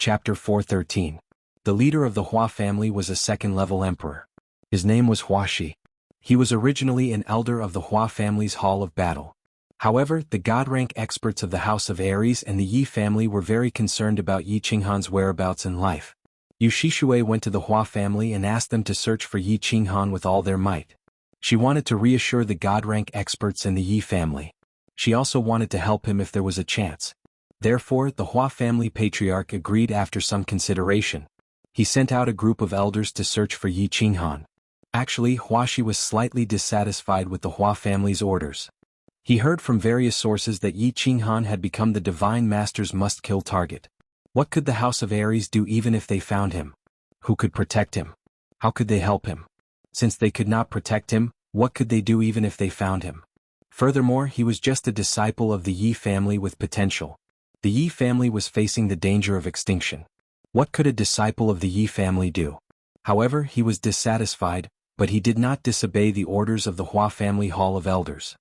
Chapter 413. The leader of the Hua family was a second-level emperor. His name was Huaxi. He was originally an elder of the Hua family's Hall of Battle. However, the god-rank experts of the House of Aries and the Yi family were very concerned about Yi Qinghan's whereabouts in life. Yu Shishui went to the Hua family and asked them to search for Yi Qinghan with all their might. She wanted to reassure the god-rank experts in the Yi family. She also wanted to help him if there was a chance. Therefore, the Hua family patriarch agreed after some consideration. He sent out a group of elders to search for Yi Qinghan. Actually, Huaxi was slightly dissatisfied with the Hua family's orders. He heard from various sources that Yi Qinghan had become the Divine Master's must-kill target. What could the House of Aries do even if they found him? Who could protect him? How could they help him? Since they could not protect him, what could they do even if they found him? Furthermore, he was just a disciple of the Yi family with potential. The Yi family was facing the danger of extinction. What could a disciple of the Yi family do? However, he was dissatisfied, but he did not disobey the orders of the Hua family Hall of Elders.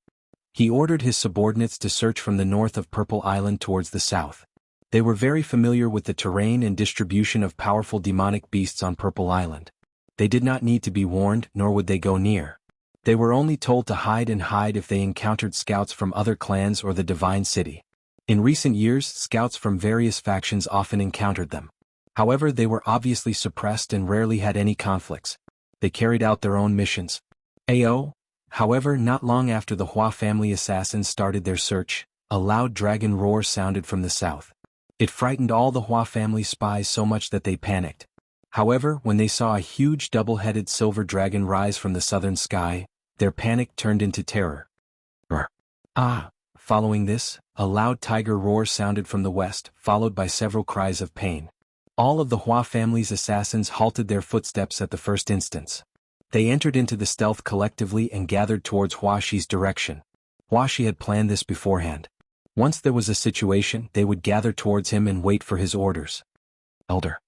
He ordered his subordinates to search from the north of Purple Island towards the south. They were very familiar with the terrain and distribution of powerful demonic beasts on Purple Island. They did not need to be warned, nor would they go near. They were only told to hide if they encountered scouts from other clans or the Divine City. In recent years, scouts from various factions often encountered them. However, they were obviously suppressed and rarely had any conflicts. They carried out their own missions. However, not long after the Hua family assassins started their search, a loud dragon roar sounded from the south. It frightened all the Hua family spies so much that they panicked. However, when they saw a huge double-headed silver dragon rise from the southern sky, their panic turned into terror. Following this, a loud tiger roar sounded from the west, followed by several cries of pain. All of the Hua family's assassins halted their footsteps at the first instance. They entered into the stealth collectively and gathered towards Huaxi's direction. Huaxi had planned this beforehand. Once there was a situation, they would gather towards him and wait for his orders. Elder.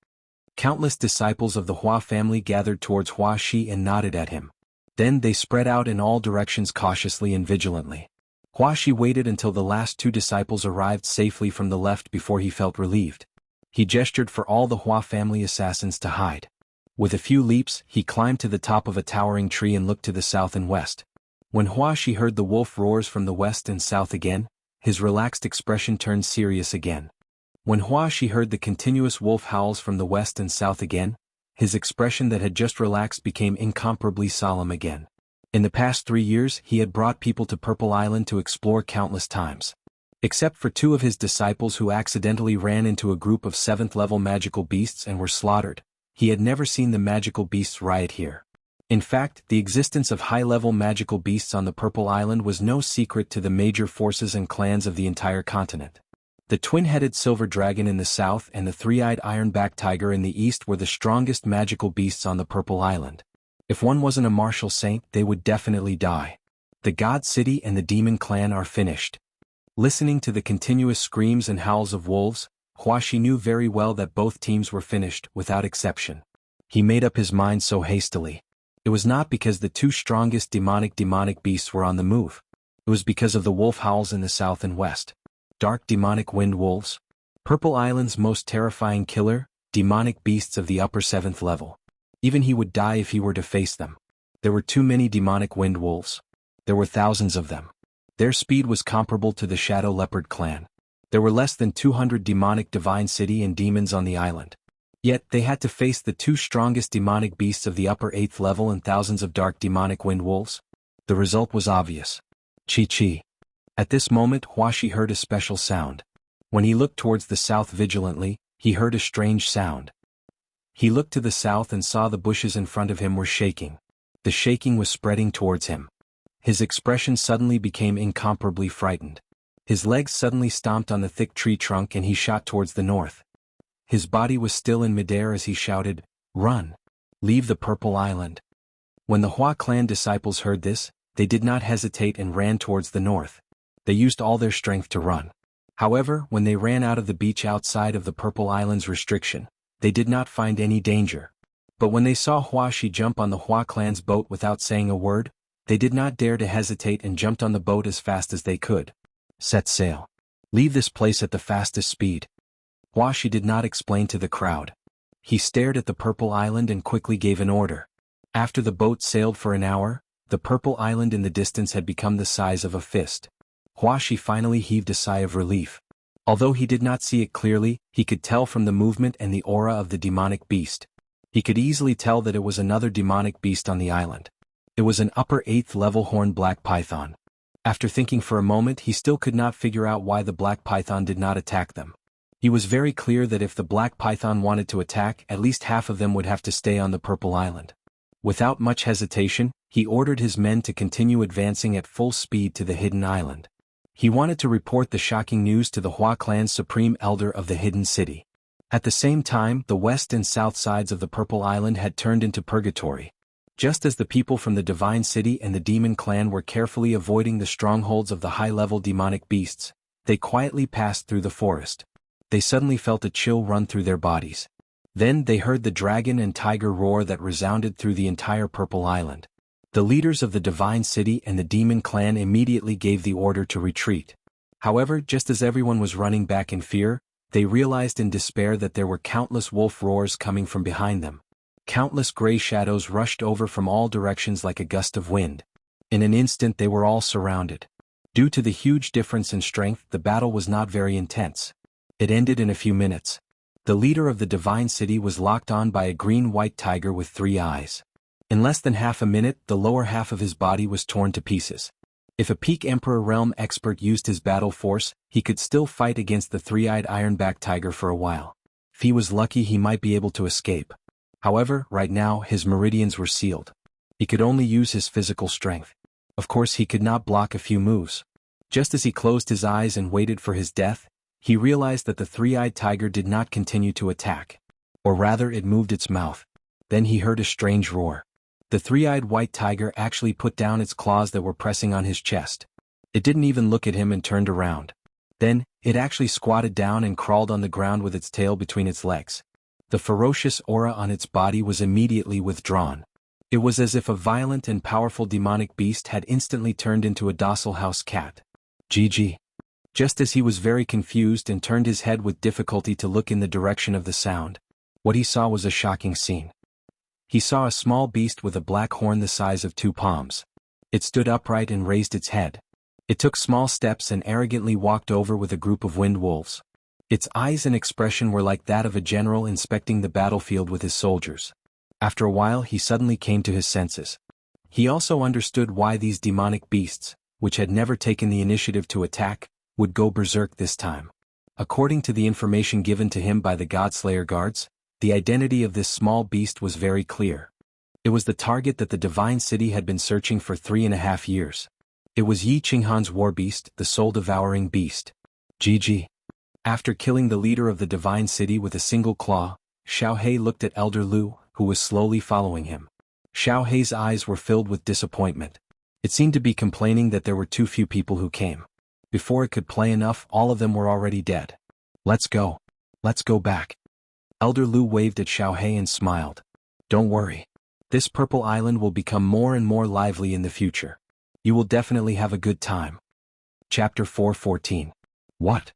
Countless disciples of the Hua family gathered towards Huaxi and nodded at him. Then they spread out in all directions cautiously and vigilantly. Huaxi waited until the last two disciples arrived safely from the left before he felt relieved. He gestured for all the Hua family assassins to hide. With a few leaps, he climbed to the top of a towering tree and looked to the south and west. When Huaxi heard the wolf roars from the west and south again, his relaxed expression turned serious again. When Huaxi heard the continuous wolf howls from the west and south again, his expression that had just relaxed became incomparably solemn again. In the past 3 years, he had brought people to Purple Island to explore countless times. Except for 2 of his disciples who accidentally ran into a group of 7th-level magical beasts and were slaughtered, he had never seen the magical beasts riot here. In fact, the existence of high-level magical beasts on the Purple Island was no secret to the major forces and clans of the entire continent. The twin-headed silver dragon in the south and the three-eyed iron-backed tiger in the east were the strongest magical beasts on the Purple Island. If one wasn't a martial saint, they would definitely die. The God City and the Demon Clan are finished. Listening to the continuous screams and howls of wolves, Huaxi knew very well that both teams were finished, without exception. He made up his mind so hastily. It was not because the 2 strongest demonic beasts were on the move. It was because of the wolf howls in the south and west. Dark demonic wind wolves. Purple Island's most terrifying killer, demonic beasts of the upper 7th level. Even he would die if he were to face them. There were too many demonic wind wolves. There were thousands of them. Their speed was comparable to the Shadow Leopard clan. There were less than 200 demonic Divine City and demons on the island. Yet, they had to face the 2 strongest demonic beasts of the upper 8th level and thousands of dark demonic wind wolves. The result was obvious. Chi. At this moment, Huaxi heard a special sound. When he looked towards the south vigilantly, he heard a strange sound. He looked to the south and saw the bushes in front of him were shaking. The shaking was spreading towards him. His expression suddenly became incomparably frightened. His legs suddenly stomped on the thick tree trunk and he shot towards the north. His body was still in midair as he shouted, "Run! Leave the Purple Island!" When the Hua clan disciples heard this, they did not hesitate and ran towards the north. They used all their strength to run. However, when they ran out of the beach outside of the Purple Island's restriction, they did not find any danger. But when they saw Huaxi jump on the Hua clan's boat without saying a word, they did not dare to hesitate and jumped on the boat as fast as they could. Set sail. Leave this place at the fastest speed. Huaxi did not explain to the crowd. He stared at the purple island and quickly gave an order. After the boat sailed for an hour, the purple island in the distance had become the size of a fist. Huaxi finally heaved a sigh of relief. Although he did not see it clearly, he could tell from the movement and the aura of the demonic beast. He could easily tell that it was another demonic beast on the island. It was an upper 8th level horned black python. After thinking for a moment, he still could not figure out why the black python did not attack them. He was very clear that if the black python wanted to attack, at least half of them would have to stay on the purple island. Without much hesitation, he ordered his men to continue advancing at full speed to the hidden island. He wanted to report the shocking news to the Hua clan's supreme elder of the hidden city. At the same time, the west and south sides of the purple island had turned into purgatory. Just as the people from the divine city and the demon clan were carefully avoiding the strongholds of the high-level demonic beasts, they quietly passed through the forest. They suddenly felt a chill run through their bodies. Then they heard the dragon and tiger roar that resounded through the entire purple island. The leaders of the divine city and the demon clan immediately gave the order to retreat. However, just as everyone was running back in fear, they realized in despair that there were countless wolf roars coming from behind them. Countless gray shadows rushed over from all directions like a gust of wind. In an instant they were all surrounded. Due to the huge difference in strength, the battle was not very intense. It ended in a few minutes. The leader of the divine city was locked on by a green-white tiger with 3 eyes. In less than half a minute, the lower half of his body was torn to pieces. If a peak Emperor Realm expert used his battle force, he could still fight against the 3-eyed ironback tiger for a while. If he was lucky, he might be able to escape. However, right now, his meridians were sealed. He could only use his physical strength. Of course, he could not block a few moves. Just as he closed his eyes and waited for his death, he realized that the 3-eyed tiger did not continue to attack. Or rather, it moved its mouth. Then he heard a strange roar. The 3-eyed white tiger actually put down its claws that were pressing on his chest. It didn't even look at him and turned around. Then, it actually squatted down and crawled on the ground with its tail between its legs. The ferocious aura on its body was immediately withdrawn. It was as if a violent and powerful demonic beast had instantly turned into a docile house cat. GG. Just as he was very confused and turned his head with difficulty to look in the direction of the sound, what he saw was a shocking scene. He saw a small beast with a black horn the size of 2 palms. It stood upright and raised its head. It took small steps and arrogantly walked over with a group of wind wolves. Its eyes and expression were like that of a general inspecting the battlefield with his soldiers. After a while, he suddenly came to his senses. He also understood why these demonic beasts, which had never taken the initiative to attack, would go berserk this time. According to the information given to him by the Godslayer guards, the identity of this small beast was very clear. It was the target that the divine city had been searching for 3.5 years. It was Yi Qinghan's war beast, the soul-devouring beast. GG. After killing the leader of the divine city with a single claw, Xiaohei looked at Elder Lu, who was slowly following him. Xiaohei's eyes were filled with disappointment. It seemed to be complaining that there were too few people who came. Before it could play enough, all of them were already dead. Let's go. Let's go back. Elder Lu waved at Xiaohei and smiled. Don't worry. This purple island will become more and more lively in the future. You will definitely have a good time. Chapter 4:14. What?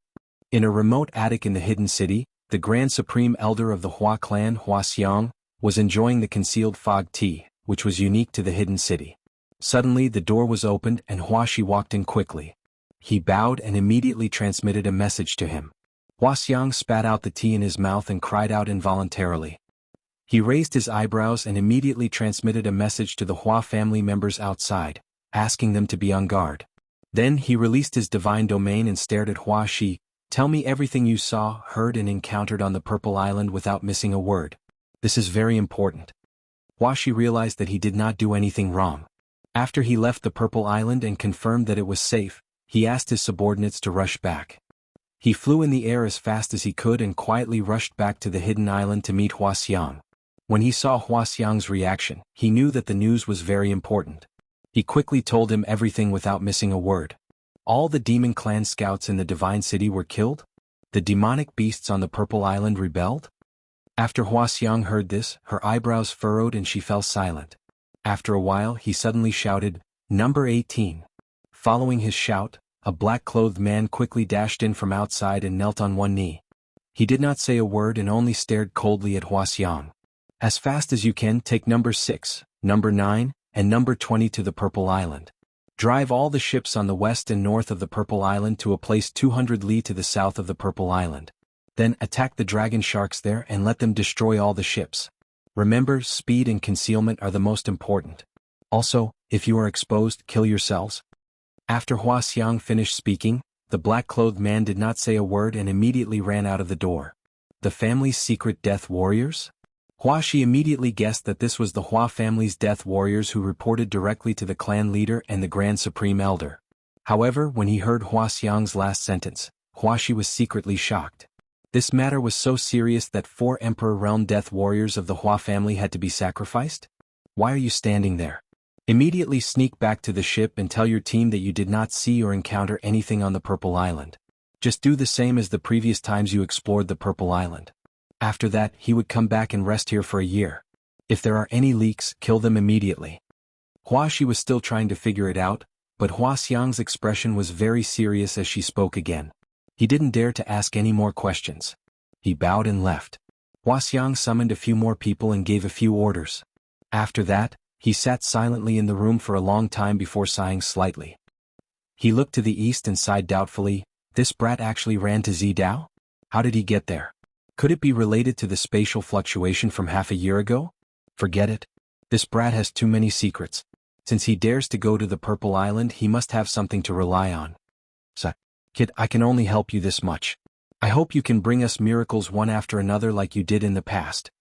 In a remote attic in the hidden city, the Grand Supreme Elder of the Hua clan, Huaxiang, was enjoying the concealed fog tea, which was unique to the hidden city. Suddenly the door was opened and Huaxi walked in quickly. He bowed and immediately transmitted a message to him. Huaxiang spat out the tea in his mouth and cried out involuntarily. He raised his eyebrows and immediately transmitted a message to the Hua family members outside, asking them to be on guard. Then he released his divine domain and stared at Huaxi. Tell me everything you saw, heard and encountered on the Purple Island without missing a word. This is very important. Huaxi realized that he did not do anything wrong. After he left the Purple Island and confirmed that it was safe, he asked his subordinates to rush back. He flew in the air as fast as he could and quietly rushed back to the hidden island to meet Huaxiang. When he saw Huaxiang's reaction, he knew that the news was very important. He quickly told him everything without missing a word. All the demon clan scouts in the divine city were killed? The demonic beasts on the Purple Island rebelled? After Huaxiang heard this, her eyebrows furrowed and she fell silent. After a while, he suddenly shouted, "Number 18. Following his shout, a black-clothed man quickly dashed in from outside and knelt on one knee. He did not say a word and only stared coldly at Wuxia. As fast as you can, take number 6, number 9, and number 20 to the Purple Island. Drive all the ships on the west and north of the Purple Island to a place 200 li to the south of the Purple Island. Then attack the dragon sharks there and let them destroy all the ships. Remember, speed and concealment are the most important. Also, if you are exposed, kill yourselves. After Wuxia finished speaking, the black-clothed man did not say a word and immediately ran out of the door. The family's secret death warriors? Wuxia immediately guessed that this was the Hua family's death warriors who reported directly to the clan leader and the Grand Supreme Elder. However, when he heard Wuxia's last sentence, Wuxia was secretly shocked. This matter was so serious that 4 Emperor Realm death warriors of the Hua family had to be sacrificed? Why are you standing there? Immediately sneak back to the ship and tell your team that you did not see or encounter anything on the Purple Island. Just do the same as the previous times you explored the Purple Island. After that, he would come back and rest here for a year. If there are any leaks, kill them immediately. Wuxia was still trying to figure it out, but Wuxia's expression was very serious as she spoke again. He didn't dare to ask any more questions. He bowed and left. Wuxia summoned a few more people and gave a few orders. After that, he sat silently in the room for a long time before sighing slightly. He looked to the east and sighed doubtfully. This brat actually ran to Zidao? How did he get there? Could it be related to the spatial fluctuation from half a year ago? Forget it. This brat has too many secrets. Since he dares to go to the Purple Island, he must have something to rely on. Kid, I can only help you this much. I hope you can bring us miracles one after another like you did in the past.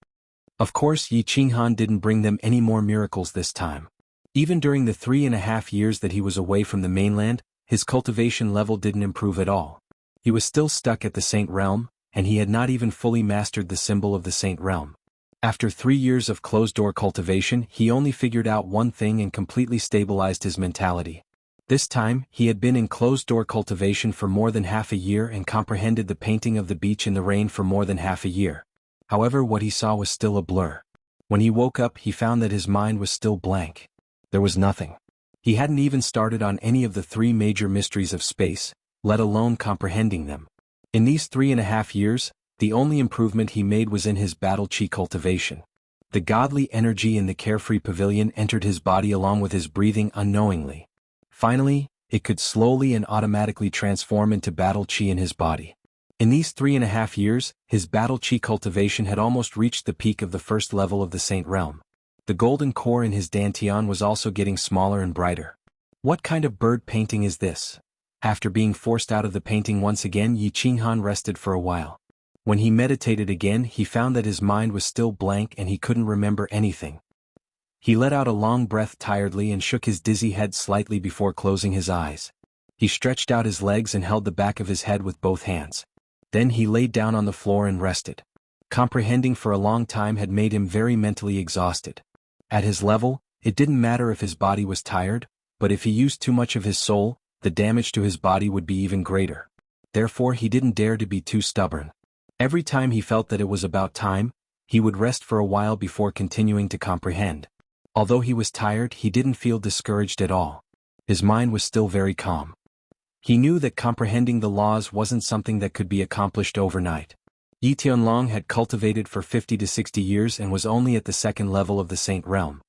Of course, Yi Qinghan didn't bring them any more miracles this time. Even during the 3.5 years that he was away from the mainland, his cultivation level didn't improve at all. He was still stuck at the Saint Realm, and he had not even fully mastered the symbol of the Saint Realm. After 3 years of closed-door cultivation, he only figured out one thing and completely stabilized his mentality. This time, he had been in closed-door cultivation for more than half a year and comprehended the painting of the beach in the rain for more than half a year. However, what he saw was still a blur. When he woke up, he found that his mind was still blank. There was nothing. He hadn't even started on any of the 3 major mysteries of space, let alone comprehending them. In these 3.5 years, the only improvement he made was in his battle chi cultivation. The godly energy in the carefree pavilion entered his body along with his breathing unknowingly. Finally, it could slowly and automatically transform into battle chi in his body. In these 3.5 years, his battle chi cultivation had almost reached the peak of the first level of the Saint Realm. The golden core in his dantian was also getting smaller and brighter. What kind of bird painting is this? After being forced out of the painting once again, Yi Qinghan rested for a while. When he meditated again, he found that his mind was still blank and he couldn't remember anything. He let out a long breath tiredly and shook his dizzy head slightly before closing his eyes. He stretched out his legs and held the back of his head with both hands. Then he laid down on the floor and rested. Comprehending for a long time had made him very mentally exhausted. At his level, it didn't matter if his body was tired, but if he used too much of his soul, the damage to his body would be even greater. Therefore, he didn't dare to be too stubborn. Every time he felt that it was about time, he would rest for a while before continuing to comprehend. Although he was tired, he didn't feel discouraged at all. His mind was still very calm. He knew that comprehending the laws wasn't something that could be accomplished overnight. Yi Tianlong had cultivated for 50 to 60 years and was only at the 2nd level of the Saint Realm.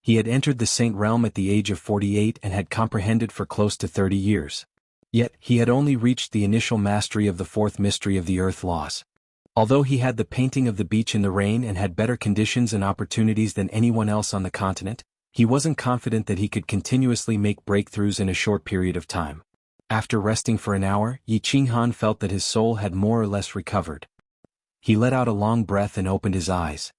He had entered the Saint Realm at the age of 48 and had comprehended for close to 30 years. Yet, he had only reached the initial mastery of the 4th mystery of the Earth laws. Although he had the painting of the beach in the rain and had better conditions and opportunities than anyone else on the continent, he wasn't confident that he could continuously make breakthroughs in a short period of time. After resting for an hour, Yi Qinghan felt that his soul had more or less recovered. He let out a long breath and opened his eyes.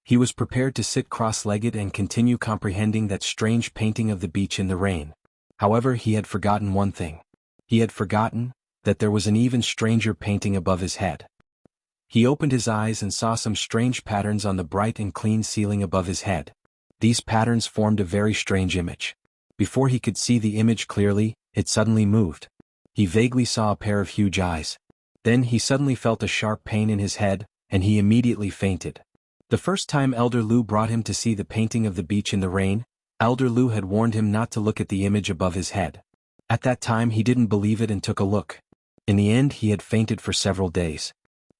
He was prepared to sit cross-legged and continue comprehending that strange painting of the beach in the rain. However, he had forgotten one thing. He had forgotten that there was an even stranger painting above his head. He opened his eyes and saw some strange patterns on the bright and clean ceiling above his head. These patterns formed a very strange image. Before he could see the image clearly, it suddenly moved. He vaguely saw a pair of huge eyes. Then he suddenly felt a sharp pain in his head, and he immediately fainted. The first time Elder Lu brought him to see the painting of the beach in the rain, Elder Lu had warned him not to look at the image above his head. At that time he didn't believe it and took a look. In the end he had fainted for several days.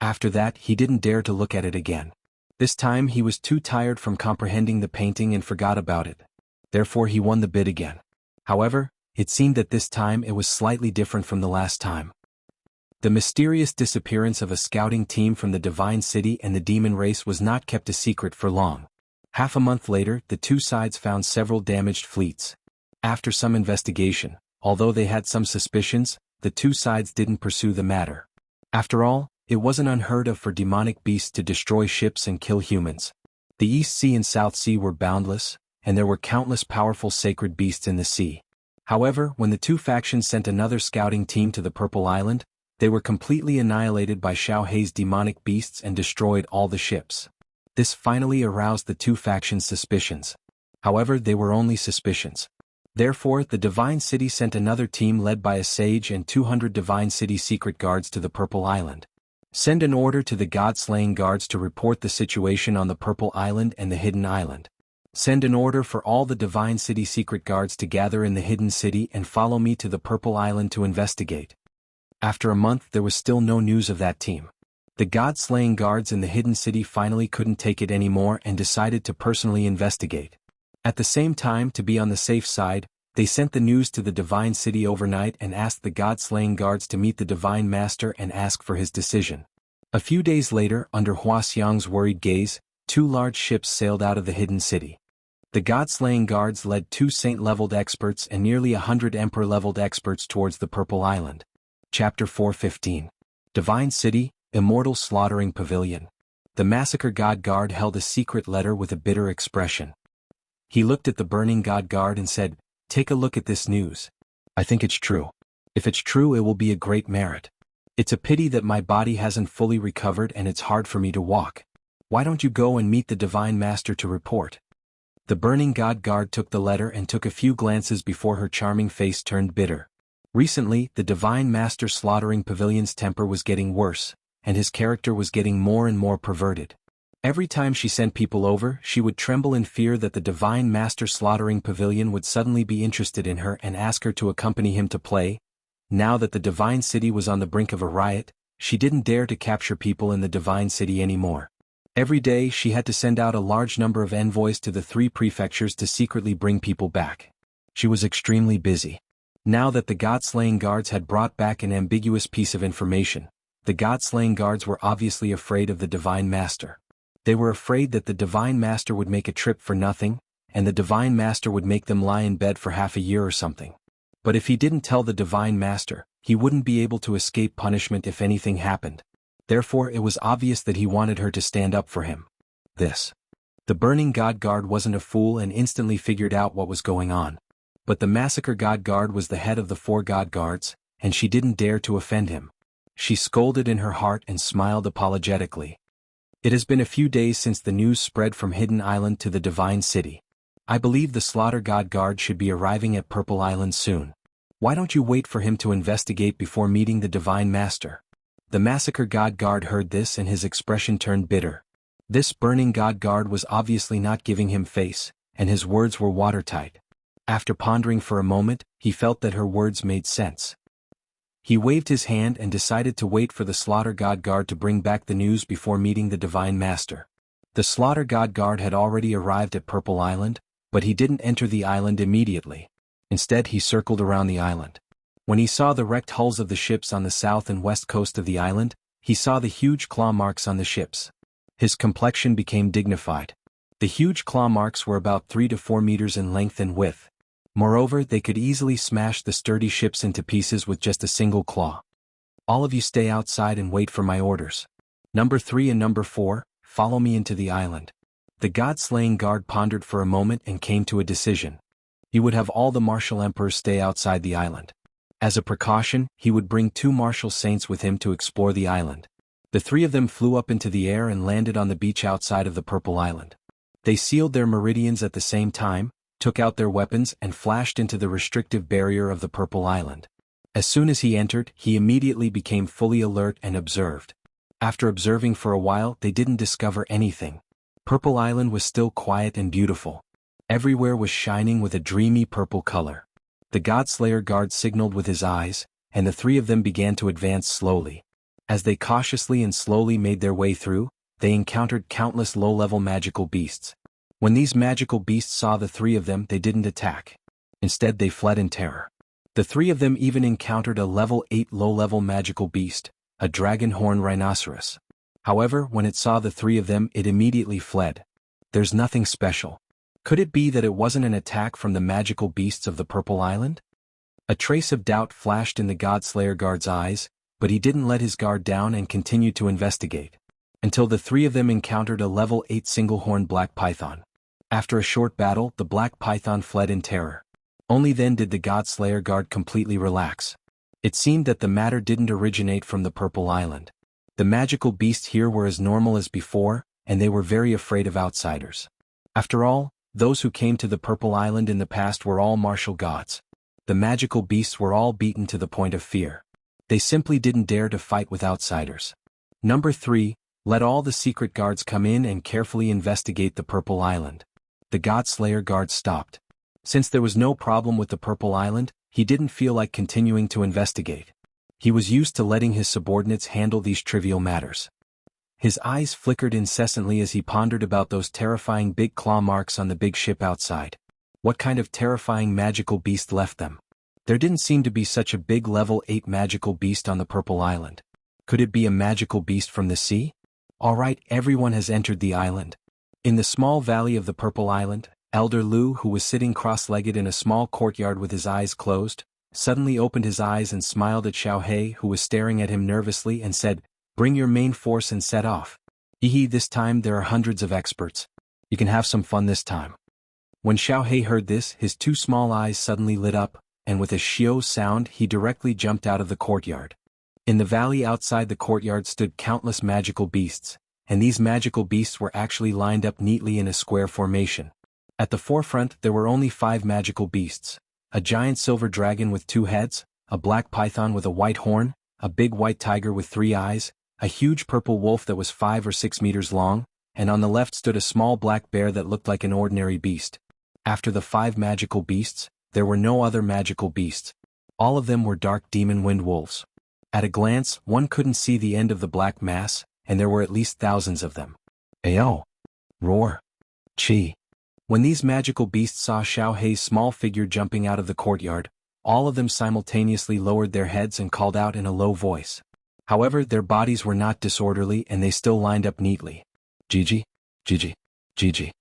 After that he didn't dare to look at it again. This time he was too tired from comprehending the painting and forgot about it. Therefore he won the bid again. However, it seemed that this time it was slightly different from the last time. The mysterious disappearance of a scouting team from the Divine City and the demon race was not kept a secret for long. Half a month later, the two sides found several damaged fleets. After some investigation, although they had some suspicions, the two sides didn't pursue the matter. After all, it wasn't unheard of for demonic beasts to destroy ships and kill humans. The East Sea and South Sea were boundless, and there were countless powerful sacred beasts in the sea. However, when the two factions sent another scouting team to the Purple Island, they were completely annihilated by Xiao Hei's demonic beasts and destroyed all the ships. This finally aroused the two factions' suspicions. However, they were only suspicions. Therefore, the Divine City sent another team led by a sage and 200 Divine City secret guards to the Purple Island. Send an order to the God-slaying guards to report the situation on the Purple Island and the Hidden Island. Send an order for all the Divine City secret guards to gather in the Hidden City and follow me to the Purple Island to investigate. After a month there was still no news of that team. The God-slaying guards in the Hidden City finally couldn't take it anymore and decided to personally investigate. At the same time, to be on the safe side, they sent the news to the Divine City overnight and asked the God-slaying guards to meet the Divine Master and ask for his decision. A few days later, under Hua Xiang's worried gaze, two large ships sailed out of the Hidden City. The God-slaying guards led 2 saint-leveled experts and nearly 100 emperor-leveled experts towards the Purple Island. Chapter 4:15. Divine City, Immortal Slaughtering Pavilion. The Massacre God Guard held a secret letter with a bitter expression. He looked at the burning God Guard and said, "Take a look at this news. I think it's true. If it's true, it will be a great merit. It's a pity that my body hasn't fully recovered and it's hard for me to walk. Why don't you go and meet the Divine Master to report?" The burning God Guard took the letter and took a few glances before her charming face turned bitter. Recently, the Divine Master Slaughtering Pavilion's temper was getting worse, and his character was getting more and more perverted. Every time she sent people over, she would tremble in fear that the Divine Master Slaughtering Pavilion would suddenly be interested in her and ask her to accompany him to play. Now that the Divine City was on the brink of a riot, she didn't dare to capture people in the Divine City anymore. Every day she had to send out a large number of envoys to the 3 prefectures to secretly bring people back. She was extremely busy. Now that the God-slaying guards had brought back an ambiguous piece of information, the God-slaying guards were obviously afraid of the Divine Master. They were afraid that the Divine Master would make a trip for nothing, and the Divine Master would make them lie in bed for half a year or something. But if he didn't tell the Divine Master, he wouldn't be able to escape punishment if anything happened. Therefore it was obvious that he wanted her to stand up for him. The burning God Guard wasn't a fool and instantly figured out what was going on. But the Massacre God Guard was the head of the 4 God Guards, and she didn't dare to offend him. She scolded in her heart and smiled apologetically. "It has been a few days since the news spread from Hidden Island to the Divine City. I believe the Slaughter God Guard should be arriving at Purple Island soon. Why don't you wait for him to investigate before meeting the Divine Master?" The Massacre God Guard heard this and his expression turned bitter. This burning God Guard was obviously not giving him face, and his words were watertight. After pondering for a moment, he felt that her words made sense. He waved his hand and decided to wait for the Slaughter God Guard to bring back the news before meeting the Divine Master. The Slaughter God Guard had already arrived at Purple Island, but he didn't enter the island immediately. Instead he circled around the island. When he saw the wrecked hulls of the ships on the south and west coast of the island, he saw the huge claw marks on the ships. His complexion became dignified. The huge claw marks were about 3 to 4 meters in length and width. Moreover, they could easily smash the sturdy ships into pieces with just a single claw. "All of you stay outside and wait for my orders. Number 3 and Number 4, follow me into the island." The God-slaying guard pondered for a moment and came to a decision. He would have all the martial emperors stay outside the island. As a precaution, he would bring 2 martial saints with him to explore the island. The 3 of them flew up into the air and landed on the beach outside of the Purple Island. They sealed their meridians at the same time, took out their weapons and flashed into the restrictive barrier of the Purple Island. As soon as he entered, he immediately became fully alert and observed. After observing for a while, they didn't discover anything. Purple Island was still quiet and beautiful. Everywhere was shining with a dreamy purple color. The Godslayer guard signaled with his eyes, and the 3 of them began to advance slowly. As they cautiously and slowly made their way through, they encountered countless low-level magical beasts. When these magical beasts saw the three of them, they didn't attack. Instead, they fled in terror. The three of them even encountered a level 8 low-level magical beast, a dragon-horn rhinoceros. However, when it saw the three of them, it immediately fled. There's nothing special. Could it be that it wasn't an attack from the magical beasts of the Purple Island? A trace of doubt flashed in the Godslayer guard's eyes, but he didn't let his guard down and continued to investigate. Until the three of them encountered a level 8 single-horned black python. After a short battle, the black python fled in terror. Only then did the Godslayer guard completely relax. It seemed that the matter didn't originate from the Purple Island. The magical beasts here were as normal as before, and they were very afraid of outsiders. After all, those who came to the Purple Island in the past were all martial gods. The magical beasts were all beaten to the point of fear. They simply didn't dare to fight with outsiders. Number 3, let all the secret guards come in and carefully investigate the Purple Island. The Godslayer guard stopped. Since there was no problem with the Purple Island, he didn't feel like continuing to investigate. He was used to letting his subordinates handle these trivial matters. His eyes flickered incessantly as he pondered about those terrifying big claw marks on the big ship outside. What kind of terrifying magical beast left them? There didn't seem to be such a big level 8 magical beast on the Purple Island. Could it be a magical beast from the sea? Alright, everyone has entered the island. In the small valley of the Purple Island, Elder Lu, who was sitting cross-legged in a small courtyard with his eyes closed, suddenly opened his eyes and smiled at Xianxia, who was staring at him nervously, and said, "Bring your main force and set off. This time there are hundreds of experts. You can have some fun this time." When Xianxia heard this, his two small eyes suddenly lit up, and with a shio sound he directly jumped out of the courtyard. In the valley outside the courtyard stood countless magical beasts, and these magical beasts were actually lined up neatly in a square formation. At the forefront there were only 5 magical beasts: a giant silver dragon with 2 heads, a black python with a white horn, a big white tiger with 3 eyes, a huge purple wolf that was 5 or 6 meters long, and on the left stood a small black bear that looked like an ordinary beast. After the 5 magical beasts, there were no other magical beasts. All of them were dark demon wind wolves. At a glance, one couldn't see the end of the black mass, and there were at least thousands of them. Ayo! Roar! Chi! When these magical beasts saw Xianxia's small figure jumping out of the courtyard, all of them simultaneously lowered their heads and called out in a low voice. However, their bodies were not disorderly and they still lined up neatly. Gigi, Gigi, Gigi.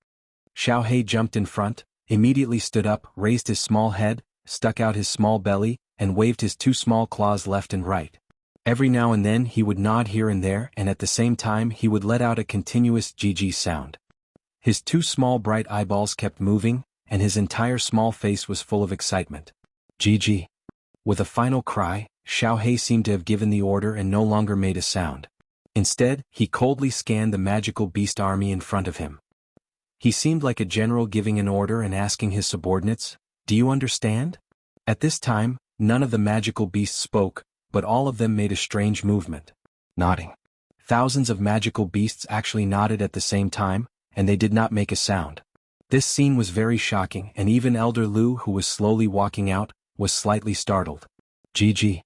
Xianxia jumped in front, immediately stood up, raised his small head, stuck out his small belly, and waved his 2 small claws left and right. Every now and then he would nod here and there, and at the same time he would let out a continuous Gigi sound. His 2 small bright eyeballs kept moving, and his entire small face was full of excitement. Gigi. With a final cry, Xianxia seemed to have given the order and no longer made a sound. Instead, he coldly scanned the magical beast army in front of him. He seemed like a general giving an order and asking his subordinates, "Do you understand?" At this time, none of the magical beasts spoke, but all of them made a strange movement. Nodding. Thousands of magical beasts actually nodded at the same time, and they did not make a sound. This scene was very shocking, and even Elder Lu, who was slowly walking out, was slightly startled. Gigi.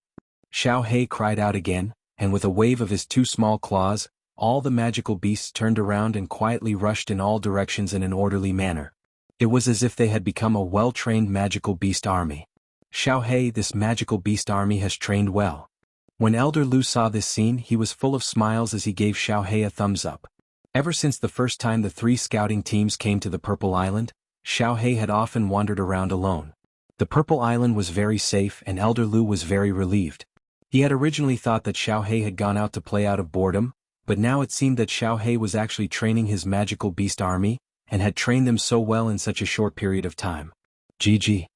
Xianxia cried out again, and with a wave of his 2 small claws, all the magical beasts turned around and quietly rushed in all directions in an orderly manner. It was as if they had become a well-trained magical beast army. Xianxia, this magical beast army has trained well. When Elder Lu saw this scene, he was full of smiles as he gave Xianxia a thumbs up. Ever since the first time the 3 scouting teams came to the Purple Island, Xianxia had often wandered around alone. The Purple Island was very safe and Elder Lu was very relieved. He had originally thought that Xianxia had gone out to play out of boredom, but now it seemed that Xianxia was actually training his magical beast army, and had trained them so well in such a short period of time. Gigi.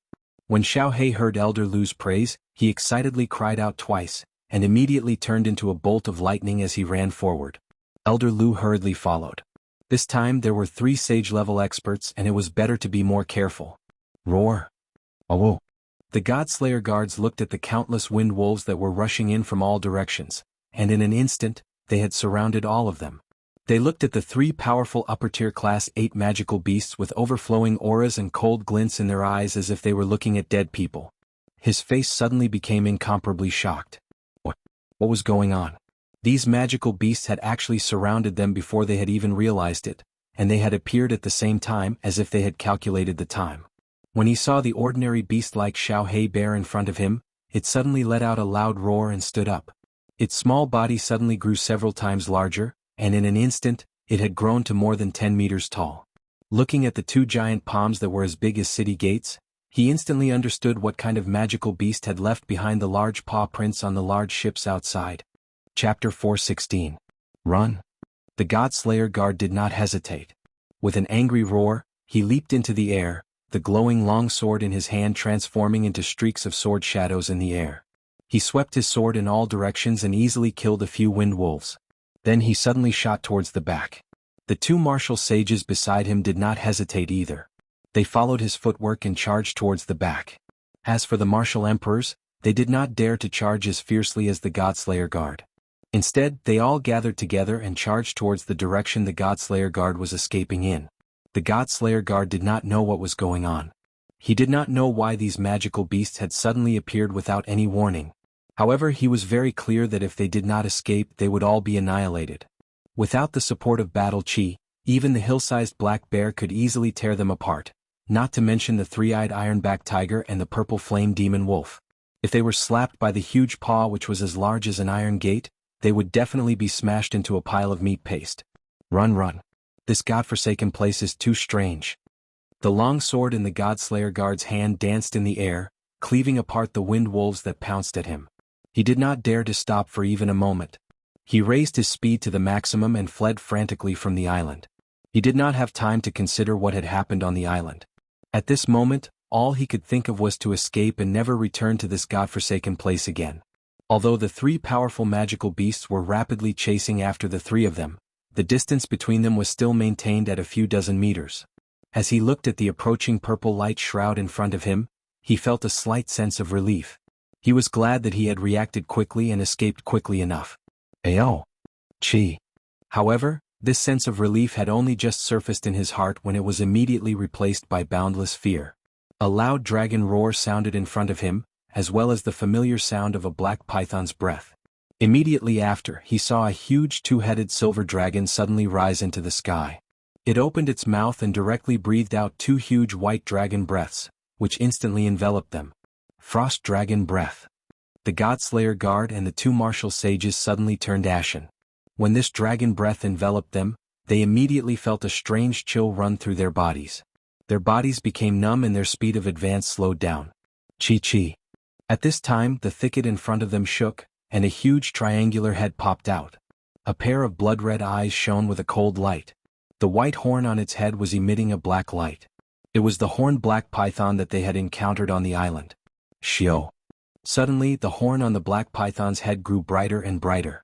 When Xianxia heard Elder Lu's praise, he excitedly cried out twice, and immediately turned into a bolt of lightning as he ran forward. Elder Lu hurriedly followed. This time there were 3 sage-level experts and it was better to be more careful. Roar! Oh! The Godslayer guards looked at the countless wind wolves that were rushing in from all directions, and in an instant, they had surrounded all of them. They looked at the 3 powerful upper-tier Class 8 magical beasts with overflowing auras and cold glints in their eyes as if they were looking at dead people. His face suddenly became incomparably shocked. What was going on? These magical beasts had actually surrounded them before they had even realized it, and they had appeared at the same time as if they had calculated the time. When he saw the ordinary beast-like Xiaohei bear in front of him, it suddenly let out a loud roar and stood up. Its small body suddenly grew several times larger, and in an instant, it had grown to more than 10 meters tall. Looking at the two giant palms that were as big as city gates, he instantly understood what kind of magical beast had left behind the large paw prints on the large ships outside. Chapter 4:16. Run. The God-Slayer guard did not hesitate. With an angry roar, he leaped into the air, the glowing long sword in his hand transforming into streaks of sword shadows in the air. He swept his sword in all directions and easily killed a few wind wolves. Then he suddenly shot towards the back. The two martial sages beside him did not hesitate either. They followed his footwork and charged towards the back. As for the martial emperors, they did not dare to charge as fiercely as the God-Slayer guard. Instead, they all gathered together and charged towards the direction the God-Slayer guard was escaping in. The God-Slayer guard did not know what was going on. He did not know why these magical beasts had suddenly appeared without any warning. However, he was very clear that if they did not escape, they would all be annihilated. Without the support of battle chi, even the hill-sized black bear could easily tear them apart, not to mention the three-eyed iron-backed tiger and the purple flame demon wolf. If they were slapped by the huge paw which was as large as an iron gate, they would definitely be smashed into a pile of meat paste. Run, run. This godforsaken place is too strange. The long sword in the God-Slayer guard's hand danced in the air, cleaving apart the wind wolves that pounced at him. He did not dare to stop for even a moment. He raised his speed to the maximum and fled frantically from the island. He did not have time to consider what had happened on the island. At this moment, all he could think of was to escape and never return to this godforsaken place again. Although the three powerful magical beasts were rapidly chasing after the three of them, the distance between them was still maintained at a few dozen meters. As he looked at the approaching purple light shroud in front of him, he felt a slight sense of relief. He was glad that he had reacted quickly and escaped quickly enough. Ayo. Chi. However, this sense of relief had only just surfaced in his heart when it was immediately replaced by boundless fear. A loud dragon roar sounded in front of him, as well as the familiar sound of a black python's breath. Immediately after, he saw a huge two-headed silver dragon suddenly rise into the sky. It opened its mouth and directly breathed out two huge white dragon breaths, which instantly enveloped them. Frost dragon breath. The God-Slayer guard and the two martial sages suddenly turned ashen. When this dragon breath enveloped them, they immediately felt a strange chill run through their bodies. Their bodies became numb and their speed of advance slowed down. Chi. At this time, the thicket in front of them shook, and a huge triangular head popped out. A pair of blood-red eyes shone with a cold light. The white horn on its head was emitting a black light. It was the horned black python that they had encountered on the island. Shio. Suddenly, the horn on the black python's head grew brighter and brighter.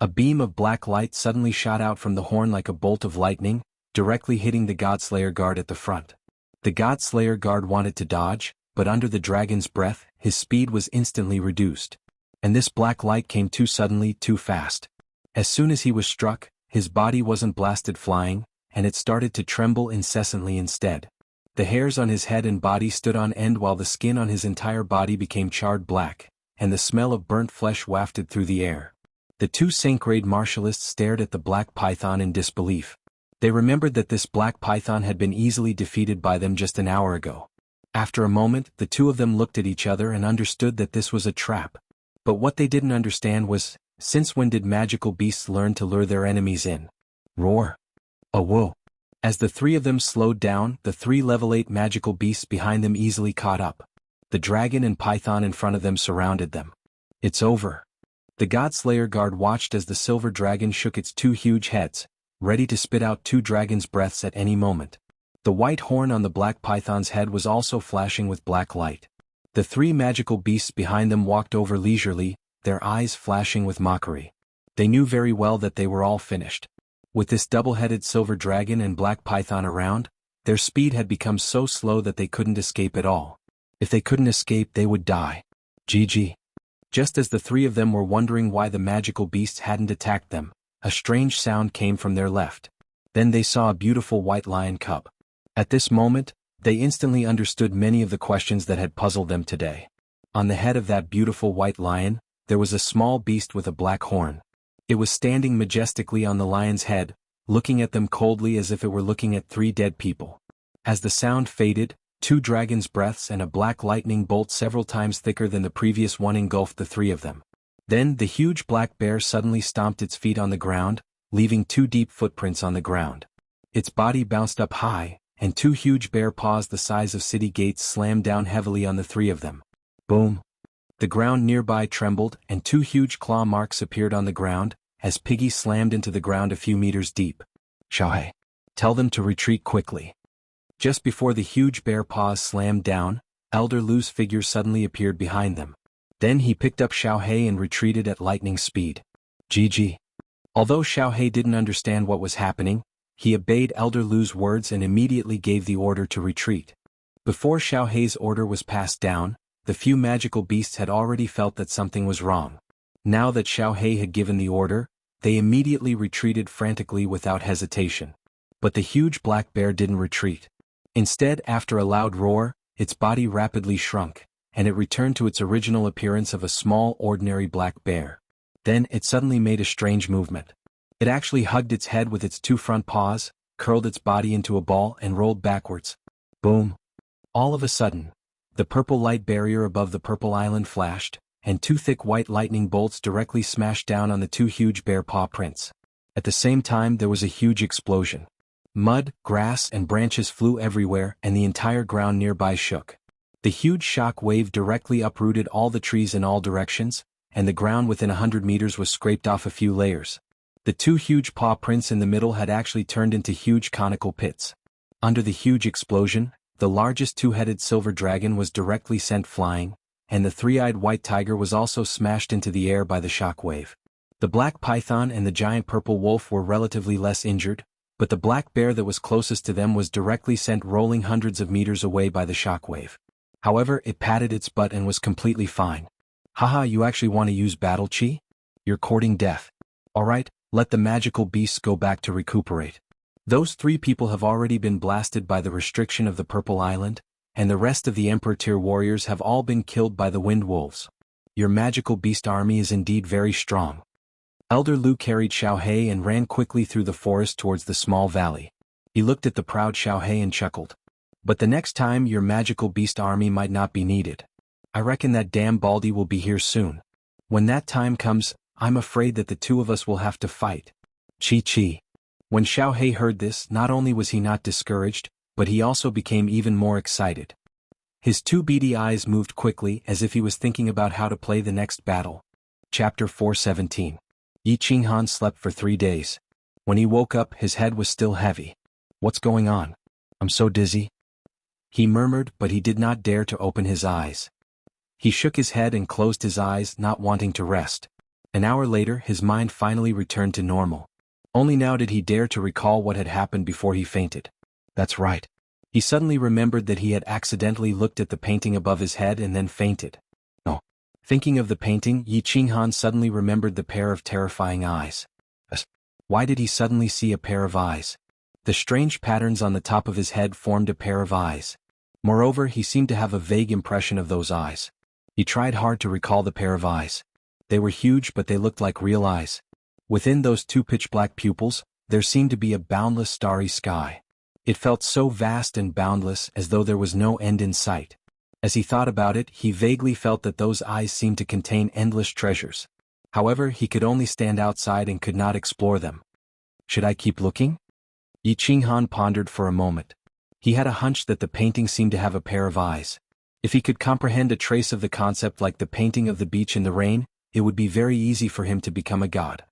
A beam of black light suddenly shot out from the horn like a bolt of lightning, directly hitting the God-Slayer guard at the front. The God-Slayer guard wanted to dodge, but under the dragon's breath, his speed was instantly reduced. And this black light came too suddenly, too fast. As soon as he was struck, his body wasn't blasted flying, and it started to tremble incessantly instead. The hairs on his head and body stood on end while the skin on his entire body became charred black, and the smell of burnt flesh wafted through the air. The two Saint-grade martialists stared at the black python in disbelief. They remembered that this black python had been easily defeated by them just an hour ago. After a moment, the two of them looked at each other and understood that this was a trap. But what they didn't understand was, since when did magical beasts learn to lure their enemies in? Roar. A whoa. As the three of them slowed down, the three level 8 magical beasts behind them easily caught up. The dragon and python in front of them surrounded them. It's over. The God-Slayer guard watched as the silver dragon shook its two huge heads, ready to spit out two dragon's breaths at any moment. The white horn on the black python's head was also flashing with black light. The three magical beasts behind them walked over leisurely, their eyes flashing with mockery. They knew very well that they were all finished. With this double-headed silver dragon and black python around, their speed had become so slow that they couldn't escape at all. If they couldn't escape, they would die. GG. Just as the three of them were wondering why the magical beasts hadn't attacked them, a strange sound came from their left. Then they saw a beautiful white lion cub. At this moment, they instantly understood many of the questions that had puzzled them today. On the head of that beautiful white lion, there was a small beast with a black horn. It was standing majestically on the lion's head, looking at them coldly as if it were looking at 3 dead people. As the sound faded, 2 dragons' breaths and a black lightning bolt several times thicker than the previous one engulfed the 3 of them. Then the huge black bear suddenly stomped its feet on the ground, leaving 2 deep footprints on the ground. Its body bounced up high, and 2 huge bear paws the size of city gates slammed down heavily on the 3 of them. Boom! The ground nearby trembled, and 2 huge claw marks appeared on the ground, as Piggy slammed into the ground a few meters deep. Xiaohei, tell them to retreat quickly. Just before the huge bear paws slammed down, Elder Lu's figure suddenly appeared behind them. Then he picked up Xiaohei and retreated at lightning speed. GG. Although Xiaohei didn't understand what was happening, he obeyed Elder Lu's words and immediately gave the order to retreat. Before Xiaohei's order was passed down, the few magical beasts had already felt that something was wrong. Now that Xiaohei had given the order, they immediately retreated frantically without hesitation. But the huge black bear didn't retreat. Instead, after a loud roar, its body rapidly shrunk, and it returned to its original appearance of a small, ordinary black bear. Then it suddenly made a strange movement. It actually hugged its head with its 2 front paws, curled its body into a ball and rolled backwards. Boom! All of a sudden, the purple light barrier above the purple island flashed, and 2 thick white lightning bolts directly smashed down on the 2 huge bear paw prints. At the same time there was a huge explosion. Mud, grass and branches flew everywhere and the entire ground nearby shook. The huge shock wave directly uprooted all the trees in all directions, and the ground within 100 meters was scraped off a few layers. The 2 huge paw prints in the middle had actually turned into huge conical pits. Under the huge explosion, the largest 2-headed silver dragon was directly sent flying, and the 3-eyed white tiger was also smashed into the air by the shock wave. The black python and the giant purple wolf were relatively less injured, but the black bear that was closest to them was directly sent rolling hundreds of meters away by the shock wave. However, it patted its butt and was completely fine. Haha, you actually want to use battle chi? You're courting death. Alright, let the magical beasts go back to recuperate. Those 3 people have already been blasted by the restriction of the Purple Island, and the rest of the Emperor tier warriors have all been killed by the Wind Wolves. Your magical beast army is indeed very strong. Elder Lu carried Xiaohei and ran quickly through the forest towards the small valley. He looked at the proud Xiaohei and chuckled. But the next time your magical beast army might not be needed. I reckon that damn Baldy will be here soon. When that time comes, I'm afraid that the 2 of us will have to fight. Chi. When Xiaohei heard this, not only was he not discouraged, but he also became even more excited. His 2 beady eyes moved quickly as if he was thinking about how to play the next battle. Chapter 417. Yi Qinghan slept for 3 days. When he woke up, his head was still heavy. What's going on? I'm so dizzy. He murmured, but he did not dare to open his eyes. He shook his head and closed his eyes, not wanting to rest. An hour later, his mind finally returned to normal. Only now did he dare to recall what had happened before he fainted. That's right. He suddenly remembered that he had accidentally looked at the painting above his head and then fainted. Oh. Thinking of the painting, Yi Qinghan suddenly remembered the pair of terrifying eyes. Why did he suddenly see a pair of eyes? The strange patterns on the top of his head formed a pair of eyes. Moreover, he seemed to have a vague impression of those eyes. He tried hard to recall the pair of eyes. They were huge, but they looked like real eyes. Within those 2 pitch-black pupils, there seemed to be a boundless starry sky. It felt so vast and boundless as though there was no end in sight. As he thought about it, he vaguely felt that those eyes seemed to contain endless treasures. However, he could only stand outside and could not explore them. Should I keep looking? Yi Qinghan pondered for a moment. He had a hunch that the painting seemed to have a pair of eyes. If he could comprehend a trace of the concept like the painting of the beach in the rain, it would be very easy for him to become a god.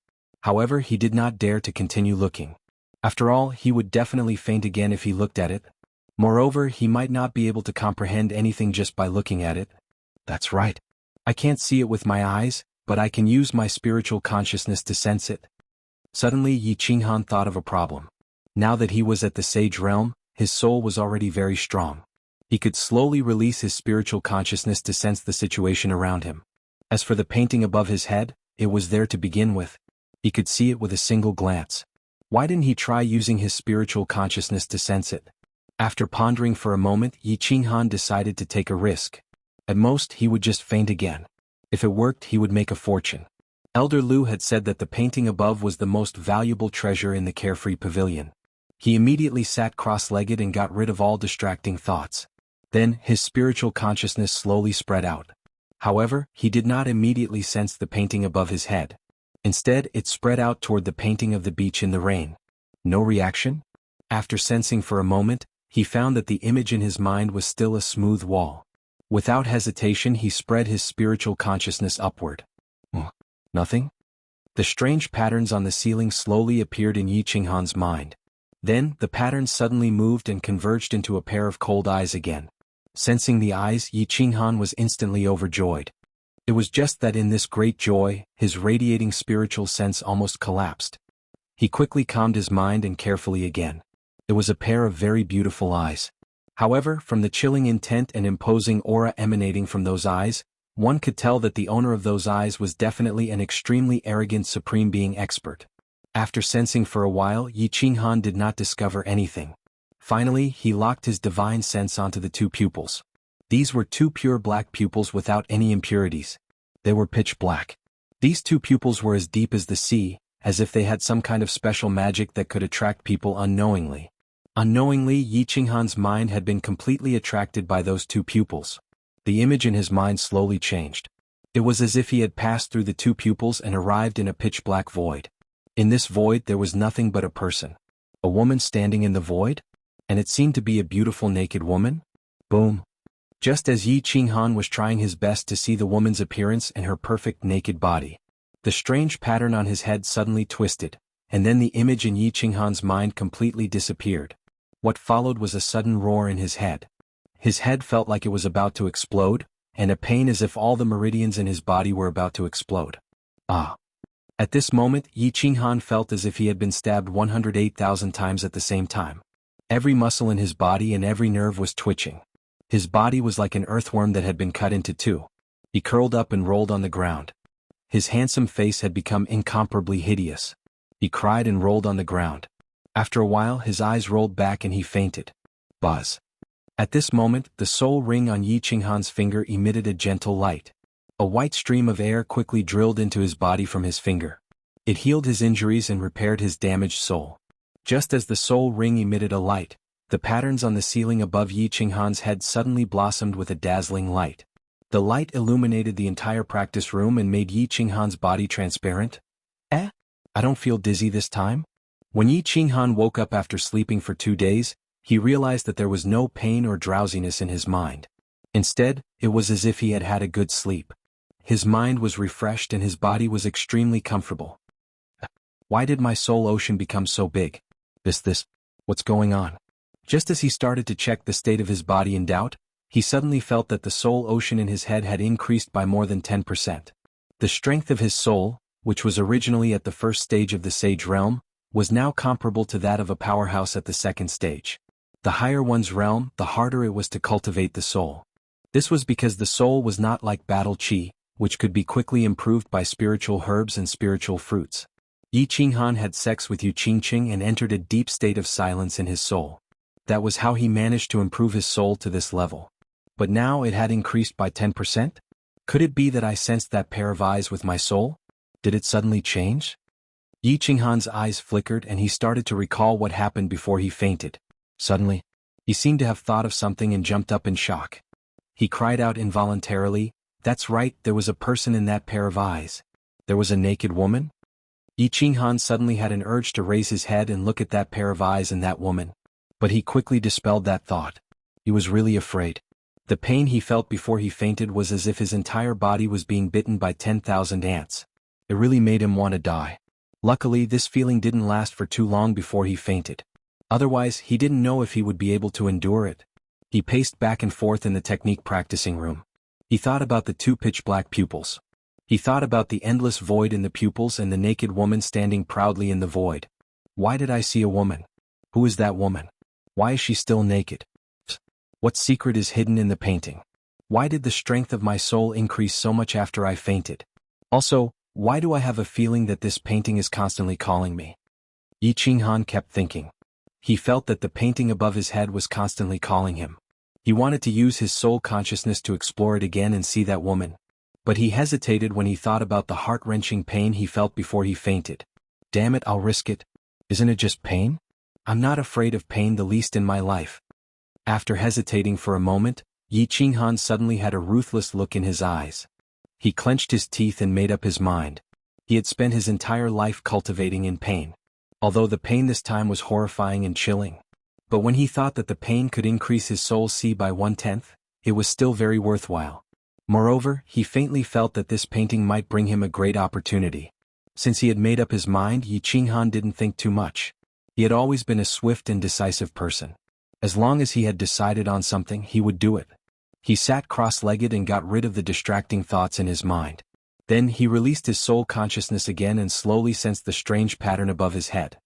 However, he did not dare to continue looking. After all, he would definitely faint again if he looked at it. Moreover, he might not be able to comprehend anything just by looking at it. That's right. I can't see it with my eyes, but I can use my spiritual consciousness to sense it. Suddenly Yi Qinghan thought of a problem. Now that he was at the sage realm, his soul was already very strong. He could slowly release his spiritual consciousness to sense the situation around him. As for the painting above his head, it was there to begin with. He could see it with a single glance. Why didn't he try using his spiritual consciousness to sense it? After pondering for a moment, Yi Qinghan decided to take a risk. At most, he would just faint again. If it worked, he would make a fortune. Elder Lu had said that the painting above was the most valuable treasure in the carefree pavilion. He immediately sat cross-legged and got rid of all distracting thoughts. Then, his spiritual consciousness slowly spread out. However, he did not immediately sense the painting above his head. Instead, it spread out toward the painting of the beach in the rain. No reaction? After sensing for a moment, he found that the image in his mind was still a smooth wall. Without hesitation, he spread his spiritual consciousness upward. Nothing? The strange patterns on the ceiling slowly appeared in Yi Qinghan's mind. Then, the patterns suddenly moved and converged into a pair of cold eyes again. Sensing the eyes, Yi Qinghan was instantly overjoyed. It was just that in this great joy, his radiating spiritual sense almost collapsed. He quickly calmed his mind and carefully again. It was a pair of very beautiful eyes. However, from the chilling intent and imposing aura emanating from those eyes, one could tell that the owner of those eyes was definitely an extremely arrogant supreme being expert. After sensing for a while, Yi Qinghan did not discover anything. Finally, he locked his divine sense onto the two pupils. These were two pure black pupils without any impurities. They were pitch black. These two pupils were as deep as the sea, as if they had some kind of special magic that could attract people unknowingly. Unknowingly, Yi Qinghan's mind had been completely attracted by those two pupils. The image in his mind slowly changed. It was as if he had passed through the two pupils and arrived in a pitch-black void. In this void there was nothing but a person. A woman standing in the void? And it seemed to be a beautiful naked woman? Boom. Just as Yi Qinghan was trying his best to see the woman's appearance and her perfect naked body, the strange pattern on his head suddenly twisted, and then the image in Yi Qinghan's mind completely disappeared. What followed was a sudden roar in his head. His head felt like it was about to explode, and a pain as if all the meridians in his body were about to explode. Ah! At this moment, Yi Qinghan felt as if he had been stabbed 108,000 times at the same time. Every muscle in his body and every nerve was twitching. His body was like an earthworm that had been cut into two. He curled up and rolled on the ground. His handsome face had become incomparably hideous. He cried and rolled on the ground. After a while, his eyes rolled back and he fainted. Buzz. At this moment, the soul ring on Yi Qinghan's finger emitted a gentle light. A white stream of air quickly drilled into his body from his finger. It healed his injuries and repaired his damaged soul. Just as the soul ring emitted a light, the patterns on the ceiling above Yi Qinghan's head suddenly blossomed with a dazzling light. The light illuminated the entire practice room and made Yi Qinghan's body transparent. I don't feel dizzy this time? When Yi Qinghan woke up after sleeping for 2 days, he realized that there was no pain or drowsiness in his mind. Instead, it was as if he had had a good sleep. His mind was refreshed and his body was extremely comfortable. Why did my soul ocean become so big? What's going on? Just as he started to check the state of his body in doubt, he suddenly felt that the soul ocean in his head had increased by more than 10%. The strength of his soul, which was originally at the first stage of the sage realm, was now comparable to that of a powerhouse at the second stage. The higher one's realm, the harder it was to cultivate the soul. This was because the soul was not like battle chi, which could be quickly improved by spiritual herbs and spiritual fruits. Yi Qinghan had sex with Yu Qingqing and entered a deep state of silence in his soul. That was how he managed to improve his soul to this level. But now it had increased by 10%? Could it be that I sensed that pair of eyes with my soul? Did it suddenly change? Yi Qinghan's eyes flickered and he started to recall what happened before he fainted. Suddenly, he seemed to have thought of something and jumped up in shock. He cried out involuntarily, "That's right, there was a person in that pair of eyes. There was a naked woman?" Yi Qinghan suddenly had an urge to raise his head and look at that pair of eyes and that woman. But he quickly dispelled that thought. He was really afraid. The pain he felt before he fainted was as if his entire body was being bitten by 10,000 ants. It really made him want to die. Luckily, this feeling didn't last for too long before he fainted. Otherwise, he didn't know if he would be able to endure it. He paced back and forth in the technique practicing room. He thought about the two pitch-black pupils. He thought about the endless void in the pupils and the naked woman standing proudly in the void. Why did I see a woman? Who is that woman? Why is she still naked? What secret is hidden in the painting? Why did the strength of my soul increase so much after I fainted? Also, why do I have a feeling that this painting is constantly calling me? Yi Qinghan kept thinking. He felt that the painting above his head was constantly calling him. He wanted to use his soul consciousness to explore it again and see that woman. But he hesitated when he thought about the heart-wrenching pain he felt before he fainted. Damn it, I'll risk it. Isn't it just pain? I'm not afraid of pain the least in my life. After hesitating for a moment, Yi Qinghan suddenly had a ruthless look in his eyes. He clenched his teeth and made up his mind. He had spent his entire life cultivating in pain. Although the pain this time was horrifying and chilling. But when he thought that the pain could increase his soul C by 1/10, it was still very worthwhile. Moreover, he faintly felt that this painting might bring him a great opportunity. Since he had made up his mind, Yi Qinghan didn't think too much. He had always been a swift and decisive person. As long as he had decided on something, he would do it. He sat cross-legged and got rid of the distracting thoughts in his mind. Then he released his soul consciousness again and slowly sensed the strange pattern above his head.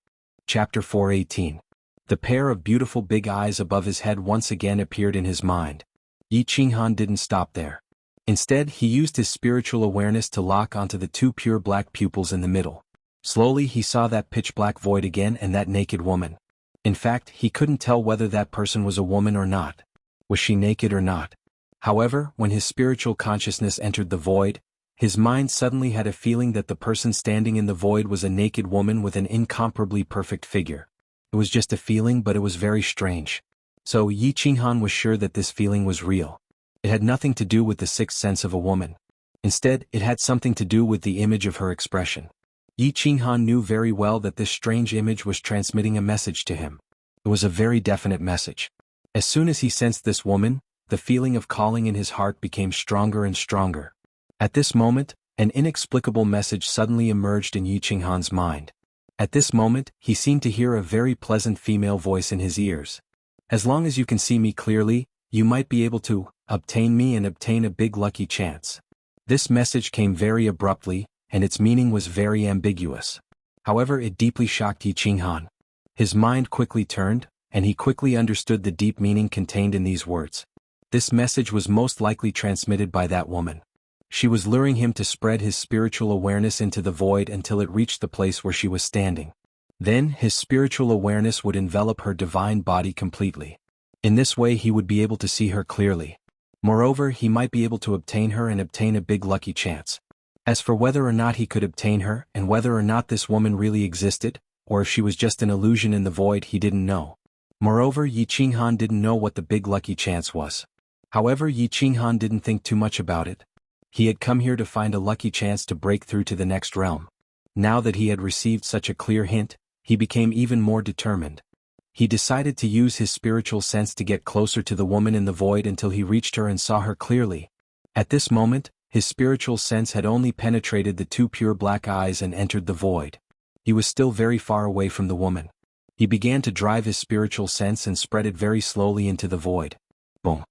Chapter 418. The pair of beautiful big eyes above his head once again appeared in his mind. Yi Qinghan didn't stop there. Instead, he used his spiritual awareness to lock onto the two pure black pupils in the middle. Slowly he saw that pitch-black void again and that naked woman. In fact, he couldn't tell whether that person was a woman or not. Was she naked or not? However, when his spiritual consciousness entered the void, his mind suddenly had a feeling that the person standing in the void was a naked woman with an incomparably perfect figure. It was just a feeling, but it was very strange. So Yi Qinghan was sure that this feeling was real. It had nothing to do with the sixth sense of a woman. Instead, it had something to do with the image of her expression. Yi Qinghan knew very well that this strange image was transmitting a message to him. It was a very definite message. As soon as he sensed this woman, the feeling of calling in his heart became stronger and stronger. At this moment, an inexplicable message suddenly emerged in Yi Qinghan's mind. At this moment, he seemed to hear a very pleasant female voice in his ears. As long as you can see me clearly, you might be able to obtain me and obtain a big lucky chance. This message came very abruptly, and its meaning was very ambiguous. However, it deeply shocked Yi Qinghan. His mind quickly turned, and he quickly understood the deep meaning contained in these words. This message was most likely transmitted by that woman. She was luring him to spread his spiritual awareness into the void until it reached the place where she was standing. Then his spiritual awareness would envelop her divine body completely. In this way he would be able to see her clearly. Moreover, he might be able to obtain her and obtain a big lucky chance. As for whether or not he could obtain her, and whether or not this woman really existed, or if she was just an illusion in the void, he didn't know. Moreover, Yi Qinghan didn't know what the big lucky chance was. However, Yi Qinghan didn't think too much about it. He had come here to find a lucky chance to break through to the next realm. Now that he had received such a clear hint, he became even more determined. He decided to use his spiritual sense to get closer to the woman in the void until he reached her and saw her clearly. At this moment, his spiritual sense had only penetrated the two pure black eyes and entered the void. He was still very far away from the woman. He began to drive his spiritual sense and spread it very slowly into the void. Boom.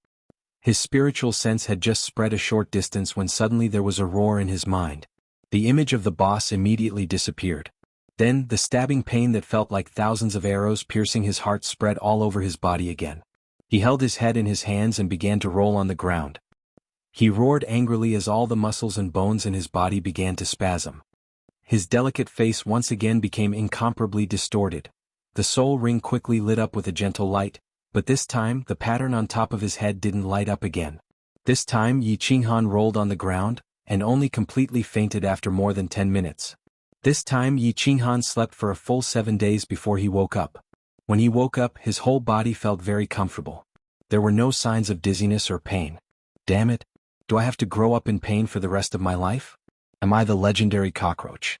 His spiritual sense had just spread a short distance when suddenly there was a roar in his mind. The image of the boss immediately disappeared. Then, the stabbing pain that felt like thousands of arrows piercing his heart spread all over his body again. He held his head in his hands and began to roll on the ground. He roared angrily as all the muscles and bones in his body began to spasm. His delicate face once again became incomparably distorted. The soul ring quickly lit up with a gentle light, but this time the pattern on top of his head didn't light up again. This time Yi Qinghan rolled on the ground, and only completely fainted after more than 10 minutes. This time Yi Qinghan slept for a full 7 days before he woke up. When he woke up, his whole body felt very comfortable. There were no signs of dizziness or pain. Damn it! Do I have to grow up in pain for the rest of my life? Am I the legendary cockroach?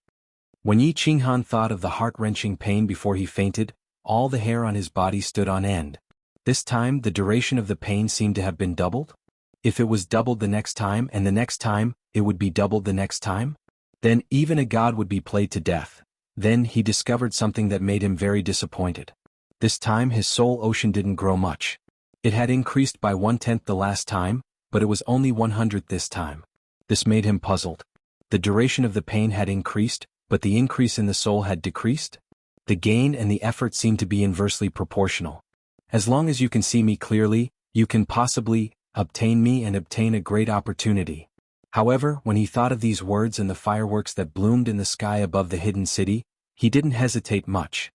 When Yi Qinghan thought of the heart-wrenching pain before he fainted, all the hair on his body stood on end. This time the duration of the pain seemed to have been doubled? If it was doubled the next time and the next time, it would be doubled the next time? Then even a god would be played to death. Then he discovered something that made him very disappointed. This time his soul ocean didn't grow much. It had increased by 1/10 the last time, but it was only 1/100 this time. This made him puzzled. The duration of the pain had increased, but the increase in the soul had decreased? The gain and the effort seemed to be inversely proportional. As long as you can see me clearly, you can possibly obtain me and obtain a great opportunity. However, when he thought of these words and the fireworks that bloomed in the sky above the hidden city, he didn't hesitate much.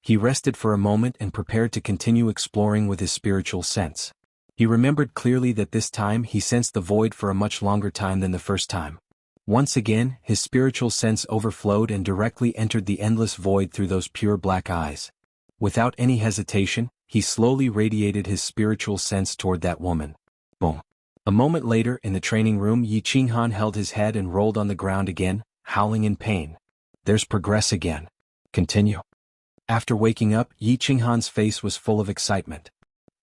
He rested for a moment and prepared to continue exploring with his spiritual sense. He remembered clearly that this time he sensed the void for a much longer time than the first time. Once again, his spiritual sense overflowed and directly entered the endless void through those pure black eyes. Without any hesitation, he slowly radiated his spiritual sense toward that woman. Boom. A moment later, in the training room, Yi Qinghan held his head and rolled on the ground again, howling in pain. There's progress again. Continue. After waking up, Yi Qinghan's face was full of excitement.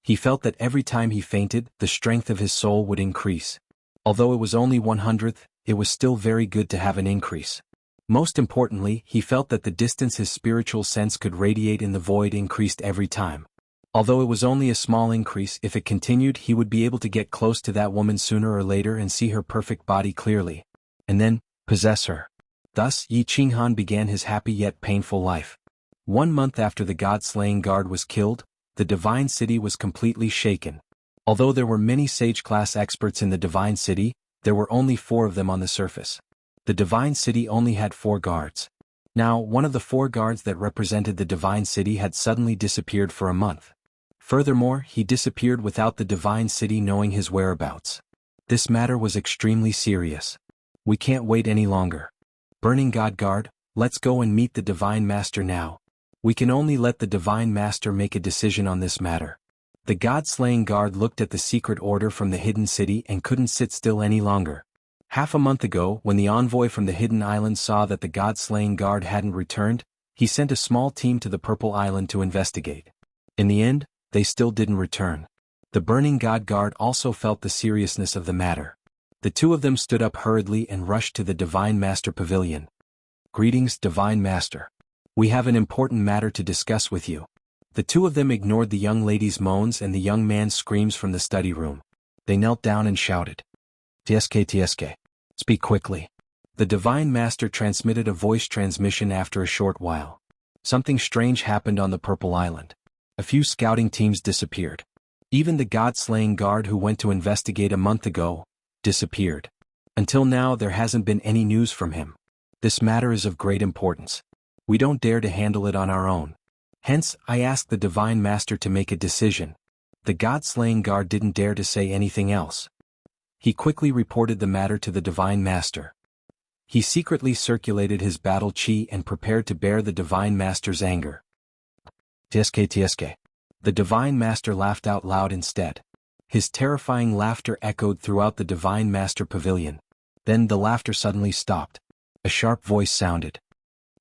He felt that every time he fainted, the strength of his soul would increase. Although it was only 100th, it was still very good to have an increase. Most importantly, he felt that the distance his spiritual sense could radiate in the void increased every time. Although it was only a small increase, if it continued, he would be able to get close to that woman sooner or later and see her perfect body clearly. And then, possess her. Thus, Yi Qinghan began his happy yet painful life. 1 month after the god-slaying guard was killed, the Divine City was completely shaken. Although there were many sage-class experts in the Divine City, there were only 4 of them on the surface. The Divine City only had 4 guards. Now, one of the 4 guards that represented the Divine City had suddenly disappeared for a month. Furthermore, he disappeared without the Divine City knowing his whereabouts. This matter was extremely serious. We can't wait any longer. Burning God Guard, let's go and meet the Divine Master now. We can only let the Divine Master make a decision on this matter. The God-slaying guard looked at the secret order from the hidden city and couldn't sit still any longer. Half a month ago, when the envoy from the hidden island saw that the God-slaying guard hadn't returned, he sent a small team to the Purple Island to investigate. In the end, they still didn't return. The Burning God Guard also felt the seriousness of the matter. The 2 of them stood up hurriedly and rushed to the Divine Master Pavilion. Greetings, Divine Master. We have an important matter to discuss with you. The 2 of them ignored the young lady's moans and the young man's screams from the study room. They knelt down and shouted. TSK. Speak quickly. The Divine Master transmitted a voice transmission after a short while. Something strange happened on the Purple Island. A few scouting teams disappeared. Even the god-slaying guard who went to investigate a month ago disappeared. Until now, there hasn't been any news from him. This matter is of great importance. We don't dare to handle it on our own. Hence, I asked the Divine Master to make a decision. The god-slaying guard didn't dare to say anything else. He quickly reported the matter to the Divine Master. He secretly circulated his battle chi and prepared to bear the Divine Master's anger. TSK. The Divine Master laughed out loud instead. His terrifying laughter echoed throughout the Divine Master Pavilion. Then the laughter suddenly stopped. A sharp voice sounded.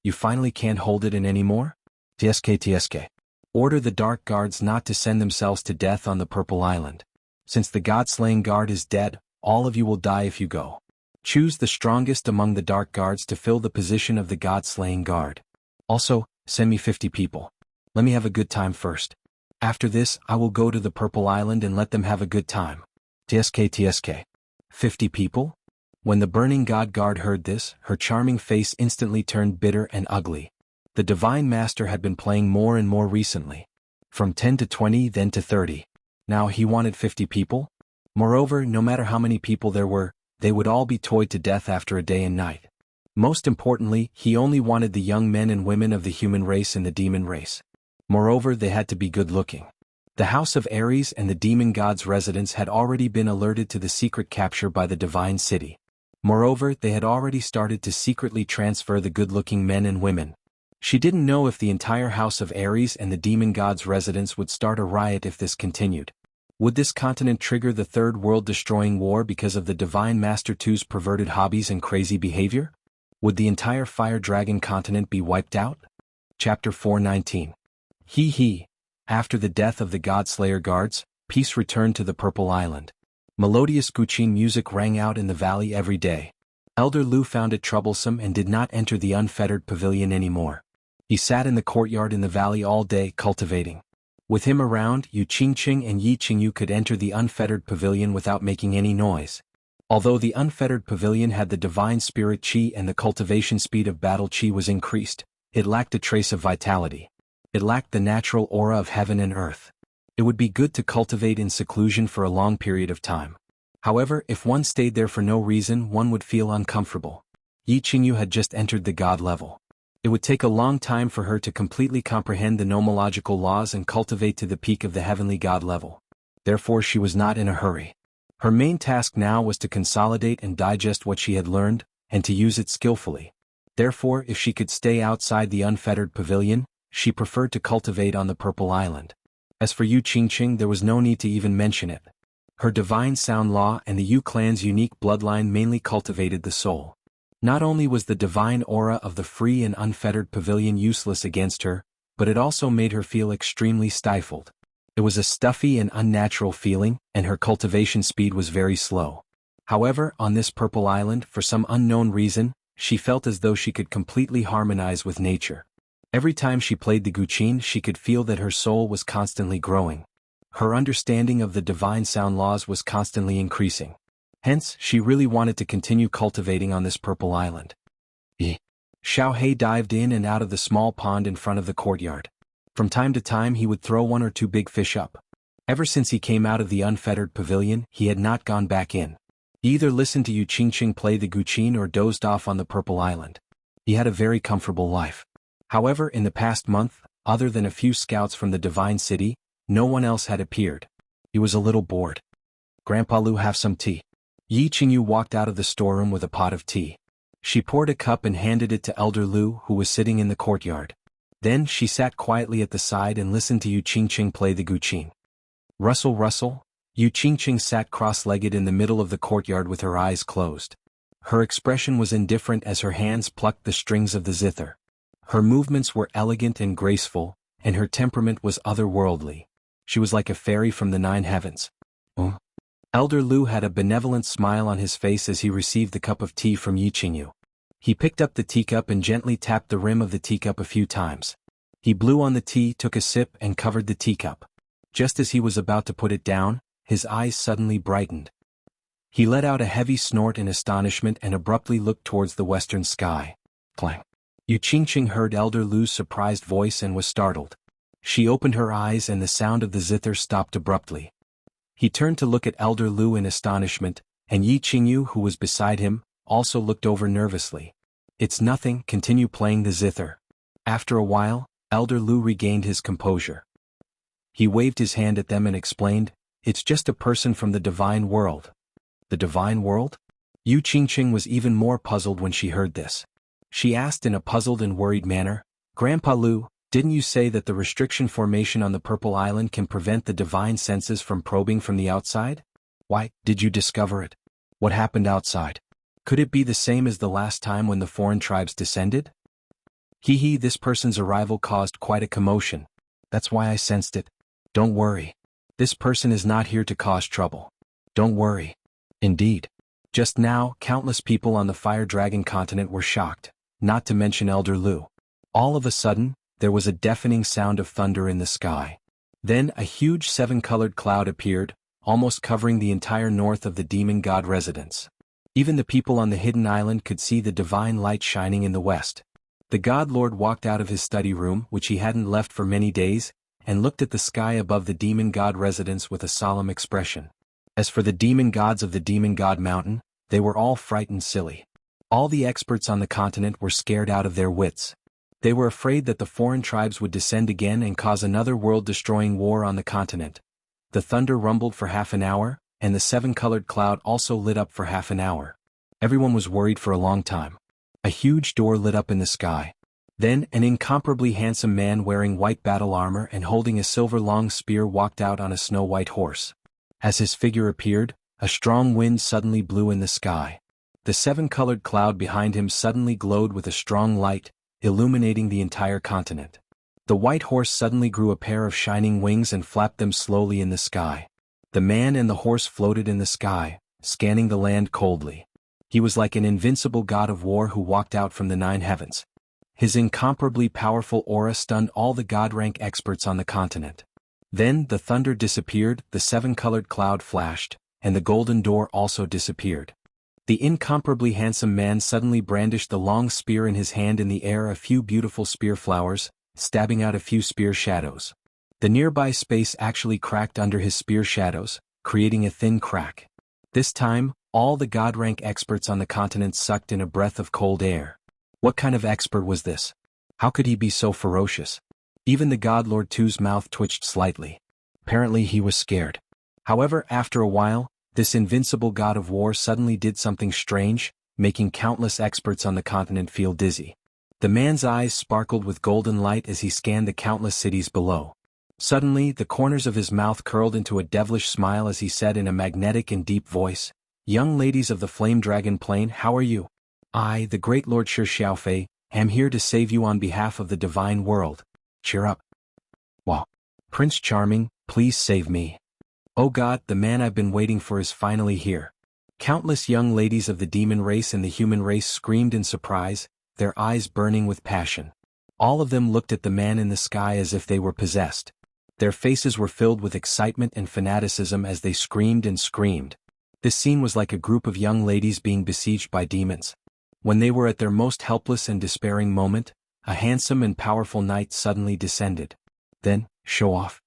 You finally can't hold it in anymore? TSK. Order the Dark Guards not to send themselves to death on the Purple Island. Since the God-slaying guard is dead, all of you will die if you go. Choose the strongest among the Dark Guards to fill the position of the God-slaying guard. Also, send me 50 people. Let me have a good time first. After this, I will go to the Purple Island and let them have a good time. TSK. 50 people? When the Burning God Guard heard this, her charming face instantly turned bitter and ugly. The Divine Master had been playing more and more recently. From 10 to 20, then to 30. Now he wanted 50 people? Moreover, no matter how many people there were, they would all be toyed to death after a day and night. Most importantly, he only wanted the young men and women of the human race and the demon race. Moreover, they had to be good-looking. The House of Ares and the demon god's residents had already been alerted to the secret capture by the Divine City. Moreover, they had already started to secretly transfer the good-looking men and women. She didn't know if the entire House of Ares and the demon god's residents would start a riot if this continued. Would this continent trigger the Third World-destroying war because of the Divine Master II's perverted hobbies and crazy behavior? Would the entire Fire Dragon continent be wiped out? Chapter 419. After the death of the God-Slayer guards, peace returned to the Purple Island. Melodious Guqin music rang out in the valley every day. Elder Lu found it troublesome and did not enter the unfettered pavilion anymore. He sat in the courtyard in the valley all day cultivating. With him around, Yu Qingqing and Yi Qingyu could enter the unfettered pavilion without making any noise. Although the unfettered pavilion had the divine spirit chi and the cultivation speed of battle chi was increased, it lacked a trace of vitality. It lacked the natural aura of heaven and earth. It would be good to cultivate in seclusion for a long period of time. However, if one stayed there for no reason, one would feel uncomfortable. Yi Qingyu had just entered the god level. It would take a long time for her to completely comprehend the nomological laws and cultivate to the peak of the heavenly god level. therefore she was not in a hurry. Her main task now was to consolidate and digest what she had learned, and to use it skillfully. Therefore, if she could stay outside the unfettered pavilion, she preferred to cultivate on the Purple Island. As for Yu Qingqing, there was no need to even mention it. Her divine sound law and the Yu clan's unique bloodline mainly cultivated the soul. Not only was the divine aura of the free and unfettered pavilion useless against her, but it also made her feel extremely stifled. It was a stuffy and unnatural feeling, and her cultivation speed was very slow. However, on this Purple Island, for some unknown reason, she felt as though she could completely harmonize with nature. Every time she played the guqin, she could feel that her soul was constantly growing. Her understanding of the divine sound laws was constantly increasing. Hence, she really wanted to continue cultivating on this Purple Island. Xiao He dived in and out of the small pond in front of the courtyard. From time to time he would throw one or two big fish up. Ever since he came out of the unfettered pavilion, he had not gone back in. He either listened to Yu Qingqing play the guqin or dozed off on the Purple Island. He had a very comfortable life. However, in the past month, other than a few scouts from the Divine City, no one else had appeared. He was a little bored. "Grandpa Lu, have some tea." Yi Qingyu walked out of the storeroom with a pot of tea. She poured a cup and handed it to Elder Lu, who was sitting in the courtyard. Then she sat quietly at the side and listened to Yu Qingqing play the guqin. Rustle, rustle. Yu Qingqing sat cross-legged in the middle of the courtyard with her eyes closed. Her expression was indifferent as her hands plucked the strings of the zither. Her movements were elegant and graceful, and her temperament was otherworldly. She was like a fairy from the 9 heavens. Elder Lu had a benevolent smile on his face as he received the cup of tea from Yi Qingyu. He picked up the teacup and gently tapped the rim of the teacup a few times. He blew on the tea, took a sip, and covered the teacup. Just as he was about to put it down, his eyes suddenly brightened. He let out a heavy snort in astonishment and abruptly looked towards the western sky. Clang. Yu Qingqing heard Elder Lu's surprised voice and was startled. She opened her eyes and the sound of the zither stopped abruptly. He turned to look at Elder Lu in astonishment, and Yi Qingyu, who was beside him, also looked over nervously. "It's nothing, continue playing the zither." After a while, Elder Lu regained his composure. He waved his hand at them and explained, "It's just a person from the divine world." "The divine world?" Yu Qingqing was even more puzzled when she heard this. She asked in a puzzled and worried manner, "Grandpa Lu, didn't you say that the restriction formation on the Purple Island can prevent the divine senses from probing from the outside? Why, did you discover it? What happened outside? Could it be the same as the last time when the foreign tribes descended?" This person's arrival caused quite a commotion. That's why I sensed it. Don't worry. This person is not here to cause trouble. Don't worry. Indeed. Just now, countless people on the Fire Dragon continent were shocked, not to mention Elder Lu. All of a sudden, there was a deafening sound of thunder in the sky. Then a huge 7-colored cloud appeared, almost covering the entire north of the demon god residence. Even the people on the hidden island could see the divine light shining in the west. The god lord walked out of his study room, which he hadn't left for many days, and looked at the sky above the demon god residence with a solemn expression. As for the demon gods of the demon god mountain, they were all frightened silly. All the experts on the continent were scared out of their wits. They were afraid that the foreign tribes would descend again and cause another world-destroying war on the continent. The thunder rumbled for half an hour, and the 7-colored cloud also lit up for half an hour. Everyone was worried for a long time. A huge door lit up in the sky. Then an incomparably handsome man wearing white battle armor and holding a silver long spear walked out on a snow-white horse. As his figure appeared, a strong wind suddenly blew in the sky. The 7-colored cloud behind him suddenly glowed with a strong light, illuminating the entire continent. The white horse suddenly grew a pair of shining wings and flapped them slowly in the sky. The man and the horse floated in the sky, scanning the land coldly. He was like an invincible god of war who walked out from the 9 heavens. His incomparably powerful aura stunned all the god-rank experts on the continent. Then the thunder disappeared, the 7-colored cloud flashed, and the golden door also disappeared. The incomparably handsome man suddenly brandished the long spear in his hand, in the air a few beautiful spear flowers, stabbing out a few spear shadows. The nearby space actually cracked under his spear shadows, creating a thin crack. This time, all the god-rank experts on the continent sucked in a breath of cold air. What kind of expert was this? How could he be so ferocious? Even the god Lord Tu's mouth twitched slightly. Apparently he was scared. However, after a while, this invincible god of war suddenly did something strange, making countless experts on the continent feel dizzy. The man's eyes sparkled with golden light as he scanned the countless cities below. Suddenly, the corners of his mouth curled into a devilish smile as he said in a magnetic and deep voice, "Young ladies of the Flame Dragon Plain, how are you? I, the great Lord Xiaofei, am here to save you on behalf of the divine world. Cheer up. Wow. Prince Charming, please save me. Oh God, the man I've been waiting for is finally here." Countless young ladies of the demon race and the human race screamed in surprise, their eyes burning with passion. All of them looked at the man in the sky as if they were possessed. Their faces were filled with excitement and fanaticism as they screamed and screamed. This scene was like a group of young ladies being besieged by demons. When they were at their most helpless and despairing moment, a handsome and powerful knight suddenly descended. Then, show off.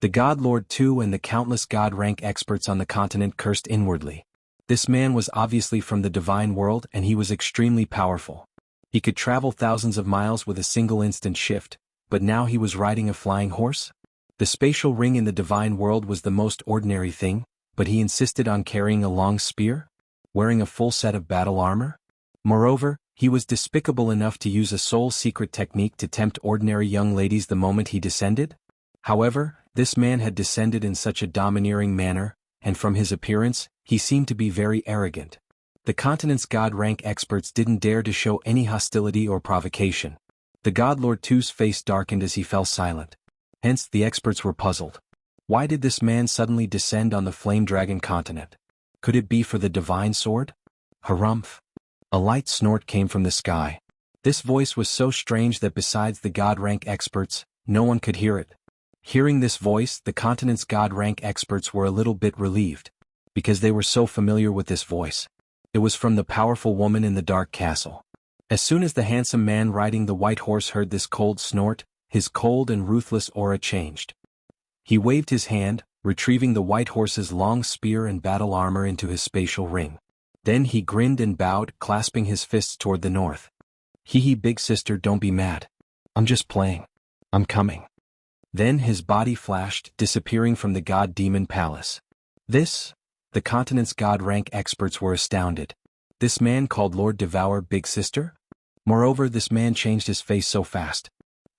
The God Lord too and the countless God rank experts on the continent cursed inwardly. This man was obviously from the divine world and he was extremely powerful. He could travel thousands of miles with a single instant shift, but now he was riding a flying horse? The spatial ring in the divine world was the most ordinary thing, but he insisted on carrying a long spear? Wearing a full set of battle armor? Moreover, he was despicable enough to use a soul-secret technique to tempt ordinary young ladies the moment he descended? However, this man had descended in such a domineering manner, and from his appearance, he seemed to be very arrogant. The continent's God rank experts didn't dare to show any hostility or provocation. The God Lord too's face darkened as he fell silent. Hence, the experts were puzzled. Why did this man suddenly descend on the Flame Dragon continent? Could it be for the divine sword? Harumph! A light snort came from the sky. This voice was so strange that besides the God rank experts, no one could hear it. Hearing this voice, the continent's God rank experts were a little bit relieved, because they were so familiar with this voice. It was from the powerful woman in the dark castle. As soon as the handsome man riding the white horse heard this cold snort, his cold and ruthless aura changed. He waved his hand, retrieving the white horse's long spear and battle armor into his spatial ring. Then he grinned and bowed, clasping his fists toward the north. Hee big sister, don't be mad. I'm just playing. I'm coming. Then his body flashed, disappearing from the god-demon palace. The continent's god rank experts were astounded. This man called Lord Devour Big Sister? Moreover, this man changed his face so fast.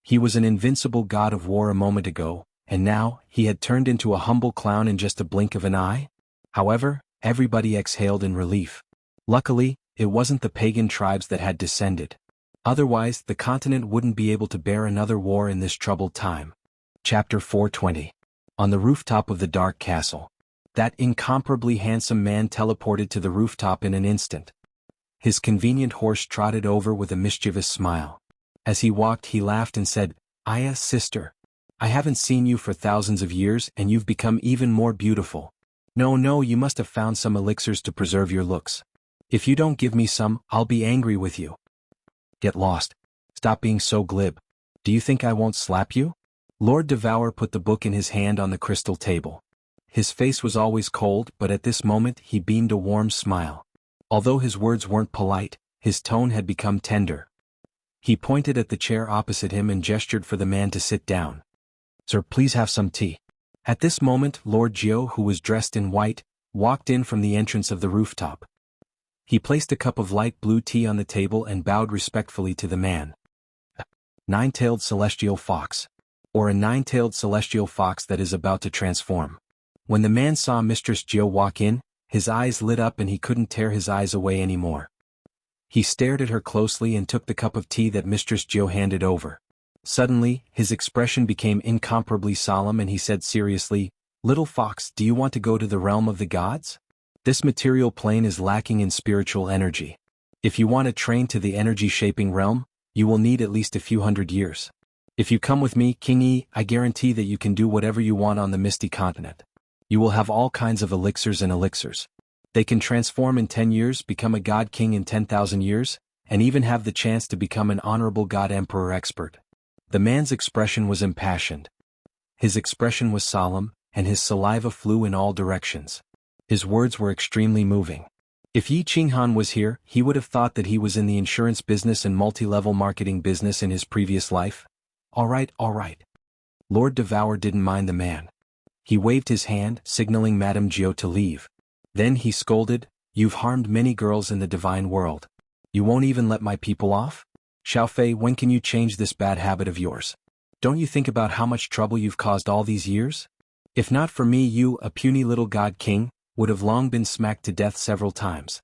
He was an invincible god of war a moment ago, and now, he had turned into a humble clown in just a blink of an eye? However, everybody exhaled in relief. Luckily, it wasn't the pagan tribes that had descended. Otherwise, the continent wouldn't be able to bear another war in this troubled time. Chapter 420. On the rooftop of the dark castle. That incomparably handsome man teleported to the rooftop in an instant. His convenient horse trotted over with a mischievous smile. As he walked, he laughed and said, "Aya, sister. I haven't seen you for thousands of years and you've become even more beautiful. No, you must have found some elixirs to preserve your looks. If you don't give me some, I'll be angry with you." "Get lost. Stop being so glib. Do you think I won't slap you?" Lord Devour put the book in his hand on the crystal table. His face was always cold, but at this moment he beamed a warm smile. Although his words weren't polite, his tone had become tender. He pointed at the chair opposite him and gestured for the man to sit down. "Sir, please have some tea." At this moment, Lord Jiao, who was dressed in white, walked in from the entrance of the rooftop. He placed a cup of light blue tea on the table and bowed respectfully to the man. "A nine-tailed celestial fox. Or a nine-tailed celestial fox that is about to transform." When the man saw Mistress Jiao walk in, his eyes lit up and he couldn't tear his eyes away anymore. He stared at her closely and took the cup of tea that Mistress Jiao handed over. Suddenly, his expression became incomparably solemn and he said seriously, "Little fox, do you want to go to the realm of the gods? This material plane is lacking in spiritual energy. If you want to train to the energy-shaping realm, you will need at least a few hundred years. If you come with me, King Yi, I guarantee that you can do whatever you want on the Misty Continent. You will have all kinds of elixirs. They can transform in 10 years, become a god king in 10,000 years, and even have the chance to become an honorable god emperor expert." The man's expression was impassioned. His expression was solemn, and his saliva flew in all directions. His words were extremely moving. If Yi Qinghan was here, he would have thought that he was in the insurance business and multi-level marketing business in his previous life. All right. Lord Devour didn't mind the man. He waved his hand, signaling Madame Jiao to leave. Then he scolded, "You've harmed many girls in the divine world. You won't even let my people off? Xiaofei, when can you change this bad habit of yours? Don't you think about how much trouble you've caused all these years? If not for me, you, a puny little god king, would have long been smacked to death several times."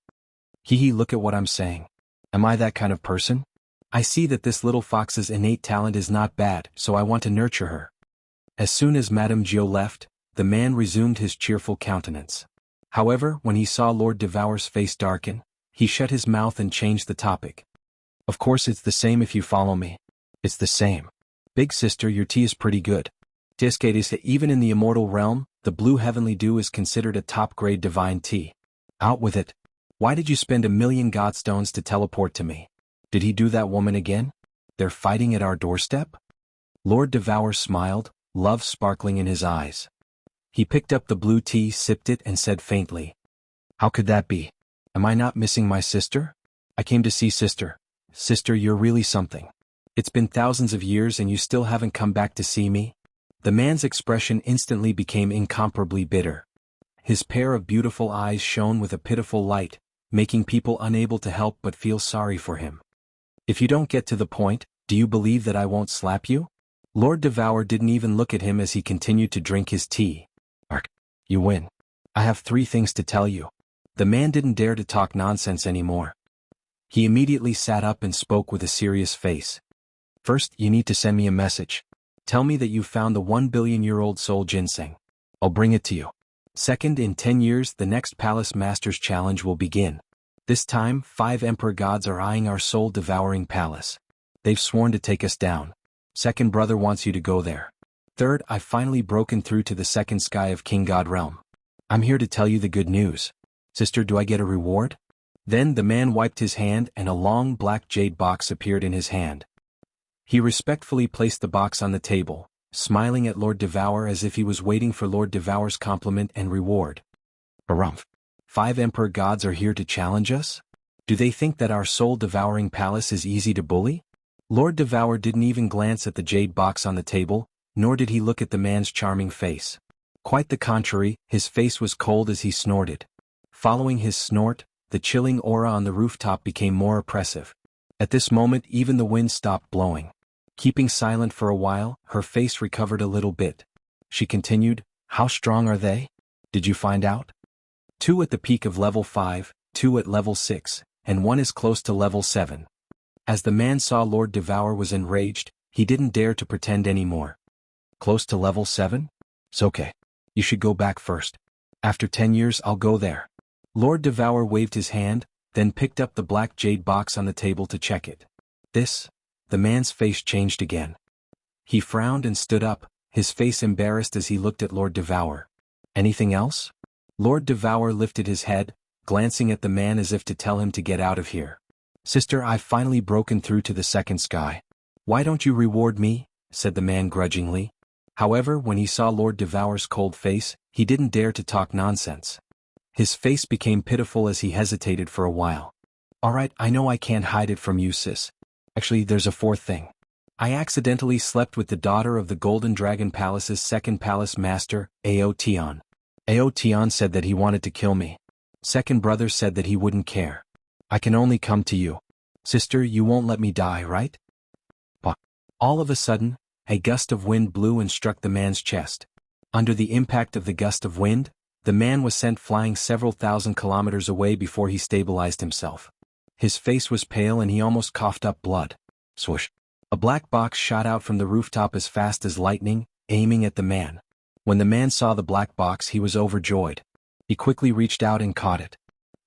Hee, look at what I'm saying. Am I that kind of person? I see that this little fox's innate talent is not bad, so I want to nurture her. As soon as Madame Jiao left, the man resumed his cheerful countenance. However, when he saw Lord Devour's face darken, he shut his mouth and changed the topic. "Of course it's the same if you follow me. It's the same. Big sister, your tea is pretty good. Even in the immortal realm, the blue heavenly dew is considered a top-grade divine tea. Out with it. Why did you spend 1,000,000 godstones to teleport to me? Did he do that woman again? They're fighting at our doorstep?" Lord Devour smiled, love sparkling in his eyes. He picked up the blue tea, sipped it, and said faintly, "How could that be? Am I not missing my sister? I came to see sister. Sister, you're really something. It's been thousands of years and you still haven't come back to see me?" The man's expression instantly became incomparably bitter. His pair of beautiful eyes shone with a pitiful light, making people unable to help but feel sorry for him. "If you don't get to the point, do you believe that I won't slap you?" Lord Devour didn't even look at him as he continued to drink his tea. "Ark, you win. I have 3 things to tell you." The man didn't dare to talk nonsense anymore. He immediately sat up and spoke with a serious face. "First, you need to send me a message. Tell me that you found the 1 billion-year-old soul ginseng. I'll bring it to you. Second, in 10 years the next Palace Masters Challenge will begin. This time, 5 Emperor gods are eyeing our soul-devouring palace. They've sworn to take us down. Second brother wants you to go there. Third, I've finally broken through to the second sky of King God Realm. I'm here to tell you the good news. Sister, do I get a reward?" Then the man wiped his hand and a long black jade box appeared in his hand. He respectfully placed the box on the table, smiling at Lord Devour as if he was waiting for Lord Devour's compliment and reward. "Harumph. 5 Emperor gods are here to challenge us? Do they think that our soul-devouring palace is easy to bully?" Lord Devour didn't even glance at the jade box on the table, nor did he look at the man's charming face. Quite the contrary, his face was cold as he snorted. Following his snort, the chilling aura on the rooftop became more oppressive. At this moment even the wind stopped blowing. Keeping silent for a while, her face recovered a little bit. She continued, "How strong are they? Did you find out? 2 at the peak of level 5, 2 at level 6, and 1 is close to level 7. As the man saw Lord Devour was enraged, he didn't dare to pretend anymore. "Close to level 7? It's okay. You should go back first. After 10 years I'll go there." Lord Devour waved his hand, then picked up the black jade box on the table to check it. The man's face changed again. He frowned and stood up, his face embarrassed as he looked at Lord Devour. "Anything else?" Lord Devour lifted his head, glancing at the man as if to tell him to get out of here. "Sister, I've finally broken through to the second sky. Why don't you reward me?" said the man grudgingly. However, when he saw Lord Devour's cold face, he didn't dare to talk nonsense. His face became pitiful as he hesitated for a while. "Alright, I know I can't hide it from you, sis. Actually, there's a 4th thing. I accidentally slept with the daughter of the Golden Dragon Palace's second palace master, Aotian. Aotian said that he wanted to kill me. Second brother said that he wouldn't care. I can only come to you. Sister, you won't let me die, right?" All of a sudden, a gust of wind blew and struck the man's chest. Under the impact of the gust of wind, the man was sent flying several thousand kilometers away before he stabilized himself. His face was pale and he almost coughed up blood. Swoosh! A black box shot out from the rooftop as fast as lightning, aiming at the man. When the man saw the black box, he was overjoyed. He quickly reached out and caught it.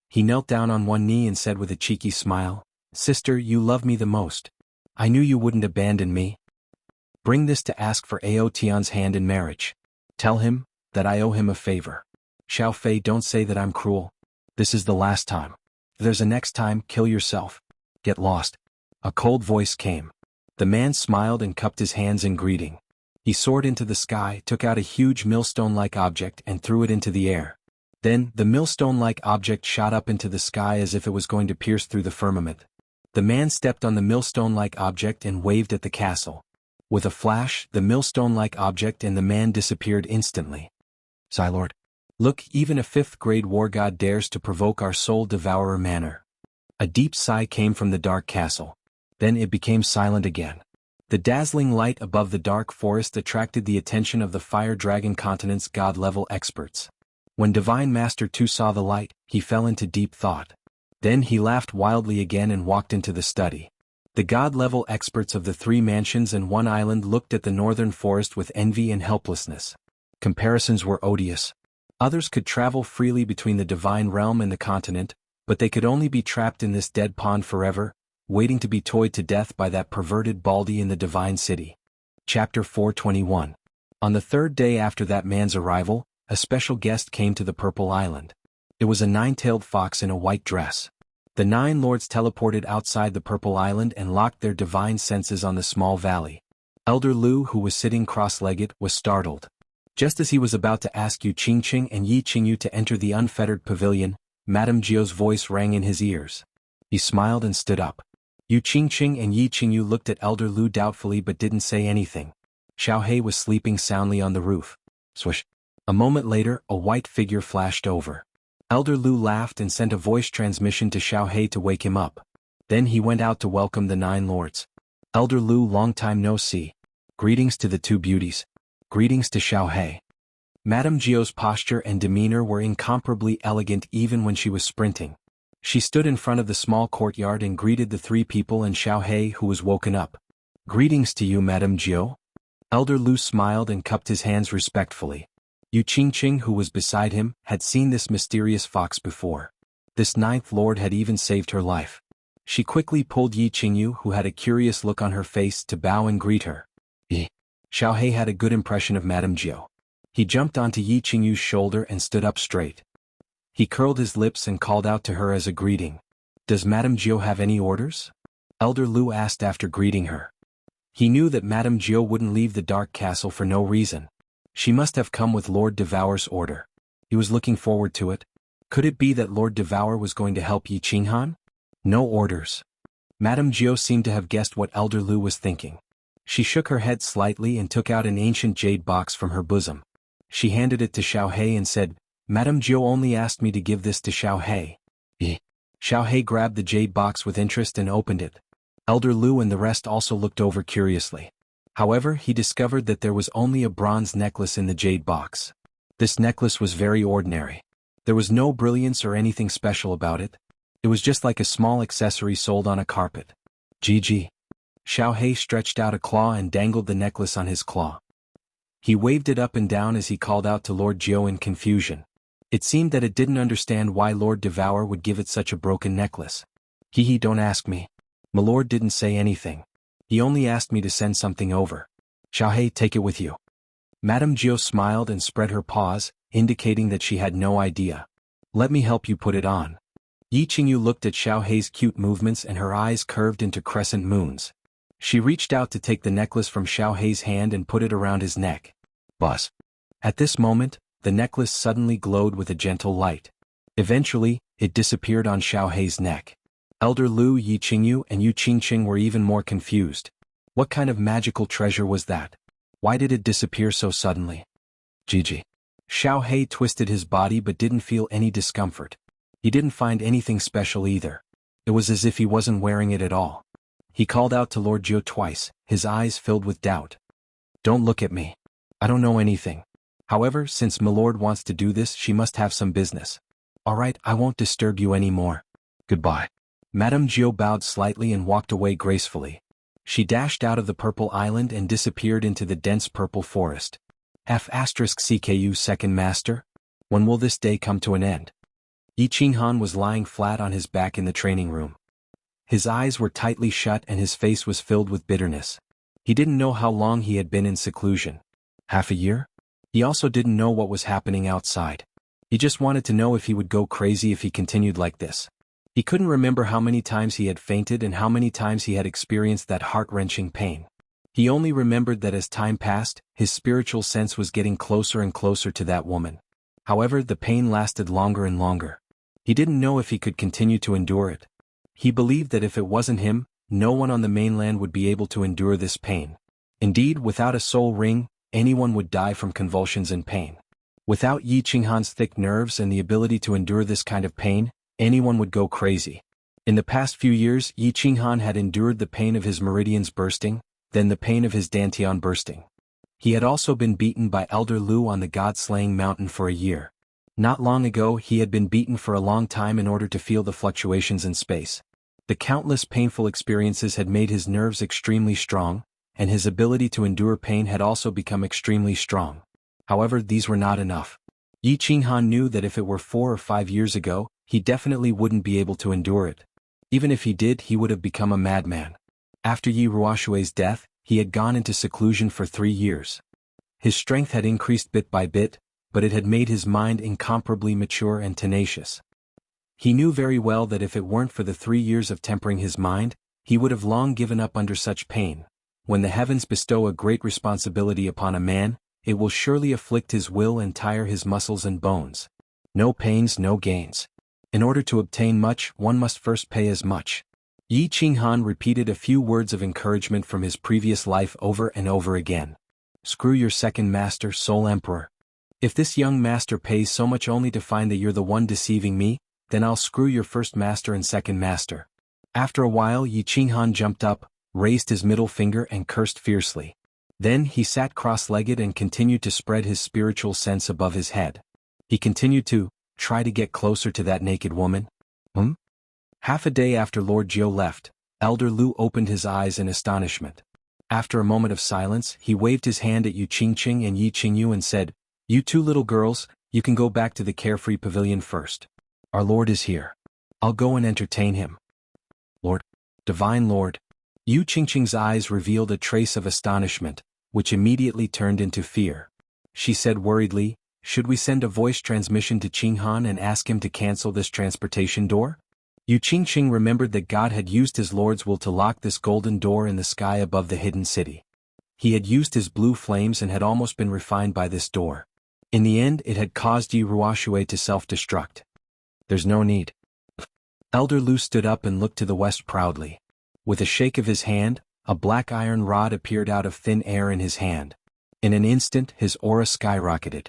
He knelt down on one knee and said with a cheeky smile, "Sister, you love me the most. I knew you wouldn't abandon me. Bring this to ask for Aotian's hand in marriage. Tell him that I owe him a favor. Xiaofei, don't say that I'm cruel. This is the last time. If there's a next time, kill yourself. Get lost." A cold voice came. The man smiled and cupped his hands in greeting. He soared into the sky, took out a huge millstone-like object and threw it into the air. Then, the millstone-like object shot up into the sky as if it was going to pierce through the firmament. The man stepped on the millstone-like object and waved at the castle. With a flash, the millstone-like object and the man disappeared instantly. Lord. Look, even a fifth-grade war god dares to provoke our soul-devourer manner. A deep sigh came from the dark castle. Then it became silent again. The dazzling light above the dark forest attracted the attention of the Fire Dragon Continent's god-level experts. When Divine Master Tu saw the light, he fell into deep thought. Then he laughed wildly again and walked into the study. The god-level experts of the 3 mansions and 1 island looked at the northern forest with envy and helplessness. Comparisons were odious. Others could travel freely between the divine realm and the continent, but they could only be trapped in this dead pond forever, waiting to be toyed to death by that perverted Baldy in the divine city. Chapter 421. On the 3rd day after that man's arrival, a special guest came to the Purple Island. It was a 9-tailed fox in a white dress. The 9 lords teleported outside the Purple Island and locked their divine senses on the small valley. Elder Lu, who was sitting cross-legged, was startled. Just as he was about to ask Yu Qingqing and Yi Qingyu to enter the unfettered pavilion, Madame Jiao's voice rang in his ears. He smiled and stood up. Yu Qingqing and Yi Qingyu looked at Elder Lu doubtfully but didn't say anything. Xiaohei was sleeping soundly on the roof. Swish. A moment later, a white figure flashed over. Elder Lu laughed and sent a voice transmission to Xiaohei to wake him up. Then he went out to welcome the 9 lords. Elder Lu, long time no see. Greetings to the 2 beauties. Greetings to Xiaohei. Madame Jiao's posture and demeanor were incomparably elegant even when she was sprinting. She stood in front of the small courtyard and greeted the 3 people and Xiaohei, who was woken up. Greetings to you, Madame Jiao. Elder Lu smiled and cupped his hands respectfully. Yu Qingqing, who was beside him, had seen this mysterious fox before. This 9th lord had even saved her life. She quickly pulled Yi Qingyu, who had a curious look on her face, to bow and greet her. Xiaohei had a good impression of Madame Jiao. He jumped onto Yi Qingyu's shoulder and stood up straight. He curled his lips and called out to her as a greeting. Does Madame Jiao have any orders? Elder Lu asked after greeting her. He knew that Madame Jiao wouldn't leave the dark castle for no reason. She must have come with Lord Devour's order. He was looking forward to it. Could it be that Lord Devour was going to help Yi Qinghan? No orders. Madame Jiao seemed to have guessed what Elder Lu was thinking. She shook her head slightly and took out an ancient jade box from her bosom. She handed it to Xiaohei and said, Madame Jiao only asked me to give this to Xiaohei. Xiaohei grabbed the jade box with interest and opened it. Elder Lu and the rest also looked over curiously. However, he discovered that there was only a bronze necklace in the jade box. This necklace was very ordinary. There was no brilliance or anything special about it. It was just like a small accessory sold on a carpet. GG. Xiaohei stretched out a claw and dangled the necklace on his claw. He waved it up and down as he called out to Lord Jiao in confusion. It seemed that it didn't understand why Lord Devour would give it such a broken necklace. Don't ask me. My lord didn't say anything. He only asked me to send something over. Xiaohei, take it with you. Madame Jiao smiled and spread her paws, indicating that she had no idea. Let me help you put it on. Yi Qingyu looked at Xiaohei's cute movements and her eyes curved into crescent moons. She reached out to take the necklace from Xiaohei's hand and put it around his neck. Buzz. At this moment, the necklace suddenly glowed with a gentle light. Eventually, it disappeared on Xiaohei's neck. Elder Lu, Yi Qingyu, and Yu Qingqing were even more confused. What kind of magical treasure was that? Why did it disappear so suddenly? GG. Xiaohei twisted his body but didn't feel any discomfort. He didn't find anything special either. It was as if he wasn't wearing it at all. He called out to Lord Jiao twice, his eyes filled with doubt. Don't look at me. I don't know anything. However, since Milord wants to do this, she must have some business. Alright, I won't disturb you anymore. Goodbye. Madame Jiao bowed slightly and walked away gracefully. She dashed out of the Purple Island and disappeared into the dense purple forest. F***CKU Second Master? When will this day come to an end? Yi Qinghan was lying flat on his back in the training room. His eyes were tightly shut and his face was filled with bitterness. He didn't know how long he had been in seclusion. Half a year? He also didn't know what was happening outside. He just wanted to know if he would go crazy if he continued like this. He couldn't remember how many times he had fainted and how many times he had experienced that heart-wrenching pain. He only remembered that as time passed, his spiritual sense was getting closer and closer to that woman. However, the pain lasted longer and longer. He didn't know if he could continue to endure it. He believed that if it wasn't him, no one on the mainland would be able to endure this pain. Indeed, without a soul ring, anyone would die from convulsions and pain. Without Yi Qinghan's thick nerves and the ability to endure this kind of pain, anyone would go crazy. In the past few years, Yi Qinghan had endured the pain of his meridians bursting, then the pain of his dantian bursting. He had also been beaten by Elder Lu on the god-slaying mountain for a year. Not long ago he had been beaten for a long time in order to feel the fluctuations in space. The countless painful experiences had made his nerves extremely strong, and his ability to endure pain had also become extremely strong. However, these were not enough. Yi Qinghan knew that if it were 4 or 5 years ago, he definitely wouldn't be able to endure it. Even if he did, he would have become a madman. After Yi Ruoshui's death, he had gone into seclusion for 3 years. His strength had increased bit by bit, but it had made his mind incomparably mature and tenacious. He knew very well that if it weren't for the 3 years of tempering his mind, he would have long given up under such pain. When the heavens bestow a great responsibility upon a man, it will surely afflict his will and tire his muscles and bones. No pains, no gains. In order to obtain much, one must first pay as much. Yi Qinghan repeated a few words of encouragement from his previous life over and over again. Screw your second master, Soul Emperor. If this young master pays so much only to find that you're the one deceiving me, then I'll screw your first master and second master. After a while, Yi Qinghan jumped up, raised his middle finger and cursed fiercely. Then he sat cross-legged and continued to spread his spiritual sense above his head. He continued to try to get closer to that naked woman. Half a day after Lord Jiu left, Elder Lu opened his eyes in astonishment. After a moment of silence, he waved his hand at Yu Qingqing and Yi Qingyu and said, "You two little girls, you can go back to the carefree pavilion first. Our Lord is here. I'll go and entertain him." "Lord, Divine Lord." Yu Qingqing's eyes revealed a trace of astonishment, which immediately turned into fear. She said worriedly, "Should we send a voice transmission to Qinghan and ask him to cancel this transportation door?" Yu Qingqing remembered that God had used his Lord's will to lock this golden door in the sky above the hidden city. He had used his blue flames and had almost been refined by this door. In the end, it had caused Yi Ruoshui to self-destruct. "There's no need." Elder Lu stood up and looked to the west proudly. With a shake of his hand, a black iron rod appeared out of thin air in his hand. In an instant, his aura skyrocketed.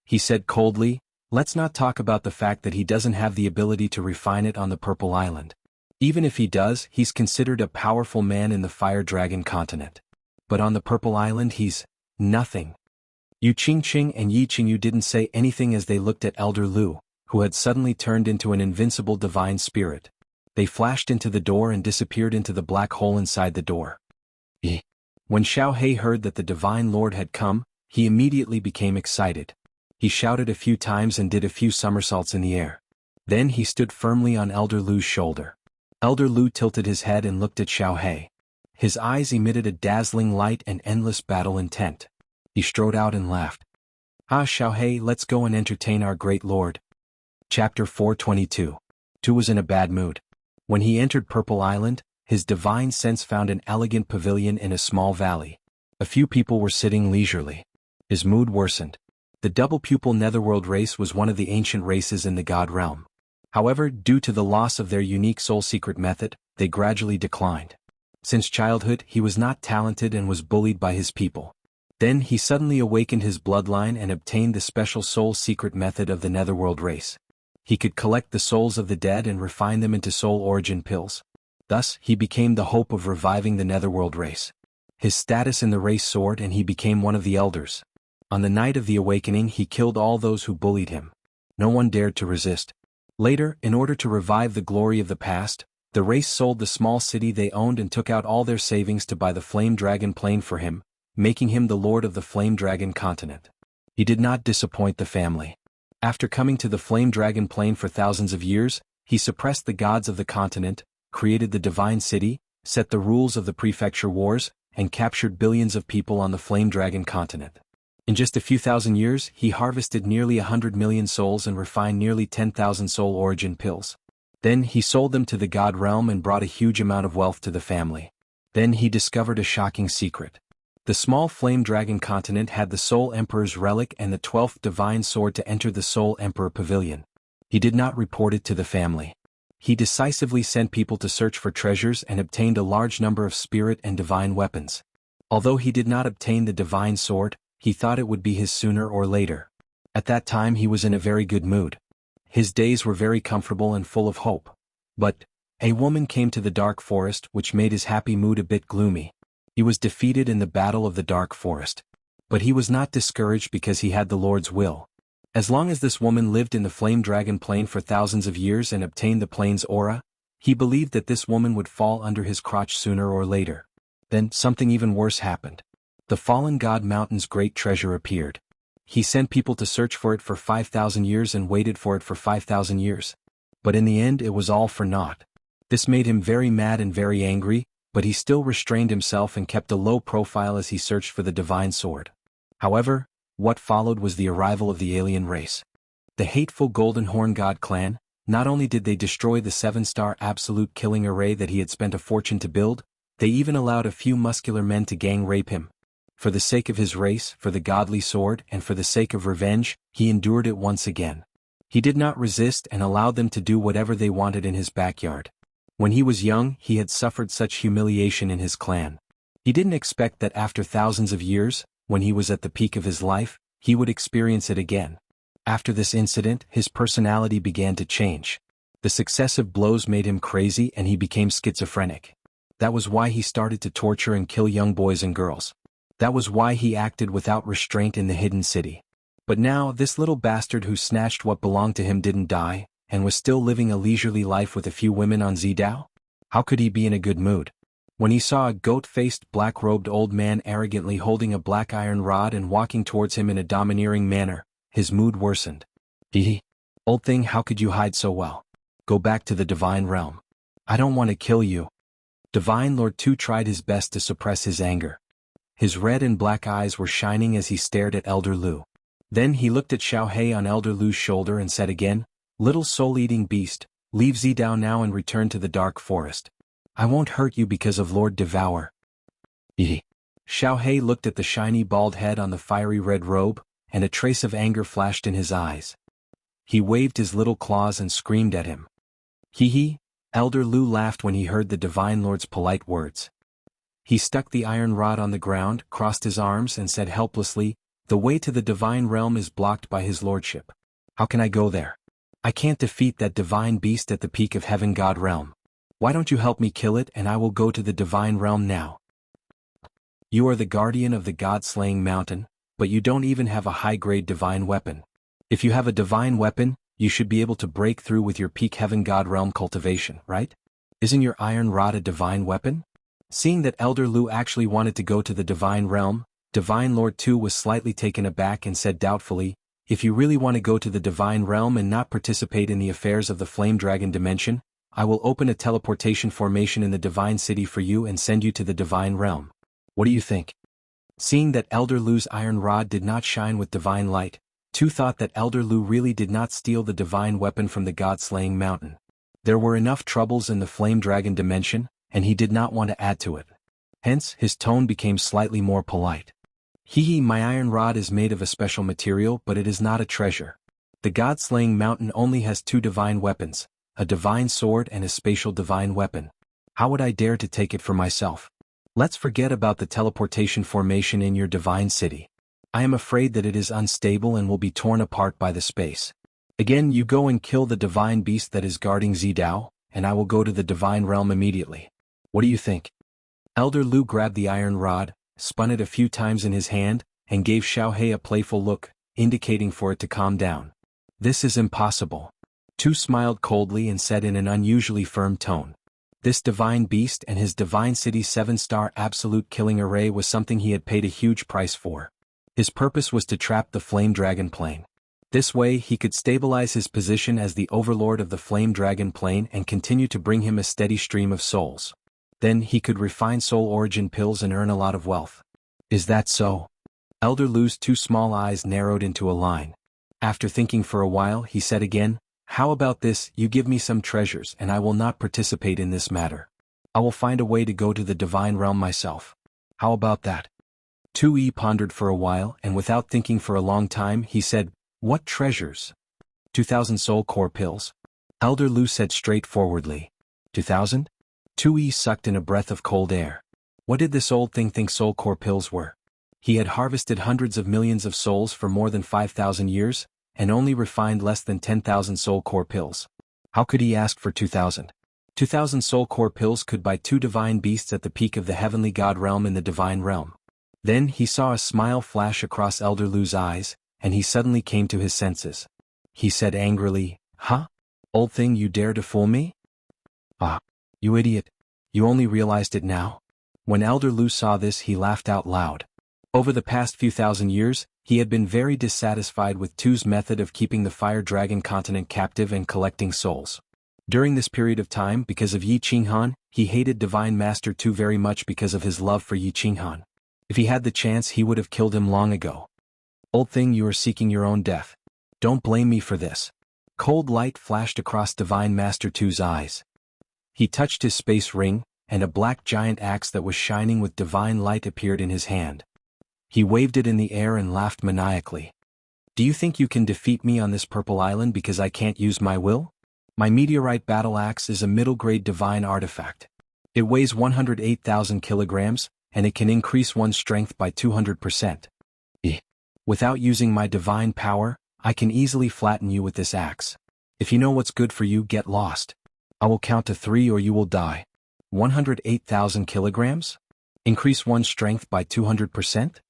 He said coldly, "Let's not talk about the fact that he doesn't have the ability to refine it on the Purple Island. Even if he does, he's considered a powerful man in the Fire Dragon continent. But on the Purple Island he's nothing." Yu Qingqing and Yi Qingyu didn't say anything as they looked at Elder Lu, who had suddenly turned into an invincible divine spirit. They flashed into the door and disappeared into the black hole inside the door. When Xiaohei heard that the Divine Lord had come, he immediately became excited. He shouted a few times and did a few somersaults in the air. Then he stood firmly on Elder Lu's shoulder. Elder Lu tilted his head and looked at Xiaohei. His eyes emitted a dazzling light and endless battle intent. He strode out and laughed. "Ah, Xiaohei, let's go and entertain our great lord." Chapter 422. Tu was in a bad mood. When he entered Purple Island, his divine sense found an elegant pavilion in a small valley. A few people were sitting leisurely. His mood worsened. The double-pupil netherworld race was one of the ancient races in the god realm. However, due to the loss of their unique soul secret method, they gradually declined. Since childhood, he was not talented and was bullied by his people. Then he suddenly awakened his bloodline and obtained the special soul secret method of the netherworld race. He could collect the souls of the dead and refine them into soul origin pills. Thus, he became the hope of reviving the netherworld race. His status in the race soared and he became one of the elders. On the night of the awakening, he killed all those who bullied him. No one dared to resist. Later, in order to revive the glory of the past, the race sold the small city they owned and took out all their savings to buy the Flame Dragon plane for him, making him the lord of the Flame Dragon continent. He did not disappoint the family. After coming to the Flame Dragon plane for thousands of years, he suppressed the gods of the continent, created the divine city, set the rules of the prefecture wars, and captured billions of people on the Flame Dragon continent. In just a few thousand years, he harvested nearly 100 million souls and refined nearly 10,000 soul origin pills. Then he sold them to the god realm and brought a huge amount of wealth to the family. Then he discovered a shocking secret. The small Flame Dragon continent had the Soul Emperor's relic and the 12th divine sword to enter the Soul Emperor pavilion. He did not report it to the family. He decisively sent people to search for treasures and obtained a large number of spirit and divine weapons. Although he did not obtain the divine sword, he thought it would be his sooner or later. At that time he was in a very good mood. His days were very comfortable and full of hope. But a woman came to the dark forest which made his happy mood a bit gloomy. He was defeated in the battle of the dark forest. But he was not discouraged because he had the Lord's will. As long as this woman lived in the Flame Dragon Plain for thousands of years and obtained the plane's aura, he believed that this woman would fall under his crotch sooner or later. Then something even worse happened. The fallen god mountain's great treasure appeared. He sent people to search for it for 5,000 years and waited for it for 5,000 years. But in the end it was all for naught. This made him very mad and very angry, but he still restrained himself and kept a low profile as he searched for the divine sword. However, what followed was the arrival of the alien race. The hateful Golden Horn God clan. Not only did they destroy the 7-star absolute killing array that he had spent a fortune to build, they even allowed a few muscular men to gang rape him. For the sake of his race, for the godly sword, and for the sake of revenge, he endured it once again. He did not resist and allowed them to do whatever they wanted in his backyard. When he was young, he had suffered such humiliation in his clan. He didn't expect that after thousands of years, when he was at the peak of his life, he would experience it again. After this incident, his personality began to change. The successive blows made him crazy and he became schizophrenic. That was why he started to torture and kill young boys and girls. That was why he acted without restraint in the hidden city. But now, this little bastard who snatched what belonged to him didn't die, and was still living a leisurely life with a few women on Zidao? How could he be in a good mood? When he saw a goat-faced, black-robed old man arrogantly holding a black iron rod and walking towards him in a domineering manner, his mood worsened. Hee. Old thing, how could you hide so well? Go back to the divine realm. I don't want to kill you. Divine Lord 2 tried his best to suppress his anger. His red and black eyes were shining as he stared at Elder Lu. Then he looked at Xiaohei on Elder Lu's shoulder and said again, "Little soul-eating beast, leave Zidao now and return to the dark forest. I won't hurt you because of Lord Devour." Xiaohei looked at the shiny bald head on the fiery red robe, and a trace of anger flashed in his eyes. He waved his little claws and screamed at him. Hee. Elder Lu laughed when he heard the Divine Lord's polite words. He stuck the iron rod on the ground, crossed his arms and said helplessly, "The way to the divine realm is blocked by his lordship. How can I go there? I can't defeat that divine beast at the peak of Heaven God realm. Why don't you help me kill it and I will go to the divine realm now?" You are the guardian of the god-slaying mountain, but you don't even have a high-grade divine weapon. If you have a divine weapon, you should be able to break through with your peak Heaven God realm cultivation, right? Isn't your iron rod a divine weapon? Seeing that Elder Lu actually wanted to go to the divine realm, Divine Lord 2 was slightly taken aback and said doubtfully, "If you really want to go to the divine realm and not participate in the affairs of the Flame Dragon dimension, I will open a teleportation formation in the divine city for you and send you to the divine realm. What do you think?" Seeing that Elder Lu's iron rod did not shine with divine light, 2 thought that Elder Lu really did not steal the divine weapon from the god-slaying mountain. There were enough troubles in the Flame Dragon dimension, and he did not want to add to it. Hence, his tone became slightly more polite. My iron rod is made of a special material, but it is not a treasure. The god-slaying mountain only has 2 divine weapons, a divine sword and a spatial divine weapon. How would I dare to take it for myself? Let's forget about the teleportation formation in your divine city. I am afraid that it is unstable and will be torn apart by the space. Again, you go and kill the divine beast that is guarding Zidao, and I will go to the divine realm immediately. What do you think? Elder Lu grabbed the iron rod, spun it a few times in his hand, and gave Xiaohei a playful look, indicating for it to calm down. "This is impossible." 2 smiled coldly and said in an unusually firm tone. This divine beast and his divine city 7-star absolute killing array was something he had paid a huge price for. His purpose was to trap the Flame Dragon Plane. This way he could stabilize his position as the overlord of the Flame Dragon Plane and continue to bring him a steady stream of souls. Then he could refine soul origin pills and earn a lot of wealth. Is that so? Elder Lu's 2 small eyes narrowed into a line. After thinking for a while, he said again, "How about this, you give me some treasures and I will not participate in this matter. I will find a way to go to the divine realm myself. How about that?" 2E pondered for a while and without thinking for a long time he said, "What treasures?" 2,000 soul core pills. Elder Lu said straightforwardly. 2,000? 2E sucked in a breath of cold air. What did this old thing think soul core pills were? He had harvested hundreds of millions of souls for more than 5,000 years, and only refined less than 10,000 soul core pills. How could he ask for 2,000? 2,000 soul core pills could buy 2 divine beasts at the peak of the heavenly god realm in the divine realm. Then he saw a smile flash across Elder Lu's eyes, and he suddenly came to his senses. He said angrily, "Huh? Old thing, you dare to fool me? Ah, you idiot. You only realized it now?" When Elder Lu saw this, he laughed out loud. Over the past few thousand years, he had been very dissatisfied with Tu's method of keeping the Fire Dragon continent captive and collecting souls. During this period of time, because of Yi Qinghan, he hated Divine Master Tu very much because of his love for Yi Qinghan. If he had the chance, he would have killed him long ago. "Old thing, you are seeking your own death. Don't blame me for this." Cold light flashed across Divine Master Tu's eyes. He touched his space ring, and a black giant axe that was shining with divine light appeared in his hand. He waved it in the air and laughed maniacally. "Do you think you can defeat me on this purple island because I can't use my will? My meteorite battle axe is a middle-grade divine artifact. It weighs 108,000 kilograms, and it can increase one's strength by 200%. Without using my divine power, I can easily flatten you with this axe. If you know what's good for you, get lost. I will count to 3 or you will die." 108,000 kilograms? Increase one's strength by 200%?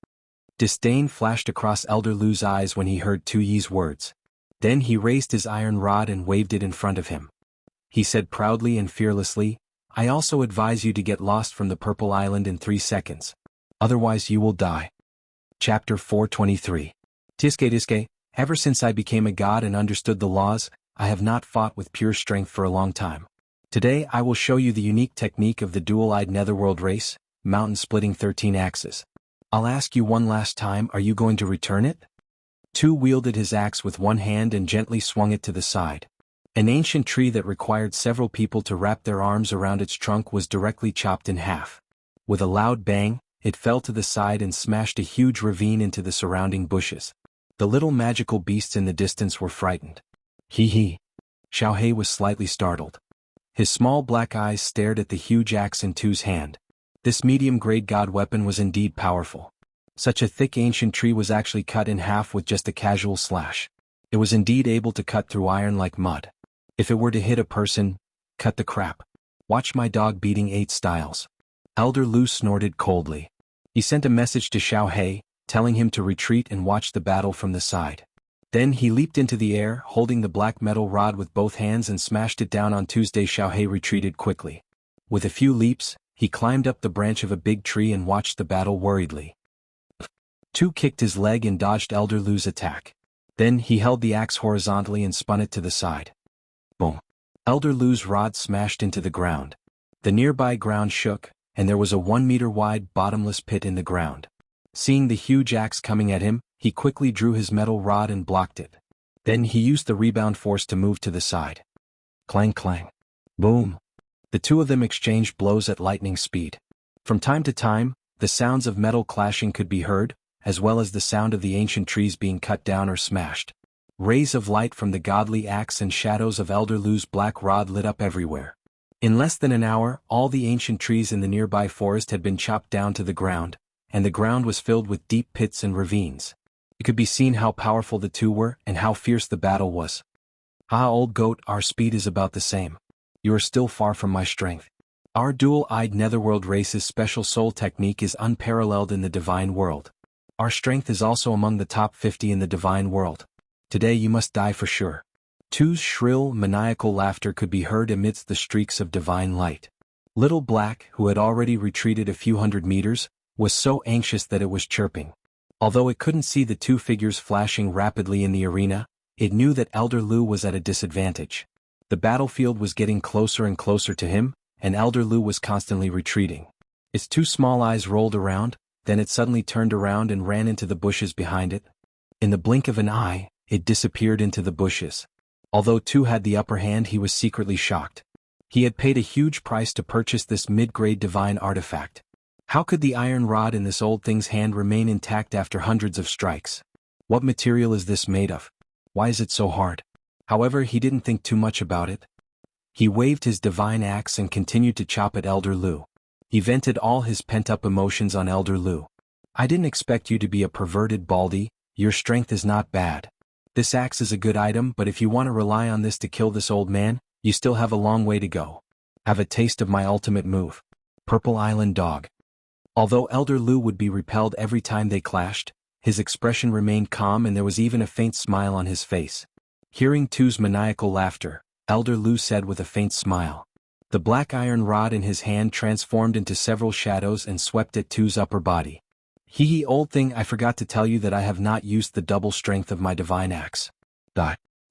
Disdain flashed across Elder Lu's eyes when he heard Tu Yi's words. Then he raised his iron rod and waved it in front of him. He said proudly and fearlessly, "I also advise you to get lost from the Purple Island in 3 seconds. Otherwise you will die." Chapter 423. Tiske, ever since I became a god and understood the laws, I have not fought with pure strength for a long time. Today I will show you the unique technique of the dual-eyed netherworld race, mountain-splitting 13 axes. I'll ask you one last time, are you going to return it? Tu wielded his axe with one hand and gently swung it to the side. An ancient tree that required several people to wrap their arms around its trunk was directly chopped in half. With a loud bang, it fell to the side and smashed a huge ravine into the surrounding bushes. The little magical beasts in the distance were frightened. Hee. Xiaohe was slightly startled. His small black eyes stared at the huge axe in Tu's hand. This medium-grade god weapon was indeed powerful. Such a thick ancient tree was actually cut in half with just a casual slash. It was indeed able to cut through iron like mud. If it were to hit a person, cut the crap. Watch my dog beating 8 styles. Elder Lu snorted coldly. He sent a message to Xiaohe, telling him to retreat and watch the battle from the side. Then he leaped into the air, holding the black metal rod with both hands and smashed it down on Tuesday. Xiaohe retreated quickly. With a few leaps, he climbed up the branch of a big tree and watched the battle worriedly. Tu kicked his leg and dodged Elder Lu's attack. Then he held the axe horizontally and spun it to the side. Boom! Elder Lu's rod smashed into the ground. The nearby ground shook, and there was a 1-meter-wide bottomless pit in the ground. Seeing the huge axe coming at him, he quickly drew his metal rod and blocked it. Then he used the rebound force to move to the side. Clang clang. Boom! The two of them exchanged blows at lightning speed. From time to time, the sounds of metal clashing could be heard, as well as the sound of the ancient trees being cut down or smashed. Rays of light from the godly axe and shadows of Elder Lu's black rod lit up everywhere. In less than an hour, all the ancient trees in the nearby forest had been chopped down to the ground, and the ground was filled with deep pits and ravines. It could be seen how powerful the two were and how fierce the battle was. "Ah, old goat, our speed is about the same. You are still far from my strength. Our dual-eyed netherworld race's special soul technique is unparalleled in the divine world. Our strength is also among the top 50 in the divine world. Today you must die for sure." Tu's shrill, maniacal laughter could be heard amidst the streaks of divine light. Little Black, who had already retreated a few hundred meters, was so anxious that it was chirping. Although it couldn't see the two figures flashing rapidly in the arena, it knew that Elder Lu was at a disadvantage. The battlefield was getting closer and closer to him, and Elder Lu was constantly retreating. Its 2 small eyes rolled around, then it suddenly turned around and ran into the bushes behind it. In the blink of an eye, it disappeared into the bushes. Although Tu had the upper hand, he was secretly shocked. He had paid a huge price to purchase this mid-grade divine artifact. How could the iron rod in this old thing's hand remain intact after hundreds of strikes? What material is this made of? Why is it so hard? However, he didn't think too much about it. He waved his divine axe and continued to chop at Elder Lu. He vented all his pent-up emotions on Elder Lu. I didn't expect you to be a perverted baldy, your strength is not bad. This axe is a good item, but if you want to rely on this to kill this old man, you still have a long way to go. Have a taste of my ultimate move. Purple Island Dog. Although Elder Lu would be repelled every time they clashed, his expression remained calm and there was even a faint smile on his face. Hearing Tu's maniacal laughter, Elder Lu said with a faint smile. The black iron rod in his hand transformed into several shadows and swept at Tu's upper body. Hee hee, old thing, I forgot to tell you that I have not used the double strength of my divine axe.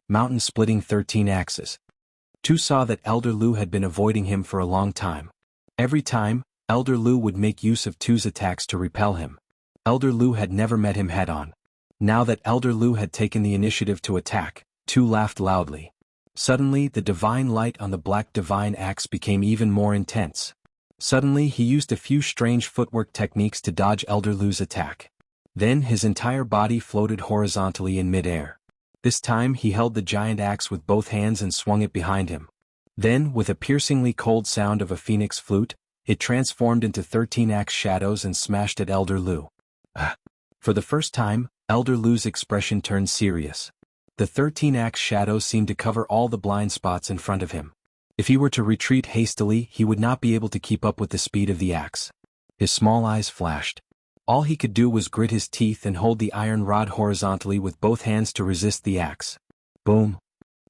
Mountain splitting 13 axes. Tu saw that Elder Lu had been avoiding him for a long time. Every time, Elder Lu would make use of Tu's attacks to repel him. Elder Lu had never met him head-on. Now that Elder Lu had taken the initiative to attack, Tu laughed loudly. Suddenly the divine light on the black divine axe became even more intense. Suddenly he used a few strange footwork techniques to dodge Elder Lu's attack. Then his entire body floated horizontally in mid-air. This time he held the giant axe with both hands and swung it behind him. Then, with a piercingly cold sound of a phoenix flute, it transformed into 13 axe shadows and smashed at Elder Lu. For the first time, Elder Lu's expression turned serious. The 13 axe shadows seemed to cover all the blind spots in front of him. If he were to retreat hastily, he would not be able to keep up with the speed of the axe. His small eyes flashed. All he could do was grit his teeth and hold the iron rod horizontally with both hands to resist the axe. Boom!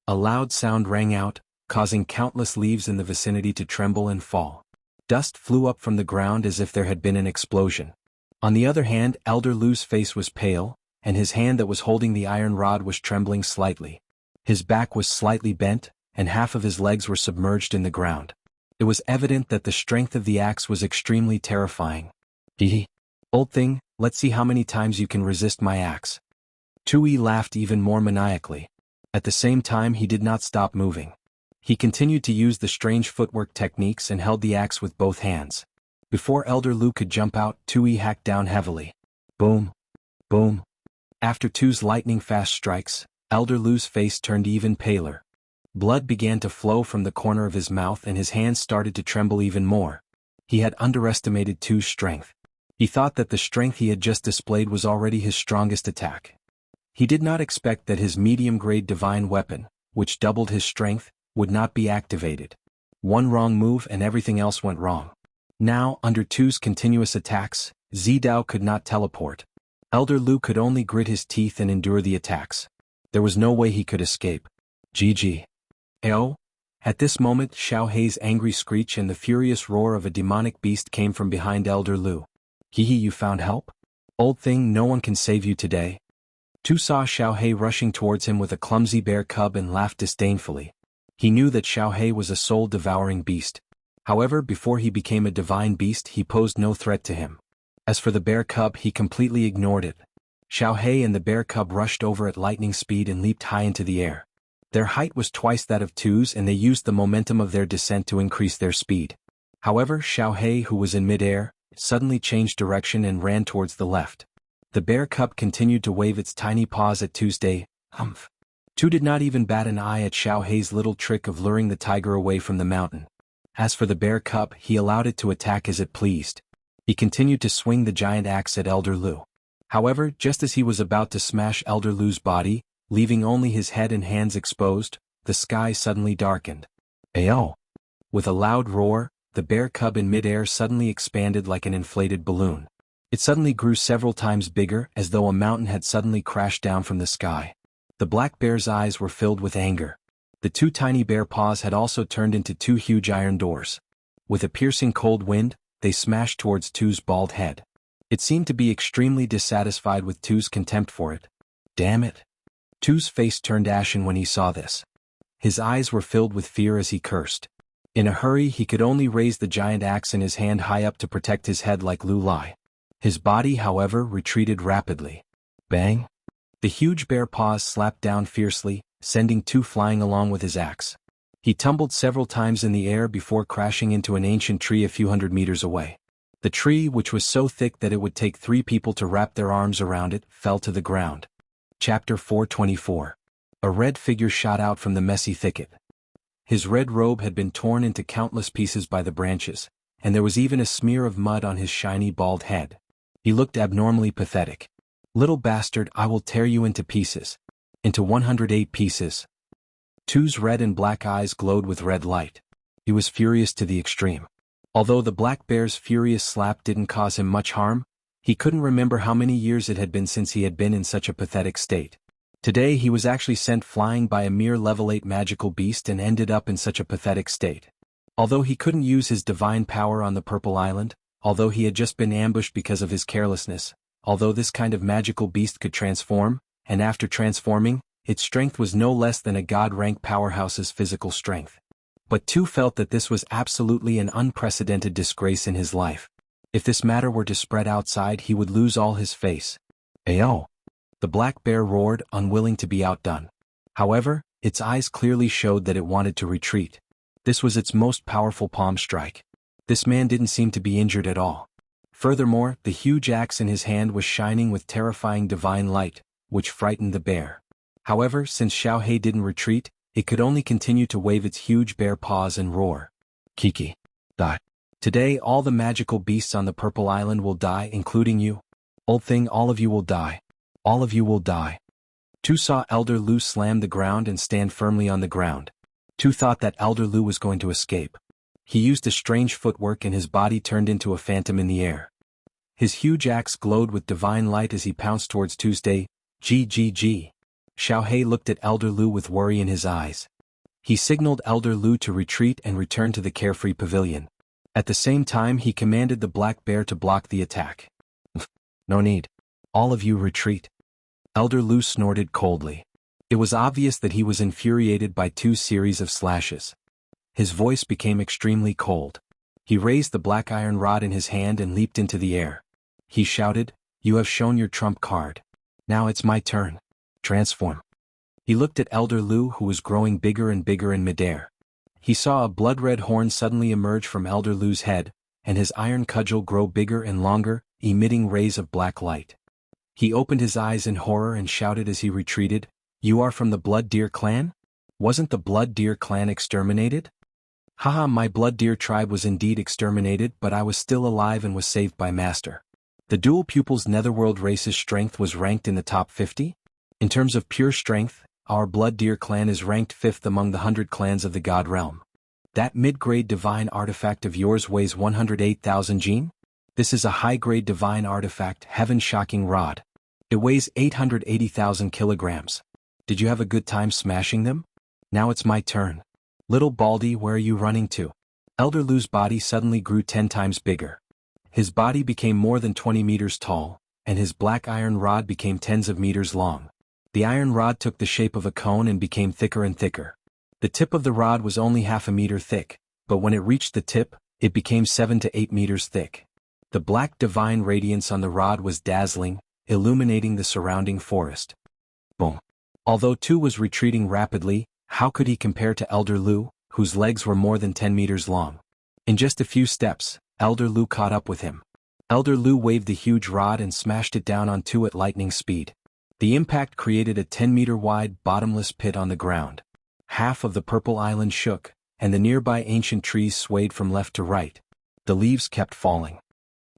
A loud sound rang out, causing countless leaves in the vicinity to tremble and fall. Dust flew up from the ground as if there had been an explosion. On the other hand, Elder Lu's face was pale, and his hand that was holding the iron rod was trembling slightly. His back was slightly bent, and half of his legs were submerged in the ground. It was evident that the strength of the axe was extremely terrifying. Hee. Old thing, let's see how many times you can resist my axe. Tui laughed even more maniacally. At the same time he did not stop moving. He continued to use the strange footwork techniques and held the axe with both hands. Before Elder Lu could jump out, Tui hacked down heavily. Boom. Boom. After Tu's lightning-fast strikes, Elder Lu's face turned even paler. Blood began to flow from the corner of his mouth and his hands started to tremble even more. He had underestimated Tu's strength. He thought that the strength he had just displayed was already his strongest attack. He did not expect that his medium-grade divine weapon, which doubled his strength, would not be activated. One wrong move and everything else went wrong. Now, under Tu's continuous attacks, Zidao could not teleport. Elder Lu could only grit his teeth and endure the attacks. There was no way he could escape. GG. Ayo? At this moment, Xiaohei's angry screech and the furious roar of a demonic beast came from behind Elder Lu. Hee, you found help? Old thing, no one can save you today. Tu saw Xiaohei rushing towards him with a clumsy bear cub and laughed disdainfully. He knew that Xiaohei was a soul-devouring beast. However, before he became a divine beast, he posed no threat to him. As for the bear cub, he completely ignored it. Xiaohei and the bear cub rushed over at lightning speed and leaped high into the air. Their height was twice that of Tu's and they used the momentum of their descent to increase their speed. However, Xiaohei, who was in mid-air, suddenly changed direction and ran towards the left. The bear cub continued to wave its tiny paws at Tuesday. Humph. Tu did not even bat an eye at Xiaohei's little trick of luring the tiger away from the mountain. As for the bear cub, he allowed it to attack as it pleased. He continued to swing the giant axe at Elder Lu. However, just as he was about to smash Elder Lu's body, leaving only his head and hands exposed, the sky suddenly darkened. Ayo! With a loud roar, the bear cub in mid-air suddenly expanded like an inflated balloon. It suddenly grew several times bigger as though a mountain had suddenly crashed down from the sky. The black bear's eyes were filled with anger. The two tiny bear paws had also turned into two huge iron doors. With a piercing cold wind, they smashed towards Tu's bald head. It seemed to be extremely dissatisfied with Tu's contempt for it. Damn it! Tu's face turned ashen when he saw this. His eyes were filled with fear as he cursed. In a hurry, he could only raise the giant axe in his hand high up to protect his head like Lu Lai. His body, however, retreated rapidly. Bang! The huge bear paws slapped down fiercely, sending Tu flying along with his axe. He tumbled several times in the air before crashing into an ancient tree a few hundred meters away. The tree, which was so thick that it would take 3 people to wrap their arms around it, fell to the ground. Chapter 424. A red figure shot out from the messy thicket. His red robe had been torn into countless pieces by the branches, and there was even a smear of mud on his shiny bald head. He looked abnormally pathetic. Little bastard, I will tear you into pieces. Into 108 pieces. Two's red and black eyes glowed with red light. He was furious to the extreme. Although the black bear's furious slap didn't cause him much harm, he couldn't remember how many years it had been since he had been in such a pathetic state. Today he was actually sent flying by a mere level 8 magical beast and ended up in such a pathetic state. Although he couldn't use his divine power on the Purple Island, although he had just been ambushed because of his carelessness, although this kind of magical beast could transform, and after transforming, its strength was no less than a god-rank powerhouse's physical strength. But Tu felt that this was absolutely an unprecedented disgrace in his life. If this matter were to spread outside, he would lose all his face. Ayo! The black bear roared, unwilling to be outdone. However, its eyes clearly showed that it wanted to retreat. This was its most powerful palm strike. This man didn't seem to be injured at all. Furthermore, the huge axe in his hand was shining with terrifying divine light, which frightened the bear. However, since Xiaohei didn't retreat, it could only continue to wave its huge bare paws and roar. Kiki. Die. Today all the magical beasts on the Purple Island will die, including you. Old thing, all of you will die. All of you will die. Tu saw Elder Lu slam the ground and stand firmly on the ground. Tu thought that Elder Lu was going to escape. He used a strange footwork and his body turned into a phantom in the air. His huge axe glowed with divine light as he pounced towards Tuesday. GGG. Xiaohei looked at Elder Lu with worry in his eyes. He signaled Elder Lu to retreat and return to the carefree pavilion. At the same time he commanded the black bear to block the attack. No need. All of you retreat. Elder Lu snorted coldly. It was obvious that he was infuriated by two series of slashes. His voice became extremely cold. He raised the black iron rod in his hand and leaped into the air. He shouted, "You have shown your trump card. Now it's my turn. Transform." He looked at Elder Lu, who was growing bigger and bigger in midair. He saw a blood-red horn suddenly emerge from Elder Lu's head, and his iron cudgel grow bigger and longer, emitting rays of black light. He opened his eyes in horror and shouted as he retreated, "You are from the Blood Deer clan? Wasn't the Blood Deer clan exterminated?" Haha, my Blood Deer tribe was indeed exterminated, but I was still alive and was saved by Master. The dual pupils Netherworld race's strength was ranked in the top 50? In terms of pure strength, our Blood Deer clan is ranked 5th among the 100 clans of the God Realm. That mid-grade divine artifact of yours weighs 108,000 gene? This is a high-grade divine artifact, Heaven-Shocking Rod. It weighs 880,000 kilograms. Did you have a good time smashing them? Now it's my turn. Little Baldy, where are you running to? Elder Lu's body suddenly grew 10 times bigger. His body became more than 20 meters tall, and his black iron rod became tens of meters long. The iron rod took the shape of a cone and became thicker and thicker. The tip of the rod was only half a meter thick, but when it reached the tip, it became 7 to 8 meters thick. The black divine radiance on the rod was dazzling, illuminating the surrounding forest. Boom. Although Tu was retreating rapidly, how could he compare to Elder Lu, whose legs were more than 10 meters long? In just a few steps, Elder Lu caught up with him. Elder Lu waved the huge rod and smashed it down on Tu at lightning speed. The impact created a 10-meter-wide bottomless pit on the ground. Half of the Purple Island shook, and the nearby ancient trees swayed from left to right. The leaves kept falling.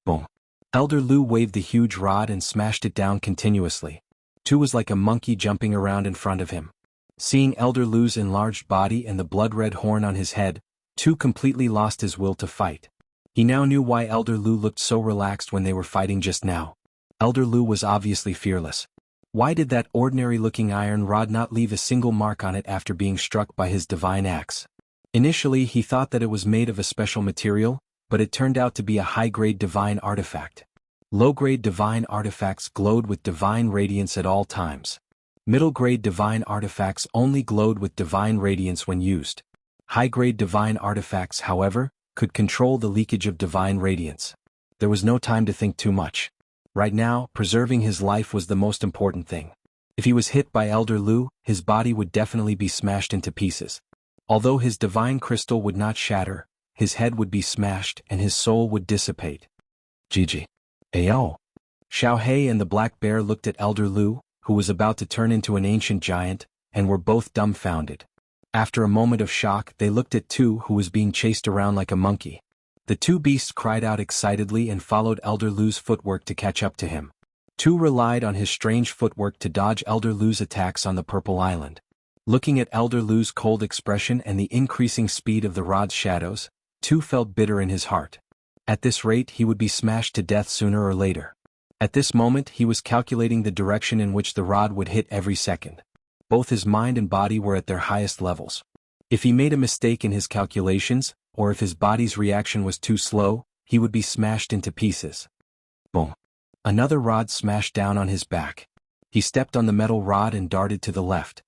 Boom. Elder Lu waved the huge rod and smashed it down continuously. Tu was like a monkey jumping around in front of him. Seeing Elder Lu's enlarged body and the blood-red horn on his head, Tu completely lost his will to fight. He now knew why Elder Lu looked so relaxed when they were fighting just now. Elder Lu was obviously fearless. Why did that ordinary-looking iron rod not leave a single mark on it after being struck by his divine axe? Initially he thought that it was made of a special material, but it turned out to be a high-grade divine artifact. Low-grade divine artifacts glowed with divine radiance at all times. Middle-grade divine artifacts only glowed with divine radiance when used. High-grade divine artifacts, however, could control the leakage of divine radiance. There was no time to think too much. Right now, preserving his life was the most important thing. If he was hit by Elder Lu, his body would definitely be smashed into pieces. Although his divine crystal would not shatter, his head would be smashed and his soul would dissipate. GG. Ayo. Xiaohei and the black bear looked at Elder Lu, who was about to turn into an ancient giant, and were both dumbfounded. After a moment of shock, they looked at Tu, who was being chased around like a monkey. The two beasts cried out excitedly and followed Elder Lu's footwork to catch up to him. Tu relied on his strange footwork to dodge Elder Lu's attacks on the Purple Island. Looking at Elder Lu's cold expression and the increasing speed of the rod's shadows, Tu felt bitter in his heart. At this rate he would be smashed to death sooner or later. At this moment he was calculating the direction in which the rod would hit every second. Both his mind and body were at their highest levels. If he made a mistake in his calculations, or if his body's reaction was too slow, he would be smashed into pieces. Boom. Another rod smashed down on his back. He stepped on the metal rod and darted to the left.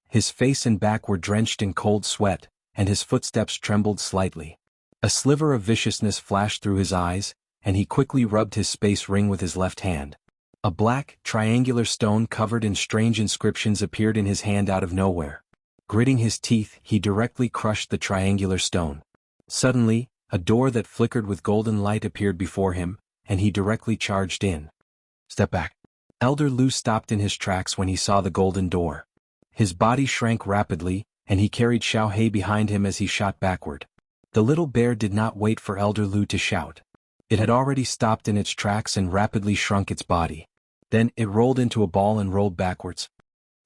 His face and back were drenched in cold sweat, and his footsteps trembled slightly. A sliver of viciousness flashed through his eyes, and he quickly rubbed his space ring with his left hand. A black, triangular stone covered in strange inscriptions appeared in his hand out of nowhere. Gritting his teeth, he directly crushed the triangular stone. Suddenly, a door that flickered with golden light appeared before him, and he directly charged in. Step back. Elder Lu stopped in his tracks when he saw the golden door. His body shrank rapidly, and he carried Xiaohei behind him as he shot backward. The little bear did not wait for Elder Lu to shout. It had already stopped in its tracks and rapidly shrunk its body. Then it rolled into a ball and rolled backwards.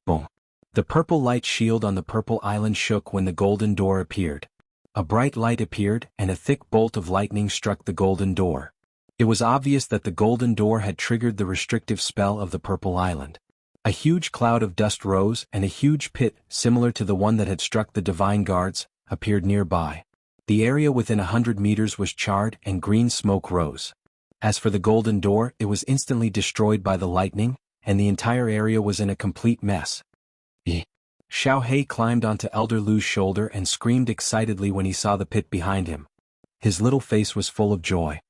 Boom. The purple light shield on the Purple Island shook when the golden door appeared. A bright light appeared and a thick bolt of lightning struck the golden door. It was obvious that the golden door had triggered the restrictive spell of the Purple Island. A huge cloud of dust rose and a huge pit, similar to the one that had struck the divine guards, appeared nearby. The area within 100 meters was charred and green smoke rose. As for the golden door, it was instantly destroyed by the lightning, and the entire area was in a complete mess. Xiaohei climbed onto Elder Lu's shoulder and screamed excitedly when he saw the pit behind him. His little face was full of joy.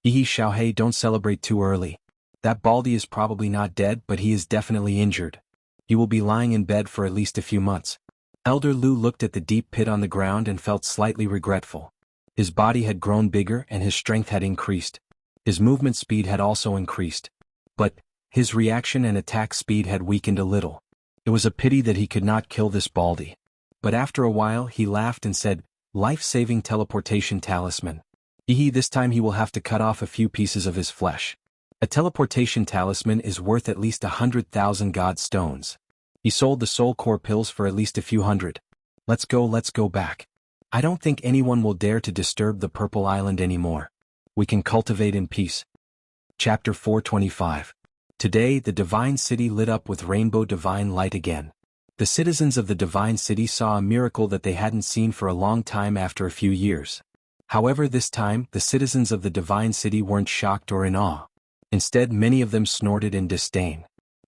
Xiaohei, don't celebrate too early. That Baldy is probably not dead, but he is definitely injured. He will be lying in bed for at least a few months. Elder Lu looked at the deep pit on the ground and felt slightly regretful. His body had grown bigger and his strength had increased. His movement speed had also increased. But his reaction and attack speed had weakened a little. It was a pity that he could not kill this Baldy. But after a while he laughed and said, "Life-saving teleportation talisman. This time he will have to cut off a few pieces of his flesh. A teleportation talisman is worth at least 100,000 god stones. He sold the soul core pills for at least a few hundred. Let's go back. I don't think anyone will dare to disturb the Purple Island anymore. We can cultivate in peace." Chapter 425. Today the Divine City lit up with rainbow divine light again. The citizens of the Divine City saw a miracle that they hadn't seen for a long time after a few years. However, this time, the citizens of the Divine City weren't shocked or in awe. Instead, many of them snorted in disdain.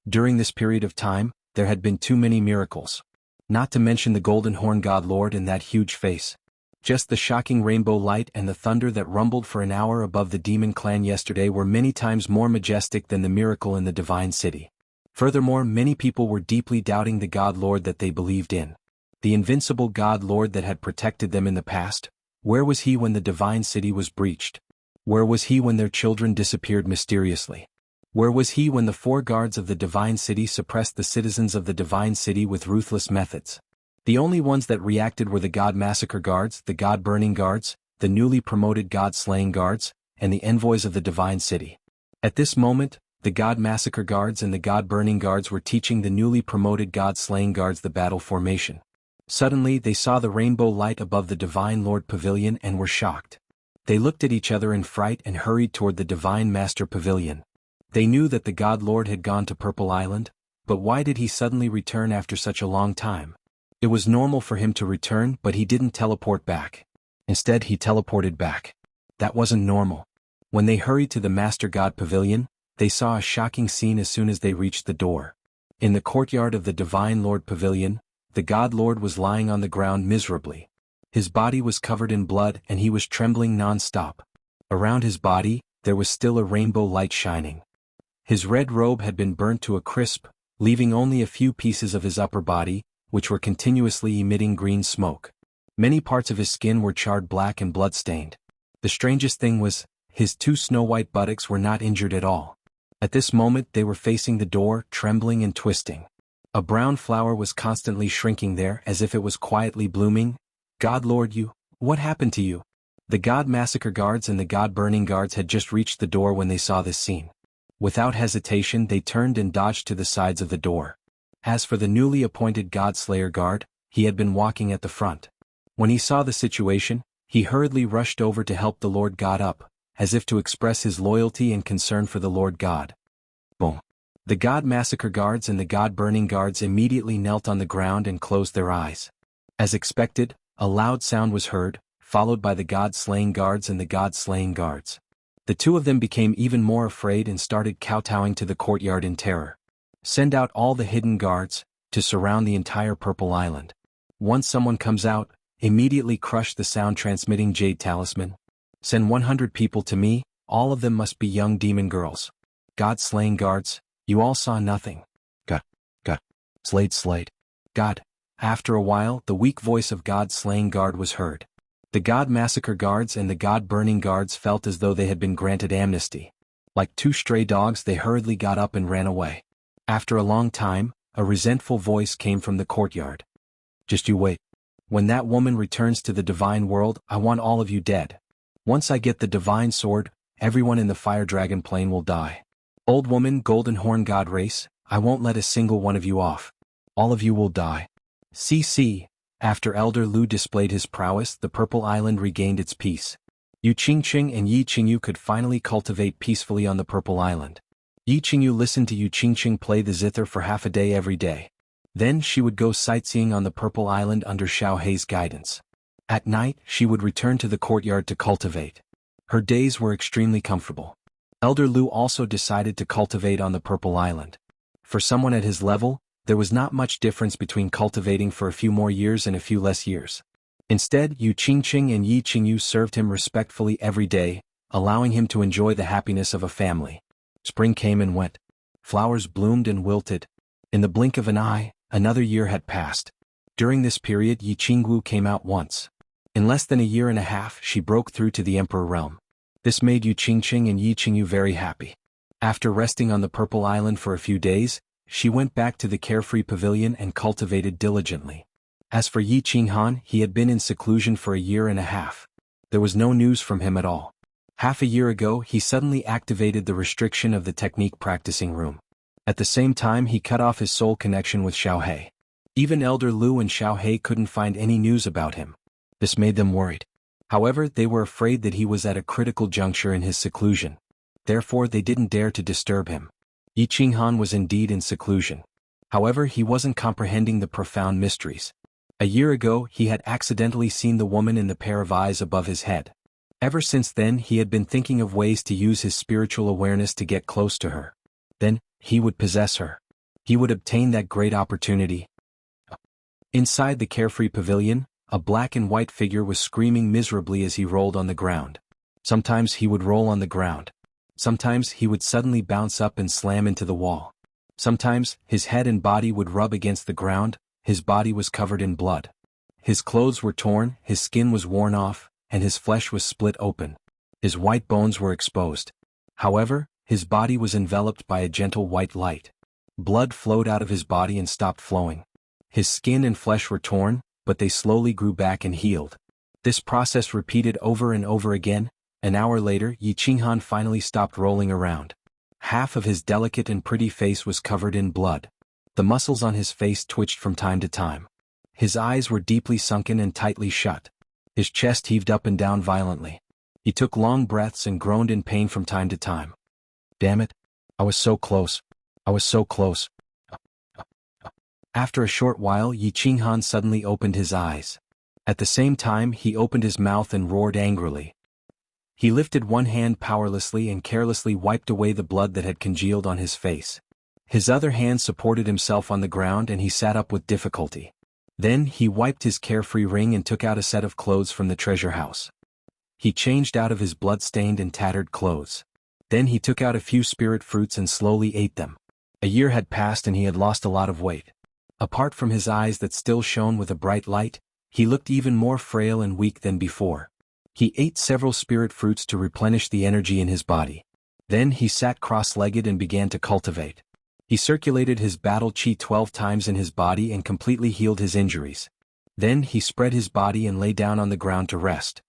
During this period of time, there had been too many miracles. Not to mention the Golden Horn God Lord and that huge face. Just the shocking rainbow light and the thunder that rumbled for an hour above the demon clan yesterday were many times more majestic than the miracle in the Divine City. Furthermore, many people were deeply doubting the God Lord that they believed in. The invincible God Lord that had protected them in the past. Where was he when the Divine City was breached? Where was he when their children disappeared mysteriously? Where was he when the 4 guards of the Divine City suppressed the citizens of the Divine City with ruthless methods? The only ones that reacted were the God Massacre Guards, the God Burning Guards, the newly promoted God Slaying Guards, and the envoys of the Divine City. At this moment, the God Massacre Guards and the God Burning Guards were teaching the newly promoted God Slaying Guards the battle formation. Suddenly they saw the rainbow light above the Divine Lord Pavilion and were shocked. They looked at each other in fright and hurried toward the Divine Master Pavilion. They knew that the God Lord had gone to Purple Island, but why did he suddenly return after such a long time? It was normal for him to return, but he didn't teleport back. Instead, he teleported back. That wasn't normal. When they hurried to the Master God Pavilion, they saw a shocking scene as soon as they reached the door. In the courtyard of the Divine Lord Pavilion, the God Lord was lying on the ground miserably. His body was covered in blood and he was trembling non-stop. Around his body, there was still a rainbow light shining. His red robe had been burnt to a crisp, leaving only a few pieces of his upper body, which were continuously emitting green smoke. Many parts of his skin were charred black and blood-stained. The strangest thing was, his 2 snow-white buttocks were not injured at all. At this moment they were facing the door, trembling and twisting. A brown flower was constantly shrinking there as if it was quietly blooming. "God Lord, what happened to you?" The God Massacre Guards and the God Burning Guards had just reached the door when they saw this scene. Without hesitation they turned and dodged to the sides of the door. As for the newly appointed God Slayer Guard, he had been walking at the front. When he saw the situation, he hurriedly rushed over to help the Lord God up, as if to express his loyalty and concern for the Lord God. Boom. The God Massacre Guards and the God Burning Guards immediately knelt on the ground and closed their eyes. As expected, a loud sound was heard, followed by the God Slaying Guards and the God Slaying Guards. The two of them became even more afraid and started kowtowing to the courtyard in terror. Send out all the hidden guards, to surround the entire Purple Island. Once someone comes out, immediately crush the sound-transmitting jade talisman. Send 100 people to me, all of them must be young demon girls. God Slaying Guards, you all saw nothing. God. Slade. God. After a while, the weak voice of God Slaying Guard was heard. The God Massacre Guards and the God Burning Guards felt as though they had been granted amnesty. Like two stray dogs, they hurriedly got up and ran away. After a long time, a resentful voice came from the courtyard. Just you wait. When that woman returns to the divine world, I want all of you dead. Once I get the divine sword, everyone in the Fire Dragon Plain will die. Old woman, Golden Horn God race, I won't let a single one of you off. All of you will die. CC. After Elder Lu displayed his prowess, the Purple Island regained its peace. Yu Qingqing and Yi Qingyu could finally cultivate peacefully on the Purple Island. Yi Qingyu listened to Yu Qingqing play the zither for half a day every day. Then she would go sightseeing on the Purple Island under Xiaohei's guidance. At night, she would return to the courtyard to cultivate. Her days were extremely comfortable. Elder Lu also decided to cultivate on the Purple Island. For someone at his level, there was not much difference between cultivating for a few more years and a few less years. Instead, Yu Qingqing and Yi Qingyu served him respectfully every day, allowing him to enjoy the happiness of a family. Spring came and went. Flowers bloomed and wilted. In the blink of an eye, another year had passed. During this period, Yi Qingwu came out once. In less than a year and a half, she broke through to the Emperor realm. This made Yu Qingqing and Yi Qingyu very happy. After resting on the Purple Island for a few days, she went back to the carefree pavilion and cultivated diligently. As for Yi Qinghan, he had been in seclusion for a year and a half. There was no news from him at all. Half a year ago, he suddenly activated the restriction of the technique practicing room. At the same time, he cut off his soul connection with Xiaohei. Even Elder Lu and Xiaohei couldn't find any news about him. This made them worried. However, they were afraid that he was at a critical juncture in his seclusion. Therefore, they didn't dare to disturb him. Yi Qinghan was indeed in seclusion. However, he wasn't comprehending the profound mysteries. A year ago, he had accidentally seen the woman in the pair of eyes above his head. Ever since then, he had been thinking of ways to use his spiritual awareness to get close to her. Then, he would possess her. He would obtain that great opportunity. Inside the carefree pavilion, a black and white figure was screaming miserably as he rolled on the ground. Sometimes he would roll on the ground. Sometimes he would suddenly bounce up and slam into the wall. Sometimes, his head and body would rub against the ground, his body was covered in blood. His clothes were torn, his skin was worn off, and his flesh was split open. His white bones were exposed. However, his body was enveloped by a gentle white light. Blood flowed out of his body and stopped flowing. His skin and flesh were torn, but they slowly grew back and healed. This process repeated over and over again. An hour later, Yi Qinghan finally stopped rolling around. Half of his delicate and pretty face was covered in blood. The muscles on his face twitched from time to time. His eyes were deeply sunken and tightly shut. His chest heaved up and down violently. He took long breaths and groaned in pain from time to time. Damn it! I was so close. I was so close. After a short while, Yi Qinghan suddenly opened his eyes. At the same time, he opened his mouth and roared angrily. He lifted one hand powerlessly and carelessly wiped away the blood that had congealed on his face. His other hand supported himself on the ground and he sat up with difficulty. Then he wiped his carefree ring and took out a set of clothes from the treasure house. He changed out of his blood-stained and tattered clothes. Then he took out a few spirit fruits and slowly ate them. A year had passed and he had lost a lot of weight. Apart from his eyes that still shone with a bright light, he looked even more frail and weak than before. He ate several spirit fruits to replenish the energy in his body. Then he sat cross-legged and began to cultivate. He circulated his battle chi 12 times in his body and completely healed his injuries. Then he spread his body and lay down on the ground to rest.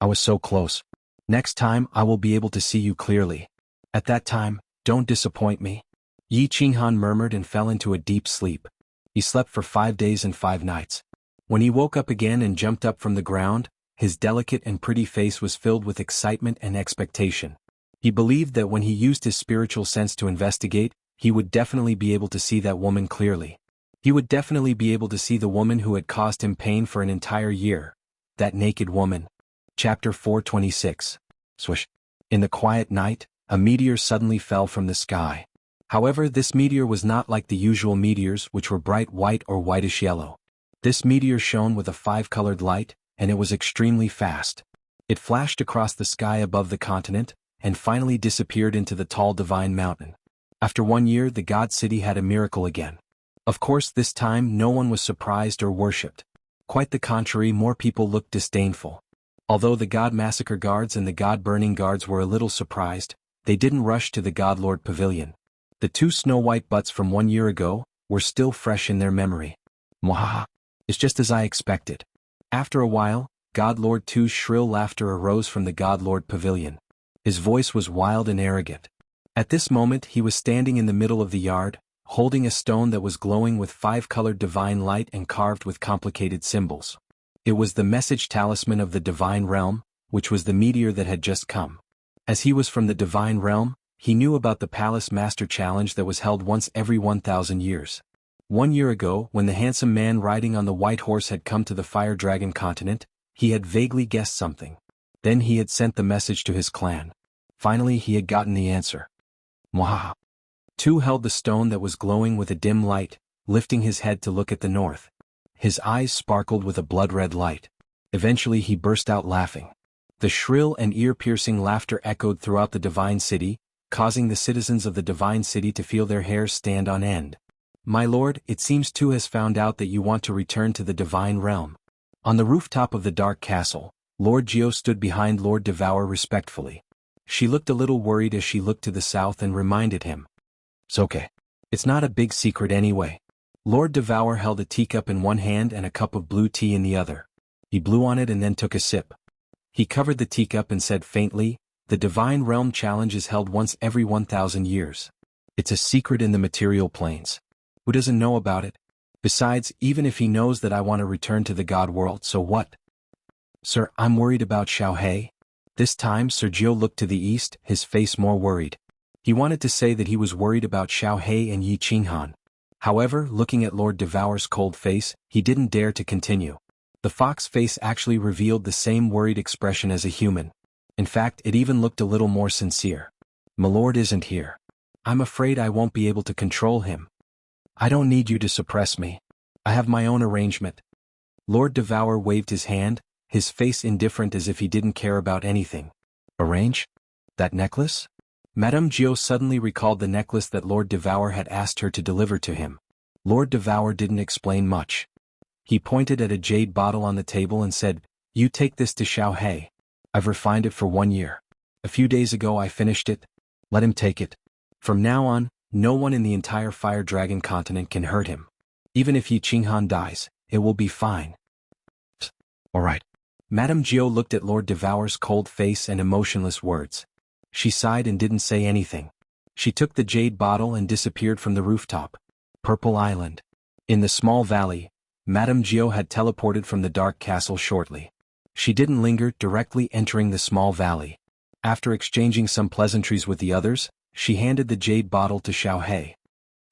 I was so close. Next time I will be able to see you clearly. At that time, don't disappoint me. Yi Qinghan murmured and fell into a deep sleep. He slept for 5 days and 5 nights. When he woke up again and jumped up from the ground, his delicate and pretty face was filled with excitement and expectation. He believed that when he used his spiritual sense to investigate, he would definitely be able to see that woman clearly. He would definitely be able to see the woman who had caused him pain for an entire year. That naked woman. Chapter 426. Swish. In the quiet night, a meteor suddenly fell from the sky. However, this meteor was not like the usual meteors, which were bright white or whitish yellow. This meteor shone with a 5-colored light, and it was extremely fast. It flashed across the sky above the continent, and finally disappeared into the tall divine mountain. After 1 year, the god city had a miracle again. Of course, this time no one was surprised or worshipped. Quite the contrary, more people looked disdainful. Although the god massacre guards and the god burning guards were a little surprised, they didn't rush to the god lord pavilion. The 2 snow-white butts from 1 year ago were still fresh in their memory. Mwahaha! It's just as I expected. After a while, God Lord 2's shrill laughter arose from the God Lord pavilion. His voice was wild and arrogant. At this moment he was standing in the middle of the yard, holding a stone that was glowing with 5-colored divine light and carved with complicated symbols. It was the message talisman of the divine realm, which was the meteor that had just come. As he was from the divine realm, he knew about the Palace Master Challenge that was held once every 1,000 years. 1 year ago, when the handsome man riding on the white horse had come to the Fire Dragon continent, he had vaguely guessed something. Then he had sent the message to his clan. Finally he had gotten the answer. Mwahaha! 2 held the stone that was glowing with a dim light, lifting his head to look at the north. His eyes sparkled with a blood-red light. Eventually he burst out laughing. The shrill and ear-piercing laughter echoed throughout the divine city, causing the citizens of the divine city to feel their hairs stand on end. My lord, it seems 2 has found out that you want to return to the divine realm. On the rooftop of the dark castle, Lord Jiao stood behind Lord Devour respectfully. She looked a little worried as she looked to the south and reminded him. It's okay. It's not a big secret anyway. Lord Devour held a teacup in one hand and a cup of blue tea in the other. He blew on it and then took a sip. He covered the teacup and said faintly, "The Divine Realm Challenge is held once every 1,000 years. It's a secret in the material planes. Who doesn't know about it? Besides, even if he knows that I want to return to the God world, so what? Sir, I'm worried about Xiaohe." This time Sergio looked to the east, his face more worried. He wanted to say that he was worried about Xiaohe and Yi Qinghan. However, looking at Lord Devour's cold face, he didn't dare to continue. The fox face actually revealed the same worried expression as a human. In fact, it even looked a little more sincere. "My lord isn't here. I'm afraid I won't be able to control him. I don't need you to suppress me. I have my own arrangement." Lord Devour waved his hand, his face indifferent as if he didn't care about anything. "Arrange? That necklace?" Madame Jiao suddenly recalled the necklace that Lord Devour had asked her to deliver to him. Lord Devour didn't explain much. He pointed at a jade bottle on the table and said, "You take this to Xiaohe. I've refined it for 1 year. A few days ago I finished it. Let him take it. From now on, no one in the entire Fire Dragon continent can hurt him. Even if Yi Qinghan dies, it will be fine." "All right." Madame Jiao looked at Lord Devour's cold face and emotionless words. She sighed and didn't say anything. She took the jade bottle and disappeared from the rooftop. Purple Island. In the small valley, Madame Jiao had teleported from the dark castle shortly. She didn't linger, directly entering the small valley. After exchanging some pleasantries with the others, she handed the jade bottle to Xiaohe.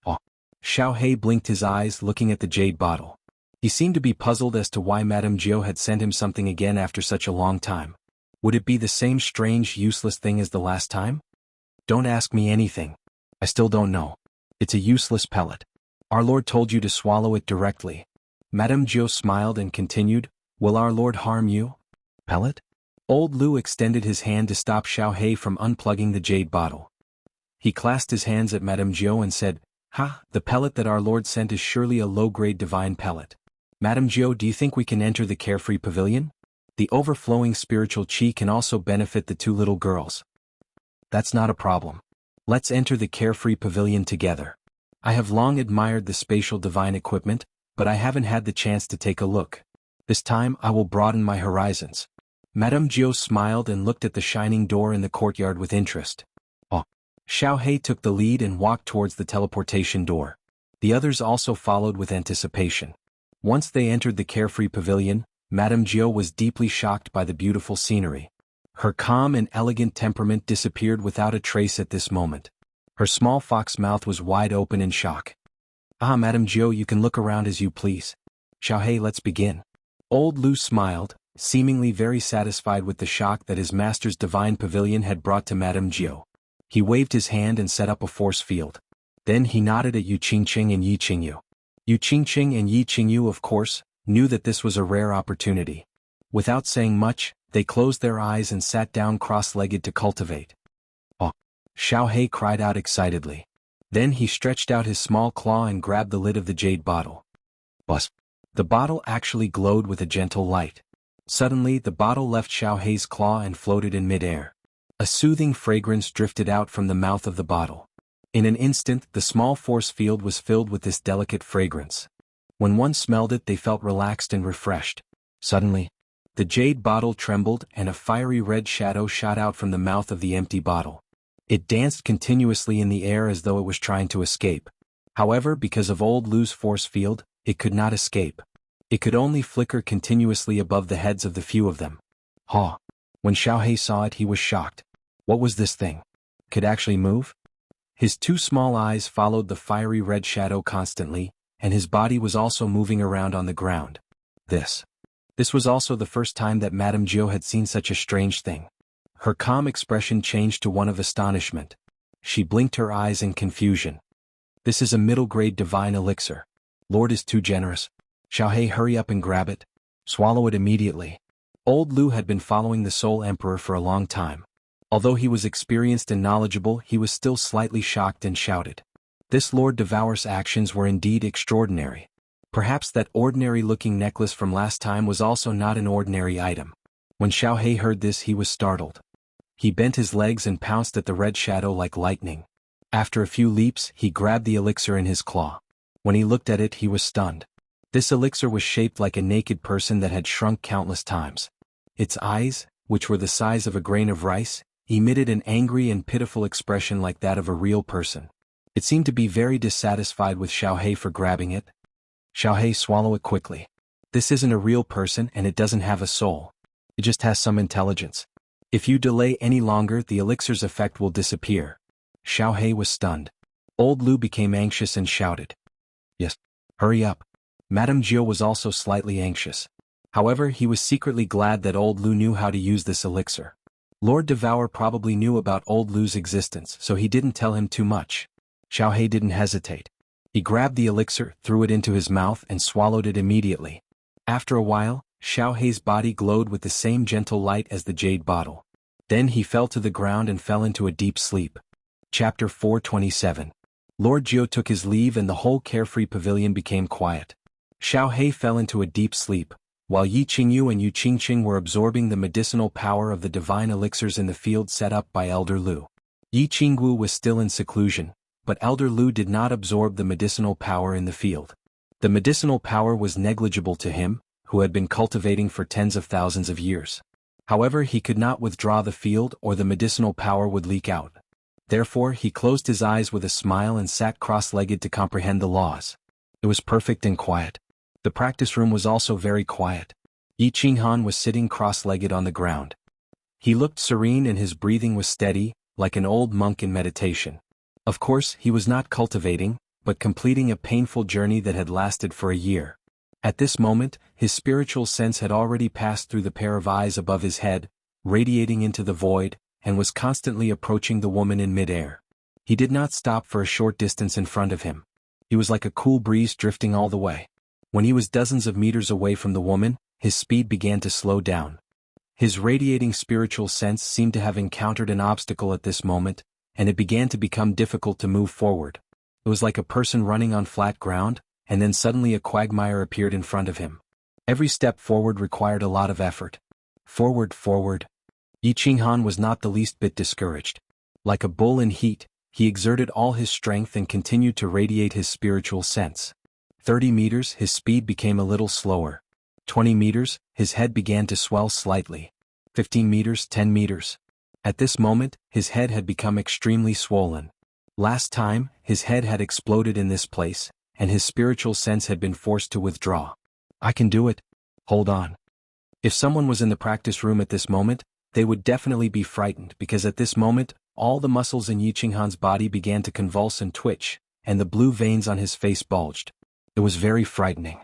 Oh. Xiaohe blinked his eyes looking at the jade bottle. He seemed to be puzzled as to why Madame Jiao had sent him something again after such a long time. Would it be the same strange, useless thing as the last time? "Don't ask me anything. I still don't know. It's a useless pellet. Our Lord told you to swallow it directly." Madame Jiao smiled and continued, "Will our Lord harm you?" "Pellet?" Old Lu extended his hand to stop Xiaohe from unplugging the jade bottle. He clasped his hands at Madame Jiao and said, "Ha, the pellet that our Lord sent is surely a low-grade divine pellet. Madame Jiao, do you think we can enter the carefree pavilion? The overflowing spiritual chi can also benefit the 2 little girls." "That's not a problem. Let's enter the carefree pavilion together. I have long admired the spatial divine equipment, but I haven't had the chance to take a look. This time I will broaden my horizons." Madame Jiao smiled and looked at the shining door in the courtyard with interest. Oh. Xiaohei took the lead and walked towards the teleportation door. The others also followed with anticipation. Once they entered the carefree pavilion, Madame Jiao was deeply shocked by the beautiful scenery. Her calm and elegant temperament disappeared without a trace at this moment. Her small fox mouth was wide open in shock. Ah, Madame Jiao, you can look around as you please. Xiaohei, let's begin. Old Lu smiled, seemingly very satisfied with the shock that his master's divine pavilion had brought to Madame Jiao. He waved his hand and set up a force field. Then he nodded at Yu Qingqing and Yi Qingyu. Yu Qingqing and Yi Qingyu, of course, knew that this was a rare opportunity. Without saying much, they closed their eyes and sat down cross-legged to cultivate. Oh! Xiaohei cried out excitedly. Then he stretched out his small claw and grabbed the lid of the jade bottle. Buzz! The bottle actually glowed with a gentle light. Suddenly the bottle left Xiaohei's claw and floated in mid-air. A soothing fragrance drifted out from the mouth of the bottle. In an instant the small force field was filled with this delicate fragrance. When one smelled it they felt relaxed and refreshed. Suddenly, the jade bottle trembled and a fiery red shadow shot out from the mouth of the empty bottle. It danced continuously in the air as though it was trying to escape. However, because of old Lu's force field, it could not escape. It could only flicker continuously above the heads of the few of them. Ha! When Xiaohei saw it he was shocked. What was this thing? Could actually move? His two small eyes followed the fiery red shadow constantly, and his body was also moving around on the ground. This was also the first time that Madame Jiao had seen such a strange thing. Her calm expression changed to one of astonishment. She blinked her eyes in confusion. This is a middle-grade divine elixir. Lord is too generous. Xiaohei, hurry up and grab it. Swallow it immediately. Old Lu had been following the Soul Emperor for a long time. Although he was experienced and knowledgeable, he was still slightly shocked and shouted. This Lord Devourer's actions were indeed extraordinary. Perhaps that ordinary-looking necklace from last time was also not an ordinary item. When Xiaohei heard this he was startled. He bent his legs and pounced at the red shadow like lightning. After a few leaps he grabbed the elixir in his claw. When he looked at it he was stunned. This elixir was shaped like a naked person that had shrunk countless times. Its eyes, which were the size of a grain of rice, emitted an angry and pitiful expression like that of a real person. It seemed to be very dissatisfied with Xiaohei for grabbing it. Xiaohei, swallow it quickly. This isn't a real person and it doesn't have a soul. It just has some intelligence. If you delay any longer the elixir's effect will disappear. Xiaohei was stunned. Old Lu became anxious and shouted. Yes, hurry up. Madame Jiao was also slightly anxious. However, he was secretly glad that old Lu knew how to use this elixir. Lord Devour probably knew about old Lu's existence, so he didn't tell him too much. Xiaohei didn't hesitate. He grabbed the elixir, threw it into his mouth and swallowed it immediately. After a while, Xiaohei's body glowed with the same gentle light as the jade bottle. Then he fell to the ground and fell into a deep sleep. Chapter 427. Lord Jiao took his leave and the whole carefree pavilion became quiet. Xiaohei fell into a deep sleep, while Yi Qingyu and Yu Qingqing were absorbing the medicinal power of the divine elixirs in the field set up by Elder Lu. Yi Qingwu was still in seclusion, but Elder Lu did not absorb the medicinal power in the field. The medicinal power was negligible to him, who had been cultivating for tens of thousands of years. However, he could not withdraw the field or the medicinal power would leak out. Therefore, he closed his eyes with a smile and sat cross-legged to comprehend the laws. It was perfect and quiet. The practice room was also very quiet. Yi Qinghan was sitting cross-legged on the ground. He looked serene and his breathing was steady, like an old monk in meditation. Of course, he was not cultivating, but completing a painful journey that had lasted for a year. At this moment, his spiritual sense had already passed through the pair of eyes above his head, radiating into the void, and was constantly approaching the woman in mid-air. He did not stop for a short distance in front of him. He was like a cool breeze drifting all the way. When he was dozens of meters away from the woman, his speed began to slow down. His radiating spiritual sense seemed to have encountered an obstacle at this moment, and it began to become difficult to move forward. It was like a person running on flat ground, and then suddenly a quagmire appeared in front of him. Every step forward required a lot of effort. Forward, forward. Yi Qinghan was not the least bit discouraged. Like a bull in heat, he exerted all his strength and continued to radiate his spiritual sense. 30 meters, his speed became a little slower. 20 meters, his head began to swell slightly. 15 meters, 10 meters. At this moment, his head had become extremely swollen. Last time, his head had exploded in this place, and his spiritual sense had been forced to withdraw. I can do it. Hold on. If someone was in the practice room at this moment, they would definitely be frightened because at this moment, all the muscles in Yi Qinghan's body began to convulse and twitch, and the blue veins on his face bulged. It was very frightening.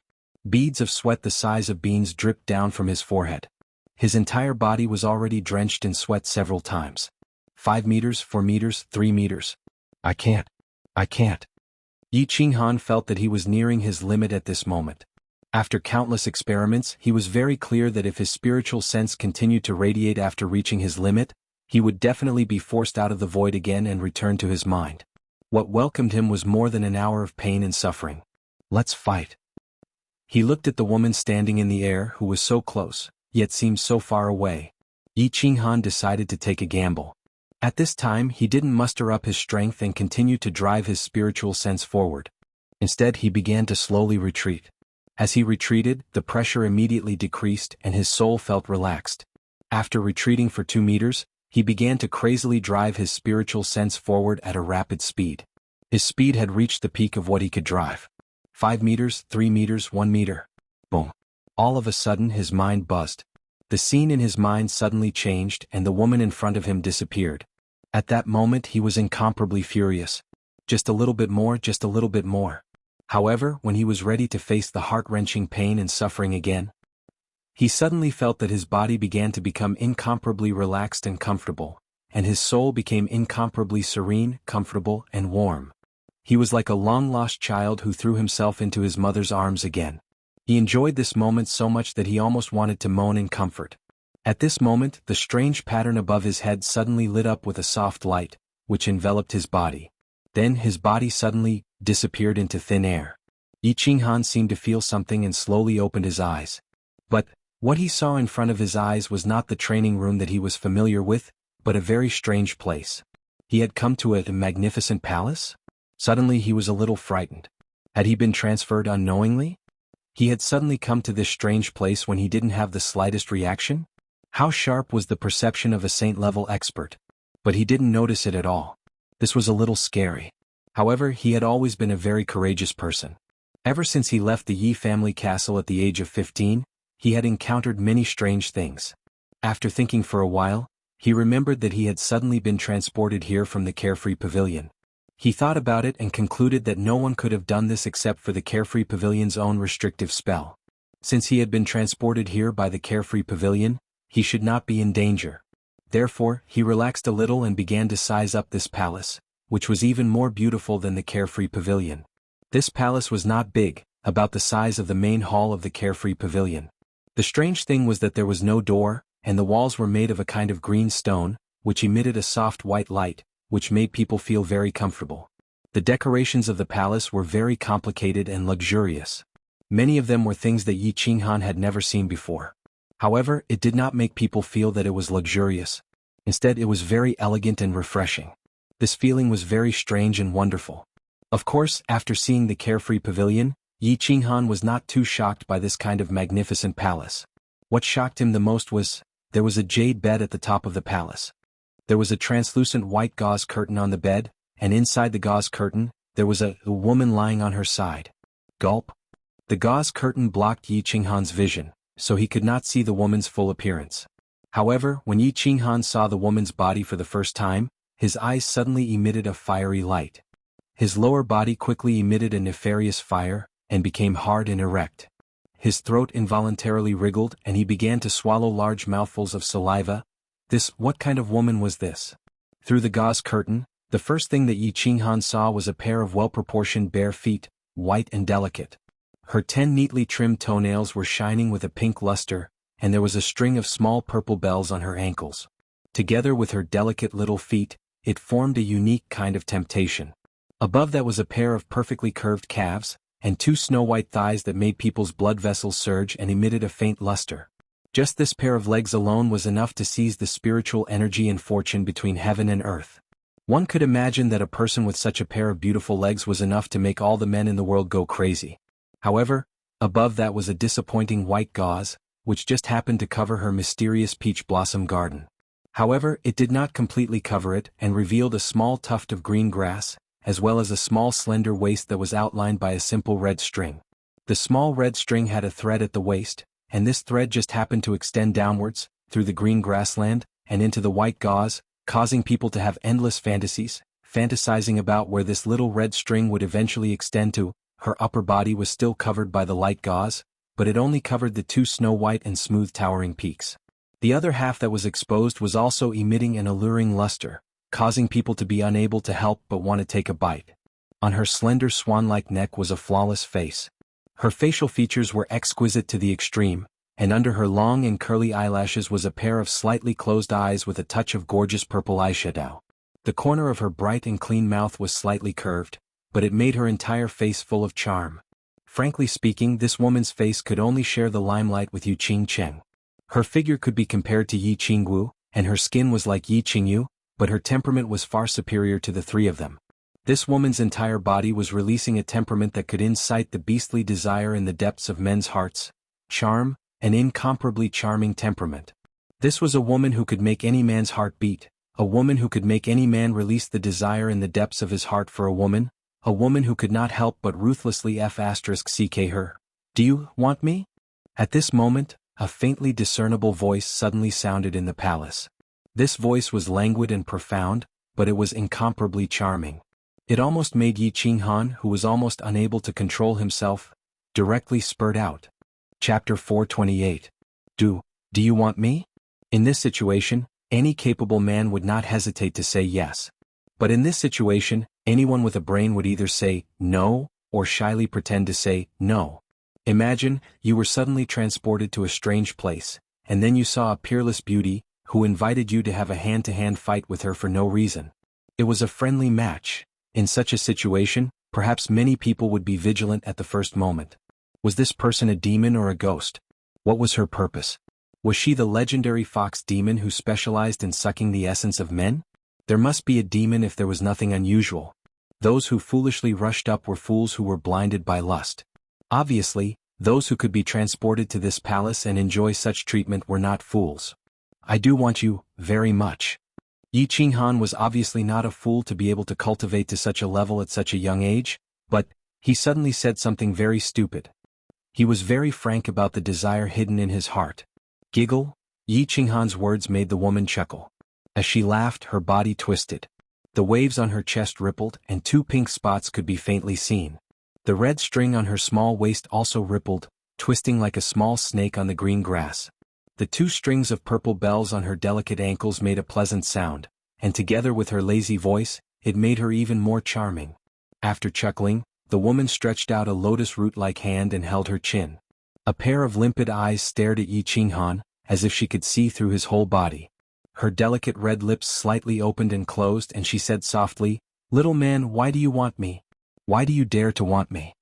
Beads of sweat the size of beans dripped down from his forehead. His entire body was already drenched in sweat several times. 5 meters, 4 meters, 3 meters. I can't. Yi Qinghan felt that he was nearing his limit at this moment. After countless experiments, he was very clear that if his spiritual sense continued to radiate after reaching his limit, he would definitely be forced out of the void again and return to his mind. What welcomed him was more than an hour of pain and suffering. Let's fight. He looked at the woman standing in the air who was so close, yet seemed so far away. Yi Qinghan decided to take a gamble. At this time he didn't muster up his strength and continue to drive his spiritual sense forward. Instead he began to slowly retreat. As he retreated, the pressure immediately decreased and his soul felt relaxed. After retreating for 2 meters, he began to crazily drive his spiritual sense forward at a rapid speed. His speed had reached the peak of what he could drive. 5 meters, 3 meters, 1 meter. Boom. All of a sudden his mind buzzed. The scene in his mind suddenly changed and the woman in front of him disappeared. At that moment he was incomparably furious. Just a little bit more, just a little bit more. However, when he was ready to face the heart-wrenching pain and suffering again, he suddenly felt that his body began to become incomparably relaxed and comfortable, and his soul became incomparably serene, comfortable, and warm. He was like a long-lost child who threw himself into his mother's arms again. He enjoyed this moment so much that he almost wanted to moan in comfort. At this moment, the strange pattern above his head suddenly lit up with a soft light, which enveloped his body. Then his body suddenly disappeared into thin air. Yi Qinghan seemed to feel something and slowly opened his eyes. But what he saw in front of his eyes was not the training room that he was familiar with, but a very strange place. He had come to a magnificent palace? Suddenly he was a little frightened. Had he been transferred unknowingly? He had suddenly come to this strange place when he didn't have the slightest reaction? How sharp was the perception of a saint-level expert? But he didn't notice it at all. This was a little scary. However, he had always been a very courageous person. Ever since he left the Yi family castle at the age of 15, he had encountered many strange things. After thinking for a while, he remembered that he had suddenly been transported here from the Carefree Pavilion. He thought about it and concluded that no one could have done this except for the Carefree Pavilion's own restrictive spell. Since he had been transported here by the Carefree Pavilion, he should not be in danger. Therefore, he relaxed a little and began to size up this palace, which was even more beautiful than the Carefree Pavilion. This palace was not big, about the size of the main hall of the Carefree Pavilion. The strange thing was that there was no door, and the walls were made of a kind of green stone, which emitted a soft white light, which made people feel very comfortable. The decorations of the palace were very complicated and luxurious. Many of them were things that Yi Qinghan had never seen before. However, it did not make people feel that it was luxurious. Instead, it was very elegant and refreshing. This feeling was very strange and wonderful. Of course, after seeing the Carefree Pavilion, Yi Qinghan was not too shocked by this kind of magnificent palace. What shocked him the most was, there was a jade bed at the top of the palace. There was a translucent white gauze curtain on the bed, and inside the gauze curtain, there was a woman lying on her side. Gulp. The gauze curtain blocked Yi Qinghan's vision, so he could not see the woman's full appearance. However, when Yi Qinghan saw the woman's body for the first time, his eyes suddenly emitted a fiery light. His lower body quickly emitted a nefarious fire, and became hard and erect. His throat involuntarily wriggled and he began to swallow large mouthfuls of saliva. What kind of woman was this? Through the gauze curtain, the first thing that Yi Qinghan saw was a pair of well-proportioned bare feet, white and delicate. Her 10 neatly trimmed toenails were shining with a pink luster, and there was a string of small purple bells on her ankles. Together with her delicate little feet, it formed a unique kind of temptation. Above that was a pair of perfectly curved calves, and 2 snow-white thighs that made people's blood vessels surge and emitted a faint luster. Just this pair of legs alone was enough to seize the spiritual energy and fortune between heaven and earth. One could imagine that a person with such a pair of beautiful legs was enough to make all the men in the world go crazy. However, above that was a disappointing white gauze, which just happened to cover her mysterious peach blossom garden. However, it did not completely cover it and revealed a small tuft of green grass, as well as a small slender waist that was outlined by a simple red string. The small red string had a thread at the waist, and this thread just happened to extend downwards, through the green grassland, and into the white gauze, causing people to have endless fantasies, fantasizing about where this little red string would eventually extend to. Her upper body was still covered by the light gauze, but it only covered the two snow-white and smooth towering peaks. The other half that was exposed was also emitting an alluring luster, causing people to be unable to help but want to take a bite. On her slender swan-like neck was a flawless face. Her facial features were exquisite to the extreme, and under her long and curly eyelashes was a pair of slightly closed eyes with a touch of gorgeous purple eyeshadow. The corner of her bright and clean mouth was slightly curved, but it made her entire face full of charm. Frankly speaking, this woman's face could only share the limelight with Yu Qingcheng. Her figure could be compared to Yi Qingwu, and her skin was like Yi Qingyu, but her temperament was far superior to the three of them. This woman's entire body was releasing a temperament that could incite the beastly desire in the depths of men's hearts. Charm, an incomparably charming temperament. This was a woman who could make any man's heart beat, a woman who could make any man release the desire in the depths of his heart for a woman who could not help but ruthlessly *ck her. "Do you want me?" At this moment, a faintly discernible voice suddenly sounded in the palace. This voice was languid and profound, but it was incomparably charming. It almost made Yi Qinghan, who was almost unable to control himself, directly spurt out. Chapter 428. Do you want me? In this situation, any capable man would not hesitate to say yes. But in this situation, anyone with a brain would either say no, or shyly pretend to say no. Imagine, you were suddenly transported to a strange place, and then you saw a peerless beauty, who invited you to have a hand-to-hand fight with her for no reason. It was a friendly match. In such a situation, perhaps many people would be vigilant at the first moment. Was this person a demon or a ghost? What was her purpose? Was she the legendary fox demon who specialized in sucking the essence of men? There must be a demon if there was nothing unusual. Those who foolishly rushed up were fools who were blinded by lust. Obviously, those who could be transported to this palace and enjoy such treatment were not fools. I do want you, very much. Yi Qinghan was obviously not a fool to be able to cultivate to such a level at such a young age, but he suddenly said something very stupid. He was very frank about the desire hidden in his heart. Giggle? Yi Qinghan's words made the woman chuckle. As she laughed, her body twisted. The waves on her chest rippled, and two pink spots could be faintly seen. The red string on her small waist also rippled, twisting like a small snake on the green grass. The two strings of purple bells on her delicate ankles made a pleasant sound, and together with her lazy voice, it made her even more charming. After chuckling, the woman stretched out a lotus root-like hand and held her chin. A pair of limpid eyes stared at Yi Qinghan, as if she could see through his whole body. Her delicate red lips slightly opened and closed, and she said softly, "Little man, why do you want me? Why do you dare to want me?"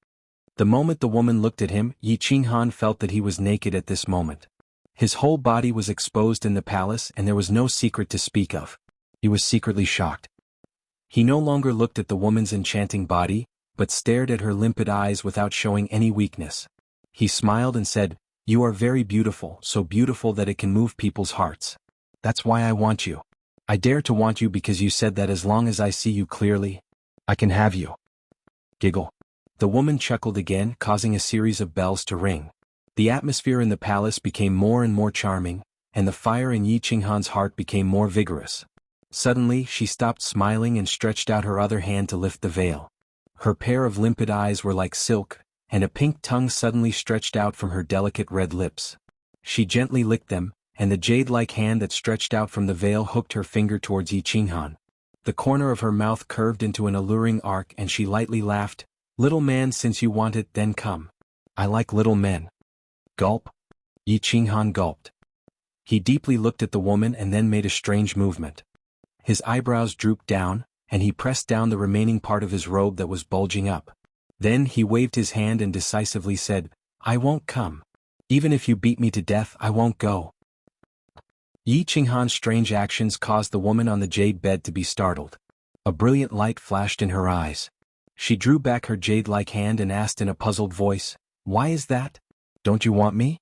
The moment the woman looked at him, Yi Qinghan felt that he was naked at this moment. His whole body was exposed in the palace, and there was no secret to speak of. He was secretly shocked. He no longer looked at the woman's enchanting body, but stared at her limpid eyes without showing any weakness. He smiled and said, "You are very beautiful, so beautiful that it can move people's hearts. That's why I want you. I dare to want you because you said that as long as I see you clearly, I can have you." Giggle. The woman chuckled again, causing a series of bells to ring. The atmosphere in the palace became more and more charming, and the fire in Yi Qinghan's heart became more vigorous. Suddenly, she stopped smiling and stretched out her other hand to lift the veil. Her pair of limpid eyes were like silk, and a pink tongue suddenly stretched out from her delicate red lips. She gently licked them, and the jade-like hand that stretched out from the veil hooked her finger towards Yi Qinghan. The corner of her mouth curved into an alluring arc, and she lightly laughed. "Little man, since you want it, then come. I like little men." Gulp. Yi Qinghan gulped. He deeply looked at the woman and then made a strange movement. His eyebrows drooped down, and he pressed down the remaining part of his robe that was bulging up. Then he waved his hand and decisively said, "I won't come. Even if you beat me to death, I won't go." Yi Qinghan's strange actions caused the woman on the jade bed to be startled. A brilliant light flashed in her eyes. She drew back her jade-like hand and asked in a puzzled voice, "Why is that? Don't you want me?"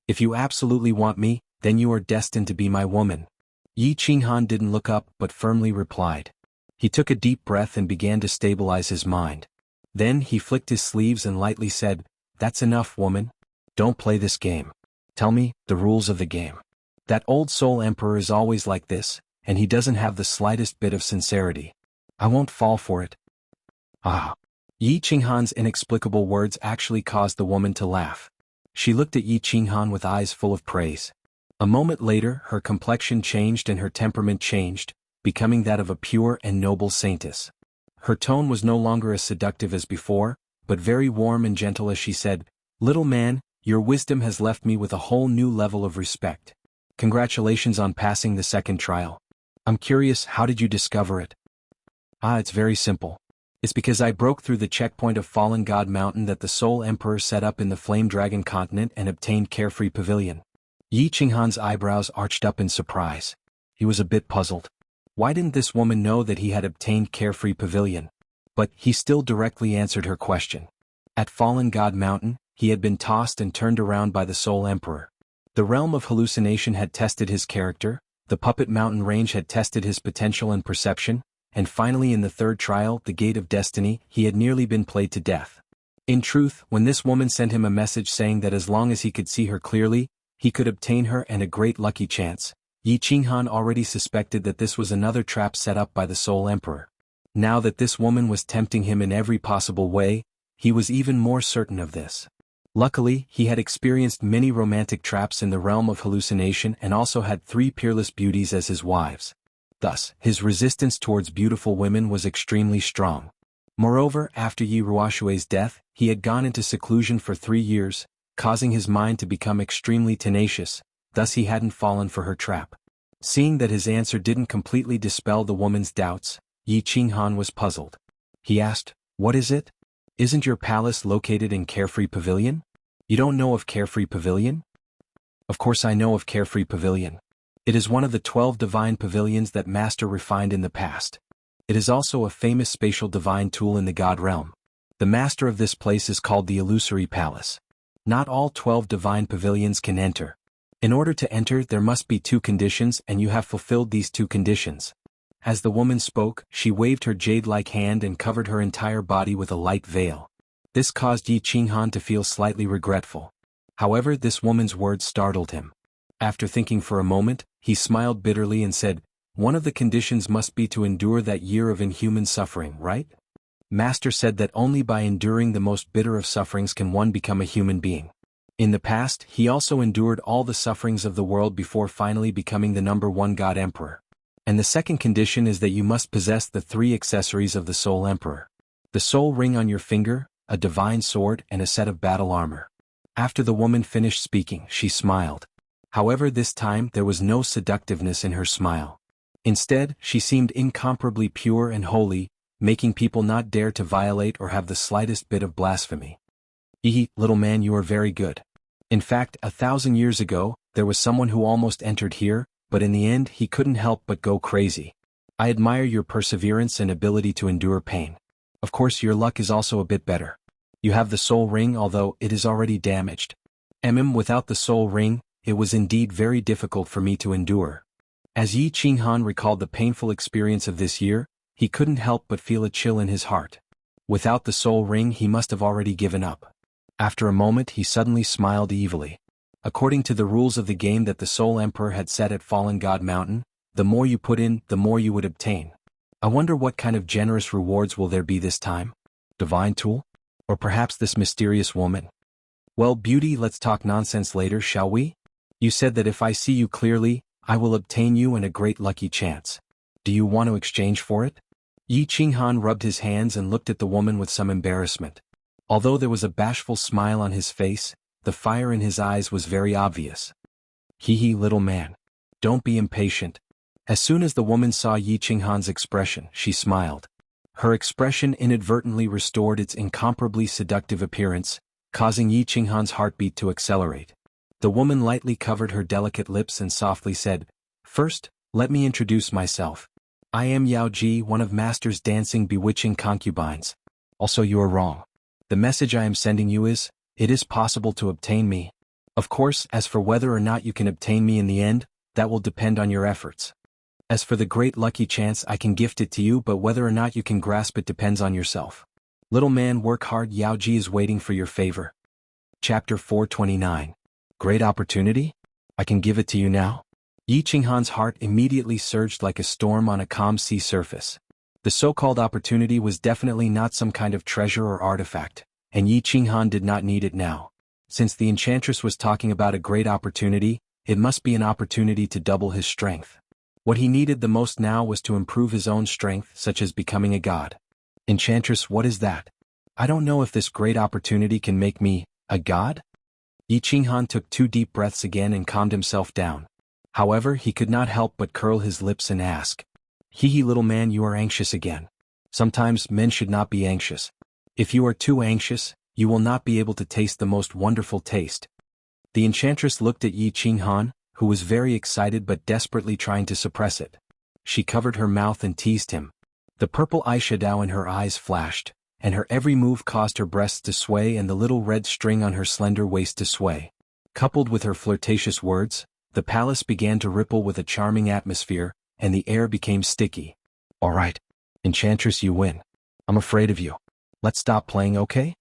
If you absolutely want me, then you are destined to be my woman. Yi Qinghan didn't look up but firmly replied. He took a deep breath and began to stabilize his mind. Then he flicked his sleeves and lightly said, "That's enough, woman. Don't play this game. Tell me the rules of the game." That old soul emperor is always like this, and he doesn't have the slightest bit of sincerity. I won't fall for it. Ah. Yi Qinghan's inexplicable words actually caused the woman to laugh. She looked at Yi Qinghan with eyes full of praise. A moment later, her complexion changed and her temperament changed, becoming that of a pure and noble saintess. Her tone was no longer as seductive as before, but very warm and gentle as she said, "Little man, your wisdom has left me with a whole new level of respect. Congratulations on passing the second trial. I'm curious, how did you discover it?" "Ah, it's very simple. It's because I broke through the checkpoint of Fallen God Mountain that the Soul Emperor set up in the Flame Dragon continent and obtained Carefree Pavilion." Yi Qinghan's eyebrows arched up in surprise. He was a bit puzzled. Why didn't this woman know that he had obtained Carefree Pavilion? But he still directly answered her question. At Fallen God Mountain, he had been tossed and turned around by the Soul Emperor. The realm of hallucination had tested his character, the Puppet Mountain range had tested his potential and perception, and finally in the third trial, the Gate of Destiny, he had nearly been played to death. In truth, when this woman sent him a message saying that as long as he could see her clearly, he could obtain her and a great lucky chance, Yi Qinghan already suspected that this was another trap set up by the Soul Emperor. Now that this woman was tempting him in every possible way, he was even more certain of this. Luckily, he had experienced many romantic traps in the realm of hallucination and also had 3 peerless beauties as his wives. Thus, his resistance towards beautiful women was extremely strong. Moreover, after Yi Ruoshui's death, he had gone into seclusion for 3 years, causing his mind to become extremely tenacious, thus he hadn't fallen for her trap. Seeing that his answer didn't completely dispel the woman's doubts, Yi Qinghan was puzzled. He asked, "What is it? Isn't your palace located in Carefree Pavilion? You don't know of Carefree Pavilion?" "Of course I know of Carefree Pavilion. It is one of the 12 divine pavilions that Master refined in the past. It is also a famous spatial divine tool in the God realm. The master of this place is called the Illusory Palace. Not all 12 divine pavilions can enter. In order to enter, there must be 2 conditions and you have fulfilled these 2 conditions." As the woman spoke, she waved her jade-like hand and covered her entire body with a light veil. This caused Yi Qinghan to feel slightly regretful. However, this woman's words startled him. After thinking for a moment, he smiled bitterly and said, "One of the conditions must be to endure that year of inhuman suffering, right? Master said that only by enduring the most bitter of sufferings can one become a human being. In the past, he also endured all the sufferings of the world before finally becoming the #1 God Emperor. And the second condition is that you must possess the 3 accessories of the Soul Emperor. The soul ring on your finger, a divine sword and a set of battle armor." After the woman finished speaking, she smiled. However, this time there was no seductiveness in her smile. Instead, she seemed incomparably pure and holy, making people not dare to violate or have the slightest bit of blasphemy. Little man, you are very good. In fact, 1,000 years ago, there was someone who almost entered here, but in the end he couldn't help but go crazy. I admire your perseverance and ability to endure pain. Of course your luck is also a bit better. You have the soul ring although it is already damaged. Without the soul ring, it was indeed very difficult for me to endure. As Yi Qinghan recalled the painful experience of this year, he couldn't help but feel a chill in his heart. Without the soul ring he must have already given up. After a moment he suddenly smiled evilly. According to the rules of the game that the Soul Emperor had set at Fallen God Mountain, the more you put in, the more you would obtain. I wonder what kind of generous rewards will there be this time? Divine tool? Or perhaps this mysterious woman? Well, beauty, let's talk nonsense later, shall we? You said that if I see you clearly, I will obtain you and a great lucky chance. Do you want to exchange for it? Yi Qinghan rubbed his hands and looked at the woman with some embarrassment. Although there was a bashful smile on his face, the fire in his eyes was very obvious. Little man. Don't be impatient. As soon as the woman saw Yi Qinghan's expression, she smiled. Her expression inadvertently restored its incomparably seductive appearance, causing Yi Qinghan's heartbeat to accelerate. The woman lightly covered her delicate lips and softly said, "First, let me introduce myself. I am Yao Ji, one of Master's dancing bewitching concubines. Also you are wrong. The message I am sending you is, it is possible to obtain me. Of course, as for whether or not you can obtain me in the end, that will depend on your efforts. As for the great lucky chance, I can gift it to you, but whether or not you can grasp it depends on yourself. Little man, work hard. Yao Ji is waiting for your favor. Chapter 429. Great opportunity? I can give it to you now? Yi Qinghan's heart immediately surged like a storm on a calm sea surface. The so-called opportunity was definitely not some kind of treasure or artifact, and Yi Qinghan did not need it now. Since the enchantress was talking about a great opportunity, it must be an opportunity to double his strength. What he needed the most now was to improve his own strength, such as becoming a god. Enchantress, what is that? I don't know if this great opportunity can make me a god? Yi Qinghan took 2 deep breaths again and calmed himself down. However, he could not help but curl his lips and ask, Hee little man, you are anxious again. Sometimes men should not be anxious. If you are too anxious, you will not be able to taste the most wonderful taste. The enchantress looked at Yi Qinghan, who was very excited but desperately trying to suppress it. She covered her mouth and teased him. The purple eyeshadow in her eyes flashed, and her every move caused her breasts to sway and the little red string on her slender waist to sway. Coupled with her flirtatious words, the palace began to ripple with a charming atmosphere, and the air became sticky. All right, Enchantress, you win. I'm afraid of you. Let's stop playing, okay?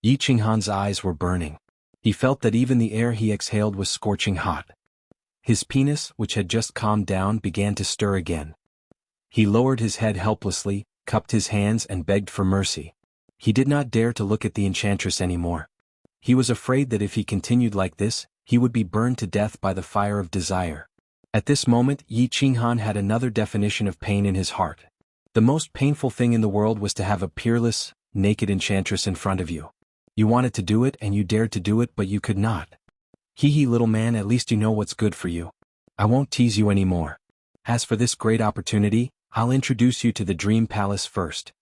Yi Qinghan's eyes were burning. He felt that even the air he exhaled was scorching hot. His penis, which had just calmed down, began to stir again. He lowered his head helplessly, cupped his hands and begged for mercy. He did not dare to look at the enchantress anymore. He was afraid that if he continued like this, he would be burned to death by the fire of desire. At this moment, Yi Qinghan had another definition of pain in his heart. The most painful thing in the world was to have a peerless, naked enchantress in front of you. You wanted to do it and you dared to do it, but you could not. Hee little man, at least you know what's good for you. I won't tease you anymore. As for this great opportunity, I'll introduce you to the Dream Palace first.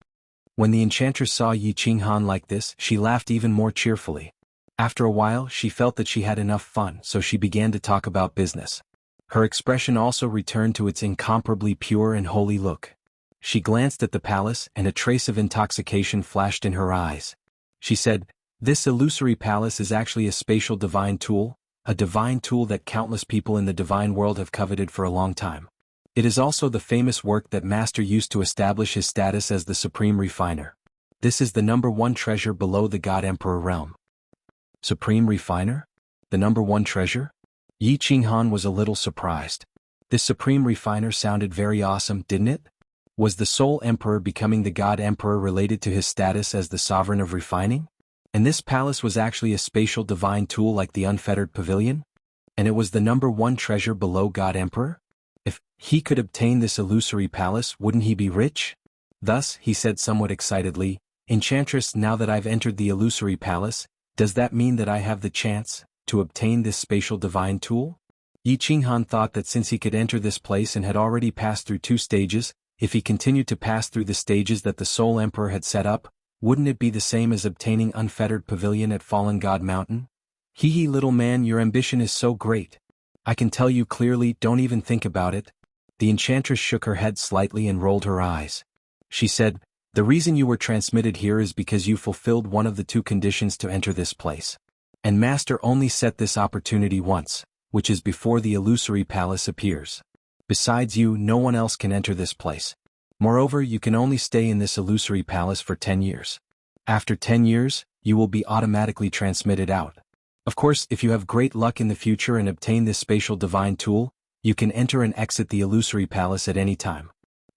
When the enchantress saw Yi Qinghan like this, she laughed even more cheerfully. After a while, she felt that she had enough fun, so she began to talk about business. Her expression also returned to its incomparably pure and holy look. She glanced at the palace, and a trace of intoxication flashed in her eyes. She said, "This illusory palace is actually a spatial divine tool, a divine tool that countless people in the divine world have coveted for a long time. It is also the famous work that Master used to establish his status as the Supreme Refiner. This is the #1 treasure below the God Emperor realm." Supreme Refiner? The #1 treasure? Yi Qinghan was a little surprised. This Supreme Refiner sounded very awesome, didn't it? Was the Soul Emperor becoming the God Emperor related to his status as the Sovereign of Refining? And this palace was actually a spatial divine tool like the Unfettered Pavilion? And it was the #1 treasure below God Emperor? If he could obtain this illusory palace, wouldn't he be rich? Thus, he said somewhat excitedly, "Enchantress, now that I've entered the illusory palace, does that mean that I have the chance to obtain this spatial divine tool?" Yi Qinghan thought that since he could enter this place and had already passed through 2 stages, if he continued to pass through the stages that the Soul Emperor had set up, wouldn't it be the same as obtaining Unfettered Pavilion at Fallen God Mountain? Hee little man, your ambition is so great. I can tell you clearly, don't even think about it. The enchantress shook her head slightly and rolled her eyes. She said, "The reason you were transmitted here is because you fulfilled one of the 2 conditions to enter this place. And Master only set this opportunity once, which is before the illusory palace appears. Besides you, no one else can enter this place. Moreover, you can only stay in this illusory palace for 10 years. After 10 years, you will be automatically transmitted out. Of course, if you have great luck in the future and obtain this spatial divine tool, you can enter and exit the illusory palace at any time."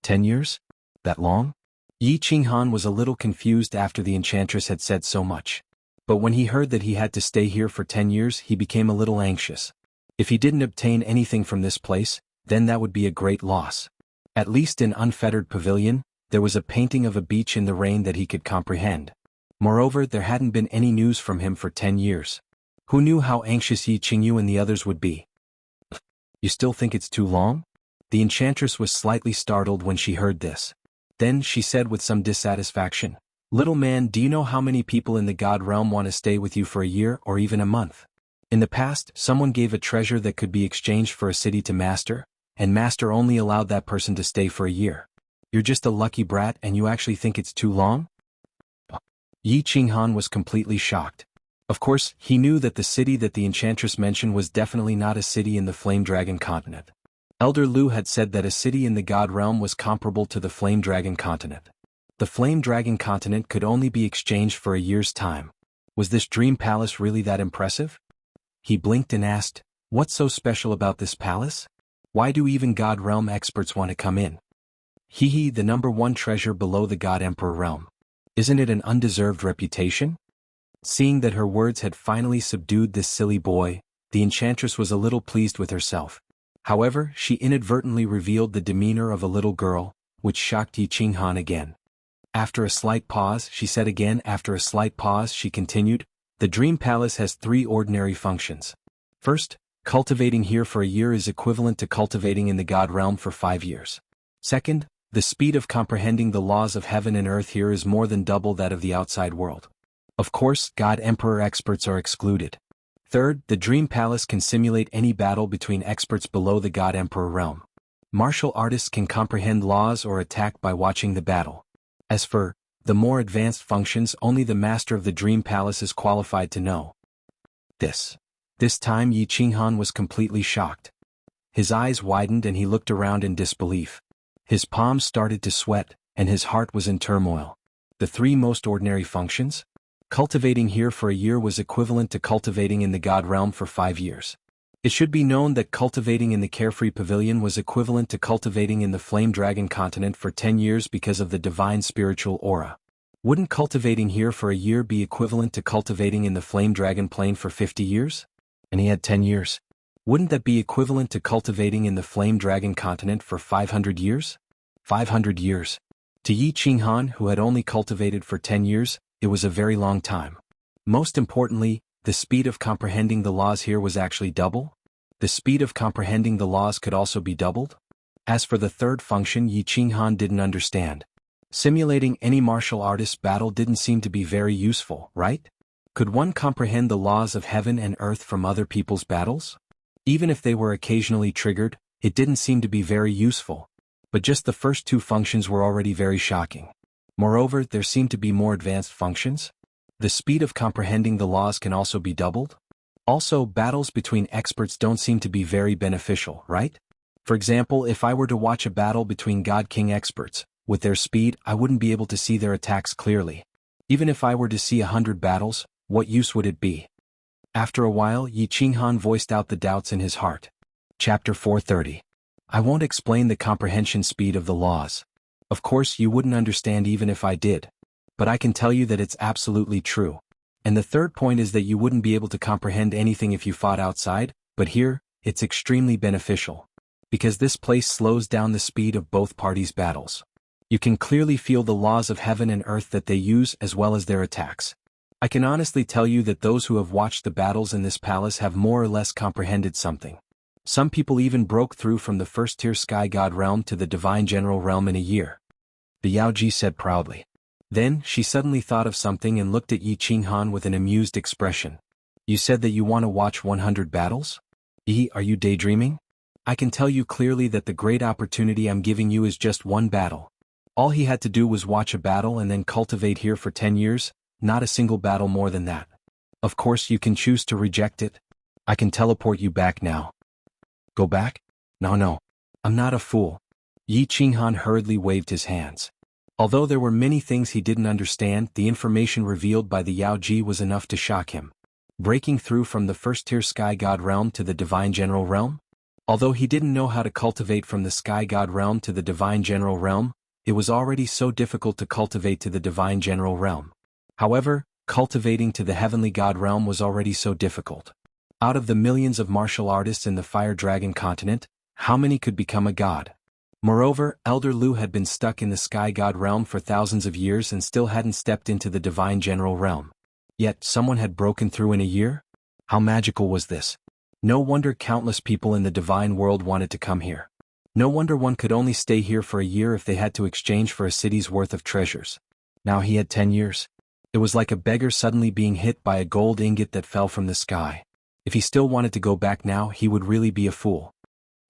10 years? That long? Yi Qinghan was a little confused after the enchantress had said so much. But when he heard that he had to stay here for 10 years, he became a little anxious. If he didn't obtain anything from this place, then that would be a great loss. At least in Unfettered Pavilion, there was a painting of a beach in the rain that he could comprehend. Moreover, there hadn't been any news from him for 10 years. Who knew how anxious Yi Qingyu and the others would be? You still think it's too long? The enchantress was slightly startled when she heard this. Then she said with some dissatisfaction, "Little man, do you know how many people in the God realm want to stay with you for a year or even a month? In the past, someone gave a treasure that could be exchanged for a city to Master, and Master only allowed that person to stay for a year. You're just a lucky brat and you actually think it's too long?" Yi Qinghan was completely shocked. Of course, he knew that the city that the enchantress mentioned was definitely not a city in the Flame Dragon continent. Elder Lu had said that a city in the God realm was comparable to the Flame Dragon continent. The Flame Dragon continent could only be exchanged for a year's time. Was this dream palace really that impressive? He blinked and asked, "What's so special about this palace? Why do even God realm experts want to come in?" "Hee, the #1 treasure below the God Emperor realm. Isn't it an undeserved reputation?" Seeing that her words had finally subdued this silly boy, the enchantress was a little pleased with herself. However, she inadvertently revealed the demeanor of a little girl, which shocked Yi Qinghan again. After a slight pause, she said again. After a slight pause, she continued, "The Dream Palace has 3 ordinary functions. First, cultivating here for a year is equivalent to cultivating in the God realm for 5 years. Second, the speed of comprehending the laws of heaven and earth here is more than double that of the outside world. Of course, God Emperor experts are excluded. Third, the Dream Palace can simulate any battle between experts below the God Emperor realm. Martial artists can comprehend laws or attack by watching the battle. As for the more advanced functions, only the master of the Dream Palace is qualified to know." This time Yi Qinghan was completely shocked. His eyes widened and he looked around in disbelief. His palms started to sweat, and his heart was in turmoil. The 3 most ordinary functions? Cultivating here for a year was equivalent to cultivating in the God realm for 5 years. It should be known that cultivating in the Carefree Pavilion was equivalent to cultivating in the Flame Dragon continent for 10 years because of the divine spiritual aura. Wouldn't cultivating here for a year be equivalent to cultivating in the Flame Dragon plane for 50 years? And he had 10 years. Wouldn't that be equivalent to cultivating in the Flame Dragon continent for 500 years? 500 years. To Yi Qinghan, who had only cultivated for 10 years, it was a very long time. Most importantly, the speed of comprehending the laws here was actually double. The speed of comprehending the laws could also be doubled. As for the third function, Yi Qinghan didn't understand. Simulating any martial artist's battle didn't seem to be very useful, right? Could one comprehend the laws of heaven and earth from other people's battles? Even if they were occasionally triggered, it didn't seem to be very useful. But just the first 2 functions were already very shocking. Moreover, there seemed to be more advanced functions. The speed of comprehending the laws can also be doubled. Also, battles between experts don't seem to be very beneficial, right? For example, if I were to watch a battle between God King experts, with their speed, I wouldn't be able to see their attacks clearly. Even if I were to see 100 battles, what use would it be? After a while, Yi Qinghan voiced out the doubts in his heart. Chapter 430. I won't explain the comprehension speed of the laws. Of course, you wouldn't understand even if I did. But I can tell you that it's absolutely true. And the third point is that you wouldn't be able to comprehend anything if you fought outside, but here, it's extremely beneficial. Because this place slows down the speed of both parties' battles. You can clearly feel the laws of heaven and earth that they use as well as their attacks. I can honestly tell you that those who have watched the battles in this palace have more or less comprehended something. Some people even broke through from the first-tier Sky God realm to the Divine General realm in a year. The Yaoji said proudly. Then, she suddenly thought of something and looked at Yi Qinghan with an amused expression. You said that you want to watch 100 battles? Yi, are you daydreaming? I can tell you clearly that the great opportunity I'm giving you is just 1 battle. All he had to do was watch a battle and then cultivate here for 10 years, not a single battle more than that. Of course you can choose to reject it. I can teleport you back now. Go back? No. I'm not a fool. Yi Qinghan hurriedly waved his hands. Although there were many things he didn't understand, the information revealed by the Yaoji was enough to shock him. Breaking through from the first-tier Sky God realm to the Divine General realm? Although he didn't know how to cultivate from the Sky God realm to the Divine General realm, it was already so difficult to cultivate to the Divine General realm. However, cultivating to the Heavenly God realm was already so difficult. Out of the millions of martial artists in the Fire Dragon continent, how many could become a god? Moreover, Elder Lu had been stuck in the Sky God realm for thousands of years and still hadn't stepped into the Divine General realm. Yet, someone had broken through in a year? How magical was this? No wonder countless people in the divine world wanted to come here. No wonder one could only stay here for a year if they had to exchange for a city's worth of treasures. Now he had 10 years. It was like a beggar suddenly being hit by a gold ingot that fell from the sky. If he still wanted to go back now, he would really be a fool.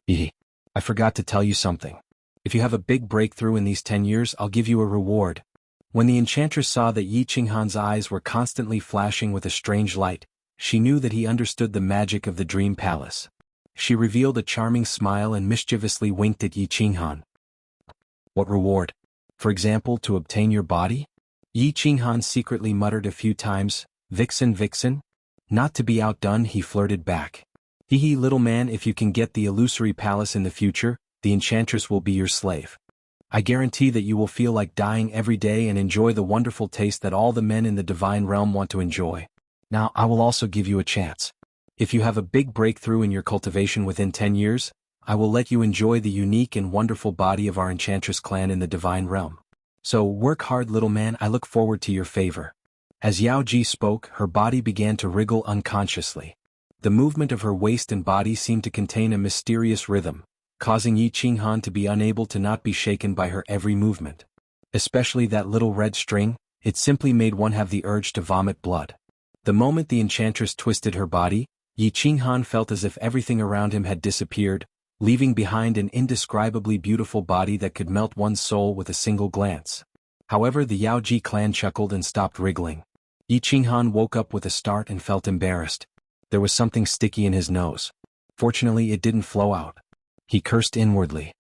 I forgot to tell you something. If you have a big breakthrough in these 10 years, I'll give you a reward. When the enchantress saw that Yi Qinghan's eyes were constantly flashing with a strange light, she knew that he understood the magic of the dream palace. She revealed a charming smile and mischievously winked at Yi Qinghan. What reward? For example, to obtain your body? Yi Qinghan secretly muttered a few times, "Vixen, vixen?" Not to be outdone, he flirted back. Hee little man, if you can get the illusory palace in the future, the enchantress will be your slave. I guarantee that you will feel like dying every day and enjoy the wonderful taste that all the men in the divine realm want to enjoy. Now I will also give you a chance. If you have a big breakthrough in your cultivation within 10 years, I will let you enjoy the unique and wonderful body of our enchantress clan in the divine realm. So work hard, little man, I look forward to your favor. As Yao Ji spoke, her body began to wriggle unconsciously. The movement of her waist and body seemed to contain a mysterious rhythm, causing Yi Qinghan to be unable to not be shaken by her every movement. Especially that little red string, it simply made one have the urge to vomit blood. The moment the enchantress twisted her body, Yi Qinghan felt as if everything around him had disappeared, leaving behind an indescribably beautiful body that could melt one's soul with a single glance. However, the Yao Ji clan chuckled and stopped wriggling. Yi Qinghan woke up with a start and felt embarrassed. There was something sticky in his nose. Fortunately, it didn't flow out. He cursed inwardly.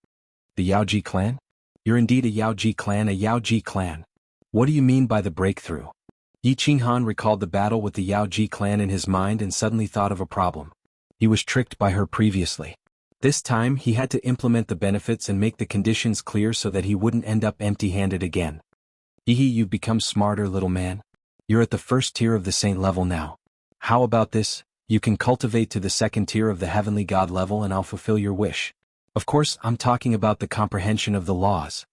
The Yao Ji clan? You're indeed a Yao Ji clan, a Yao Ji clan. What do you mean by the breakthrough? Yi Qinghan recalled the battle with the Yao Ji clan in his mind and suddenly thought of a problem. He was tricked by her previously. This time he had to implement the benefits and make the conditions clear so that he wouldn't end up empty-handed again. You've become smarter, little man. You're at the first tier of the saint level now. How about this? You can cultivate to the second tier of the heavenly god level and I'll fulfill your wish. Of course, I'm talking about the comprehension of the laws.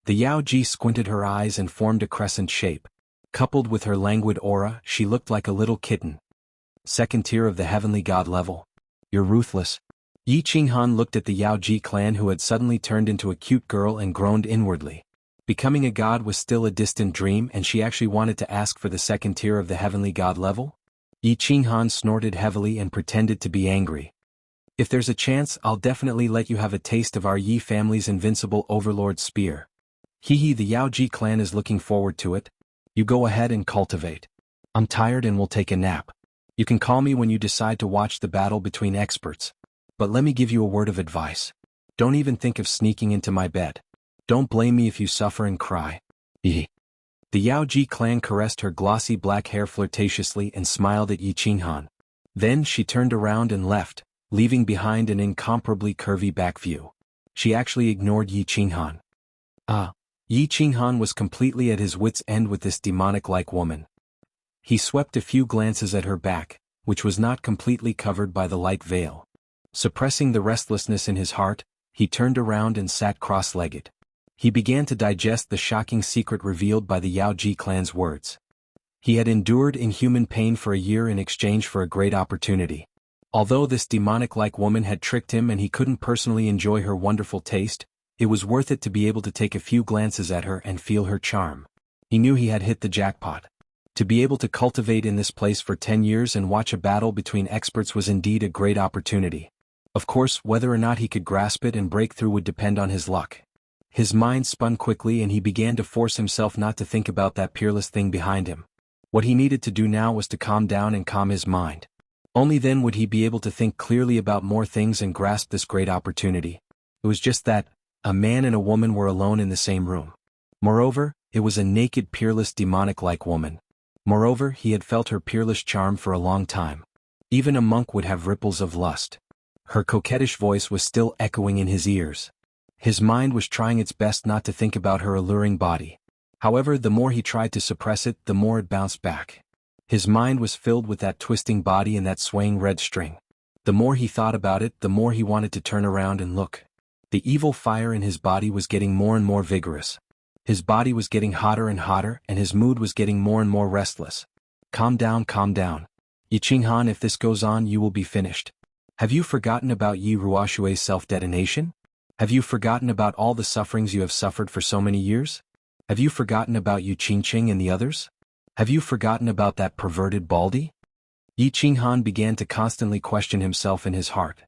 The Yao Ji squinted her eyes and formed a crescent shape. Coupled with her languid aura, she looked like a little kitten. Second tier of the heavenly god level. You're ruthless. Yi Qinghan looked at the Yao Ji clan who had suddenly turned into a cute girl and groaned inwardly. Becoming a god was still a distant dream and she actually wanted to ask for the second tier of the heavenly god level? Yi Qinghan snorted heavily and pretended to be angry. If there's a chance, I'll definitely let you have a taste of our Yi family's invincible overlord spear. The Yao Ji clan is looking forward to it. You go ahead and cultivate. I'm tired and will take a nap. You can call me when you decide to watch the battle between experts. But let me give you a word of advice. Don't even think of sneaking into my bed. Don't blame me if you suffer and cry. The Yao Ji clan caressed her glossy black hair flirtatiously and smiled at Yi Qinghan. Then she turned around and left, leaving behind an incomparably curvy back view. She actually ignored Yi Qinghan. Yi Qinghan was completely at his wits' end with this demonic-like woman. He swept a few glances at her back, which was not completely covered by the light veil. Suppressing the restlessness in his heart, he turned around and sat cross-legged. He began to digest the shocking secret revealed by the Yao Ji clan's words. He had endured inhuman pain for a year in exchange for a great opportunity. Although this demonic-like woman had tricked him and he couldn't personally enjoy her wonderful taste, it was worth it to be able to take a few glances at her and feel her charm. He knew he had hit the jackpot. To be able to cultivate in this place for 10 years and watch a battle between experts was indeed a great opportunity. Of course, whether or not he could grasp it and break through would depend on his luck. His mind spun quickly and he began to force himself not to think about that peerless thing behind him. What he needed to do now was to calm down and calm his mind. Only then would he be able to think clearly about more things and grasp this great opportunity. It was just that, a man and a woman were alone in the same room. Moreover, it was a naked, peerless, demonic-like woman. Moreover, he had felt her peerless charm for a long time. Even a monk would have ripples of lust. Her coquettish voice was still echoing in his ears. His mind was trying its best not to think about her alluring body. However, the more he tried to suppress it, the more it bounced back. His mind was filled with that twisting body and that swaying red string. The more he thought about it, the more he wanted to turn around and look. The evil fire in his body was getting more and more vigorous. His body was getting hotter and hotter, and his mood was getting more and more restless. Calm down, calm down. Yi Qinghan, if this goes on, you will be finished. Have you forgotten about Yi Ruoshui's self-detonation? Have you forgotten about all the sufferings you have suffered for so many years? Have you forgotten about Yu Qingqing and the others? Have you forgotten about that perverted Baldi? Yi Qinghan began to constantly question himself in his heart.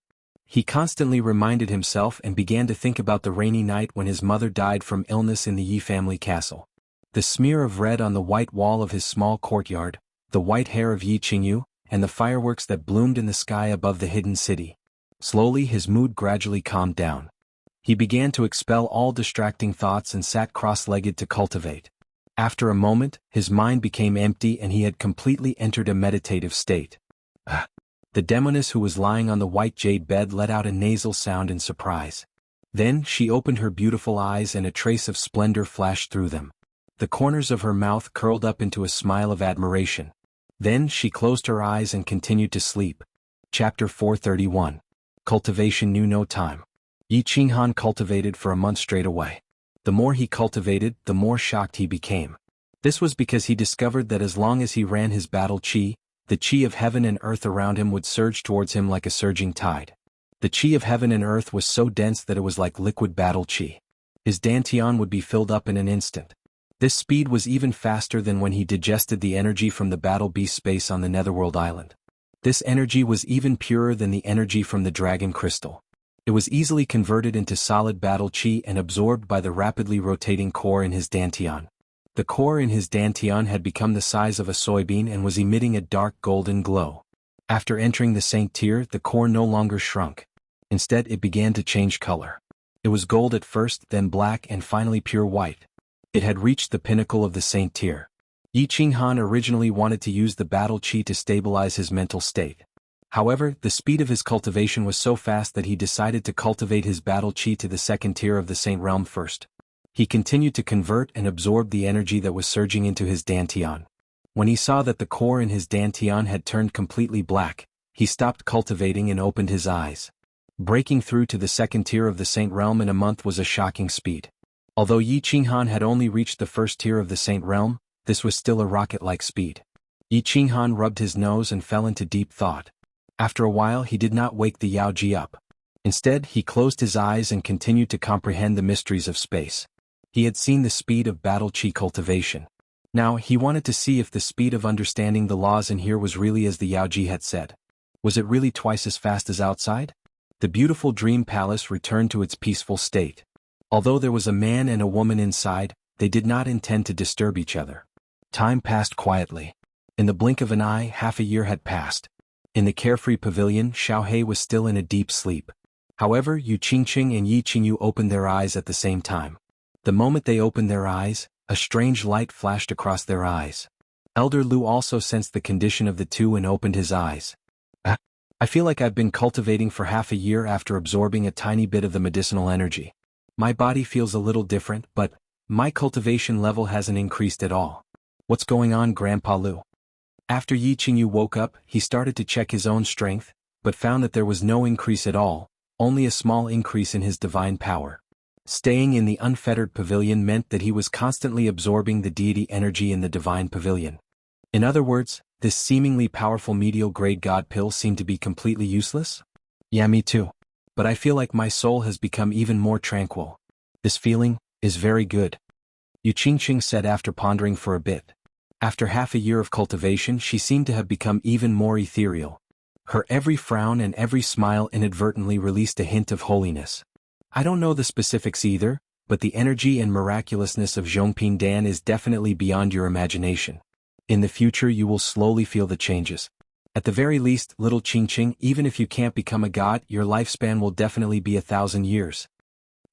He constantly reminded himself and began to think about the rainy night when his mother died from illness in the Yi family castle. The smear of red on the white wall of his small courtyard, the white hair of Yi Qingyu, and the fireworks that bloomed in the sky above the hidden city. Slowly his mood gradually calmed down. He began to expel all distracting thoughts and sat cross-legged to cultivate. After a moment, his mind became empty and he had completely entered a meditative state. The demoness who was lying on the white jade bed let out a nasal sound in surprise. Then she opened her beautiful eyes and a trace of splendor flashed through them. The corners of her mouth curled up into a smile of admiration. Then she closed her eyes and continued to sleep. Chapter 431. Cultivation knew no time. Yi Qinghan cultivated for a month straight away. The more he cultivated, the more shocked he became. This was because he discovered that as long as he ran his battle qi, the qi of heaven and earth around him would surge towards him like a surging tide. The qi of heaven and earth was so dense that it was like liquid battle qi. His dantian would be filled up in an instant. This speed was even faster than when he digested the energy from the battle beast space on the Netherworld Island. This energy was even purer than the energy from the dragon crystal. It was easily converted into solid battle qi and absorbed by the rapidly rotating core in his dantian. The core in his dantian had become the size of a soybean and was emitting a dark golden glow. After entering the Saint tier, the core no longer shrunk. Instead, it began to change color. It was gold at first, then black and finally pure white. It had reached the pinnacle of the Saint tier. Yi Qinghan originally wanted to use the battle qi to stabilize his mental state. However, the speed of his cultivation was so fast that he decided to cultivate his battle qi to the second tier of the Saint realm first. He continued to convert and absorb the energy that was surging into his dantian. When he saw that the core in his dantian had turned completely black, he stopped cultivating and opened his eyes. Breaking through to the second tier of the Saint realm in a month was a shocking speed. Although Yi Qinghan had only reached the first tier of the Saint realm, this was still a rocket-like speed. Yi Qinghan rubbed his nose and fell into deep thought. After a while he did not wake the Yaoji up. Instead, he closed his eyes and continued to comprehend the mysteries of space. He had seen the speed of battle qi cultivation. Now, he wanted to see if the speed of understanding the laws in here was really as the Yaoji had said. Was it really twice as fast as outside? The beautiful dream palace returned to its peaceful state. Although there was a man and a woman inside, they did not intend to disturb each other. Time passed quietly. In the blink of an eye, half a year had passed. In the carefree pavilion, Xiaohei was still in a deep sleep. However, Yu Qingqing and Yi Qingyu opened their eyes at the same time. The moment they opened their eyes, a strange light flashed across their eyes. Elder Lu also sensed the condition of the two and opened his eyes. I feel like I've been cultivating for half a year after absorbing a tiny bit of the medicinal energy. My body feels a little different, but my cultivation level hasn't increased at all. What's going on, Grandpa Lu? After Yi Qingyu woke up, he started to check his own strength, but found that there was no increase at all, only a small increase in his divine power. Staying in the unfettered pavilion meant that he was constantly absorbing the deity energy in the divine pavilion. In other words, this seemingly powerful medial grade god pill seemed to be completely useless? Yeah, me too. But I feel like my soul has become even more tranquil. This feeling is very good. Yu Qingqing said after pondering for a bit. After half a year of cultivation, she seemed to have become even more ethereal. Her every frown and every smile inadvertently released a hint of holiness. I don't know the specifics either, but the energy and miraculousness of Zhongping Dan is definitely beyond your imagination. In the future you will slowly feel the changes. At the very least, little Qingqing, even if you can't become a god, your lifespan will definitely be 1,000 years.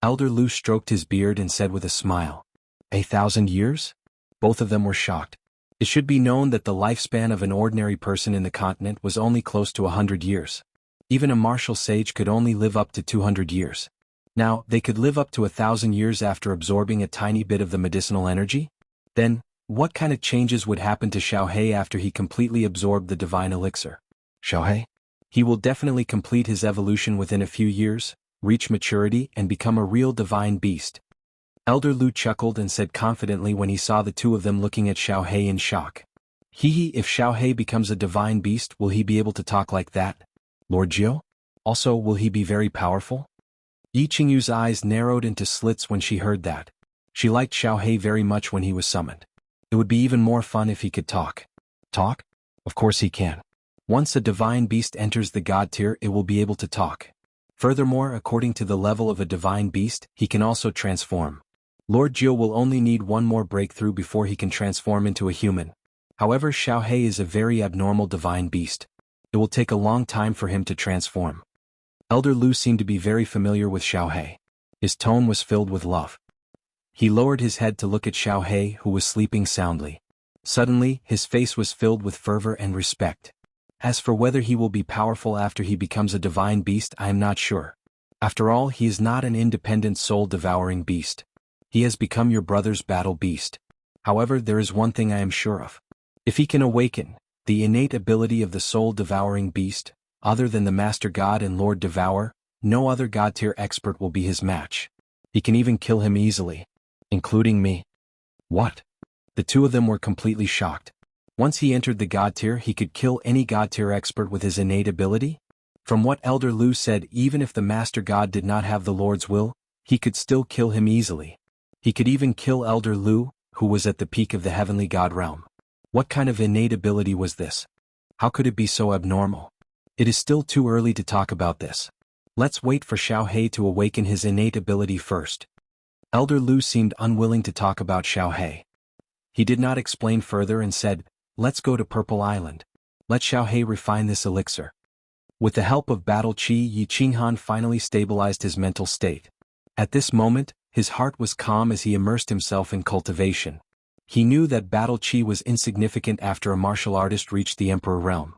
Elder Lu stroked his beard and said with a smile. 1,000 years? Both of them were shocked. It should be known that the lifespan of an ordinary person in the continent was only close to 100 years. Even a martial sage could only live up to 200 years. Now, they could live up to 1,000 years after absorbing a tiny bit of the medicinal energy? Then, what kind of changes would happen to Xiaohei after he completely absorbed the divine elixir? Xiaohei? He will definitely complete his evolution within a few years, reach maturity and become a real divine beast. Elder Lu chuckled and said confidently when he saw the two of them looking at Xiaohei in shock. If Xiaohei becomes a divine beast, will he be able to talk like that? Lord Jiu? Also, will he be very powerful? Yi Qingyu's eyes narrowed into slits when she heard that. She liked Xiaohei very much when he was summoned. It would be even more fun if he could talk. Talk? Of course he can. Once a divine beast enters the god tier, it will be able to talk. Furthermore, according to the level of a divine beast, he can also transform. Lord Jiu will only need one more breakthrough before he can transform into a human. However, Xiaohe is a very abnormal divine beast. It will take a long time for him to transform. Elder Lu seemed to be very familiar with Xiaohe. His tone was filled with love. He lowered his head to look at Xiaohe, who was sleeping soundly. Suddenly, his face was filled with fervor and respect. As for whether he will be powerful after he becomes a divine beast, I am not sure. After all, he is not an independent soul-devouring beast. He has become your brother's battle beast. However, there is one thing I am sure of. If he can awaken the innate ability of the soul-devouring beast, other than the Master God and Lord Devour, no other God-tier expert will be his match. He can even kill him easily. Including me. What? The two of them were completely shocked. Once he entered the God-tier, he could kill any God-tier expert with his innate ability? From what Elder Lu said, even if the Master God did not have the Lord's will, he could still kill him easily. He could even kill Elder Lu, who was at the peak of the heavenly God realm. What kind of innate ability was this? How could it be so abnormal? It is still too early to talk about this. Let's wait for Xiaohe to awaken his innate ability first. Elder Lu seemed unwilling to talk about Xiaohe. He did not explain further and said, "Let's go to Purple Island. Let Xiaohe refine this elixir." With the help of battle chi, Yi Qinghan finally stabilized his mental state. At this moment, his heart was calm as he immersed himself in cultivation. He knew that battle chi was insignificant after a martial artist reached the Emperor Realm.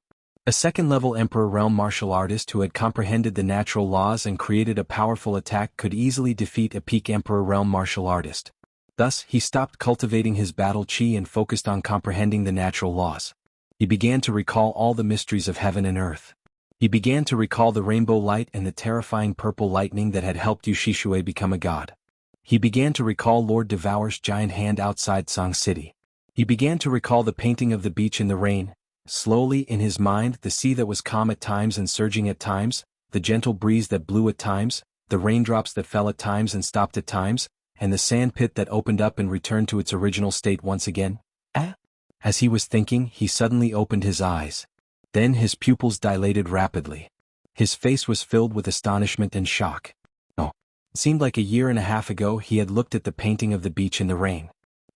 A second-level Emperor Realm martial artist who had comprehended the natural laws and created a powerful attack could easily defeat a peak Emperor Realm martial artist. Thus, he stopped cultivating his battle chi and focused on comprehending the natural laws. He began to recall all the mysteries of heaven and earth. He began to recall the rainbow light and the terrifying purple lightning that had helped Yu Shishue become a god. He began to recall Lord Devour's giant hand outside Song City. He began to recall the painting of the beach in the rain. Slowly in his mind, the sea that was calm at times and surging at times, the gentle breeze that blew at times, the raindrops that fell at times and stopped at times, and the sand pit that opened up and returned to its original state once again. As he was thinking, he suddenly opened his eyes. Then his pupils dilated rapidly. His face was filled with astonishment and shock. Oh, it seemed like a year and a half ago he had looked at the painting of the beach in the rain.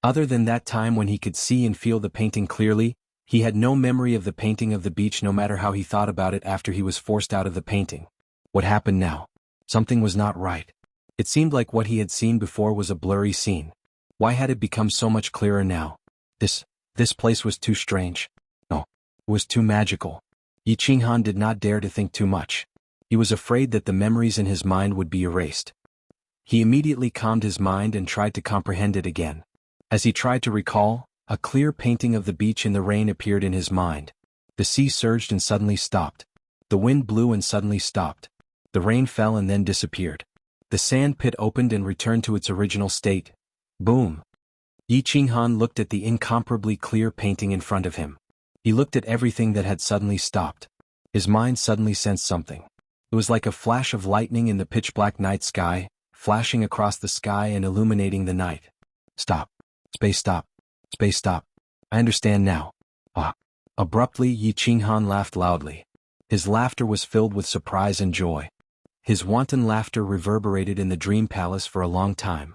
Other than that time when he could see and feel the painting clearly, he had no memory of the painting of the beach no matter how he thought about it after he was forced out of the painting. What happened now? Something was not right. It seemed like what he had seen before was a blurry scene. Why had it become so much clearer now? This place was too strange. No, it was too magical. Yi Qinghan did not dare to think too much. He was afraid that the memories in his mind would be erased. He immediately calmed his mind and tried to comprehend it again. As he tried to recall, a clear painting of the beach in the rain appeared in his mind. The sea surged and suddenly stopped. The wind blew and suddenly stopped. The rain fell and then disappeared. The sand pit opened and returned to its original state. Boom! Yi Qinghan looked at the incomparably clear painting in front of him. He looked at everything that had suddenly stopped. His mind suddenly sensed something. It was like a flash of lightning in the pitch-black night sky, flashing across the sky and illuminating the night. Stop. Space stop. Space stop. I understand now. Ah. Abruptly, Yi Qinghan laughed loudly. His laughter was filled with surprise and joy. His wanton laughter reverberated in the dream palace for a long time.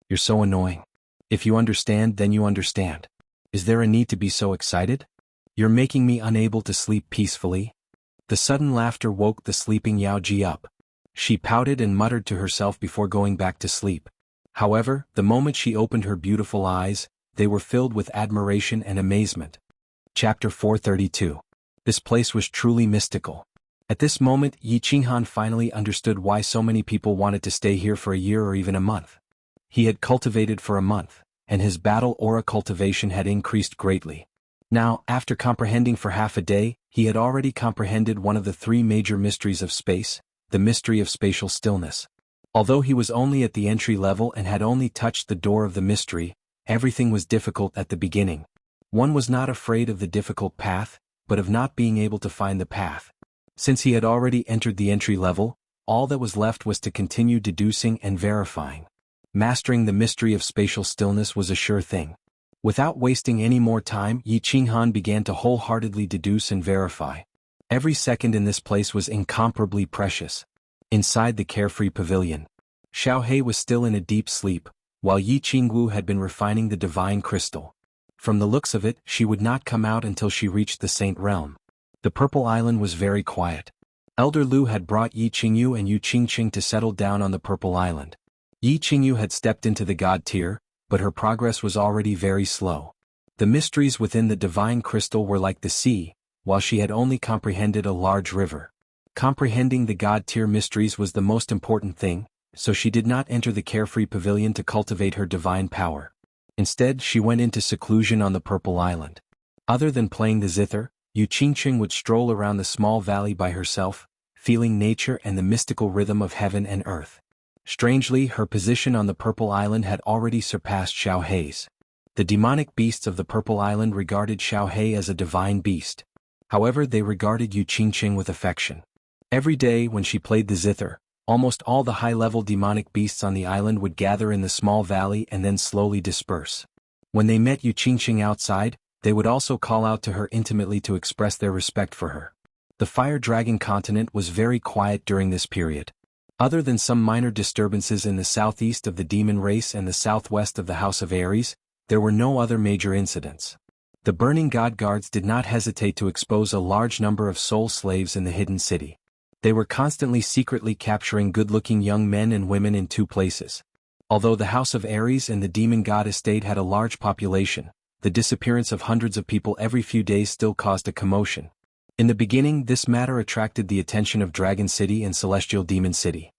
You're so annoying. If you understand, then you understand. Is there a need to be so excited? You're making me unable to sleep peacefully. The sudden laughter woke the sleeping Yao Ji up. She pouted and muttered to herself before going back to sleep. However, the moment she opened her beautiful eyes, they were filled with admiration and amazement. Chapter 432. This place was truly mystical. At this moment, Yi Qinghan finally understood why so many people wanted to stay here for a year or even a month. He had cultivated for a month, and his battle aura cultivation had increased greatly. Now, after comprehending for half a day, he had already comprehended one of the three major mysteries of space, the mystery of spatial stillness. Although he was only at the entry level and had only touched the door of the mystery, everything was difficult at the beginning. One was not afraid of the difficult path, but of not being able to find the path. Since he had already entered the entry level, all that was left was to continue deducing and verifying. Mastering the mystery of spatial stillness was a sure thing. Without wasting any more time, Yi Qinghan began to wholeheartedly deduce and verify. Every second in this place was incomparably precious. Inside the carefree pavilion, Xiaohe was still in a deep sleep, while Yi Qingwu had been refining the divine crystal. From the looks of it, she would not come out until she reached the Saint Realm. The Purple Island was very quiet. Elder Lu had brought Yi Qingyu and Yu Qingqing to settle down on the Purple Island. Yi Qingyu had stepped into the god tier, but her progress was already very slow. The mysteries within the divine crystal were like the sea, while she had only comprehended a large river. Comprehending the god tier mysteries was the most important thing, so she did not enter the carefree pavilion to cultivate her divine power. Instead, she went into seclusion on the Purple Island. Other than playing the zither, Yu Qingqing would stroll around the small valley by herself, feeling nature and the mystical rhythm of heaven and earth. Strangely, her position on the Purple Island had already surpassed Xiao Hei's. The demonic beasts of the Purple Island regarded Xiao Hei as a divine beast. However, they regarded Yu Qingqing with affection. Every day when she played the zither, almost all the high-level demonic beasts on the island would gather in the small valley and then slowly disperse. When they met Yu Qingqing outside, they would also call out to her intimately to express their respect for her. The Fire Dragon continent was very quiet during this period. Other than some minor disturbances in the southeast of the demon race and the southwest of the House of Ares, there were no other major incidents. The Burning God Guards did not hesitate to expose a large number of soul slaves in the hidden city. They were constantly secretly capturing good-looking young men and women in two places. Although the House of Ares and the Demon God Estate had a large population, the disappearance of hundreds of people every few days still caused a commotion. In the beginning, this matter attracted the attention of Dragon City and Celestial Demon City.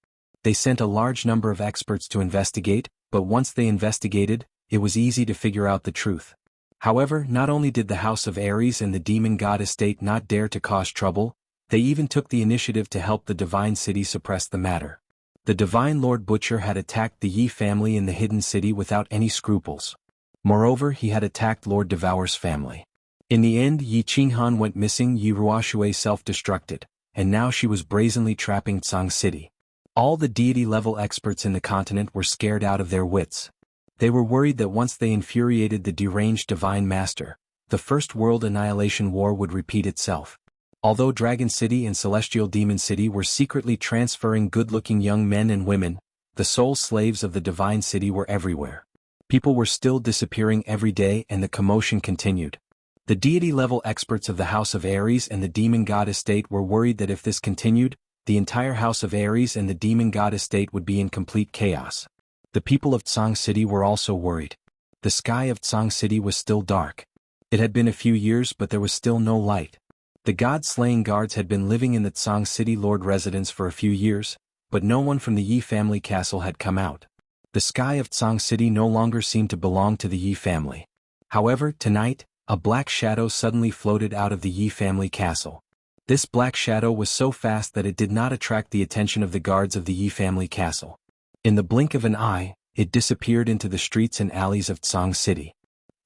They sent a large number of experts to investigate, but once they investigated, it was easy to figure out the truth. However, not only did the House of Ares and the Demon God Estate not dare to cause trouble, they even took the initiative to help the Divine City suppress the matter. The Divine Lord Butcher had attacked the Yi family in the hidden city without any scruples. Moreover, he had attacked Lord Devour's family. In the end, Yi Qinghan went missing, Yi Ruoshui self-destructed, and now she was brazenly trapping Tsang City. All the deity-level experts in the continent were scared out of their wits. They were worried that once they infuriated the deranged Divine Master, the First World Annihilation War would repeat itself. Although Dragon City and Celestial Demon City were secretly transferring good-looking young men and women, the soul slaves of the Divine City were everywhere. People were still disappearing every day and the commotion continued. The deity-level experts of the House of Ares and the Demon God Estate were worried that if this continued, the entire House of Ares and the Demon God Estate would be in complete chaos. The people of Tsang City were also worried. The sky of Tsang City was still dark. It had been a few years but there was still no light. The god-slaying guards had been living in the Tsang City Lord residence for a few years, but no one from the Yi family castle had come out. The sky of Tsang City no longer seemed to belong to the Yi family. However, tonight, a black shadow suddenly floated out of the Yi family castle. This black shadow was so fast that it did not attract the attention of the guards of the Yi family castle. In the blink of an eye, it disappeared into the streets and alleys of Tsang City.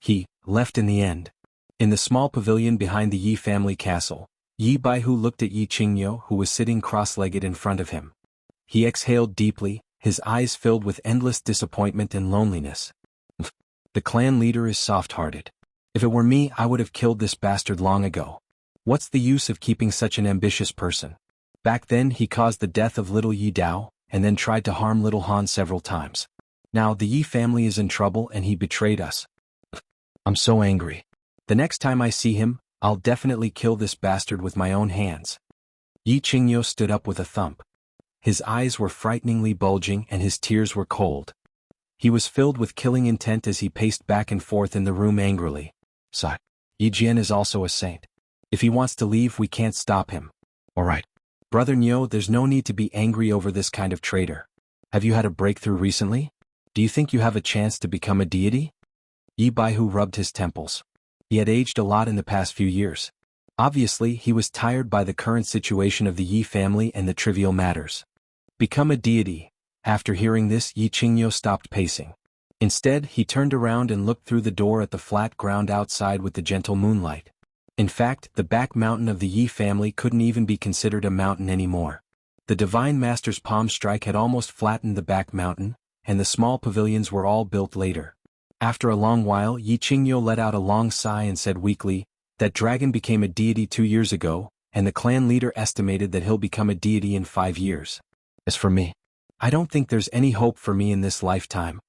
He left in the end. In the small pavilion behind the Yi family castle, Yi Baihu looked at Yi Qingyo who was sitting cross-legged in front of him. He exhaled deeply, his eyes filled with endless disappointment and loneliness. The clan leader is soft-hearted. If it were me, I would have killed this bastard long ago. What's the use of keeping such an ambitious person? Back then he caused the death of little Yi Dao, and then tried to harm little Han several times. Now the Yi family is in trouble and he betrayed us. I'm so angry. The next time I see him, I'll definitely kill this bastard with my own hands. Yi Qingyo stood up with a thump. His eyes were frighteningly bulging and his tears were cold. He was filled with killing intent as he paced back and forth in the room angrily. Sigh. Yi Jian is also a saint. If he wants to leave, we can't stop him. Alright. Brother Nyo, there's no need to be angry over this kind of traitor. Have you had a breakthrough recently? Do you think you have a chance to become a deity? Yi Baihu rubbed his temples. He had aged a lot in the past few years. Obviously, he was tired by the current situation of the Yi family and the trivial matters. Become a deity. After hearing this, Yi Qingyo stopped pacing. Instead, he turned around and looked through the door at the flat ground outside with the gentle moonlight. In fact, the back mountain of the Yi family couldn't even be considered a mountain anymore. The Divine Master's palm strike had almost flattened the back mountain, and the small pavilions were all built later. After a long while, Yi Qingyo let out a long sigh and said weakly, "That dragon became a deity 2 years ago, and the clan leader estimated that he'll become a deity in 5 years. As for me, I don't think there's any hope for me in this lifetime."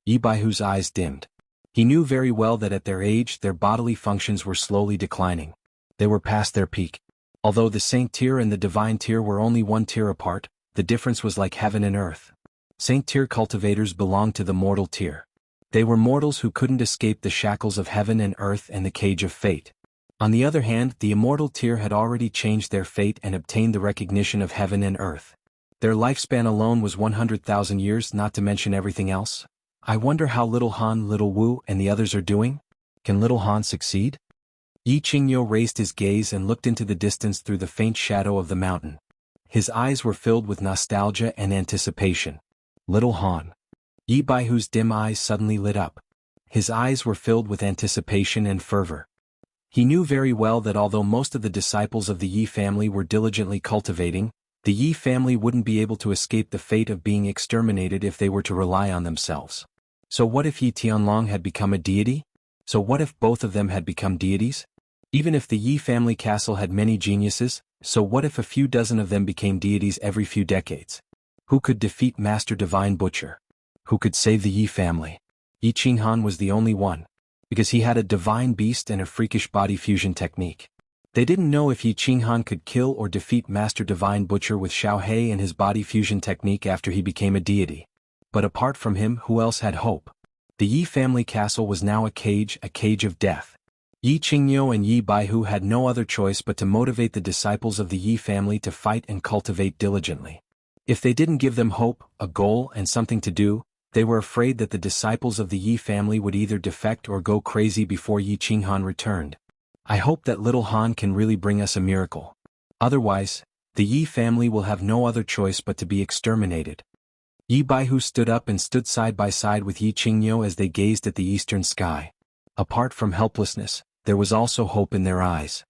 Yi Baihu's eyes dimmed. He knew very well that at their age their bodily functions were slowly declining. They were past their peak. Although the Saint tier and the Divine tier were only one tier apart, the difference was like heaven and earth. Saint tier cultivators belonged to the mortal tier. They were mortals who couldn't escape the shackles of heaven and earth and the cage of fate. On the other hand, the immortal tier had already changed their fate and obtained the recognition of heaven and earth. Their lifespan alone was 100,000 years, not to mention everything else. I wonder how little Han, little Wu, and the others are doing? Can little Han succeed? Yi Qingyo raised his gaze and looked into the distance through the faint shadow of the mountain. His eyes were filled with nostalgia and anticipation. Little Han. Yi Baihu's dim eyes suddenly lit up. His eyes were filled with anticipation and fervor. He knew very well that although most of the disciples of the Yi family were diligently cultivating, the Yi family wouldn't be able to escape the fate of being exterminated if they were to rely on themselves. So what if Yi Tianlong had become a deity? So what if both of them had become deities? Even if the Yi family castle had many geniuses, so what if a few dozen of them became deities every few decades? Who could defeat Master Divine Butcher? Who could save the Yi family? Yi Qinghan was the only one, because he had a divine beast and a freakish body fusion technique. They didn't know if Yi Qinghan could kill or defeat Master Divine Butcher with Xiao He and his body fusion technique after he became a deity. But apart from him, who else had hope? The Yi family castle was now a cage of death. Yi Qingyo and Yi Baihu had no other choice but to motivate the disciples of the Yi family to fight and cultivate diligently. If they didn't give them hope, a goal, and something to do, they were afraid that the disciples of the Yi family would either defect or go crazy before Yi Qinghan returned. I hope that little Han can really bring us a miracle. Otherwise, the Yi family will have no other choice but to be exterminated. Yi Baihu stood up and stood side by side with Yi Qingyo as they gazed at the eastern sky. Apart from helplessness, there was also hope in their eyes.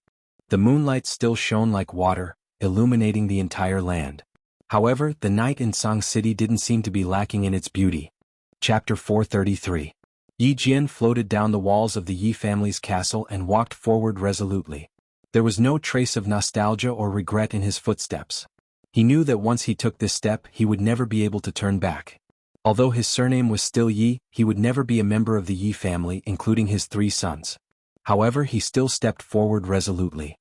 The moonlight still shone like water, illuminating the entire land. However, the night in Song City didn't seem to be lacking in its beauty. Chapter 433. Yi Jian floated down the walls of the Yi family's castle and walked forward resolutely. There was no trace of nostalgia or regret in his footsteps. He knew that once he took this step, he would never be able to turn back. Although his surname was still Yi, he would never be a member of the Yi family, including his 3 sons. However, he still stepped forward resolutely.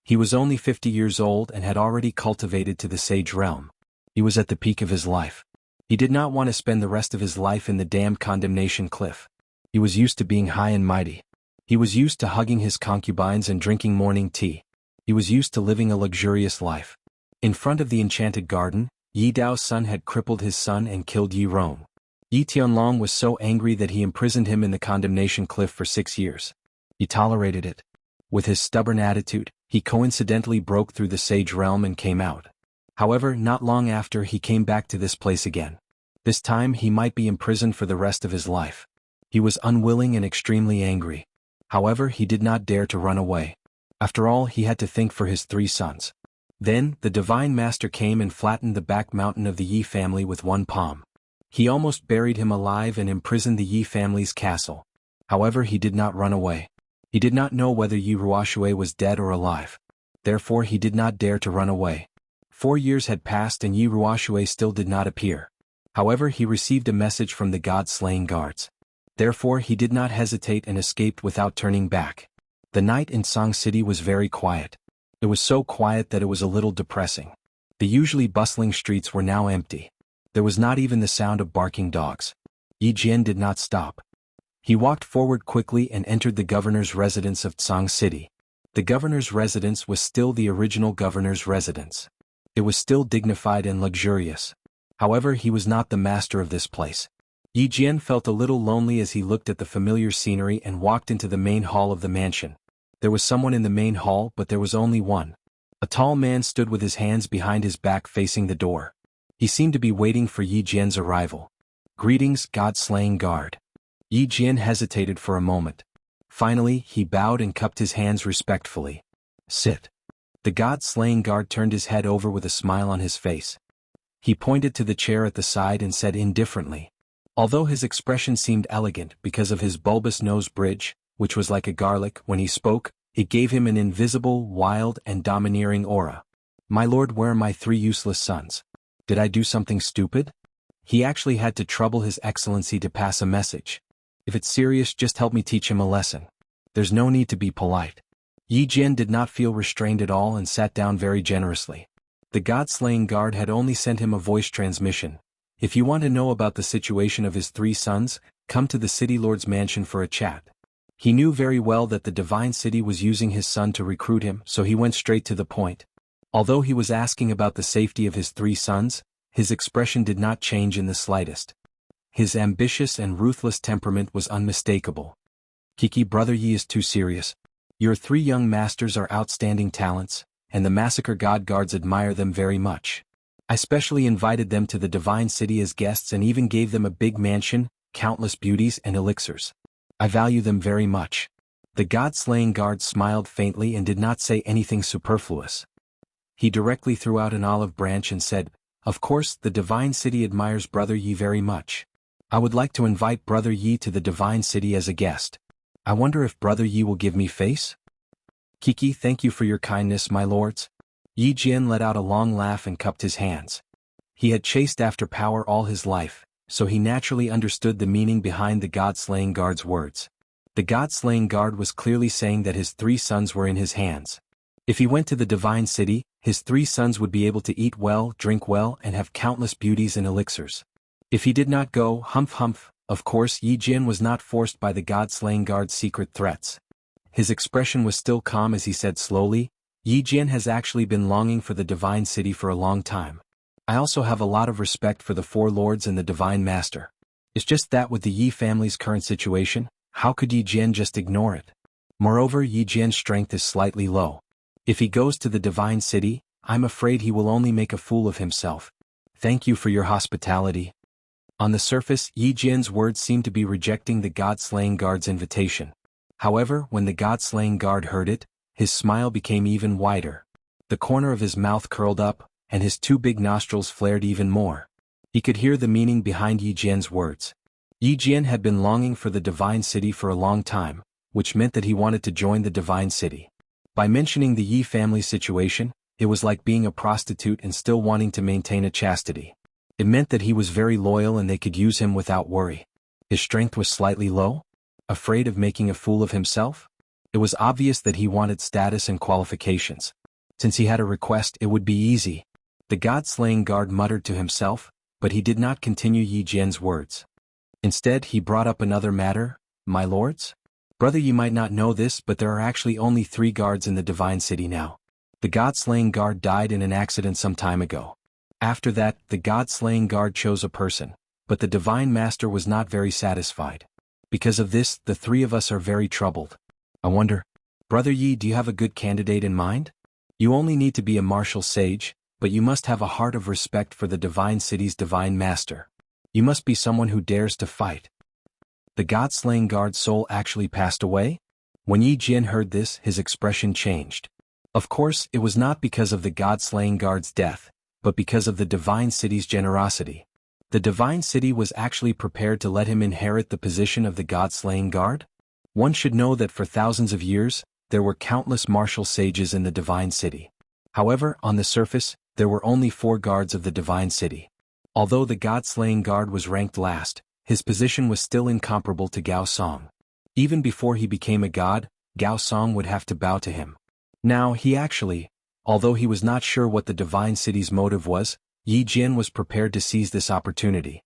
He was only 50 years old and had already cultivated to the sage realm. He was at the peak of his life. He did not want to spend the rest of his life in the damned condemnation cliff. He was used to being high and mighty. He was used to hugging his concubines and drinking morning tea. He was used to living a luxurious life. In front of the enchanted garden, Yi Dao's son had crippled his son and killed Yi Rong. Yi Tianlong was so angry that he imprisoned him in the condemnation cliff for 6 years. He tolerated it. With his stubborn attitude, he coincidentally broke through the sage realm and came out. However, not long after he came back to this place again. This time he might be imprisoned for the rest of his life. He was unwilling and extremely angry. However, he did not dare to run away. After all, he had to think for his 3 sons. Then, the Divine Master came and flattened the back mountain of the Yi family with one palm. He almost buried him alive and imprisoned the Yi family's castle. However, he did not run away. He did not know whether Yi Ruoshui was dead or alive. Therefore he did not dare to run away. 4 years had passed and Yi Ruoshui still did not appear. However, he received a message from the god-slaying guards. Therefore he did not hesitate and escaped without turning back. The night in Song City was very quiet. It was so quiet that it was a little depressing. The usually bustling streets were now empty. There was not even the sound of barking dogs. Yi Jian did not stop. He walked forward quickly and entered the governor's residence of Song City. The governor's residence was still the original governor's residence. It was still dignified and luxurious. However, he was not the master of this place. Yi Jian felt a little lonely as he looked at the familiar scenery and walked into the main hall of the mansion. There was someone in the main hall, but there was only one. A tall man stood with his hands behind his back facing the door. He seemed to be waiting for Yi Jian's arrival. "Greetings, god-slaying guard." Yi Jian hesitated for a moment. Finally, he bowed and cupped his hands respectfully. "Sit." The god-slaying guard turned his head over with a smile on his face. He pointed to the chair at the side and said indifferently. Although his expression seemed elegant because of his bulbous nose bridge, which was like a garlic when he spoke, it gave him an invisible, wild, and domineering aura. "My lord, where are my 3 useless sons? Did I do something stupid?" He actually had to trouble His Excellency to pass a message. If it's serious, just help me teach him a lesson. There's no need to be polite. Yi Jian did not feel restrained at all and sat down very generously. The God-slaying guard had only sent him a voice transmission. If you want to know about the situation of his 3 sons, come to the city lord's mansion for a chat. He knew very well that the divine city was using his son to recruit him, so he went straight to the point. Although he was asking about the safety of his 3 sons, his expression did not change in the slightest. His ambitious and ruthless temperament was unmistakable. Kiki, brother Yi is too serious. Your 3 young masters are outstanding talents, and the massacre god guards admire them very much. I specially invited them to the divine city as guests and even gave them a big mansion, countless beauties and elixirs. I value them very much. The god-slaying guard smiled faintly and did not say anything superfluous. He directly threw out an olive branch and said, "Of course, the divine city admires brother Yi very much. I would like to invite brother Yi to the divine city as a guest. I wonder if brother Yi will give me face?" "Kiki, thank you for your kindness, my lords." Yi Jian let out a long laugh and cupped his hands. He had chased after power all his life, so he naturally understood the meaning behind the god-slaying guard's words. The god-slaying guard was clearly saying that his 3 sons were in his hands. If he went to the divine city, his 3 sons would be able to eat well, drink well, and have countless beauties and elixirs. If he did not go, humph, of course Yi Jian was not forced by the god-slaying guard's secret threats. His expression was still calm as he said slowly, "Yi Jian has actually been longing for the divine city for a long time. I also have a lot of respect for the 4 lords and the divine master. It's just that with the Yi family's current situation, how could Yi Jian just ignore it? Moreover, Yi Jian's strength is slightly low. If he goes to the divine city, I'm afraid he will only make a fool of himself. Thank you for your hospitality." On the surface, Yi Jian's words seemed to be rejecting the god-slaying guard's invitation. However, when the god-slaying guard heard it, his smile became even wider. The corner of his mouth curled up, and his 2 big nostrils flared even more. He could hear the meaning behind Yi Jian's words. Yi Jian had been longing for the divine city for a long time, which meant that he wanted to join the divine city. By mentioning the Yi family situation, it was like being a prostitute and still wanting to maintain a chastity. It meant that he was very loyal and they could use him without worry. His strength was slightly low? Afraid of making a fool of himself? It was obvious that he wanted status and qualifications. Since he had a request, it would be easy. The god-slaying guard muttered to himself, but he did not continue Yi Jian's words. Instead, he brought up another matter. "My lords? Brother, you might not know this, but there are actually only 3 guards in the divine city now. The god-slaying guard died in an accident some time ago. After that, the god-slaying guard chose a person, but the divine master was not very satisfied. Because of this, the 3 of us are very troubled. I wonder, brother Yi, do you have a good candidate in mind? You only need to be a martial sage, but you must have a heart of respect for the divine city's divine master. You must be someone who dares to fight." The god-slaying guard's soul actually passed away? When Yi Jian heard this, his expression changed. Of course, it was not because of the god-slaying guard's death, but because of the divine city's generosity. The divine city was actually prepared to let him inherit the position of the god-slaying guard? One should know that for thousands of years, there were countless martial sages in the divine city. However, on the surface, there were only 4 guards of the divine city. Although the god-slaying guard was ranked last, his position was still incomparable to Gao Song. Even before he became a god, Gao Song would have to bow to him. Now he actually, although he was not sure what the divine city's motive was, Yi Jian was prepared to seize this opportunity.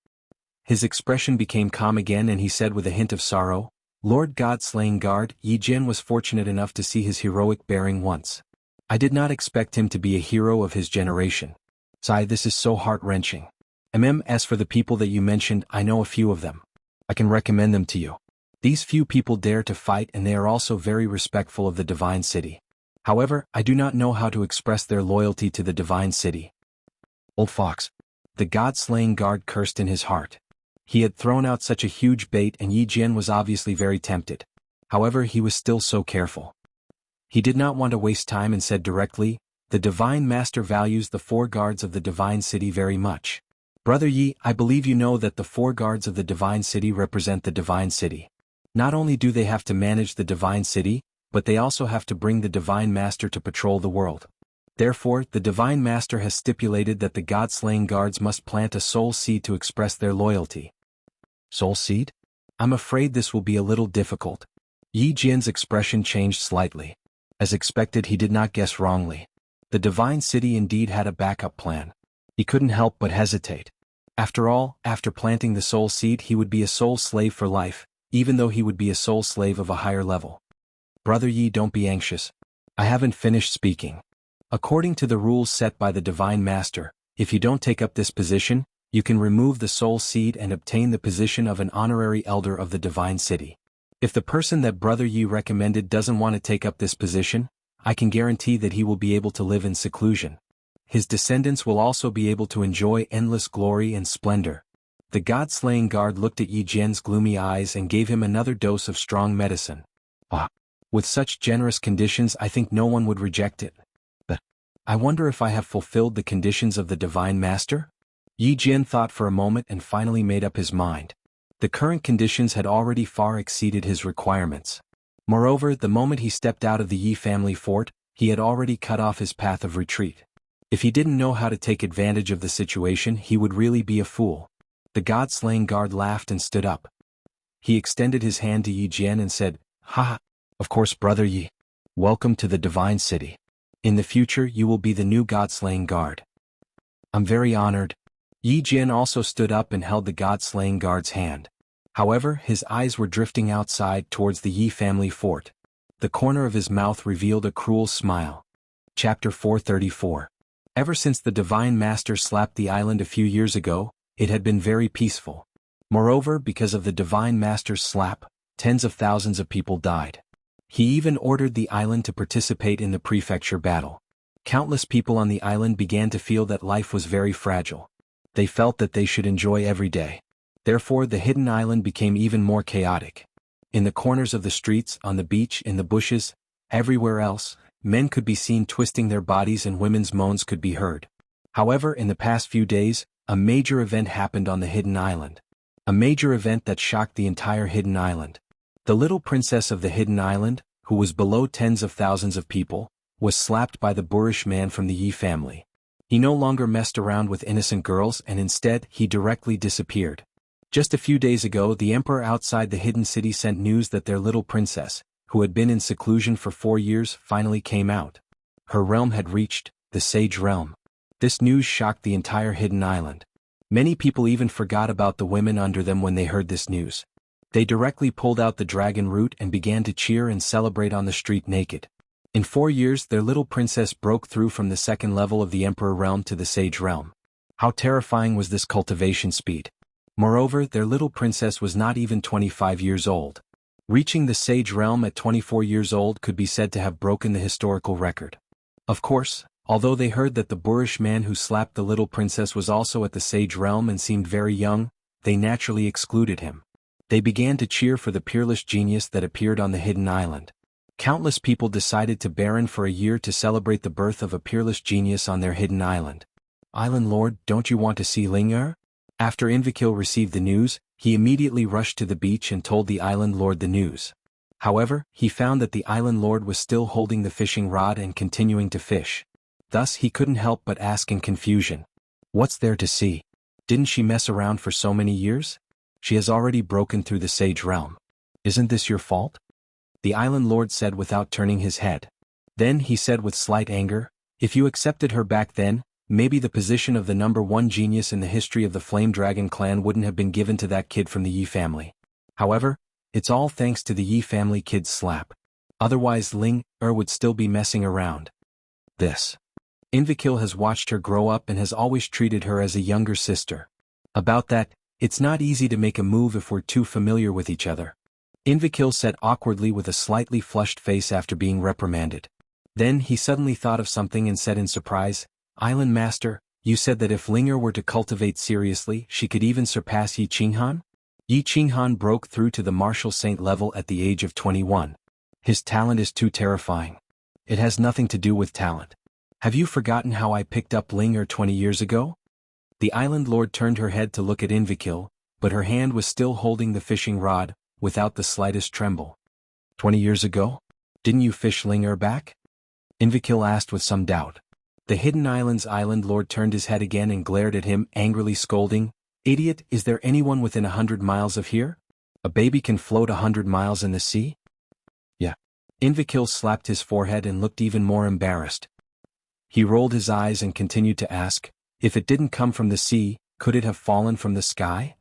His expression became calm again and he said with a hint of sorrow, "Lord God-slaying guard, Yi Jian was fortunate enough to see his heroic bearing once. I did not expect him to be a hero of his generation. Sigh, this is so heart-wrenching. As for the people that you mentioned, I know a few of them. I can recommend them to you. These few people dare to fight and they are also very respectful of the divine city. However, I do not know how to express their loyalty to the divine city." Old fox. The god-slaying guard cursed in his heart. He had thrown out such a huge bait and Yi Jian was obviously very tempted. However, he was still so careful. He did not want to waste time and said directly, "The divine master values the 4 guards of the divine city very much. Brother Yi, I believe you know that the 4 guards of the divine city represent the divine city. Not only do they have to manage the divine city, but they also have to bring the divine master to patrol the world. Therefore, the Divine Master has stipulated that the God-slaying guards must plant a soul seed to express their loyalty. Soul seed? I'm afraid this will be a little difficult. Yi Jian's expression changed slightly. As expected, he did not guess wrongly. The Divine City indeed had a backup plan. He couldn't help but hesitate. After all, after planting the soul seed he would be a soul slave for life, even though he would be a soul slave of a higher level. Brother Yi, don't be anxious. I haven't finished speaking. According to the rules set by the Divine Master, if you don't take up this position, you can remove the soul seed and obtain the position of an honorary elder of the Divine City. If the person that Brother Yi recommended doesn't want to take up this position, I can guarantee that he will be able to live in seclusion. His descendants will also be able to enjoy endless glory and splendor. The God-slaying guard looked at Yi Jian's gloomy eyes and gave him another dose of strong medicine. With such generous conditions I think no one would reject it. But I wonder if I have fulfilled the conditions of the Divine Master? Yi Jian thought for a moment and finally made up his mind. The current conditions had already far exceeded his requirements. Moreover, the moment he stepped out of the Yi family fort, he had already cut off his path of retreat. If he didn't know how to take advantage of the situation, he would really be a fool. The God-slaying guard laughed and stood up. He extended his hand to Yi Jian and said, "Ha! Of course, Brother Yi. Welcome to the Divine City. In the future you will be the new God-slaying guard." "I'm very honored." Yi Jian also stood up and held the God-slaying guard's hand. However, his eyes were drifting outside towards the Yi family fort. The corner of his mouth revealed a cruel smile. Chapter 434. Ever since the Divine Master slapped the island a few years ago, it had been very peaceful. Moreover, because of the Divine Master's slap, tens of thousands of people died. He even ordered the island to participate in the prefecture battle. Countless people on the island began to feel that life was very fragile. They felt that they should enjoy every day. Therefore, the hidden island became even more chaotic. In the corners of the streets, on the beach, in the bushes, everywhere else, men could be seen twisting their bodies and women's moans could be heard. However, in the past few days, a major event happened on the hidden island. A major event that shocked the entire hidden island. The little princess of the hidden island, who was below tens of thousands of people, was slapped by the boorish man from the Yi family. He no longer messed around with innocent girls and instead he directly disappeared. Just a few days ago the emperor outside the hidden city sent news that their little princess, who had been in seclusion for 4 years, finally came out. Her realm had reached, the Sage Realm. This news shocked the entire hidden island. Many people even forgot about the women under them when they heard this news. They directly pulled out the dragon root and began to cheer and celebrate on the street naked. In 4 years their little princess broke through from the second level of the Emperor realm to the Sage realm. How terrifying was this cultivation speed! Moreover, their little princess was not even 25 years old. Reaching the Sage realm at 24 years old could be said to have broken the historical record. Of course, although they heard that the boorish man who slapped the little princess was also at the Sage realm and seemed very young, they naturally excluded him. They began to cheer for the peerless genius that appeared on the hidden island. Countless people decided to barren for a year to celebrate the birth of a peerless genius on their hidden island. "Island Lord, don't you want to see Ling'er?" After Invakil received the news, he immediately rushed to the beach and told the Island Lord the news. However, he found that the Island Lord was still holding the fishing rod and continuing to fish. Thus he couldn't help but ask in confusion, "What's there to see? Didn't she mess around for so many years? She has already broken through the Sage realm. Isn't this your fault?" The Island Lord said without turning his head. Then he said with slight anger, "If you accepted her back then, maybe the position of the #1 genius in the history of the Flame Dragon clan wouldn't have been given to that kid from the Yi family. However, it's all thanks to the Yi family kid's slap. Otherwise Ling-er would still be messing around. This. Invakil has watched her grow up and has always treated her as a younger sister. About that, it's not easy to make a move if we're too familiar with each other." Invakil said awkwardly with a slightly flushed face after being reprimanded. Then he suddenly thought of something and said in surprise, "Island Master, you said that if Ling'er were to cultivate seriously she could even surpass Yi Qinghan?" Yi Qinghan broke through to the martial saint level at the age of 21. His talent is too terrifying. It has nothing to do with talent. Have you forgotten how I picked up Ling'er 20 years ago? The Island Lord turned her head to look at Invakil, but her hand was still holding the fishing rod, without the slightest tremble. 20 years ago? Didn't you fish Ling'er back? Invakil asked with some doubt. The Hidden Island's island lord turned his head again and glared at him, angrily scolding, "Idiot, is there anyone within 100 miles of here? A baby can float 100 miles in the sea?" Yeah. Invicil slapped his forehead and looked even more embarrassed. He rolled his eyes and continued to ask, "If it didn't come from the sea, could it have fallen from the sky?"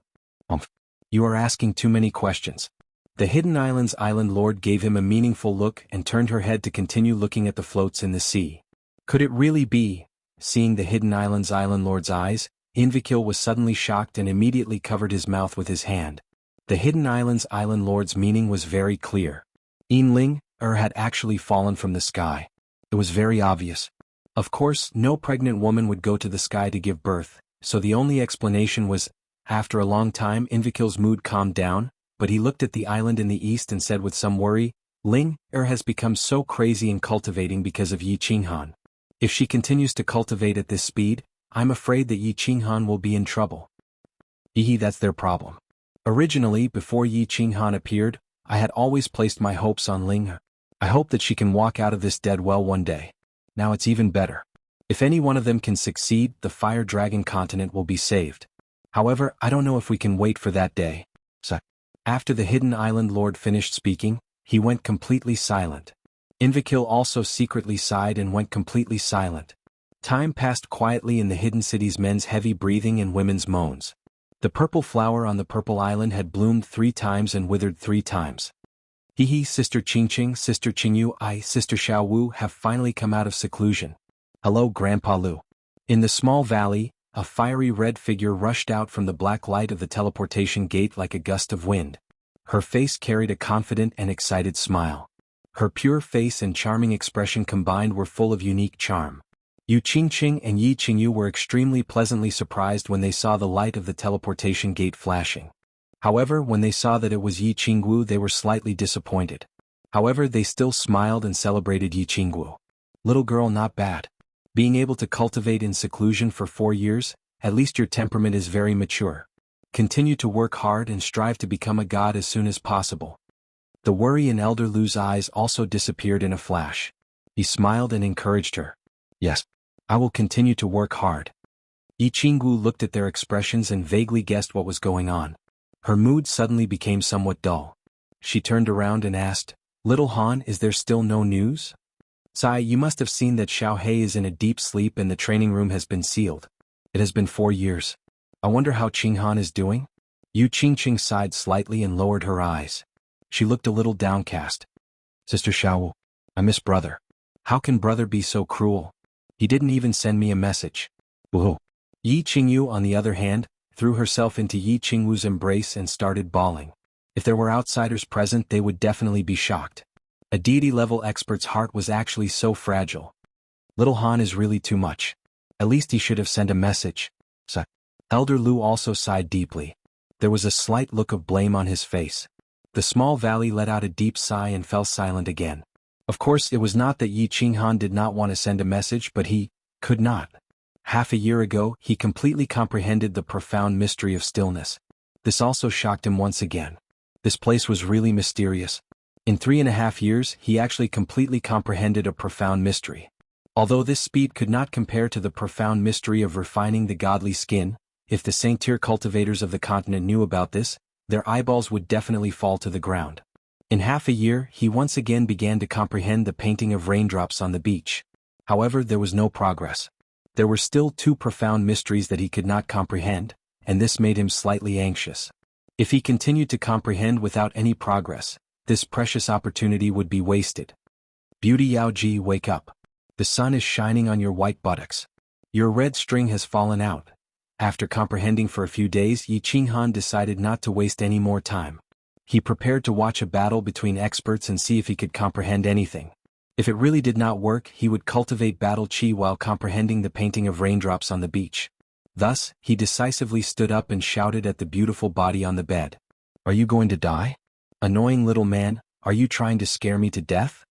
You are asking too many questions. The Hidden Island's island lord gave him a meaningful look and turned her head to continue looking at the floats in the sea. Could it really be? Seeing the Hidden Island's island lord's eyes, Invicil was suddenly shocked and immediately covered his mouth with his hand. The Hidden Island's island lord's meaning was very clear. Yinling, had actually fallen from the sky. It was very obvious. Of course, no pregnant woman would go to the sky to give birth, so the only explanation was, after a long time Invicil's mood calmed down, but he looked at the island in the east and said with some worry, "Ling has become so crazy in cultivating because of Yi Qinghan. If she continues to cultivate at this speed, I'm afraid that Yi Qinghan will be in trouble." That's their problem. Originally, before Yi Qinghan appeared, I had always placed my hopes on Ling. I hope that she can walk out of this dead well one day. Now it's even better. If any one of them can succeed, the Fire Dragon continent will be saved. However, I don't know if we can wait for that day. After the Hidden Island Lord finished speaking, he went completely silent. Invicil also secretly sighed and went completely silent. Time passed quietly in the Hidden City's men's heavy breathing and women's moans. The purple flower on the purple island had bloomed 3 times and withered 3 times. Sister Qingqing, Sister Qingyu, Sister Xiaowu have finally come out of seclusion. Hello, Grandpa Lu. In the small valley, a fiery red figure rushed out from the black light of the teleportation gate like a gust of wind. Her face carried a confident and excited smile. Her pure face and charming expression combined were full of unique charm. Yu Qingqing and Yi Qingyu were extremely pleasantly surprised when they saw the light of the teleportation gate flashing. However, when they saw that it was Yi Qingwu, they were slightly disappointed. However, they still smiled and celebrated Yi Qingwu. Little girl, not bad. Being able to cultivate in seclusion for 4 years, at least your temperament is very mature. Continue to work hard and strive to become a god as soon as possible. The worry in Elder Lu's eyes also disappeared in a flash. He smiled and encouraged her. Yes, I will continue to work hard. Yi Qingwu looked at their expressions and vaguely guessed what was going on. Her mood suddenly became somewhat dull. She turned around and asked, "Little Han, is there still no news?" "Sai, you must have seen that Xiao Hei is in a deep sleep and the training room has been sealed. It has been 4 years. I wonder how Qinghan is doing?" Yu Qingqing sighed slightly and lowered her eyes. She looked a little downcast. "Sister Xiaowu, I miss brother. How can brother be so cruel? He didn't even send me a message." Whoa. Yi Qingyu, on the other hand, threw herself into Yi Qingwu's embrace and started bawling. If there were outsiders present, they would definitely be shocked. A deity-level expert's heart was actually so fragile. Little Han is really too much. At least he should have sent a message. Elder Lu also sighed deeply. There was a slight look of blame on his face. The small valley let out a deep sigh and fell silent again. Of course, it was not that Yi Qinghan did not want to send a message, but he could not. Half a year ago, he completely comprehended the profound mystery of stillness. This also shocked him once again. This place was really mysterious. In 3.5 years, he actually completely comprehended a profound mystery. Although this speed could not compare to the profound mystery of refining the godly skin, if the Saint-Tier cultivators of the continent knew about this, their eyeballs would definitely fall to the ground. In half a year, he once again began to comprehend the painting of raindrops on the beach. However, there was no progress. There were still 2 profound mysteries that he could not comprehend, and this made him slightly anxious. If he continued to comprehend without any progress, this precious opportunity would be wasted. Beauty Yaoji, wake up. The sun is shining on your white buttocks. Your red string has fallen out. After comprehending for a few days, Yi Qinghan decided not to waste any more time. He prepared to watch a battle between experts and see if he could comprehend anything. If it really did not work, he would cultivate battle chi while comprehending the painting of raindrops on the beach. Thus, he decisively stood up and shouted at the beautiful body on the bed. "Are you going to die? Annoying little man, are you trying to scare me to death?"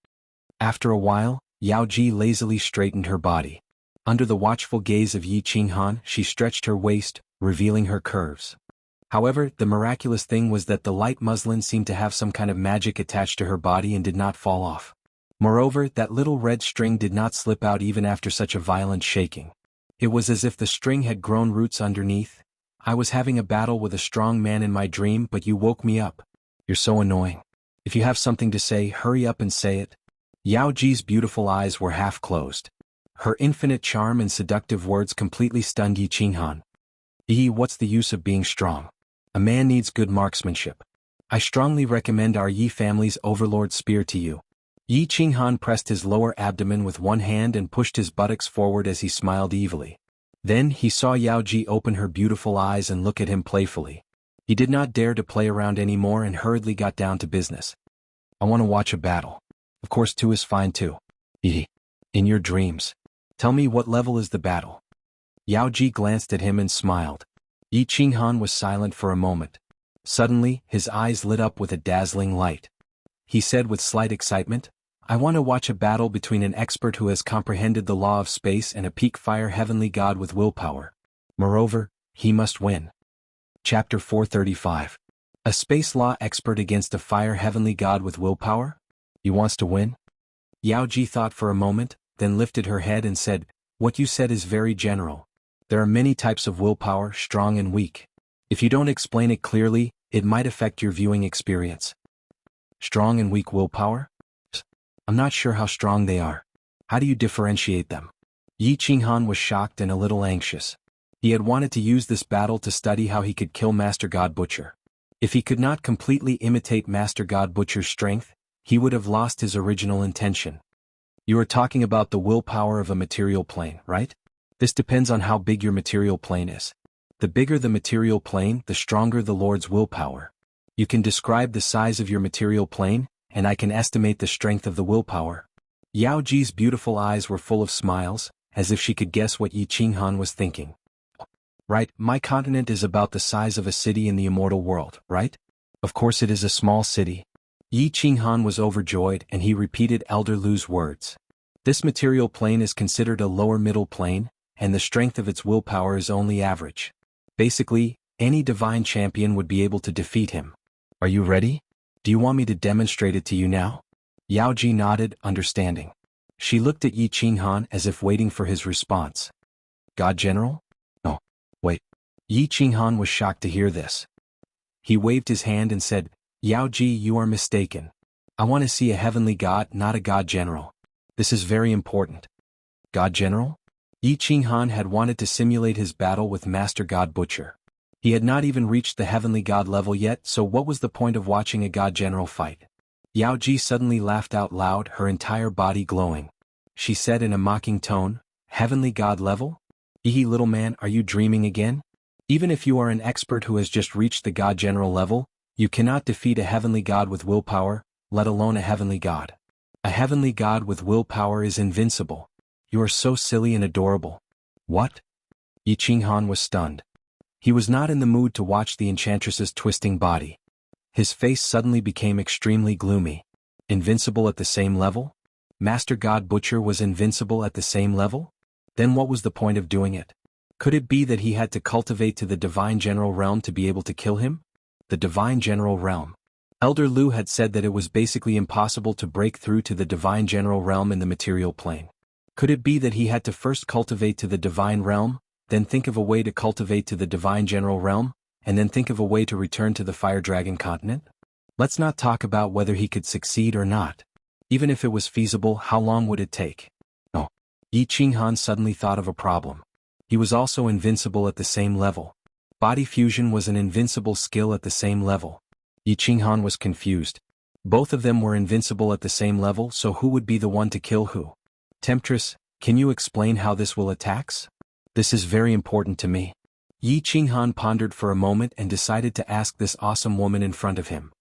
After a while, Yao Ji lazily straightened her body. Under the watchful gaze of Yi Qinghan, she stretched her waist, revealing her curves. However, the miraculous thing was that the light muslin seemed to have some kind of magic attached to her body and did not fall off. Moreover, that little red string did not slip out even after such a violent shaking. It was as if the string had grown roots underneath. I was having a battle with a strong man in my dream, but you woke me up. You're so annoying. If you have something to say, hurry up and say it. Yao Ji's beautiful eyes were half closed. Her infinite charm and seductive words completely stunned Yi Qinghan. What's the use of being strong? A man needs good marksmanship. I strongly recommend our Yi family's overlord spear to you. Yi Qinghan pressed his lower abdomen with one hand and pushed his buttocks forward as he smiled evilly. Then he saw Yao Ji open her beautiful eyes and look at him playfully. He did not dare to play around anymore and hurriedly got down to business. I want to watch a battle. Of course 2 is fine too. In your dreams. Tell me what level is the battle? Yao Ji glanced at him and smiled. Yi Qinghan was silent for a moment. Suddenly, his eyes lit up with a dazzling light. He said with slight excitement, I want to watch a battle between an expert who has comprehended the law of space and a peak fire heavenly god with willpower. Moreover, he must win. Chapter 435. A space law expert against a fire heavenly god with willpower? He wants to win? Yao Ji thought for a moment, then lifted her head and said, What you said is very general. There are many types of willpower, strong and weak. If you don't explain it clearly, it might affect your viewing experience. Strong and weak willpower? I'm not sure how strong they are. How do you differentiate them? Yi Qinghan was shocked and a little anxious. He had wanted to use this battle to study how he could kill Master God Butcher. If he could not completely imitate Master God Butcher's strength, he would have lost his original intention. You are talking about the willpower of a material plane, right? This depends on how big your material plane is. The bigger the material plane, the stronger the Lord's willpower. You can describe the size of your material plane, and I can estimate the strength of the willpower. Yao Ji's beautiful eyes were full of smiles, as if she could guess what Yi Qinghan was thinking. Right, my continent is about the size of a city in the immortal world, right? Of course it is a small city. Yi Qinghan was overjoyed and he repeated Elder Lu's words. This material plane is considered a lower middle plane, and the strength of its willpower is only average. Basically, any divine champion would be able to defeat him. Are you ready? Do you want me to demonstrate it to you now? Yao Ji nodded, understanding. She looked at Yi Qinghan as if waiting for his response. God General? No. Wait. Yi Qinghan was shocked to hear this. He waved his hand and said, Yao Ji, you are mistaken. I want to see a heavenly god, not a god general. This is very important. God General? Yi Qinghan had wanted to simulate his battle with Master God Butcher. He had not even reached the heavenly god level yet, so what was the point of watching a god general fight? Yao Ji suddenly laughed out loud, her entire body glowing. She said in a mocking tone, Heavenly god level? Little man, are you dreaming again? Even if you are an expert who has just reached the god general level, you cannot defeat a heavenly god with willpower, let alone a heavenly god. A heavenly god with willpower is invincible. You are so silly and adorable. What? Yi Qinghan was stunned. He was not in the mood to watch the enchantress's twisting body. His face suddenly became extremely gloomy. Invincible at the same level? Master God Butcher was invincible at the same level? Then what was the point of doing it? Could it be that he had to cultivate to the Divine General Realm to be able to kill him? The Divine General Realm. Elder Lu had said that it was basically impossible to break through to the Divine General Realm in the material plane. Could it be that he had to first cultivate to the Divine Realm, then think of a way to cultivate to the Divine General Realm, and then think of a way to return to the Fire Dragon continent? Let's not talk about whether he could succeed or not. Even if it was feasible, how long would it take? No. Yi Qinghan suddenly thought of a problem. He was also invincible at the same level. Body fusion was an invincible skill at the same level. Yi Qinghan was confused. Both of them were invincible at the same level, so who would be the one to kill who? Temptress, can you explain how this will attacks? This is very important to me. Yi Qinghan pondered for a moment and decided to ask this awesome woman in front of him.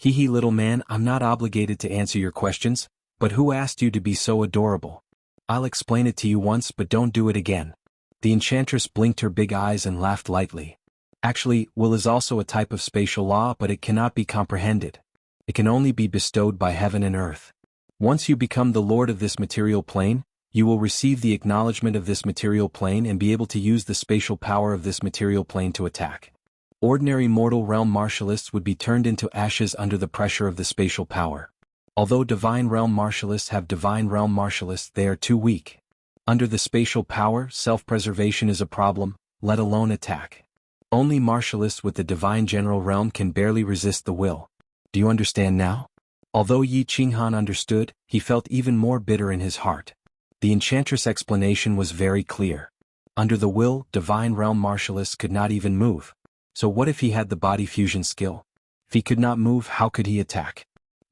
Little man, I'm not obligated to answer your questions, but who asked you to be so adorable? I'll explain it to you once, but don't do it again. The enchantress blinked her big eyes and laughed lightly. Actually, will is also a type of spatial law, but it cannot be comprehended. It can only be bestowed by heaven and earth. Once you become the lord of this material plane, you will receive the acknowledgement of this material plane and be able to use the spatial power of this material plane to attack. Ordinary mortal realm martialists would be turned into ashes under the pressure of the spatial power. Although Divine Realm Martialists have Divine Realm Martialists, they are too weak. Under the spatial power, self-preservation is a problem, let alone attack. Only Martialists with the Divine General Realm can barely resist the will. Do you understand now? Although Yi Qinghan understood, he felt even more bitter in his heart. The Enchantress' explanation was very clear. Under the will, Divine Realm Martialists could not even move. So what if he had the body fusion skill? If he could not move, how could he attack?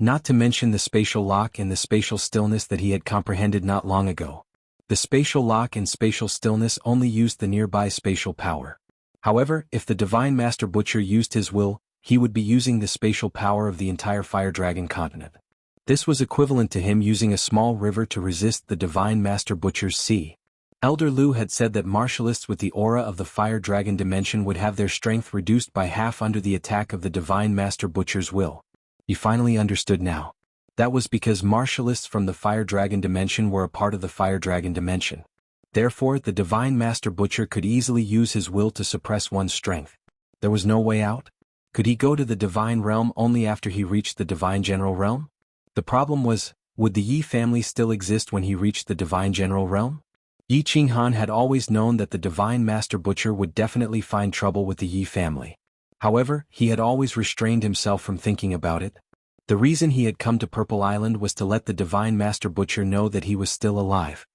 Not to mention the spatial lock and the spatial stillness that he had comprehended not long ago. The spatial lock and spatial stillness only used the nearby spatial power. However, if the Divine Master Butcher used his will, he would be using the spatial power of the entire Fire Dragon continent. This was equivalent to him using a small river to resist the Divine Master Butcher's sea. Elder Lu had said that martialists with the aura of the Fire Dragon dimension would have their strength reduced by half under the attack of the Divine Master Butcher's will. He finally understood now. That was because martialists from the Fire Dragon dimension were a part of the Fire Dragon dimension. Therefore, the Divine Master Butcher could easily use his will to suppress one's strength. There was no way out? Could he go to the Divine Realm only after he reached the Divine General Realm? The problem was, would the Yi family still exist when he reached the Divine General Realm? Yi Qinghan had always known that the Divine Master Butcher would definitely find trouble with the Yi family. However, he had always restrained himself from thinking about it. The reason he had come to Purple Island was to let the Divine Master Butcher know that he was still alive.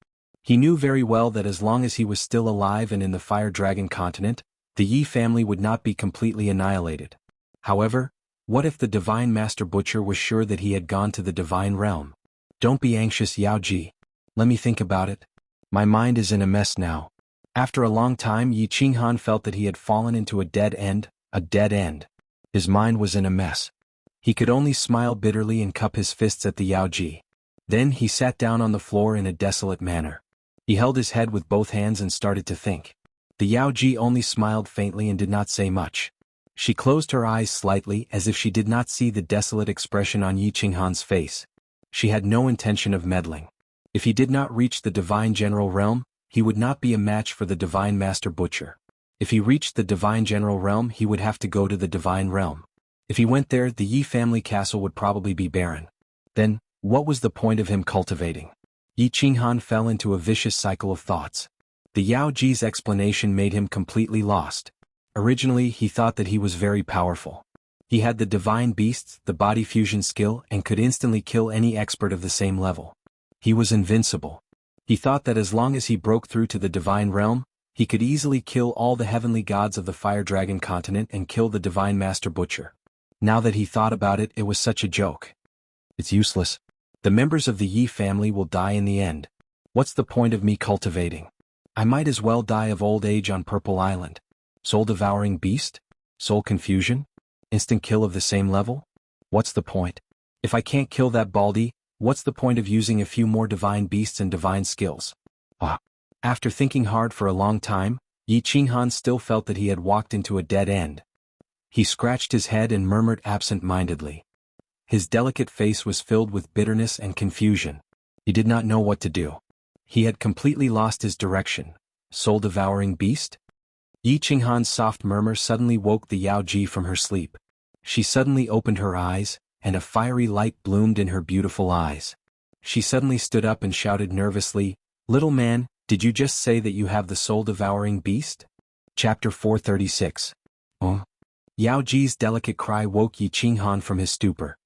He knew very well that as long as he was still alive and in the Fire Dragon continent, the Yi family would not be completely annihilated. However, what if the Divine Master Butcher was sure that he had gone to the Divine Realm? Don't be anxious, Yao Ji. Let me think about it. My mind is in a mess now. After a long time, Yi Qinghan felt that he had fallen into a dead end. His mind was in a mess. He could only smile bitterly and cup his fists at the Yao Ji. Then he sat down on the floor in a desolate manner. He held his head with both hands and started to think. The Yao Ji only smiled faintly and did not say much. She closed her eyes slightly as if she did not see the desolate expression on Yi Qinghan's face. She had no intention of meddling. If he did not reach the Divine General Realm, he would not be a match for the Divine Master Butcher. If he reached the Divine General Realm, he would have to go to the Divine Realm. If he went there, the Yi family castle would probably be barren. Then, what was the point of him cultivating? Yi Qinghan fell into a vicious cycle of thoughts. The Yao Ji's explanation made him completely lost. Originally, he thought that he was very powerful. He had the divine beasts, the body fusion skill, and could instantly kill any expert of the same level. He was invincible. He thought that as long as he broke through to the Divine Realm, he could easily kill all the heavenly gods of the Fire Dragon continent and kill the Divine Master Butcher. Now that he thought about it, it was such a joke. It's useless. The members of the Yi family will die in the end. What's the point of me cultivating? I might as well die of old age on Purple Island. Soul-devouring beast? Soul confusion? Instant kill of the same level? What's the point? If I can't kill that baldy, what's the point of using a few more divine beasts and divine skills? After thinking hard for a long time, Yi Qinghan still felt that he had walked into a dead end. He scratched his head and murmured absent-mindedly. His delicate face was filled with bitterness and confusion. He did not know what to do. He had completely lost his direction. Soul-devouring beast? Yi Qinghan's soft murmur suddenly woke the Yao Ji from her sleep. She suddenly opened her eyes, and a fiery light bloomed in her beautiful eyes. She suddenly stood up and shouted nervously, "Little man, did you just say that you have the soul-devouring beast?" Chapter 436. Yao Ji's delicate cry woke Yi Qinghan from his stupor.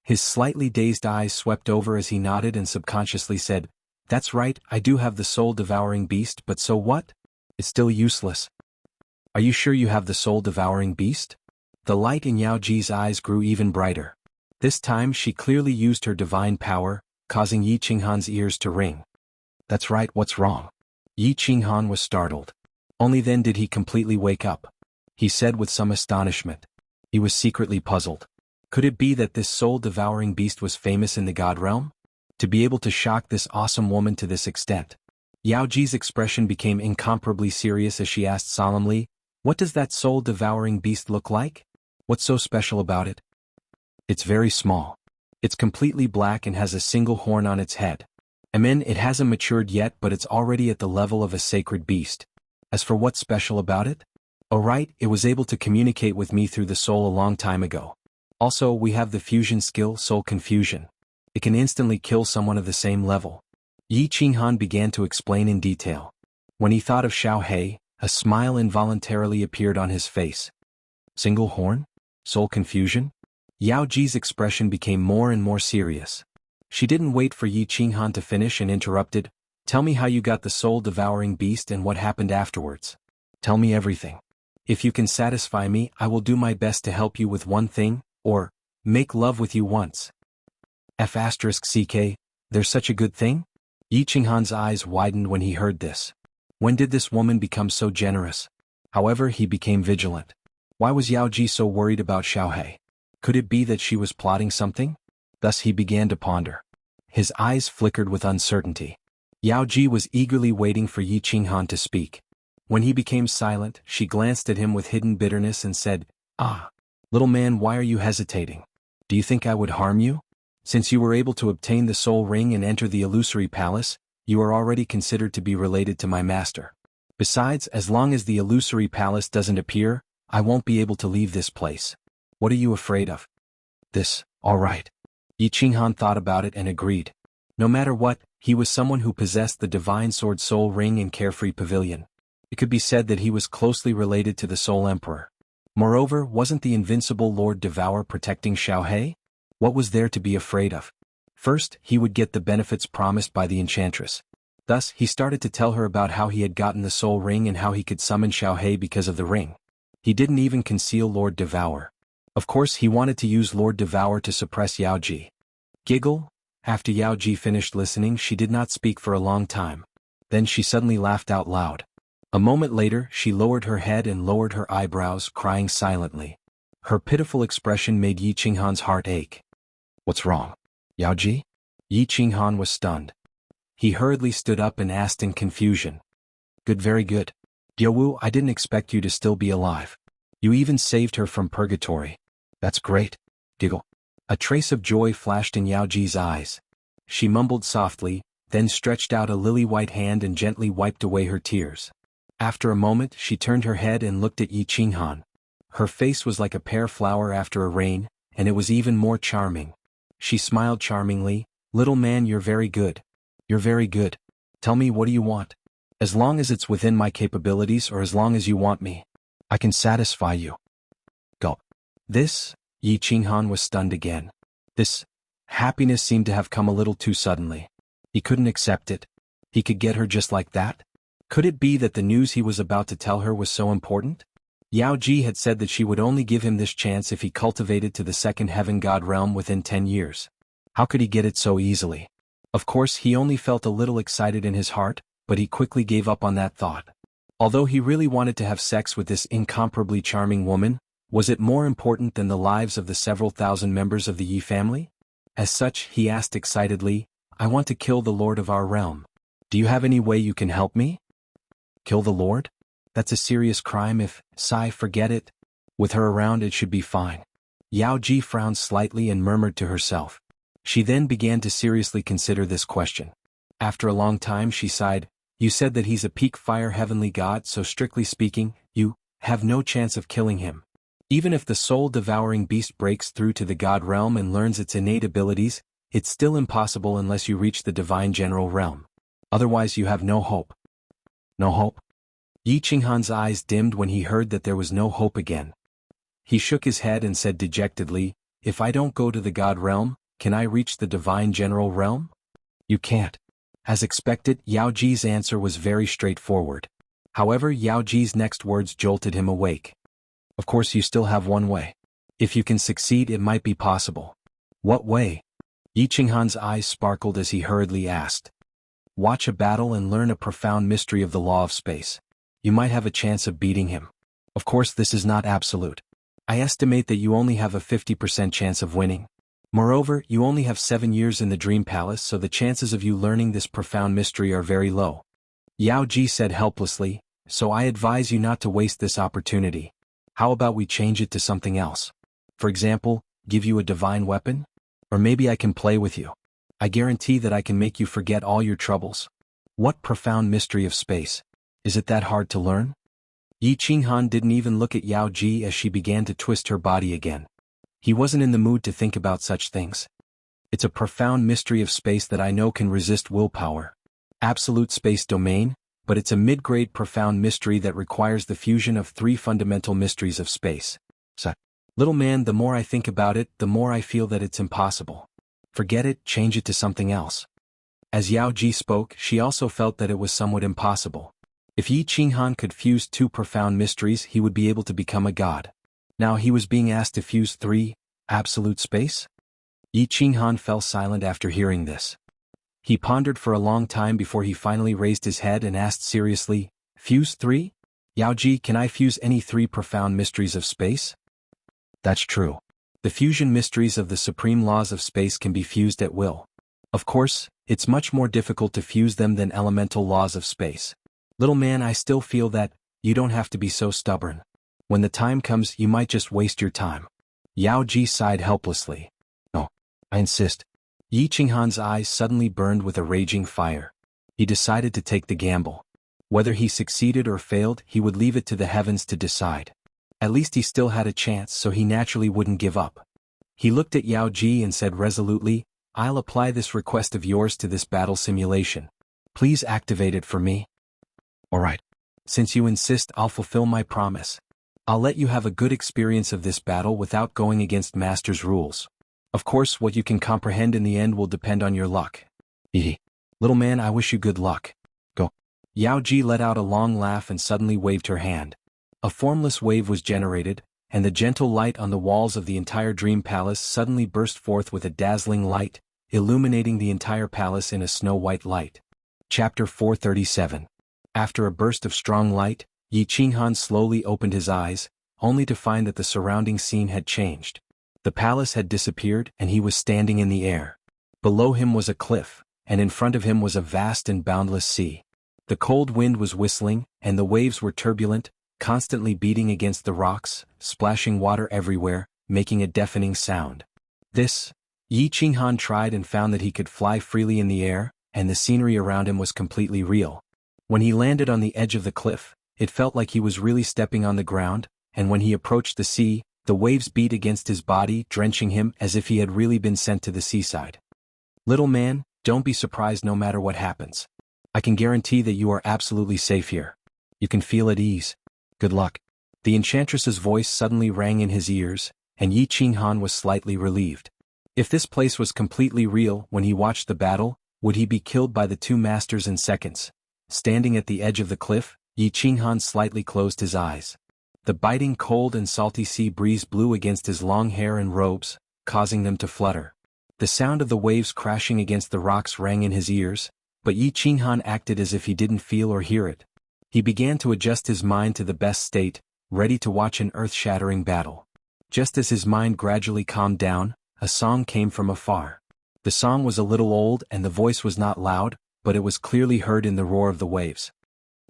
His slightly dazed eyes swept over as he nodded and subconsciously said, "That's right, I do have the soul-devouring beast, but so what? It's still useless." "Are you sure you have the soul-devouring beast?" The light in Yao Ji's eyes grew even brighter. This time she clearly used her divine power, causing Yi Qinghan's ears to ring. "That's right, what's wrong?" Yi Qinghan was startled. Only then did he completely wake up. He said with some astonishment. He was secretly puzzled. Could it be that this soul-devouring beast was famous in the God realm? To be able to shock this awesome woman to this extent. Yao Ji's expression became incomparably serious as she asked solemnly, "What does that soul-devouring beast look like? What's so special about it?" "It's very small. It's completely black and has a single horn on its head. It hasn't matured yet, but it's already at the level of a sacred beast. As for what's special about it? Oh right, it was able to communicate with me through the soul a long time ago. Also, we have the fusion skill, soul confusion. It can instantly kill someone of the same level. Yi Qinghan began to explain in detail. When he thought of Xiaohei, a smile involuntarily appeared on his face. Single horn? Soul confusion? Yao Ji's expression became more and more serious. She didn't wait for Yi Qinghan to finish and interrupted. Tell me how you got the soul-devouring beast and what happened afterwards. Tell me everything. If you can satisfy me, I will do my best to help you with one thing, or make love with you once. F***CK, there's such a good thing? Yi Qinghan's eyes widened when he heard this. When did this woman become so generous? However, he became vigilant. Why was Yao Ji so worried about Xiaohei? Could it be that she was plotting something? Thus he began to ponder. His eyes flickered with uncertainty. Yao Ji was eagerly waiting for Yi Qinghan to speak. When he became silent, she glanced at him with hidden bitterness and said, "Ah, little man, why are you hesitating? Do you think I would harm you? Since you were able to obtain the soul ring and enter the illusory palace, you are already considered to be related to my master. Besides, as long as the illusory palace doesn't appear, I won't be able to leave this place. What are you afraid of?" This, all right. Yi Qinghan thought about it and agreed. No matter what, he was someone who possessed the divine sword soul ring in Carefree Pavilion. It could be said that he was closely related to the Soul Emperor. Moreover, wasn't the invincible Lord Devourer protecting Xiaohei? What was there to be afraid of? First, he would get the benefits promised by the enchantress. Thus, he started to tell her about how he had gotten the soul ring and how he could summon Xiaohei because of the ring. He didn't even conceal Lord Devourer. Of course, he wanted to use Lord Devourer to suppress Yao Ji. Giggle? After Yao Ji finished listening, she did not speak for a long time. Then she suddenly laughed out loud. A moment later, she lowered her head and lowered her eyebrows, crying silently. Her pitiful expression made Yi Qinghan's heart ache. What's wrong? Yao Ji? Yi Qinghan was stunned. He hurriedly stood up and asked in confusion. Good, very good. Diawu, I didn't expect you to still be alive. You even saved her from purgatory. That's great. Giggle. A trace of joy flashed in Yao Ji's eyes. She mumbled softly, then stretched out a lily-white hand and gently wiped away her tears. After a moment, she turned her head and looked at Yi Qinghan. Her face was like a pear flower after a rain, and it was even more charming. She smiled charmingly. Little man, you're very good. You're very good. Tell me, what do you want? As long as it's within my capabilities or as long as you want me, I can satisfy you. Gulp. This? Yi Qinghan was stunned again. This happiness seemed to have come a little too suddenly. He couldn't accept it. He could get her just like that? Could it be that the news he was about to tell her was so important? Yao Ji had said that she would only give him this chance if he cultivated to the second heaven god realm within 10 years. How could he get it so easily? Of course, he only felt a little excited in his heart, but he quickly gave up on that thought. Although he really wanted to have sex with this incomparably charming woman, was it more important than the lives of the several thousand members of the Yi family? As such, he asked excitedly, I want to kill the lord of our realm. Do you have any way you can help me? Kill the lord? That's a serious crime if, forget it. With her around it should be fine. Yao Ji frowned slightly and murmured to herself. She then began to seriously consider this question. After a long time she sighed, You said that he's a peak fire heavenly god, so strictly speaking, you have no chance of killing him. Even if the soul-devouring beast breaks through to the god realm and learns its innate abilities, it's still impossible unless you reach the divine general realm. Otherwise you have no hope. No hope? Yi Qinghan's eyes dimmed when he heard that there was no hope again. He shook his head and said dejectedly, If I don't go to the god realm, can I reach the divine general realm? You can't. As expected, Yao Ji's answer was very straightforward. However, Yao Ji's next words jolted him awake. Of course you still have one way. If you can succeed, it might be possible. What way? Yi Qinghan's eyes sparkled as he hurriedly asked. Watch a battle and learn a profound mystery of the law of space. You might have a chance of beating him. Of course, this is not absolute. I estimate that you only have a 50% chance of winning. Moreover, you only have 7 years in the Dream Palace, so the chances of you learning this profound mystery are very low. Yao Ji said helplessly, So I advise you not to waste this opportunity. How about we change it to something else? For example, give you a divine weapon? Or maybe I can play with you. I guarantee that I can make you forget all your troubles. What profound mystery of space? Is it that hard to learn? Yi Qinghan didn't even look at Yao Ji as she began to twist her body again. He wasn't in the mood to think about such things. It's a profound mystery of space that I know can resist willpower. Absolute space domain, but it's a mid-grade profound mystery that requires the fusion of three fundamental mysteries of space. So, little man, the more I think about it, the more I feel that it's impossible. Forget it, change it to something else. As Yao Ji spoke, she also felt that it was somewhat impossible. If Yi Qinghan could fuse two profound mysteries, he would be able to become a god. Now he was being asked to fuse three, absolute space? Yi Qinghan fell silent after hearing this. He pondered for a long time before he finally raised his head and asked seriously, fuse three? Yao Ji, can I fuse any three profound mysteries of space? That's true. The fusion mysteries of the supreme laws of space can be fused at will. Of course, it's much more difficult to fuse them than elemental laws of space. Little man, I still feel that, you don't have to be so stubborn. When the time comes, you might just waste your time. Yao Ji sighed helplessly. No, I insist. Yi Qinghan's eyes suddenly burned with a raging fire. He decided to take the gamble. Whether he succeeded or failed, he would leave it to the heavens to decide. At least he still had a chance, so he naturally wouldn't give up. He looked at Yao Ji and said resolutely, I'll apply this request of yours to this battle simulation. Please activate it for me. Alright. Since you insist, I'll fulfill my promise. I'll let you have a good experience of this battle without going against Master's rules. Of course, what you can comprehend in the end will depend on your luck. Hehe. Little man, I wish you good luck. Go. Yao Ji let out a long laugh and suddenly waved her hand. A formless wave was generated, and the gentle light on the walls of the entire dream palace suddenly burst forth with a dazzling light, illuminating the entire palace in a snow-white light. Chapter 437. After a burst of strong light, Yi Qinghan slowly opened his eyes, only to find that the surrounding scene had changed. The palace had disappeared and he was standing in the air. Below him was a cliff, and in front of him was a vast and boundless sea. The cold wind was whistling, and the waves were turbulent, constantly beating against the rocks, splashing water everywhere, making a deafening sound. Yi Qinghan tried and found that he could fly freely in the air, and the scenery around him was completely real. When he landed on the edge of the cliff, it felt like he was really stepping on the ground, and when he approached the sea, the waves beat against his body, drenching him as if he had really been sent to the seaside. Little man, don't be surprised no matter what happens. I can guarantee that you are absolutely safe here. You can feel at ease. Good luck. The enchantress's voice suddenly rang in his ears, and Yi Qinghan was slightly relieved. If this place was completely real when he watched the battle, would he be killed by the two masters in seconds? Standing at the edge of the cliff, Yi Qinghan slightly closed his eyes. The biting cold and salty sea breeze blew against his long hair and robes, causing them to flutter. The sound of the waves crashing against the rocks rang in his ears, but Yi Qinghan acted as if he didn't feel or hear it. He began to adjust his mind to the best state, ready to watch an earth-shattering battle. Just as his mind gradually calmed down, a song came from afar. The song was a little old and the voice was not loud, but it was clearly heard in the roar of the waves.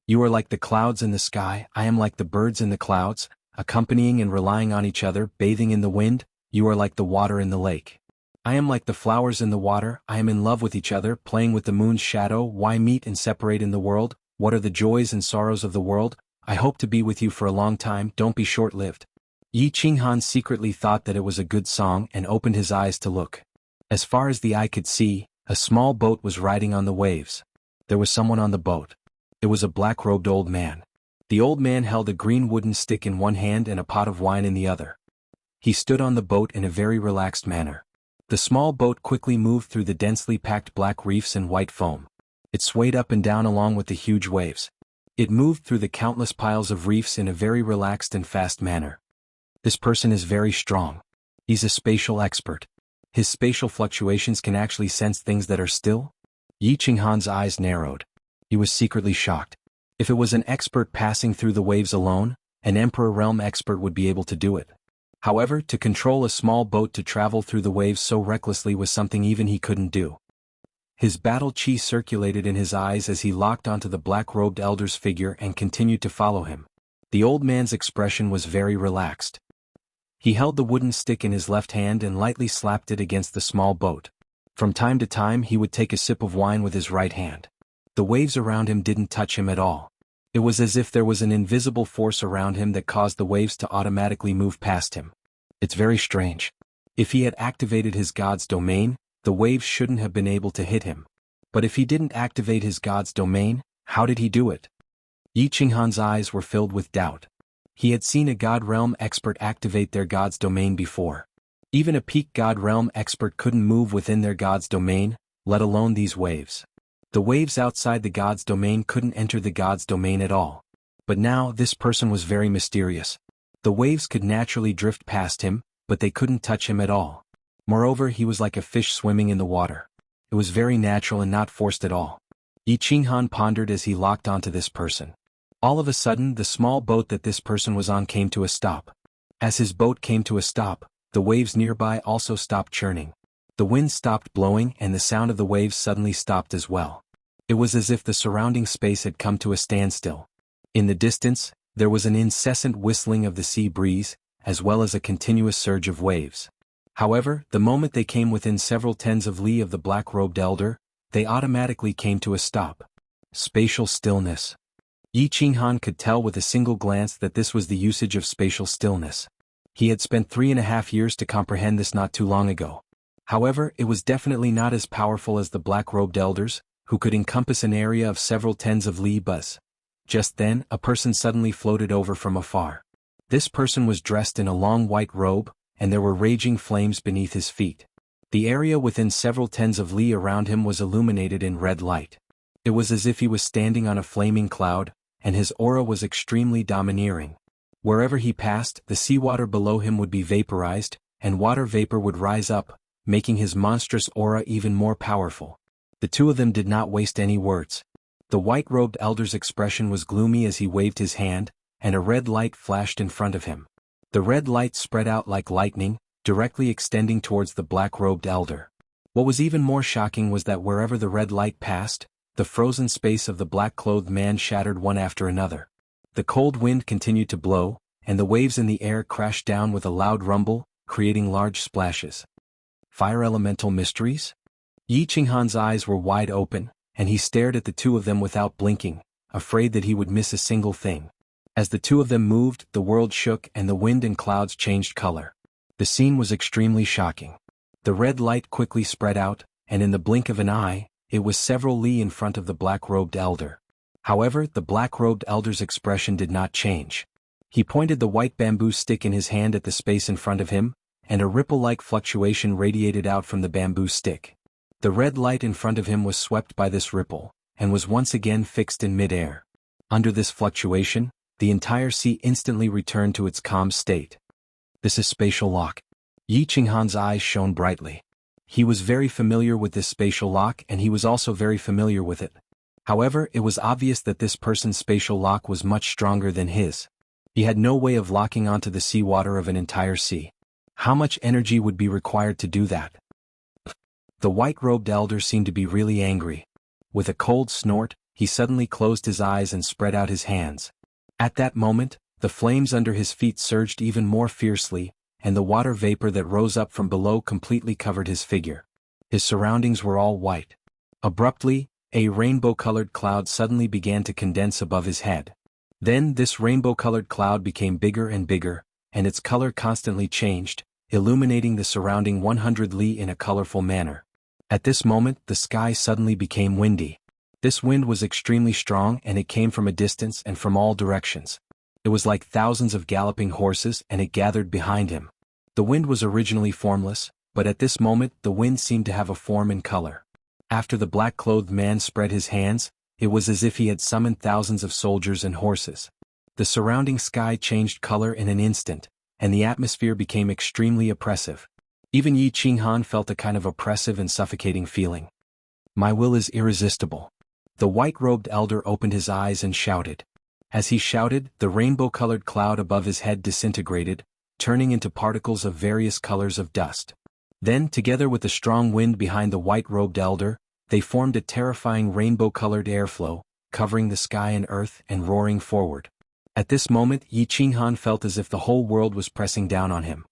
You are like the clouds in the sky, I am like the birds in the clouds, accompanying and relying on each other, bathing in the wind, you are like the water in the lake. I am like the flowers in the water, I am in love with each other, playing with the moon's shadow, why meet and separate in the world, what are the joys and sorrows of the world, I hope to be with you for a long time, don't be short-lived. Yi Qinghan secretly thought that it was a good song and opened his eyes to look. As far as the eye could see, a small boat was riding on the waves. There was someone on the boat. It was a black-robed old man. The old man held a green wooden stick in one hand and a pot of wine in the other. He stood on the boat in a very relaxed manner. The small boat quickly moved through the densely packed black reefs and white foam. It swayed up and down along with the huge waves. It moved through the countless piles of reefs in a very relaxed and fast manner. This person is very strong. He's a spatial expert. His spatial fluctuations can actually sense things that are still. Yi Qinghan's eyes narrowed. He was secretly shocked. If it was an expert passing through the waves alone, an Emperor Realm expert would be able to do it. However, to control a small boat to travel through the waves so recklessly was something even he couldn't do. His battle chi circulated in his eyes as he locked onto the black-robed elder's figure and continued to follow him. The old man's expression was very relaxed. He held the wooden stick in his left hand and lightly slapped it against the small boat. From time to time he would take a sip of wine with his right hand. The waves around him didn't touch him at all. It was as if there was an invisible force around him that caused the waves to automatically move past him. It's very strange. If he had activated his god's domain, The waves shouldn't have been able to hit him. But if he didn't activate his god's domain, how did he do it? Yi Qinghan's eyes were filled with doubt. He had seen a God Realm expert activate their god's domain before. Even a peak God Realm expert couldn't move within their god's domain, let alone these waves. The waves outside the god's domain couldn't enter the god's domain at all. But now this person was very mysterious. The waves could naturally drift past him, but they couldn't touch him at all. Moreover, he was like a fish swimming in the water. It was very natural and not forced at all. Yi Qinghan pondered as he locked onto this person. All of a sudden, the small boat that this person was on came to a stop. As his boat came to a stop, the waves nearby also stopped churning. The wind stopped blowing and the sound of the waves suddenly stopped as well. It was as if the surrounding space had come to a standstill. In the distance, there was an incessant whistling of the sea breeze, as well as a continuous surge of waves. However, the moment they came within several tens of li of the black-robed elder, they automatically came to a stop. Spatial stillness. Yi Qinghan could tell with a single glance that this was the usage of spatial stillness. He had spent 3.5 years to comprehend this not too long ago. However, it was definitely not as powerful as the black-robed elders, who could encompass an area of several tens of li buzz. Just then, a person suddenly floated over from afar. This person was dressed in a long white robe, and there were raging flames beneath his feet. The area within several tens of li around him was illuminated in red light. It was as if he was standing on a flaming cloud, and his aura was extremely domineering. Wherever he passed, the seawater below him would be vaporized, and water vapor would rise up, making his monstrous aura even more powerful. The two of them did not waste any words. The white-robed elder's expression was gloomy as he waved his hand, and a red light flashed in front of him. The red light spread out like lightning, directly extending towards the black-robed elder. What was even more shocking was that wherever the red light passed, the frozen space of the black-clothed man shattered one after another. The cold wind continued to blow, and the waves in the air crashed down with a loud rumble, creating large splashes. Fire elemental mysteries? Yi Qinghan's eyes were wide open, and he stared at the two of them without blinking, afraid that he would miss a single thing. As the two of them moved, the world shook and the wind and clouds changed color. The scene was extremely shocking. The red light quickly spread out, and in the blink of an eye, it was several li in front of the black-robed elder. However, the black-robed elder's expression did not change. He pointed the white bamboo stick in his hand at the space in front of him, and a ripple-like fluctuation radiated out from the bamboo stick. The red light in front of him was swept by this ripple, and was once again fixed in mid-air. Under this fluctuation, the entire sea instantly returned to its calm state. This is spatial lock. Yi Qinghan's eyes shone brightly. He was very familiar with this spatial lock and he was also very familiar with it. However, it was obvious that this person's spatial lock was much stronger than his. He had no way of locking onto the seawater of an entire sea. How much energy would be required to do that? The white-robed elder seemed to be really angry. With a cold snort, he suddenly closed his eyes and spread out his hands. At that moment, the flames under his feet surged even more fiercely, and the water vapor that rose up from below completely covered his figure. His surroundings were all white. Abruptly, a rainbow-colored cloud suddenly began to condense above his head. Then this rainbow-colored cloud became bigger and bigger, and its color constantly changed, illuminating the surrounding 100 li in a colorful manner. At this moment, the sky suddenly became windy. This wind was extremely strong and it came from a distance and from all directions. It was like thousands of galloping horses and it gathered behind him. The wind was originally formless, but at this moment the wind seemed to have a form and color. After the black-clothed man spread his hands, it was as if he had summoned thousands of soldiers and horses. The surrounding sky changed color in an instant, and the atmosphere became extremely oppressive. Even Yi Qinghan felt a kind of oppressive and suffocating feeling. My will is irresistible. The white-robed elder opened his eyes and shouted. As he shouted, the rainbow-colored cloud above his head disintegrated, turning into particles of various colors of dust. Then, together with the strong wind behind the white-robed elder, they formed a terrifying rainbow-colored airflow, covering the sky and earth and roaring forward. At this moment, Yi Qinghan felt as if the whole world was pressing down on him.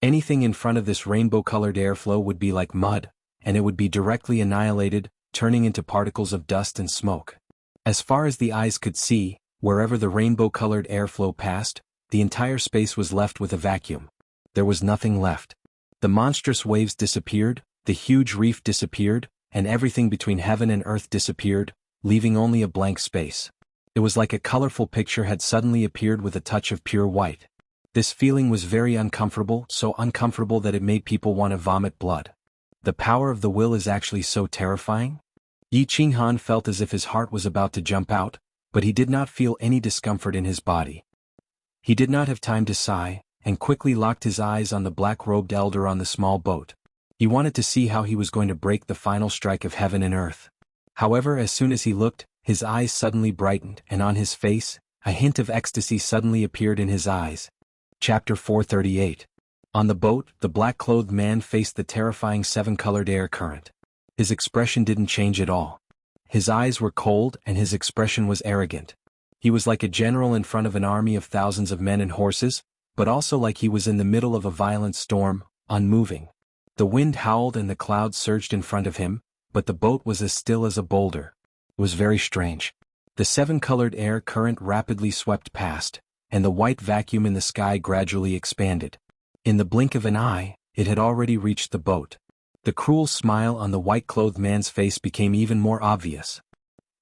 Anything in front of this rainbow-colored airflow would be like mud, and it would be directly annihilated, turning into particles of dust and smoke. As far as the eyes could see, wherever the rainbow-colored airflow passed, the entire space was left with a vacuum. There was nothing left. The monstrous waves disappeared, The huge reef disappeared, and everything between heaven and earth disappeared, leaving only a blank space. It was like a colorful picture had suddenly appeared with a touch of pure white. This feeling was very uncomfortable, so uncomfortable that it made people want to vomit blood. The power of the will is actually so terrifying? Yi Qinghan felt as if his heart was about to jump out, but he did not feel any discomfort in his body. He did not have time to sigh, and quickly locked his eyes on the black-robed elder on the small boat. He wanted to see how he was going to break the final strike of heaven and earth. However, as soon as he looked, his eyes suddenly brightened, and on his face, a hint of ecstasy suddenly appeared in his eyes. Chapter 438. On the boat, the black-clothed man faced the terrifying seven-colored air current. His expression didn't change at all. His eyes were cold and his expression was arrogant. He was like a general in front of an army of thousands of men and horses, but also like he was in the middle of a violent storm, unmoving. The wind howled and the clouds surged in front of him, but the boat was as still as a boulder. It was very strange. The seven-colored air current rapidly swept past, and the white vacuum in the sky gradually expanded. In the blink of an eye, it had already reached the boat. The cruel smile on the white-clothed man's face became even more obvious.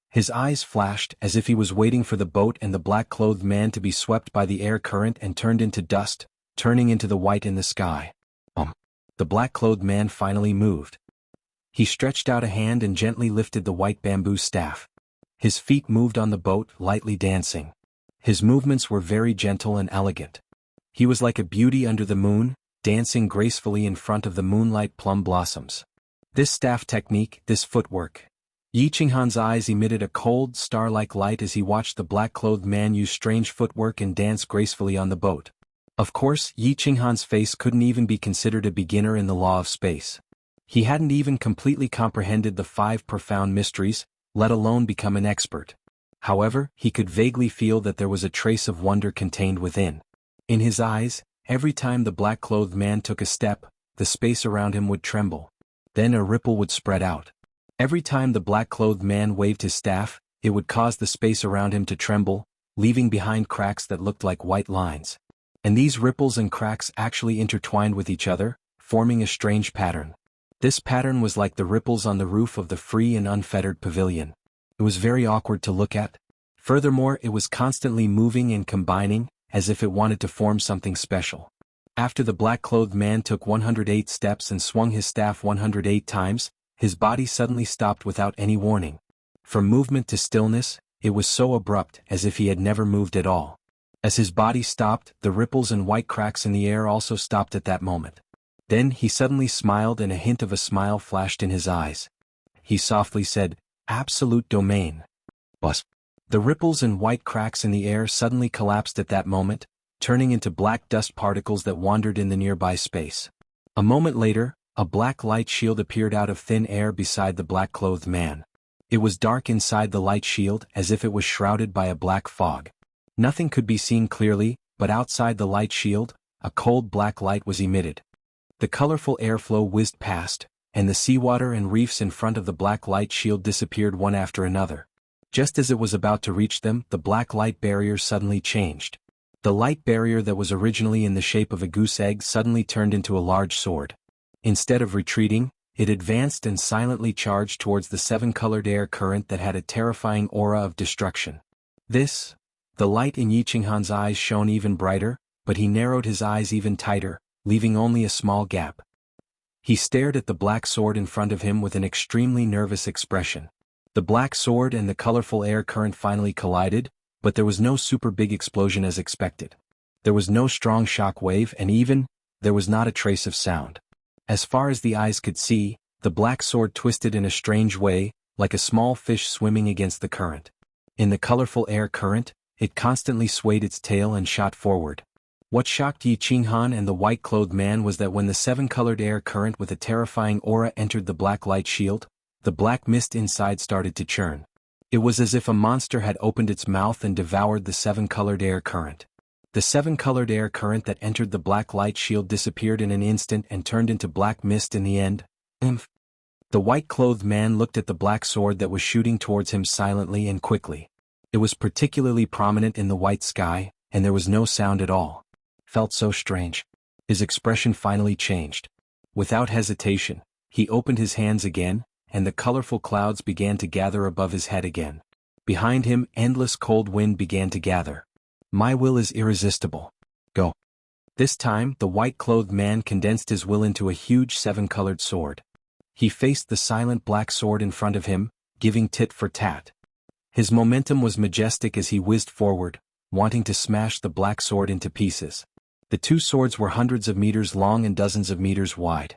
His eyes flashed as if he was waiting for the boat and the black-clothed man to be swept by the air current and turned into dust, turning into the white in the sky. The black-clothed man finally moved. He stretched out a hand and gently lifted the white bamboo staff. His feet moved on the boat, lightly dancing. His movements were very gentle and elegant. He was like a beauty under the moon, dancing gracefully in front of the moonlight plum blossoms. This staff technique, this footwork. Yi Qinghan's eyes emitted a cold, star-like light as he watched the black-clothed man use strange footwork and dance gracefully on the boat. Of course, Yi Qinghan's face couldn't even be considered a beginner in the law of space. He hadn't even completely comprehended the 5 profound mysteries, let alone become an expert. However, he could vaguely feel that there was a trace of wonder contained within. In his eyes, every time the black-clothed man took a step, the space around him would tremble. Then a ripple would spread out. Every time the black-clothed man waved his staff, it would cause the space around him to tremble, leaving behind cracks that looked like white lines. And these ripples and cracks actually intertwined with each other, forming a strange pattern. This pattern was like the ripples on the roof of the free and unfettered pavilion. It was very awkward to look at. Furthermore, it was constantly moving and combining, as if it wanted to form something special. After the black-clothed man took 108 steps and swung his staff 108 times, his body suddenly stopped without any warning. From movement to stillness, it was so abrupt as if he had never moved at all. As his body stopped, the ripples and white cracks in the air also stopped at that moment. Then he suddenly smiled and a hint of a smile flashed in his eyes. He softly said, "Absolute domain." Bus. The ripples and white cracks in the air suddenly collapsed at that moment, turning into black dust particles that wandered in the nearby space. A moment later, a black light shield appeared out of thin air beside the black-clothed man. It was dark inside the light shield as if it was shrouded by a black fog. Nothing could be seen clearly, but outside the light shield, a cold black light was emitted. The colorful airflow whizzed past, and the seawater and reefs in front of the black light shield disappeared one after another. Just as it was about to reach them, the black light barrier suddenly changed. The light barrier that was originally in the shape of a goose egg suddenly turned into a large sword. Instead of retreating, it advanced and silently charged towards the 7-colored air current that had a terrifying aura of destruction. The light in Yi Qinghan's eyes shone even brighter, but he narrowed his eyes even tighter, leaving only a small gap. He stared at the black sword in front of him with an extremely nervous expression. The black sword and the colorful air current finally collided, but there was no super big explosion as expected. There was no strong shock wave and there was not a trace of sound. As far as the eyes could see, the black sword twisted in a strange way, like a small fish swimming against the current. In the colorful air current, it constantly swayed its tail and shot forward. What shocked Yi Qinghan and the white-clothed man was that when the 7-colored air current with a terrifying aura entered the black light shield, the black mist inside started to churn. It was as if a monster had opened its mouth and devoured the 7-colored air current. The 7-colored air current that entered the black light shield disappeared in an instant and turned into black mist in the end. The white-clothed man looked at the black sword that was shooting towards him silently and quickly. It was particularly prominent in the white sky, and there was no sound at all. Felt so strange. His expression finally changed. Without hesitation, he opened his hands again, and the colorful clouds began to gather above his head again. Behind him, endless cold wind began to gather. My will is irresistible. Go. This time, the white-clothed man condensed his will into a huge seven-colored sword. He faced the silent black sword in front of him, giving tit for tat. His momentum was majestic as he whizzed forward, wanting to smash the black sword into pieces. The two swords were hundreds of meters long and dozens of meters wide.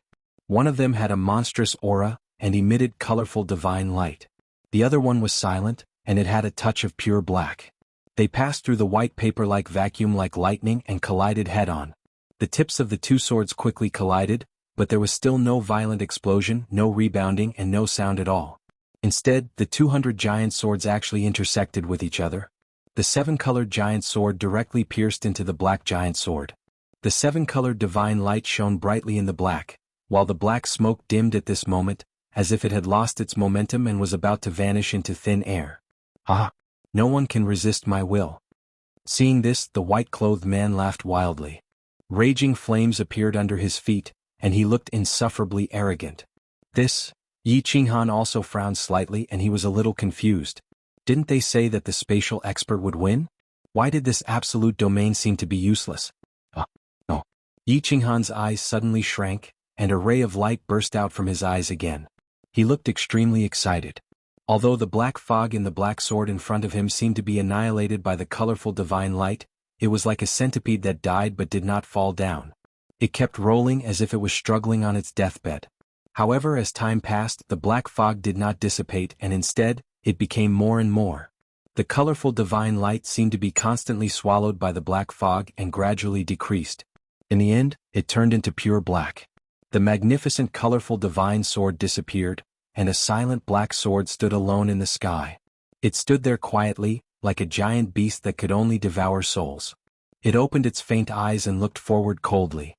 One of them had a monstrous aura and emitted colorful divine light. The other one was silent, and it had a touch of pure black. They passed through the white paper like vacuum like lightning and collided head-on. The tips of the two swords quickly collided, but there was still no violent explosion, no rebounding, and no sound at all. Instead, the 200 giant swords actually intersected with each other. The seven-colored giant sword directly pierced into the black giant sword. The seven-colored divine light shone brightly in the black, while the black smoke dimmed at this moment, as if it had lost its momentum and was about to vanish into thin air. Ah! No one can resist my will. Seeing this, the white-clothed man laughed wildly. Raging flames appeared under his feet, and he looked insufferably arrogant. This, Yi Qinghan also frowned slightly and he was a little confused. Didn't they say that the spatial expert would win? Why did this absolute domain seem to be useless? No. Yi Qinghan's eyes suddenly shrank, and a ray of light burst out from his eyes again. He looked extremely excited. Although the black fog in the black sword in front of him seemed to be annihilated by the colorful divine light, it was like a centipede that died but did not fall down. It kept rolling as if it was struggling on its deathbed. However, as time passed, the black fog did not dissipate and instead, it became more and more. The colorful divine light seemed to be constantly swallowed by the black fog and gradually decreased. In the end, it turned into pure black. The magnificent colorful divine sword disappeared, and a silent black sword stood alone in the sky. It stood there quietly, like a giant beast that could only devour souls. It opened its faint eyes and looked forward coldly.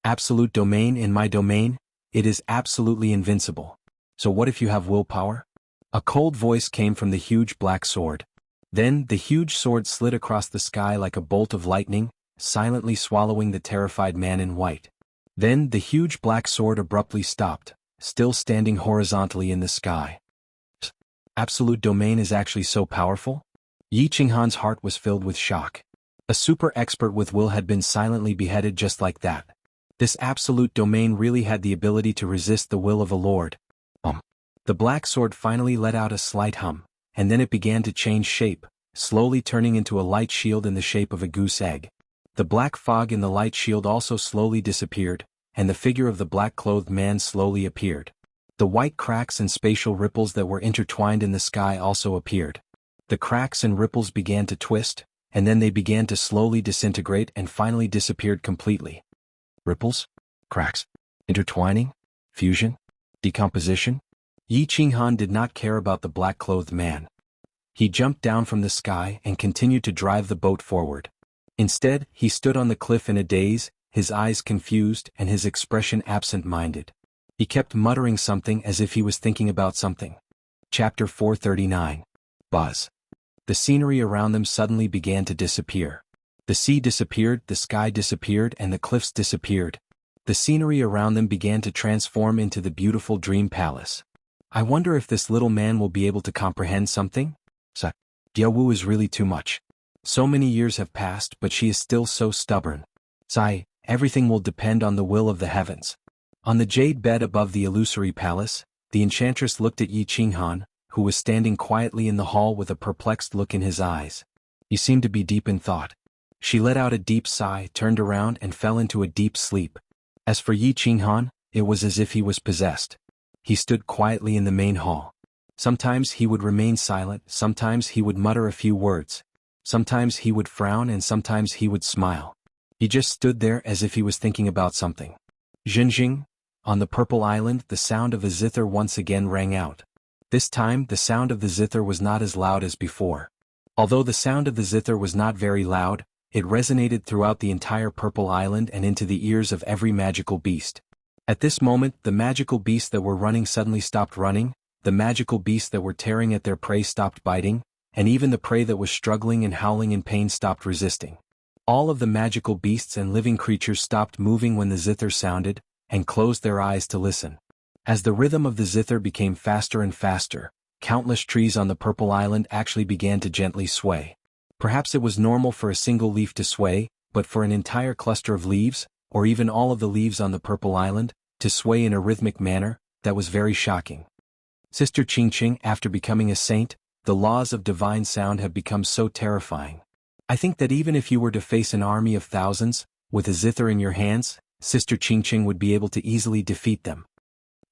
Absolute domain in my domain? It is absolutely invincible. So what if you have willpower? A cold voice came from the huge black sword. Then the huge sword slid across the sky like a bolt of lightning, silently swallowing the terrified man in white. Then the huge black sword abruptly stopped, still standing horizontally in the sky. Absolute domain is actually so powerful? Yi Qinghan's heart was filled with shock. A super expert with will had been silently beheaded just like that. This absolute domain really had the ability to resist the will of a lord. The black sword finally let out a slight hum, and then it began to change shape, slowly turning into a light shield in the shape of a goose egg. The black fog in the light shield also slowly disappeared, and the figure of the black-clothed man slowly appeared. The white cracks and spatial ripples that were intertwined in the sky also appeared. The cracks and ripples began to twist, and then they began to slowly disintegrate and finally disappeared completely. Ripples? Cracks? Intertwining? Fusion? Decomposition? Yi Qinghan did not care about the black-clothed man. He jumped down from the sky and continued to drive the boat forward. Instead, he stood on the cliff in a daze, his eyes confused and his expression absent-minded. He kept muttering something as if he was thinking about something. Chapter 439. Buzz. The scenery around them suddenly began to disappear. The sea disappeared, the sky disappeared, and the cliffs disappeared. The scenery around them began to transform into the beautiful dream palace. I wonder if this little man will be able to comprehend something? Jianghu is really too much. So many years have passed, but she is still so stubborn. Everything will depend on the will of the heavens. On the jade bed above the illusory palace, the enchantress looked at Yi Qinghan, who was standing quietly in the hall with a perplexed look in his eyes. He seemed to be deep in thought. She let out a deep sigh, turned around and fell into a deep sleep. As for Yi Qinghan, it was as if he was possessed. He stood quietly in the main hall. Sometimes he would remain silent, sometimes he would mutter a few words. Sometimes he would frown and sometimes he would smile. He just stood there as if he was thinking about something. Jianghu, on the Purple Island, the sound of the zither once again rang out. This time, the sound of the zither was not as loud as before. Although the sound of the zither was not very loud, it resonated throughout the entire Purple Island and into the ears of every magical beast. At this moment, the magical beasts that were running suddenly stopped running, the magical beasts that were tearing at their prey stopped biting, and even the prey that was struggling and howling in pain stopped resisting. All of the magical beasts and living creatures stopped moving when the zither sounded, and closed their eyes to listen. As the rhythm of the zither became faster and faster, countless trees on the Purple Island actually began to gently sway. Perhaps it was normal for a single leaf to sway, but for an entire cluster of leaves, or even all of the leaves on the Purple Island, to sway in a rhythmic manner, that was very shocking. Sister Xianxia, after becoming a saint, the laws of divine sound have become so terrifying. I think that even if you were to face an army of thousands, with a zither in your hands, Sister Xianxia would be able to easily defeat them.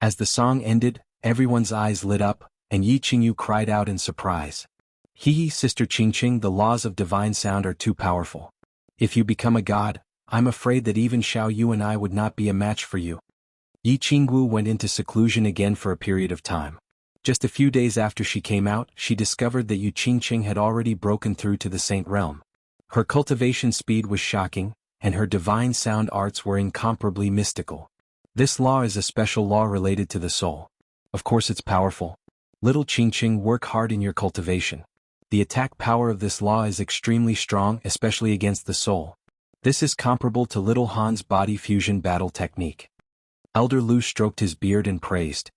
As the song ended, everyone's eyes lit up, and Jianghu cried out in surprise. Hee, Sister Xianxia, the laws of divine sound are too powerful. If you become a god, I'm afraid that even Xiao Yu and I would not be a match for you. Jianghu went into seclusion again for a period of time. Just a few days after she came out, she discovered that Xianxia had already broken through to the saint realm. Her cultivation speed was shocking, and her divine sound arts were incomparably mystical. This law is a special law related to the soul. Of course it's powerful. Little Xianxia, work hard in your cultivation. The attack power of this law is extremely strong, especially against the soul. This is comparable to Little Han's body fusion battle technique. Elder Lu stroked his beard and praised.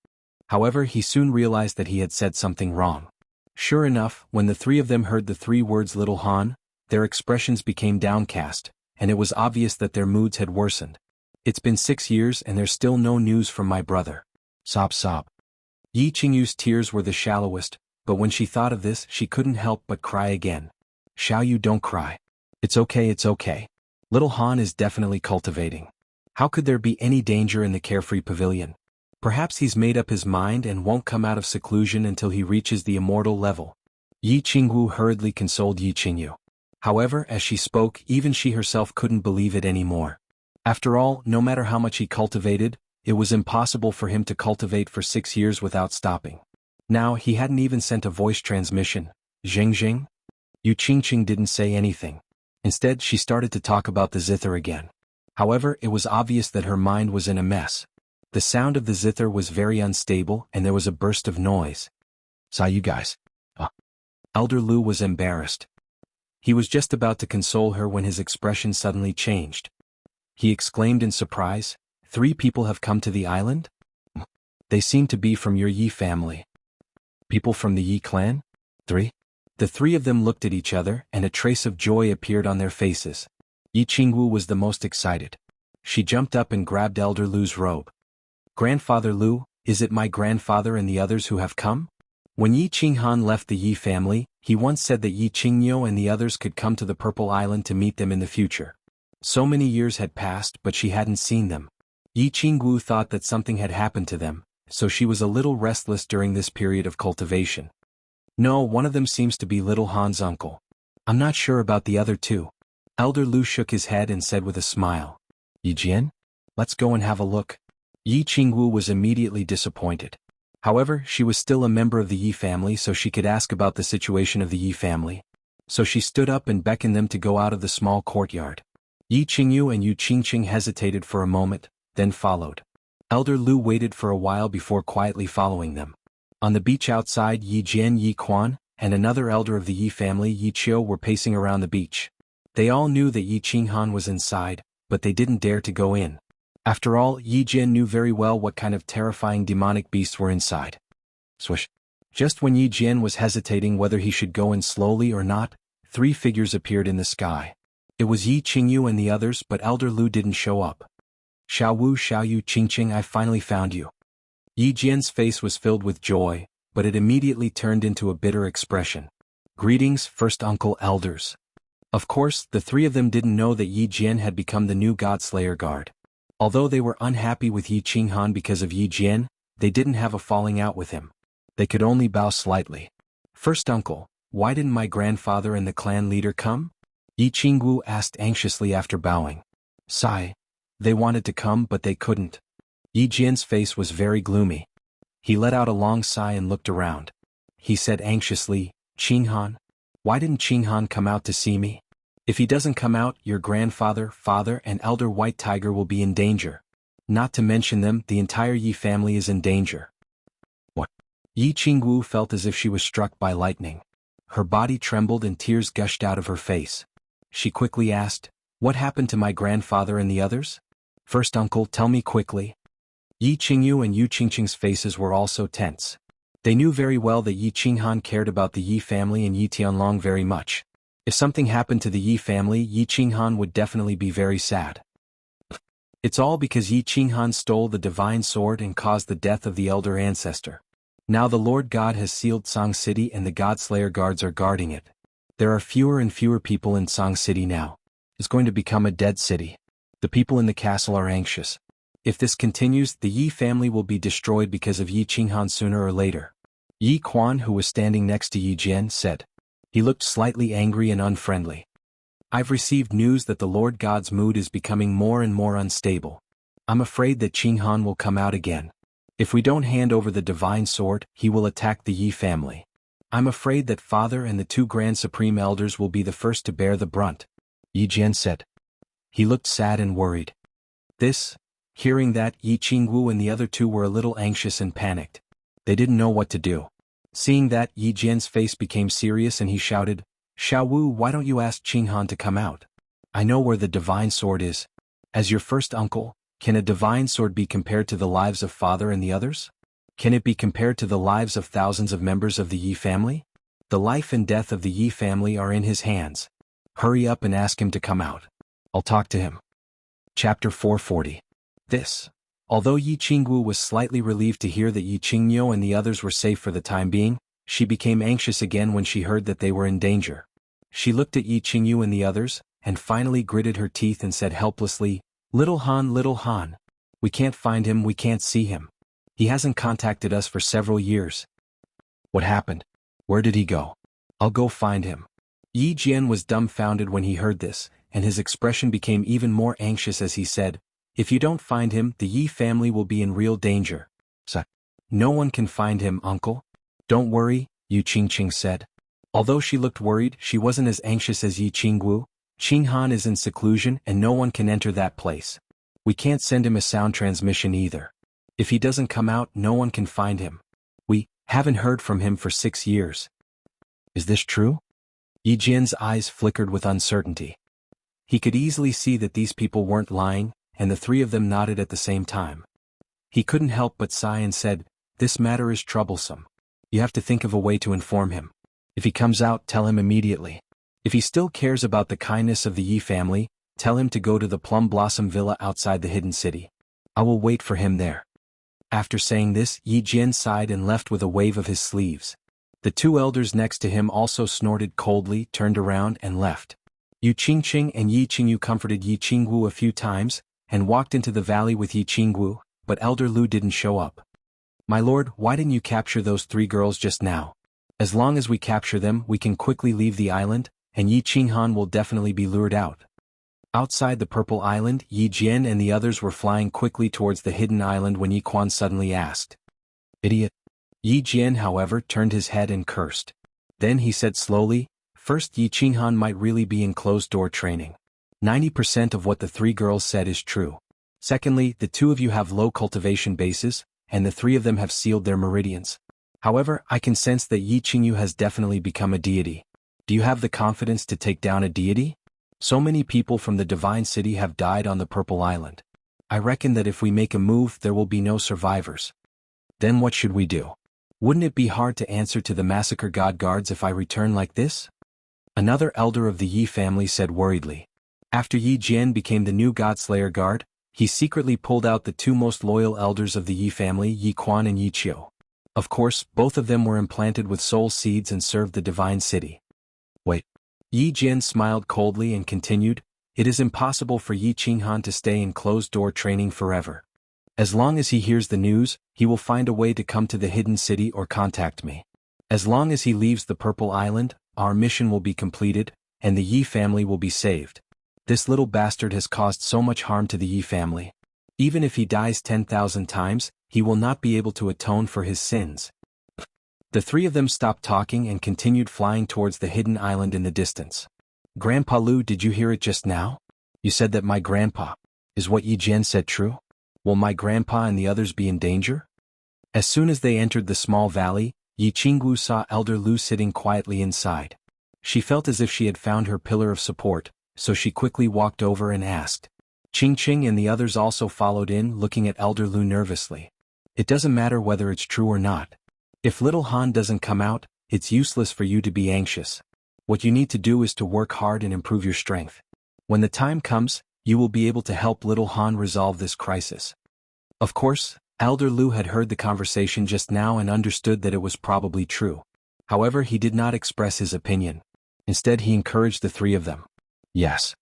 However, he soon realized that he had said something wrong. Sure enough, when the three of them heard the three words Little Han, their expressions became downcast, and it was obvious that their moods had worsened. It's been 6 years and there's still no news from my brother. Sob sob. Jianghu's tears were the shallowest, but when she thought of this she couldn't help but cry again. Xiao Yu, don't cry. It's okay, it's okay. Little Han is definitely cultivating. How could there be any danger in the carefree pavilion? Perhaps he's made up his mind and won't come out of seclusion until he reaches the immortal level. Jianghu hurriedly consoled Jianghu. However, as she spoke, even she herself couldn't believe it anymore. After all, no matter how much he cultivated, it was impossible for him to cultivate for 6 years without stopping. Now, he hadn't even sent a voice transmission. Zheng? Xianxia didn't say anything. Instead, she started to talk about the zither again. However, it was obvious that her mind was in a mess. The sound of the zither was very unstable and there was a burst of noise. Saw you guys. Elder Lu was embarrassed. He was just about to console her when his expression suddenly changed. He exclaimed in surprise, 3 people have come to the island? They seem to be from your Yi family. People from the Yi clan? 3? The 3 of them looked at each other and a trace of joy appeared on their faces. Jianghu was the most excited. She jumped up and grabbed Elder Lu's robe. Grandfather Lu, is it my grandfather and the others who have come? When Yi Qinghan left the Yi family, he once said that Yi Qingyo and the others could come to the Purple Island to meet them in the future. So many years had passed but she hadn't seen them. Jianghu thought that something had happened to them, so she was a little restless during this period of cultivation. No, one of them seems to be Little Han's uncle. I'm not sure about the other 2. Elder Lu shook his head and said with a smile. Yi Jian? Let's go and have a look. Jianghu was immediately disappointed. However, she was still a member of the Yi family so she could ask about the situation of the Yi family. So she stood up and beckoned them to go out of the small courtyard. Jianghu and Xianxia hesitated for a moment, then followed. Elder Lu waited for a while before quietly following them. On the beach outside, Yi Jian, Yi Quan, and another elder of the Yi family, Yi Qiu, were pacing around the beach. They all knew that Yi Qinghan was inside, but they didn't dare to go in. After all, Yi Jian knew very well what kind of terrifying demonic beasts were inside. Swish. Just when Yi Jian was hesitating whether he should go in slowly or not, 3 figures appeared in the sky. It was Yi Qingyu and the others, but Elder Lu didn't show up. Xiao Yu Qingqing, I finally found you. Yi Jian's face was filled with joy, but it immediately turned into a bitter expression. Greetings, first uncle elders. Of course, the 3 of them didn't know that Yi Jian had become the new God-Slayer guard. Although they were unhappy with Yi Qinghan because of Yi Jian, they didn't have a falling out with him. They could only bow slightly. First uncle, why didn't my grandfather and the clan leader come? Yi Qingwu asked anxiously after bowing. Sigh. They wanted to come but they couldn't. Yi Jian's face was very gloomy. He let out a long sigh and looked around. He said anxiously, Qinghan? Why didn't Qinghan come out to see me? If he doesn't come out, your grandfather, father, and elder White Tiger will be in danger. Not to mention them, the entire Yi family is in danger. What? Yi Qingwu felt as if she was struck by lightning. Her body trembled and tears gushed out of her face. She quickly asked, what happened to my grandfather and the others? First uncle, tell me quickly. Yi Qingyu and Yu Qingqing's faces were also tense. They knew very well that Yi Qinghan cared about the Yi family and Yi Tianlong very much. If something happened to the Yi family, Yi Qinghan would definitely be very sad. It's all because Yi Qinghan stole the divine sword and caused the death of the elder ancestor. Now the Lord God has sealed Song City and the Godslayer guards are guarding it. There are fewer and fewer people in Song City now. It's going to become a dead city. The people in the castle are anxious. If this continues, the Yi family will be destroyed because of Yi Qinghan sooner or later. Yi Quan, who was standing next to Yi Jian, said. He looked slightly angry and unfriendly. I've received news that the Lord God's mood is becoming more and more unstable. I'm afraid that Qinghan will come out again. If we don't hand over the divine sword, he will attack the Yi family. I'm afraid that Father and the two Grand Supreme Elders will be the first to bear the brunt, Yi Jian said. He looked sad and worried. Hearing that, Yi Qingwu and the other two were a little anxious and panicked. They didn't know what to do. Seeing that, Yi Jian's face became serious and he shouted, Xiaowu, why don't you ask Qinghan to come out? I know where the divine sword is. As your first uncle, can a divine sword be compared to the lives of Father and the others? Can it be compared to the lives of thousands of members of the Yi family? The life and death of the Yi family are in his hands. Hurry up and ask him to come out. I'll talk to him. Chapter 440. Although Yi Qingwu was slightly relieved to hear that Yi Qingyo and the others were safe for the time being, she became anxious again when she heard that they were in danger. She looked at Yi Qingyu and the others, and finally gritted her teeth and said helplessly, Little Han, we can't find him, we can't see him. He hasn't contacted us for several years. What happened? Where did he go? I'll go find him. Yi Jian was dumbfounded when he heard this, and his expression became even more anxious as he said, If you don't find him, the Yi family will be in real danger. No one can find him, uncle. Don't worry, Yu Qingqing said. Although she looked worried, she wasn't as anxious as Yi Qingwu. Qinghan is in seclusion and no one can enter that place. We can't send him a sound transmission either. If he doesn't come out, no one can find him. We haven't heard from him for 6 years. Is this true? Yi Jian's eyes flickered with uncertainty. He could easily see that these people weren't lying, and the three of them nodded at the same time. He couldn't help but sigh and said, This matter is troublesome. You have to think of a way to inform him. If he comes out, tell him immediately. If he still cares about the kindness of the Yi family, tell him to go to the Plum Blossom Villa outside the hidden city. I will wait for him there. After saying this, Yi Jian sighed and left with a wave of his sleeves. The two elders next to him also snorted coldly, turned around and left. Yu Qingqing and Yi Qingyu comforted Yi Qingwu a few times, and walked into the valley with Yi Qingwu, but Elder Lu didn't show up. My lord, why didn't you capture those 3 girls just now? As long as we capture them, we can quickly leave the island, and Yi Qinghan will definitely be lured out. Outside the Purple Island, Yi Jian and the others were flying quickly towards the hidden island when Yi Quan suddenly asked. Idiot. Yi Jian, however, turned his head and cursed. Then he said slowly, First, Yi Qinghan might really be in closed-door training. 90% of what the 3 girls said is true. Secondly, the 2 of you have low cultivation bases, and the 3 of them have sealed their meridians. However, I can sense that Yi Qingyu has definitely become a deity. Do you have the confidence to take down a deity? So many people from the Divine City have died on the Purple Island. I reckon that if we make a move, there will be no survivors. Then what should we do? Wouldn't it be hard to answer to the Massacre God Guards if I return like this? Another elder of the Yi family said worriedly. After Yi Jian became the new Godslayer Guard, he secretly pulled out the 2 most loyal elders of the Yi family, Yi Quan and Yi Qiu. Of course, both of them were implanted with soul seeds and served the Divine City. Wait. Yi Jian smiled coldly and continued, It is impossible for Yi Qinghan to stay in closed-door training forever. As long as he hears the news, he will find a way to come to the hidden city or contact me. As long as he leaves the Purple Island, our mission will be completed, and the Yi family will be saved. This little bastard has caused so much harm to the Yi family. Even if he dies 10,000 times, he will not be able to atone for his sins. The 3 of them stopped talking and continued flying towards the hidden island in the distance. Grandpa Lu, did you hear it just now? You said that my grandpa. Is what Yi Jian said true? Will my grandpa and the others be in danger? As soon as they entered the small valley, Yi Qingwu saw Elder Lu sitting quietly inside. She felt as if she had found her pillar of support, so she quickly walked over and asked. Qing and the others also followed in, looking at Elder Lu nervously. It doesn't matter whether it's true or not. If little Han doesn't come out, it's useless for you to be anxious. What you need to do is to work hard and improve your strength. When the time comes, you will be able to help little Han resolve this crisis. Of course, Elder Lu had heard the conversation just now and understood that it was probably true. However, he did not express his opinion. Instead, he encouraged the three of them. Yes.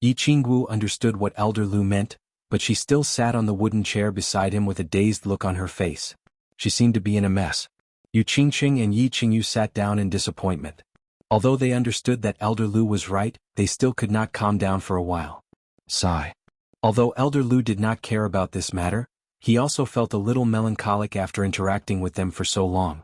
Yi Qingwu understood what Elder Lu meant, but she still sat on the wooden chair beside him with a dazed look on her face. She seemed to be in a mess. Yu Qingqing and Yi Qingyu sat down in disappointment. Although they understood that Elder Lu was right, they still could not calm down for a while. Sigh. Although Elder Lu did not care about this matter, he also felt a little melancholic after interacting with them for so long.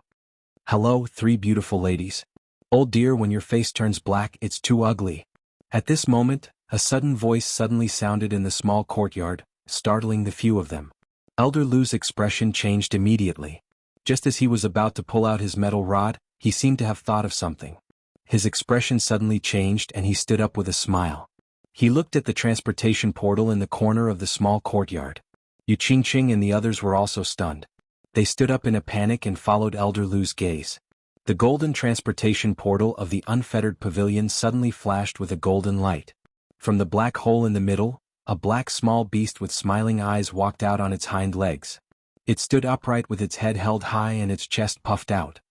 Hello, three beautiful ladies. Oh dear, when your face turns black, it's too ugly. At this moment, a sudden voice suddenly sounded in the small courtyard, startling the few of them. Elder Lu's expression changed immediately. Just as he was about to pull out his metal rod, he seemed to have thought of something. His expression suddenly changed and he stood up with a smile. He looked at the transportation portal in the corner of the small courtyard. Yu Qingqing and the others were also stunned. They stood up in a panic and followed Elder Lu's gaze. The golden transportation portal of the unfettered pavilion suddenly flashed with a golden light. From the black hole in the middle, a black small beast with smiling eyes walked out on its hind legs. It stood upright with its head held high and its chest puffed out.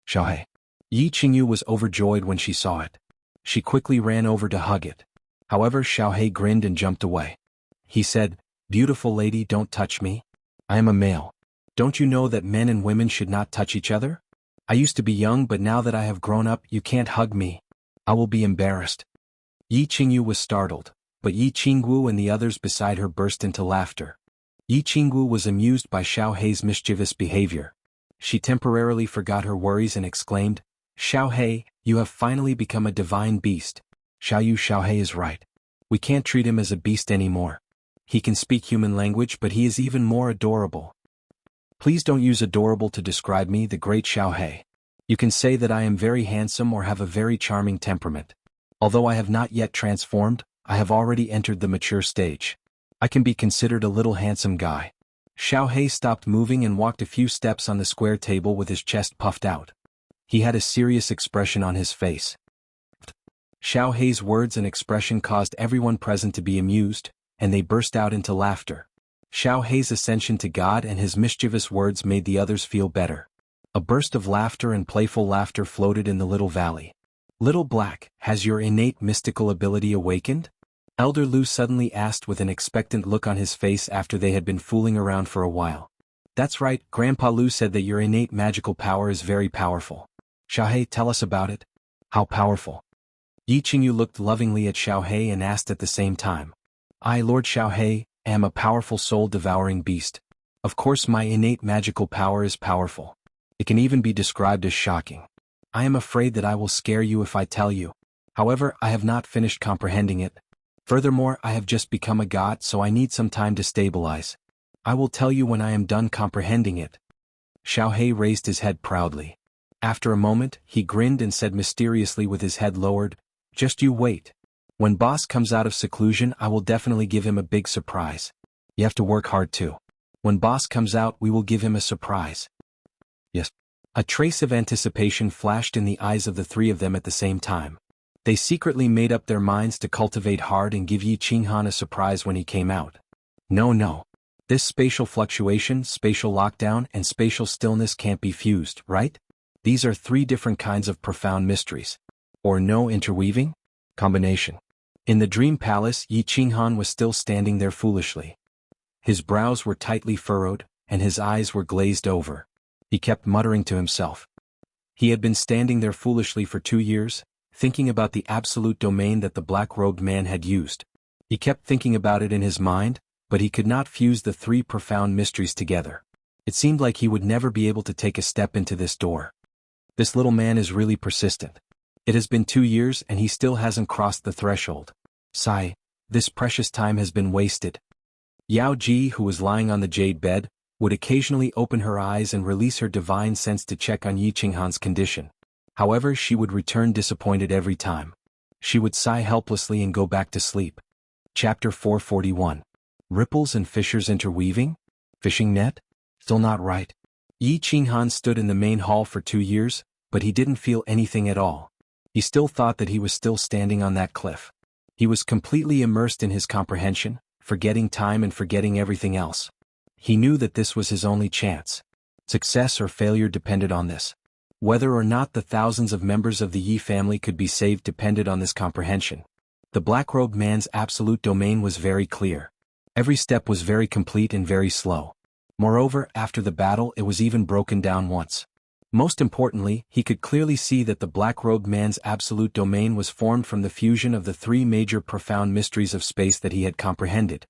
Xiaohe. Yi Qingyu was overjoyed when she saw it. She quickly ran over to hug it. However, Xiaohe grinned and jumped away. He said, "Beautiful lady, don't touch me. I am a male. Don't you know that men and women should not touch each other? I used to be young, but now that I have grown up, you can't hug me. I will be embarrassed." Yi Qingyu was startled, but Yi Qingwu and the others beside her burst into laughter. Yi Qingwu was amused by Xiaohe's mischievous behavior. She temporarily forgot her worries and exclaimed, "Xiaohe, you have finally become a divine beast. Xiaohe is right. We can't treat him as a beast anymore. He can speak human language, but he is even more adorable. Please don't use adorable to describe me, the great Xiaohe. You can say that I am very handsome or have a very charming temperament. Although I have not yet transformed, I have already entered the mature stage. I can be considered a little handsome guy." Xiaohe stopped moving and walked a few steps on the square table with his chest puffed out. He had a serious expression on his face. Xiaohe's words and expression caused everyone present to be amused, and they burst out into laughter. Xiaohe's ascension to God and his mischievous words made the others feel better. A burst of laughter and playful laughter floated in the little valley. "Little Black, has your innate mystical ability awakened?" Elder Lu suddenly asked with an expectant look on his face after they had been fooling around for a while. "That's right, Grandpa Lu said that your innate magical power is very powerful. Xiaohe, tell us about it. How powerful?" Yi Qingyu looked lovingly at Xiaohe and asked at the same time. "I, Lord Xiaohe, am a powerful soul-devouring beast. Of course my innate magical power is powerful. It can even be described as shocking. I am afraid that I will scare you if I tell you. However, I have not finished comprehending it. Furthermore, I have just become a god, so I need some time to stabilize. I will tell you when I am done comprehending it." Xiaohe raised his head proudly. After a moment, he grinned and said mysteriously with his head lowered, "Just you wait. When boss comes out of seclusion, I will definitely give him a big surprise. You have to work hard too. When boss comes out, we will give him a surprise." Yes. A trace of anticipation flashed in the eyes of the three of them at the same time. They secretly made up their minds to cultivate hard and give Yi Qinghan a surprise when he came out. No. This spatial fluctuation, spatial lockdown, and spatial stillness can't be fused, right? These are three different kinds of profound mysteries. Or no interweaving? Combination. In the dream palace, Yi Qinghan was still standing there foolishly. His brows were tightly furrowed, and his eyes were glazed over. He kept muttering to himself. He had been standing there foolishly for 2 years, thinking about the absolute domain that the black-robed man had used. He kept thinking about it in his mind, but he could not fuse the three profound mysteries together. It seemed like he would never be able to take a step into this door. This little man is really persistent. It has been 2 years and he still hasn't crossed the threshold. Sigh, this precious time has been wasted. Yao Ji, who was lying on the jade bed, would occasionally open her eyes and release her divine sense to check on Yi Qinghan's condition. However, she would return disappointed every time. She would sigh helplessly and go back to sleep. Chapter 441. Ripples and fissures interweaving? Fishing net? Still not right. Yi Qinghan stood in the main hall for 2 years, but he didn't feel anything at all. He still thought that he was still standing on that cliff. He was completely immersed in his comprehension, forgetting time and forgetting everything else. He knew that this was his only chance. Success or failure depended on this. Whether or not the thousands of members of the Yi family could be saved depended on this comprehension. The black-robed man's absolute domain was very clear. Every step was very complete and very slow. Moreover, after the battle it was even broken down once. Most importantly, he could clearly see that the black-robed man's absolute domain was formed from the fusion of the 3 major profound mysteries of space that he had comprehended.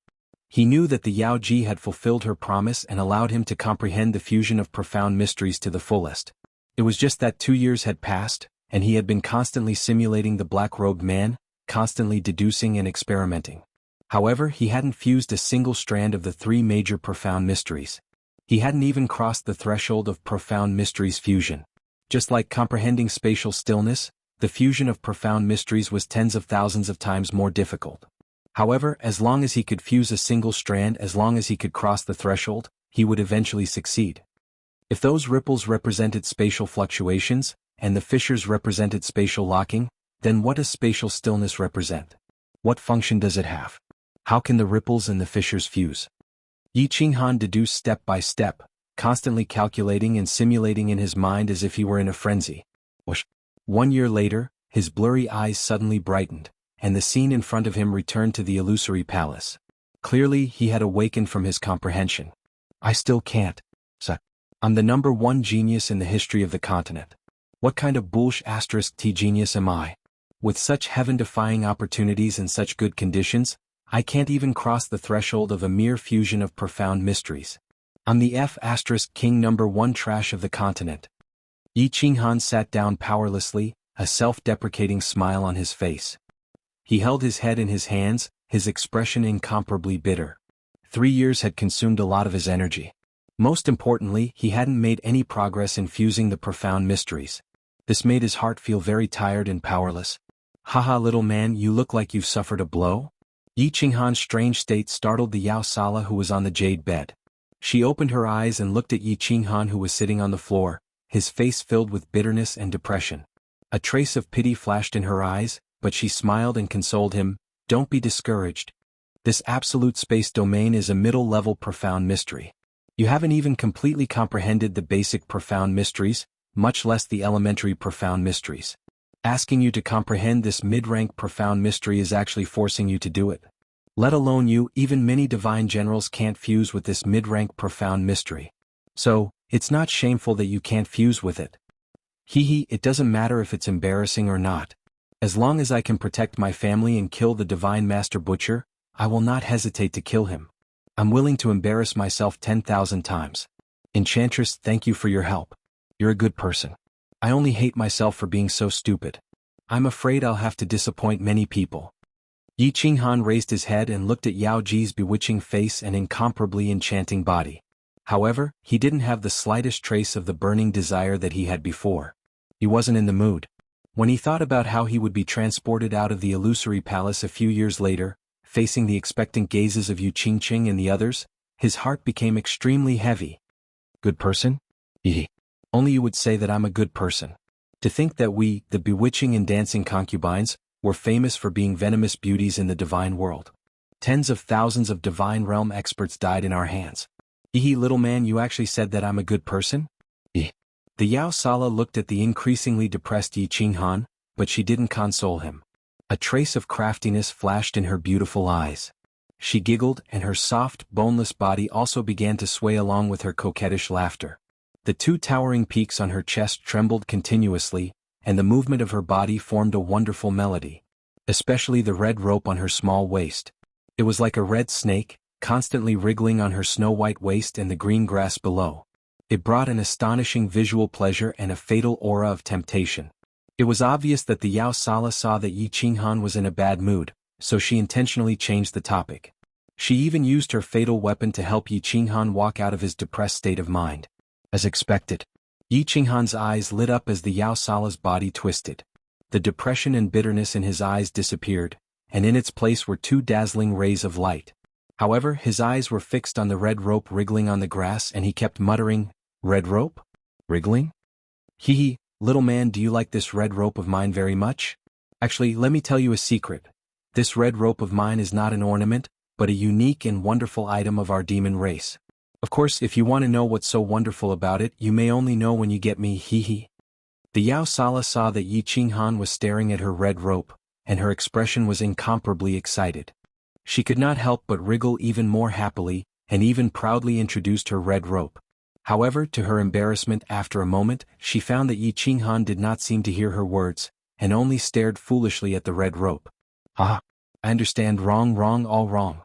He knew that the Yao Ji had fulfilled her promise and allowed him to comprehend the fusion of profound mysteries to the fullest. It was just that 2 years had passed, and he had been constantly simulating the black-robed man, constantly deducing and experimenting. However, he hadn't fused a single strand of the 3 major profound mysteries. He hadn't even crossed the threshold of profound mysteries fusion. Just like comprehending spatial stillness, the fusion of profound mysteries was tens of thousands of times more difficult. However, as long as he could fuse a single strand, as long as he could cross the threshold, he would eventually succeed. If those ripples represented spatial fluctuations, and the fissures represented spatial locking, then what does spatial stillness represent? What function does it have? How can the ripples and the fissures fuse? Yi Qinghan deduced step by step, constantly calculating and simulating in his mind as if he were in a frenzy. 1 year later, his blurry eyes suddenly brightened, and the scene in front of him returned to the illusory palace. Clearly, he had awakened from his comprehension. I still can't. I'm the #1 genius in the history of the continent. What kind of *T genius am I? With such heaven-defying opportunities and such good conditions, I can't even cross the threshold of a mere fusion of profound mysteries. I'm the King #1 trash of the continent. Yi Qinghan sat down powerlessly, a self-deprecating smile on his face. He held his head in his hands, his expression incomparably bitter. 3 years had consumed a lot of his energy. Most importantly, he hadn't made any progress in fusing the profound mysteries. This made his heart feel very tired and powerless. Haha, little man, you look like you've suffered a blow? Yi Qinghan's strange state startled the Yao Sala who was on the jade bed. She opened her eyes and looked at Yi Qinghan who was sitting on the floor, his face filled with bitterness and depression. A trace of pity flashed in her eyes, but she smiled and consoled him. Don't be discouraged. This absolute space domain is a middle-level profound mystery. You haven't even completely comprehended the basic profound mysteries, much less the elementary profound mysteries. Asking you to comprehend this mid-rank profound mystery is actually forcing you to do it. Let alone you, even many divine generals can't fuse with this mid-rank profound mystery. So, it's not shameful that you can't fuse with it. It doesn't matter if it's embarrassing or not. As long as I can protect my family and kill the divine master butcher, I will not hesitate to kill him. I'm willing to embarrass myself 10,000 times. Enchantress, thank you for your help. You're a good person. I only hate myself for being so stupid. I'm afraid I'll have to disappoint many people. Yi Qinghan raised his head and looked at Yao Ji's bewitching face and incomparably enchanting body. However, he didn't have the slightest trace of the burning desire that he had before. He wasn't in the mood. When he thought about how he would be transported out of the illusory palace a few years later, facing the expectant gazes of Yu Qingqing and the others, his heart became extremely heavy. Good person? Only you would say that I'm a good person. To think that we, the bewitching and dancing concubines, were famous for being venomous beauties in the divine world. Tens of thousands of divine realm experts died in our hands. Little man, you actually said that I'm a good person? The Yao Sala looked at the increasingly depressed Yi Qinghan, but she didn't console him. A trace of craftiness flashed in her beautiful eyes. She giggled, and her soft, boneless body also began to sway along with her coquettish laughter. The 2 towering peaks on her chest trembled continuously, and the movement of her body formed a wonderful melody. Especially the red rope on her small waist. It was like a red snake, constantly wriggling on her snow-white waist and the green grass below. It brought an astonishing visual pleasure and a fatal aura of temptation. It was obvious that the Yao Sala saw that Yi Qinghan was in a bad mood, so she intentionally changed the topic. She even used her fatal weapon to help Yi Qinghan walk out of his depressed state of mind. As expected, Yi Qinghan's eyes lit up as the Yao Sala's body twisted. The depression and bitterness in his eyes disappeared, and in its place were two dazzling rays of light. However, his eyes were fixed on the red rope wriggling on the grass and he kept muttering, "Red rope? Wriggling? Hee hee, little man, do you like this red rope of mine very much? Actually, let me tell you a secret. This red rope of mine is not an ornament, but a unique and wonderful item of our demon race. Of course, if you want to know what's so wonderful about it, you may only know when you get me, hee hee." The Yao Sala saw that Yi Qinghan was staring at her red rope, and her expression was incomparably excited. She could not help but wriggle even more happily, and even proudly introduced her red rope. However, to her embarrassment, after a moment, she found that Yi Qinghan did not seem to hear her words, and only stared foolishly at the red rope. "Ah, I understand, wrong, all wrong."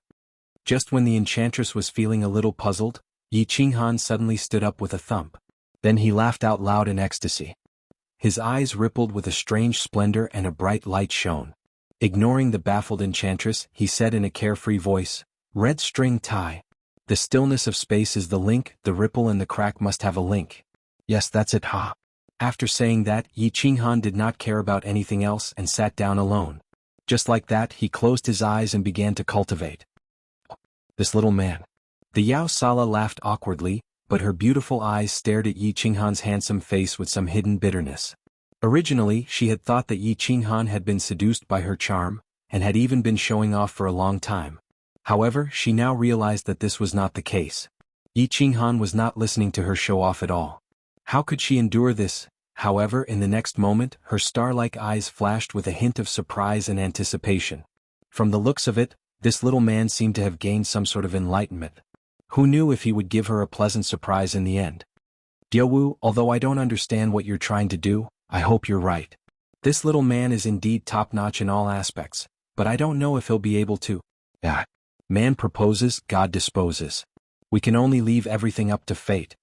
Just when the enchantress was feeling a little puzzled, Yi Qinghan suddenly stood up with a thump. Then he laughed out loud in ecstasy. His eyes rippled with a strange splendor and a bright light shone. Ignoring the baffled enchantress, he said in a carefree voice, "Red string tie. The stillness of space is the link, the ripple and the crack must have a link. Yes, that's it, ha." After saying that, Yi Qinghan did not care about anything else and sat down alone. Just like that, he closed his eyes and began to cultivate. This little man. The Yao Sala laughed awkwardly, but her beautiful eyes stared at Yi Qinghan's handsome face with some hidden bitterness. Originally, she had thought that Yi Qinghan had been seduced by her charm, and had even been showing off for a long time. However, she now realized that this was not the case. Yi Qinghan was not listening to her show off at all. How could she endure this? However, in the next moment, her star-like eyes flashed with a hint of surprise and anticipation. From the looks of it, this little man seemed to have gained some sort of enlightenment. Who knew if he would give her a pleasant surprise in the end? "Diawu, although I don't understand what you're trying to do, I hope you're right. This little man is indeed top-notch in all aspects, but I don't know if he'll be able to." Man proposes, God disposes. We can only leave everything up to fate.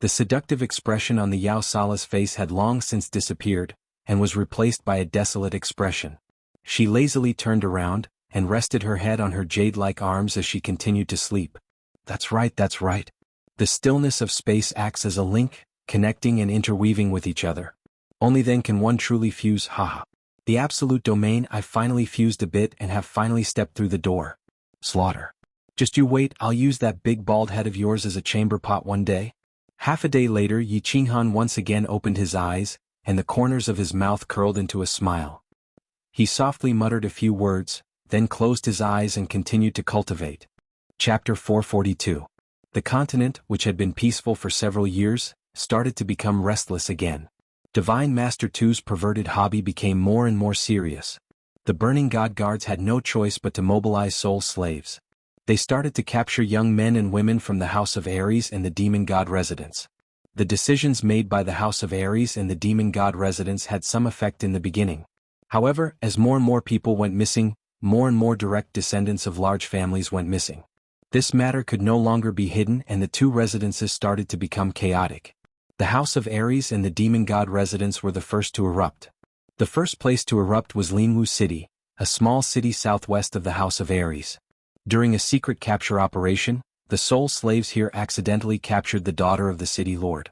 The seductive expression on the Yao Sala's face had long since disappeared, and was replaced by a desolate expression. She lazily turned around, and rested her head on her jade-like arms as she continued to sleep. That's right. The stillness of space acts as a link, connecting and interweaving with each other. Only then can one truly fuse, haha. The absolute domain. I've finally fused a bit and have finally stepped through the door. Slaughter. Just you wait, I'll use that big bald head of yours as a chamber pot one day. Half a day later, Yi Qinghan once again opened his eyes, and the corners of his mouth curled into a smile. He softly muttered a few words, then closed his eyes and continued to cultivate. Chapter 442. The continent, which had been peaceful for several years, started to become restless again. Divine Master Tu's perverted hobby became more and more serious. The Burning God Guards had no choice but to mobilize soul slaves. They started to capture young men and women from the House of Ares and the Demon God residents. The decisions made by the House of Ares and the Demon God residents had some effect in the beginning. However, as more and more people went missing, more and more direct descendants of large families went missing. This matter could no longer be hidden and the two residences started to become chaotic. The House of Ares and the Demon God residents were the first to erupt. The first place to erupt was Jianghu City, a small city southwest of the House of Ares. During a secret capture operation, the soul slaves here accidentally captured the daughter of the city lord.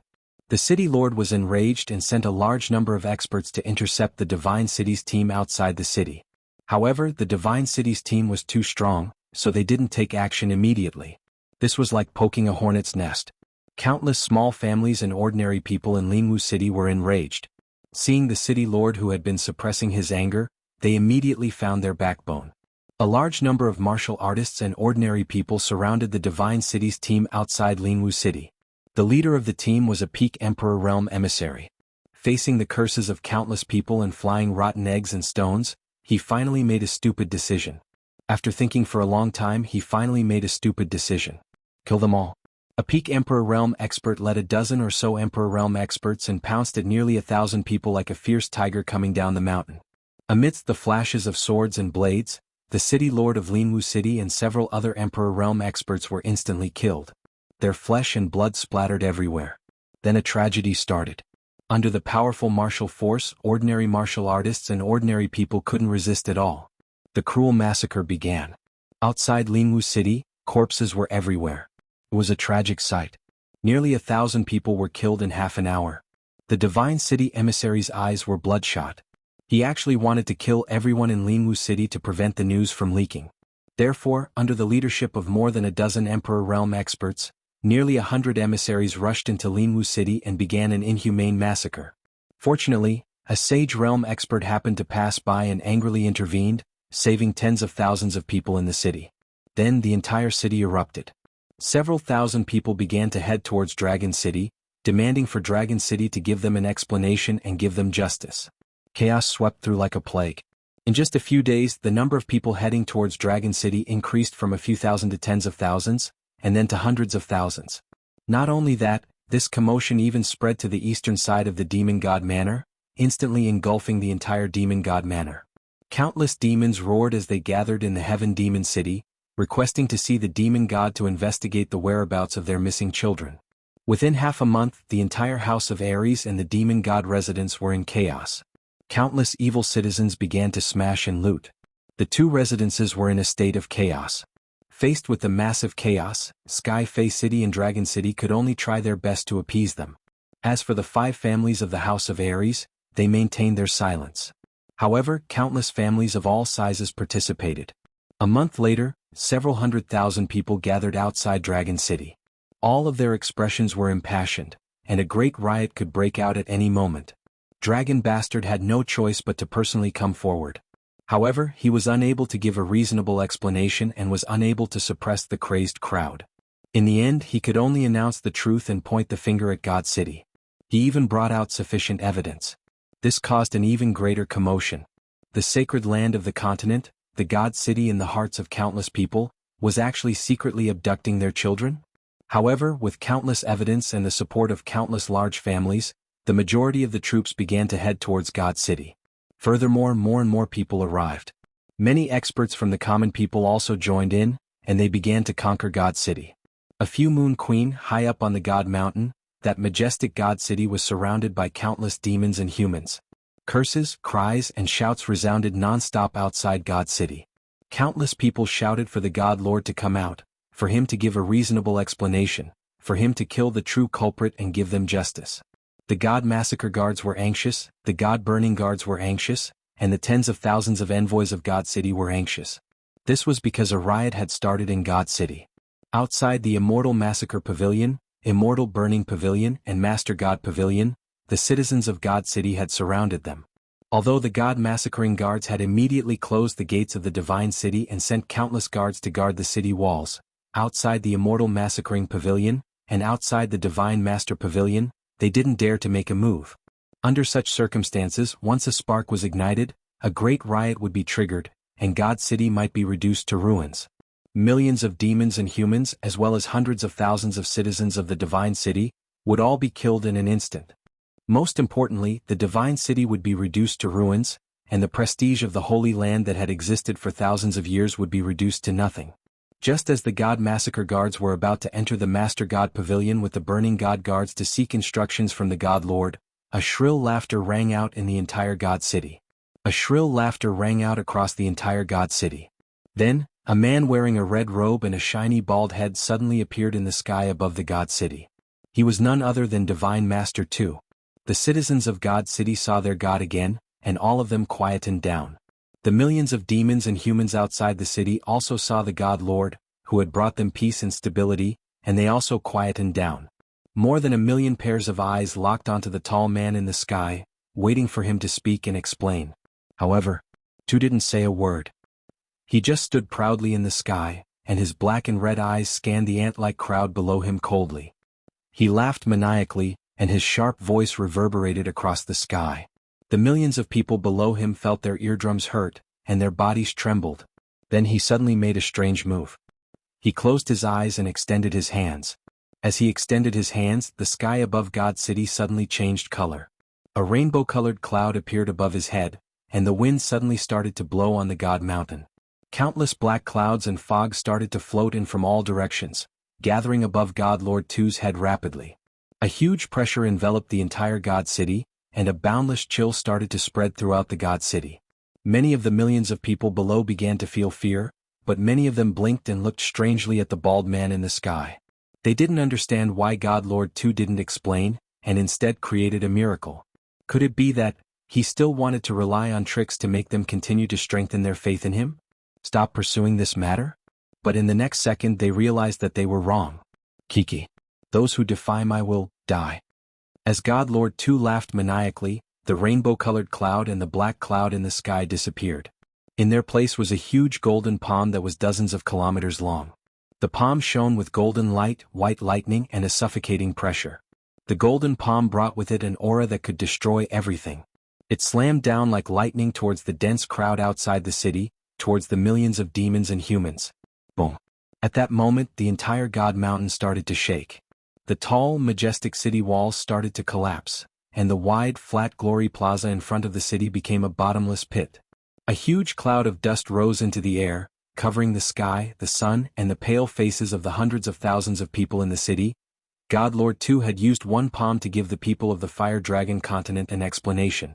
The city lord was enraged and sent a large number of experts to intercept the Divine City's team outside the city. However, the Divine City's team was too strong, so they didn't take action immediately. This was like poking a hornet's nest. Countless small families and ordinary people in Jianghu City were enraged. Seeing the city lord who had been suppressing his anger, they immediately found their backbone. A large number of martial artists and ordinary people surrounded the Divine City's team outside Jianghu City. The leader of the team was a peak Emperor Realm emissary. Facing the curses of countless people and flying rotten eggs and stones, he finally made a stupid decision. After thinking for a long time, he finally made a stupid decision. Kill them all. A peak Emperor Realm expert led a dozen or so Emperor Realm experts and pounced at nearly 1,000 people like a fierce tiger coming down the mountain. Amidst the flashes of swords and blades, the city lord of Jianghu City and several other Emperor Realm experts were instantly killed. Their flesh and blood splattered everywhere. Then a tragedy started. Under the powerful martial force, ordinary martial artists and ordinary people couldn't resist at all. The cruel massacre began. Outside Jianghu City, corpses were everywhere. It was a tragic sight. Nearly 1,000 people were killed in half an hour. The Divine City emissary's eyes were bloodshot. He actually wanted to kill everyone in Linwu City to prevent the news from leaking. Therefore, under the leadership of more than a dozen Emperor Realm experts, nearly 100 emissaries rushed into Linwu City and began an inhumane massacre. Fortunately, a sage realm expert happened to pass by and angrily intervened, saving tens of thousands of people in the city. Then the entire city erupted. Several thousand people began to head towards Dragon City, demanding for Dragon City to give them an explanation and give them justice. Chaos swept through like a plague. In just a few days, the number of people heading towards Dragon City increased from a few thousand to tens of thousands, and then to hundreds of thousands. Not only that, this commotion even spread to the eastern side of the Demon God Manor, instantly engulfing the entire Demon God Manor. Countless demons roared as they gathered in the Heaven Demon City, requesting to see the Demon God to investigate the whereabouts of their missing children. Within half a month, the entire House of Ares and the Demon God residents were in chaos. Countless evil citizens began to smash and loot. The two residences were in a state of chaos. Faced with the massive chaos, Sky Fae City and Dragon City could only try their best to appease them. As for the 5 families of the House of Ares, they maintained their silence. However, countless families of all sizes participated. A month later, several 100,000 people gathered outside Dragon City. All of their expressions were impassioned, and a great riot could break out at any moment. Dragon Bastard had no choice but to personally come forward. However, he was unable to give a reasonable explanation and was unable to suppress the crazed crowd. In the end, he could only announce the truth and point the finger at God City. He even brought out sufficient evidence. This caused an even greater commotion. The sacred land of the continent, the God City in the hearts of countless people, was actually secretly abducting their children? However, with countless evidence and the support of countless large families, the majority of the troops began to head towards God City. Furthermore, more and more people arrived. Many experts from the common people also joined in, and they began to conquer God City. A few Moon Queen, high up on the God Mountain, that majestic God City was surrounded by countless demons and humans. Curses, cries, and shouts resounded non-stop outside God City. Countless people shouted for the God Lord to come out, for him to give a reasonable explanation, for him to kill the true culprit and give them justice. The God Massacre Guards were anxious, the God Burning Guards were anxious, and the tens of thousands of envoys of God City were anxious. This was because a riot had started in God City. Outside the Immortal Massacre Pavilion, Immortal Burning Pavilion, and Master God Pavilion, the citizens of God City had surrounded them. Although the God Massacring Guards had immediately closed the gates of the Divine City and sent countless guards to guard the city walls, outside the Immortal Massacring Pavilion, and outside the Divine Master Pavilion, they didn't dare to make a move. Under such circumstances, once a spark was ignited, a great riot would be triggered, and God City might be reduced to ruins. Millions of demons and humans, as well as hundreds of thousands of citizens of the Divine City, would all be killed in an instant. Most importantly, the Divine City would be reduced to ruins, and the prestige of the Holy Land that had existed for thousands of years would be reduced to nothing. Just as the God Massacre Guards were about to enter the Master God Pavilion with the Burning God Guards to seek instructions from the God Lord, a shrill laughter rang out in the entire God City. A shrill laughter rang out across the entire God City. Then, a man wearing a red robe and a shiny bald head suddenly appeared in the sky above the God City. He was none other than Divine Master 2. The citizens of God City saw their God again, and all of them quietened down. The millions of demons and humans outside the city also saw the God Lord, who had brought them peace and stability, and they also quietened down. More than 1 million pairs of eyes locked onto the tall man in the sky, waiting for him to speak and explain. However, Tu didn't say a word. He just stood proudly in the sky, and his black and red eyes scanned the ant-like crowd below him coldly. He laughed maniacally, and his sharp voice reverberated across the sky. The millions of people below him felt their eardrums hurt, and their bodies trembled. Then he suddenly made a strange move. He closed his eyes and extended his hands. As he extended his hands, the sky above God City suddenly changed color. A rainbow-colored cloud appeared above his head, and the wind suddenly started to blow on the God Mountain. Countless black clouds and fog started to float in from all directions, gathering above God Lord 2's head rapidly. A huge pressure enveloped the entire God City, and a boundless chill started to spread throughout the God City. Many of the millions of people below began to feel fear, but many of them blinked and looked strangely at the bald man in the sky. They didn't understand why God Lord 2 didn't explain, and instead created a miracle. Could it be that He still wanted to rely on tricks to make them continue to strengthen their faith in him? Stop pursuing this matter? But in the next second they realized that they were wrong. Kiki. Those who defy my will, die. As God Lord 2 laughed maniacally, the rainbow-colored cloud and the black cloud in the sky disappeared. In their place was a huge golden palm that was dozens of kilometers long. The palm shone with golden light, white lightning and a suffocating pressure. The golden palm brought with it an aura that could destroy everything. It slammed down like lightning towards the dense crowd outside the city, towards the millions of demons and humans. Boom. At that moment the entire God Mountain started to shake. The tall, majestic city walls started to collapse, and the wide, flat glory plaza in front of the city became a bottomless pit. A huge cloud of dust rose into the air, covering the sky, the sun, and the pale faces of the hundreds of thousands of people in the city. God Lord 2 had used one palm to give the people of the Fire Dragon continent an explanation.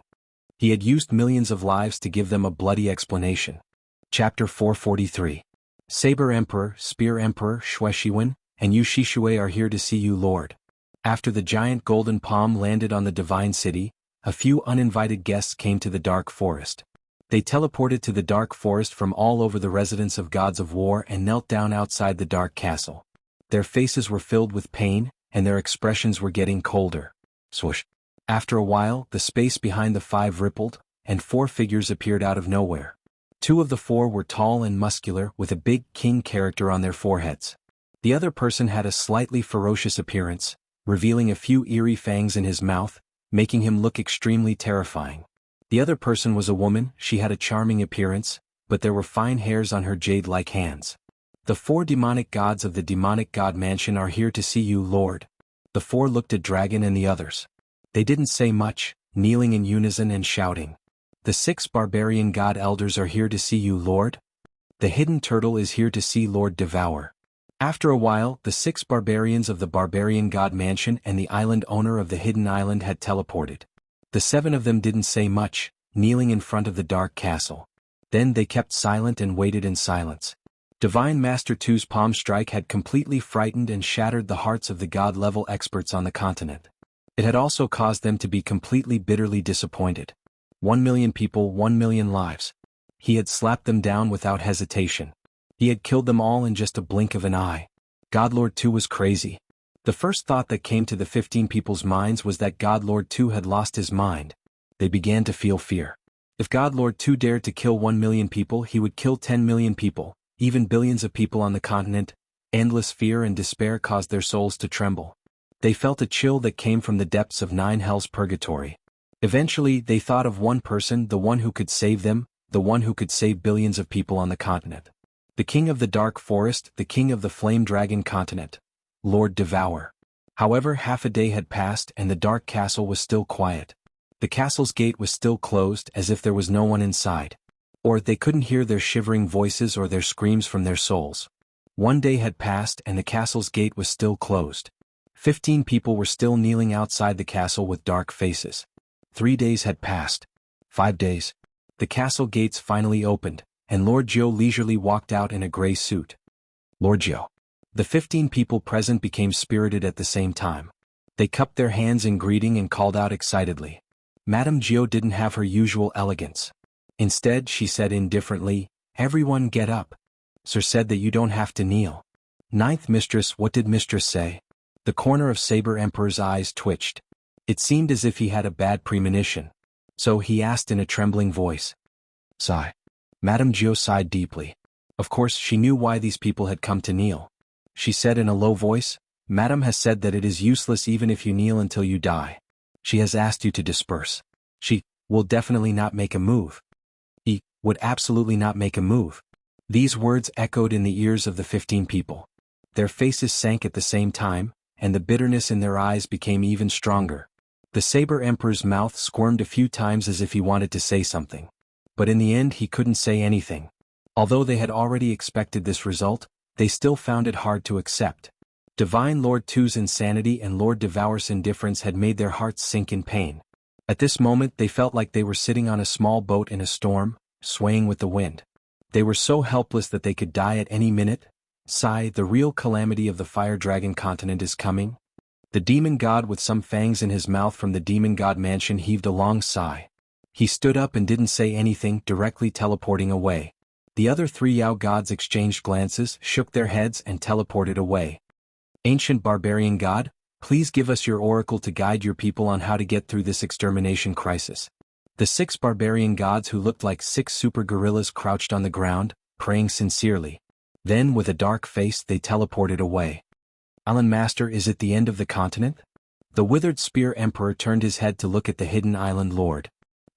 He had used millions of lives to give them a bloody explanation. Chapter 443. Saber Emperor, Spear Emperor, Shuexiwen, and Yu Shishue are here to see you, Lord. After the giant golden palm landed on the divine city, a few uninvited guests came to the dark forest. They teleported to the dark forest from all over the residence of gods of war and knelt down outside the dark castle. Their faces were filled with pain, and their expressions were getting colder. Swoosh. After a while, the space behind the five rippled, and 4 figures appeared out of nowhere. 2 of the 4 were tall and muscular with a big king character on their foreheads. The other person had a slightly ferocious appearance, revealing a few eerie fangs in his mouth, making him look extremely terrifying. The other person was a woman. She had a charming appearance, but there were fine hairs on her jade-like hands. The 4 demonic gods of the demonic god mansion are here to see you, Lord. The 4 looked at Dragon and the others. They didn't say much, kneeling in unison and shouting. The 6 barbarian god elders are here to see you, Lord. The hidden turtle is here to see Lord Devour. After a while, the 6 barbarians of the barbarian god mansion and the island owner of the hidden island had teleported. The 7 of them didn't say much, kneeling in front of the dark castle. Then they kept silent and waited in silence. Divine Master 2's palm strike had completely frightened and shattered the hearts of the god-level experts on the continent. It had also caused them to be completely bitterly disappointed. 1 million people, 1 million lives. He had slapped them down without hesitation. He had killed them all in just a blink of an eye. God Lord 2 was crazy. The first thought that came to the 15 people's minds was that God Lord 2 had lost his mind. They began to feel fear. If God Lord 2 dared to kill 1 million people, he would kill 10 million people, even billions of people on the continent. Endless fear and despair caused their souls to tremble. They felt a chill that came from the depths of 9 hells purgatory. Eventually, they thought of one person, the one who could save them, the one who could save billions of people on the continent. The king of the dark forest, the king of the flame dragon continent. Lord Devour. However, half a day had passed and the dark castle was still quiet. The castle's gate was still closed as if there was no one inside. Or they couldn't hear their shivering voices or their screams from their souls. 1 day had passed and the castle's gate was still closed. 15 people were still kneeling outside the castle with dark faces. 3 days had passed. 5 days. The castle gates finally opened, and Lord Jiu leisurely walked out in a gray suit. Lord Jiu. The 15 people present became spirited at the same time. They cupped their hands in greeting and called out excitedly. Madame Jiu didn't have her usual elegance. Instead, she said indifferently, "Everyone get up. Sir said that you don't have to kneel." Ninth Mistress, what did Mistress say? The corner of Saber Emperor's eyes twitched. It seemed as if he had a bad premonition. So he asked in a trembling voice. Sigh. Madame Jiu sighed deeply. Of course she knew why these people had come to kneel. She said in a low voice, "Madame has said that it is useless even if you kneel until you die. She has asked you to disperse. She will definitely not make a move." He would absolutely not make a move. These words echoed in the ears of the 15 people. Their faces sank at the same time, and the bitterness in their eyes became even stronger. The Saber Emperor's mouth squirmed a few times as if he wanted to say something. But in the end he couldn't say anything. Although they had already expected this result, they still found it hard to accept. Divine Lord 2's insanity and Lord Devour's indifference had made their hearts sink in pain. At this moment they felt like they were sitting on a small boat in a storm, swaying with the wind. They were so helpless that they could die at any minute. Sigh, the real calamity of the Fire Dragon continent is coming. The demon god with some fangs in his mouth from the demon god mansion heaved a long sigh. He stood up and didn't say anything, directly teleporting away. The other 3 Yao gods exchanged glances, shook their heads and teleported away. Ancient barbarian god, please give us your oracle to guide your people on how to get through this extermination crisis. The 6 barbarian gods who looked like 6 super gorillas crouched on the ground, praying sincerely. Then with a dark face they teleported away. Island Master, is it the end of the continent? The withered spear emperor turned his head to look at the hidden island lord.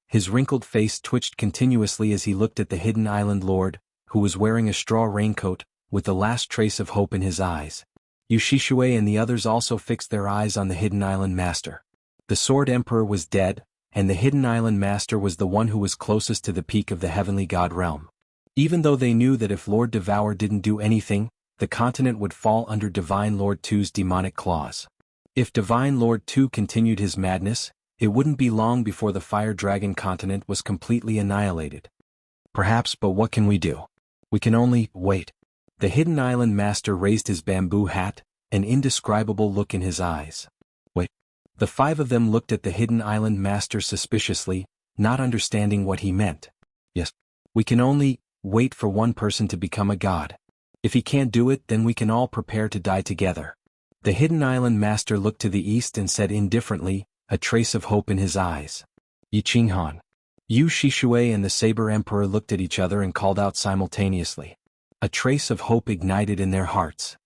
His wrinkled face twitched continuously as he looked at the hidden island lord, who was wearing a straw raincoat, with the last trace of hope in his eyes. Yushishue and the others also fixed their eyes on the hidden island master. The sword emperor was dead, and the hidden island master was the one who was closest to the peak of the heavenly god realm. Even though they knew that if Lord Devour didn't do anything, the continent would fall under Divine Lord 2's demonic claws. If Divine Lord 2 continued his madness, it wouldn't be long before the Fire Dragon continent was completely annihilated. Perhaps, but what can we do? We can only wait. The hidden island master raised his bamboo hat, an indescribable look in his eyes. Wait. The 5 of them looked at the hidden island master suspiciously, not understanding what he meant. Yes. We can only wait for one person to become a god. If he can't do it, then we can all prepare to die together. The hidden island master looked to the east and said indifferently, a trace of hope in his eyes. Yi Qinghan. Yu Shishue and the Saber Emperor looked at each other and called out simultaneously. A trace of hope ignited in their hearts.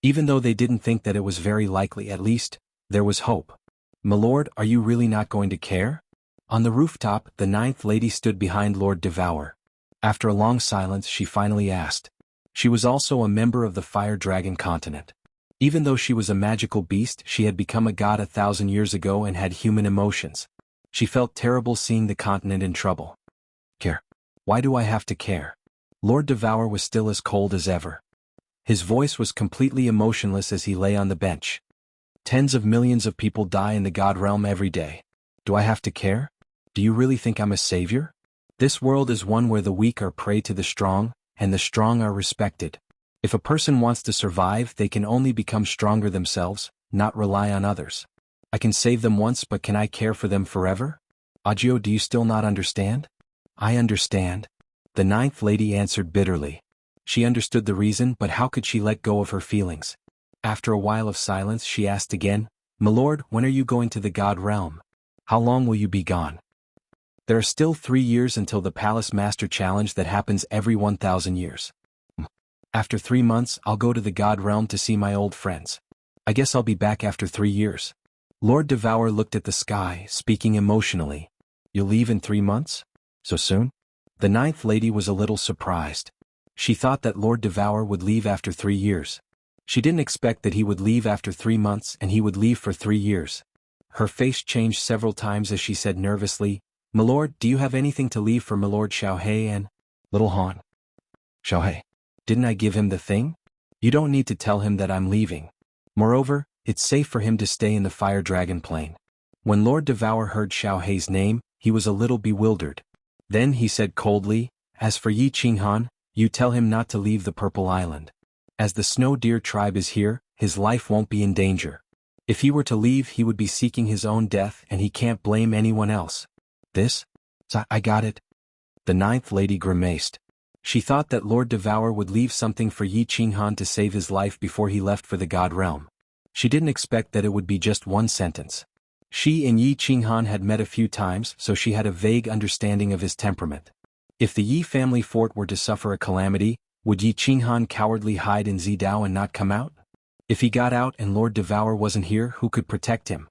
Even though they didn't think that it was very likely, at least, there was hope. My lord, are you really not going to care? On the rooftop, the 9th lady stood behind Lord Devour. After a long silence, she finally asked. She was also a member of the Fire Dragon continent. Even though she was a magical beast, she had become a god 1,000 years ago and had human emotions. She felt terrible seeing the continent in trouble. Care? Why do I have to care? Lord Devour was still as cold as ever. His voice was completely emotionless as he lay on the bench. Tens of millions of people die in the god realm every day. Do I have to care? Do you really think I'm a savior? This world is one where the weak are prey to the strong, and the strong are respected. If a person wants to survive, they can only become stronger themselves, not rely on others. I can save them once, but can I care for them forever? Agio, do you still not understand? I understand. The 9th lady answered bitterly. She understood the reason, but how could she let go of her feelings? After a while of silence, she asked again, My lord, when are you going to the god realm? How long will you be gone? There are still 3 years until the Palace Master Challenge that happens every 1,000 years. After 3 months, I'll go to the god realm to see my old friends. I guess I'll be back after 3 years. Lord Devour looked at the sky, speaking emotionally. You'll leave in 3 months? So soon? The 9th lady was a little surprised. She thought that Lord Devour would leave after 3 years. She didn't expect that he would leave after 3 months and he would leave for 3 years. Her face changed several times as she said nervously, My lord, do you have anything to leave for my lord Xiaohei and Little Han? Xiaohei. Didn't I give him the thing? You don't need to tell him that I'm leaving. Moreover, it's safe for him to stay in the Fire Dragon plane. When Lord Devour heard Xiaohei's name, he was a little bewildered. Then he said coldly, As for Yi Qinghan, you tell him not to leave the Purple Island. As the Snow Deer tribe is here, his life won't be in danger. If he were to leave, he would be seeking his own death and he can't blame anyone else. This? I got it. The 9th lady grimaced. She thought that Lord Devour would leave something for Yi Qinghan to save his life before he left for the god realm. She didn't expect that it would be just one sentence. She and Yi Qinghan had met a few times, so she had a vague understanding of his temperament. If the Yi family fort were to suffer a calamity, would Yi Qinghan cowardly hide in Zidao and not come out? If he got out and Lord Devour wasn't here, who could protect him?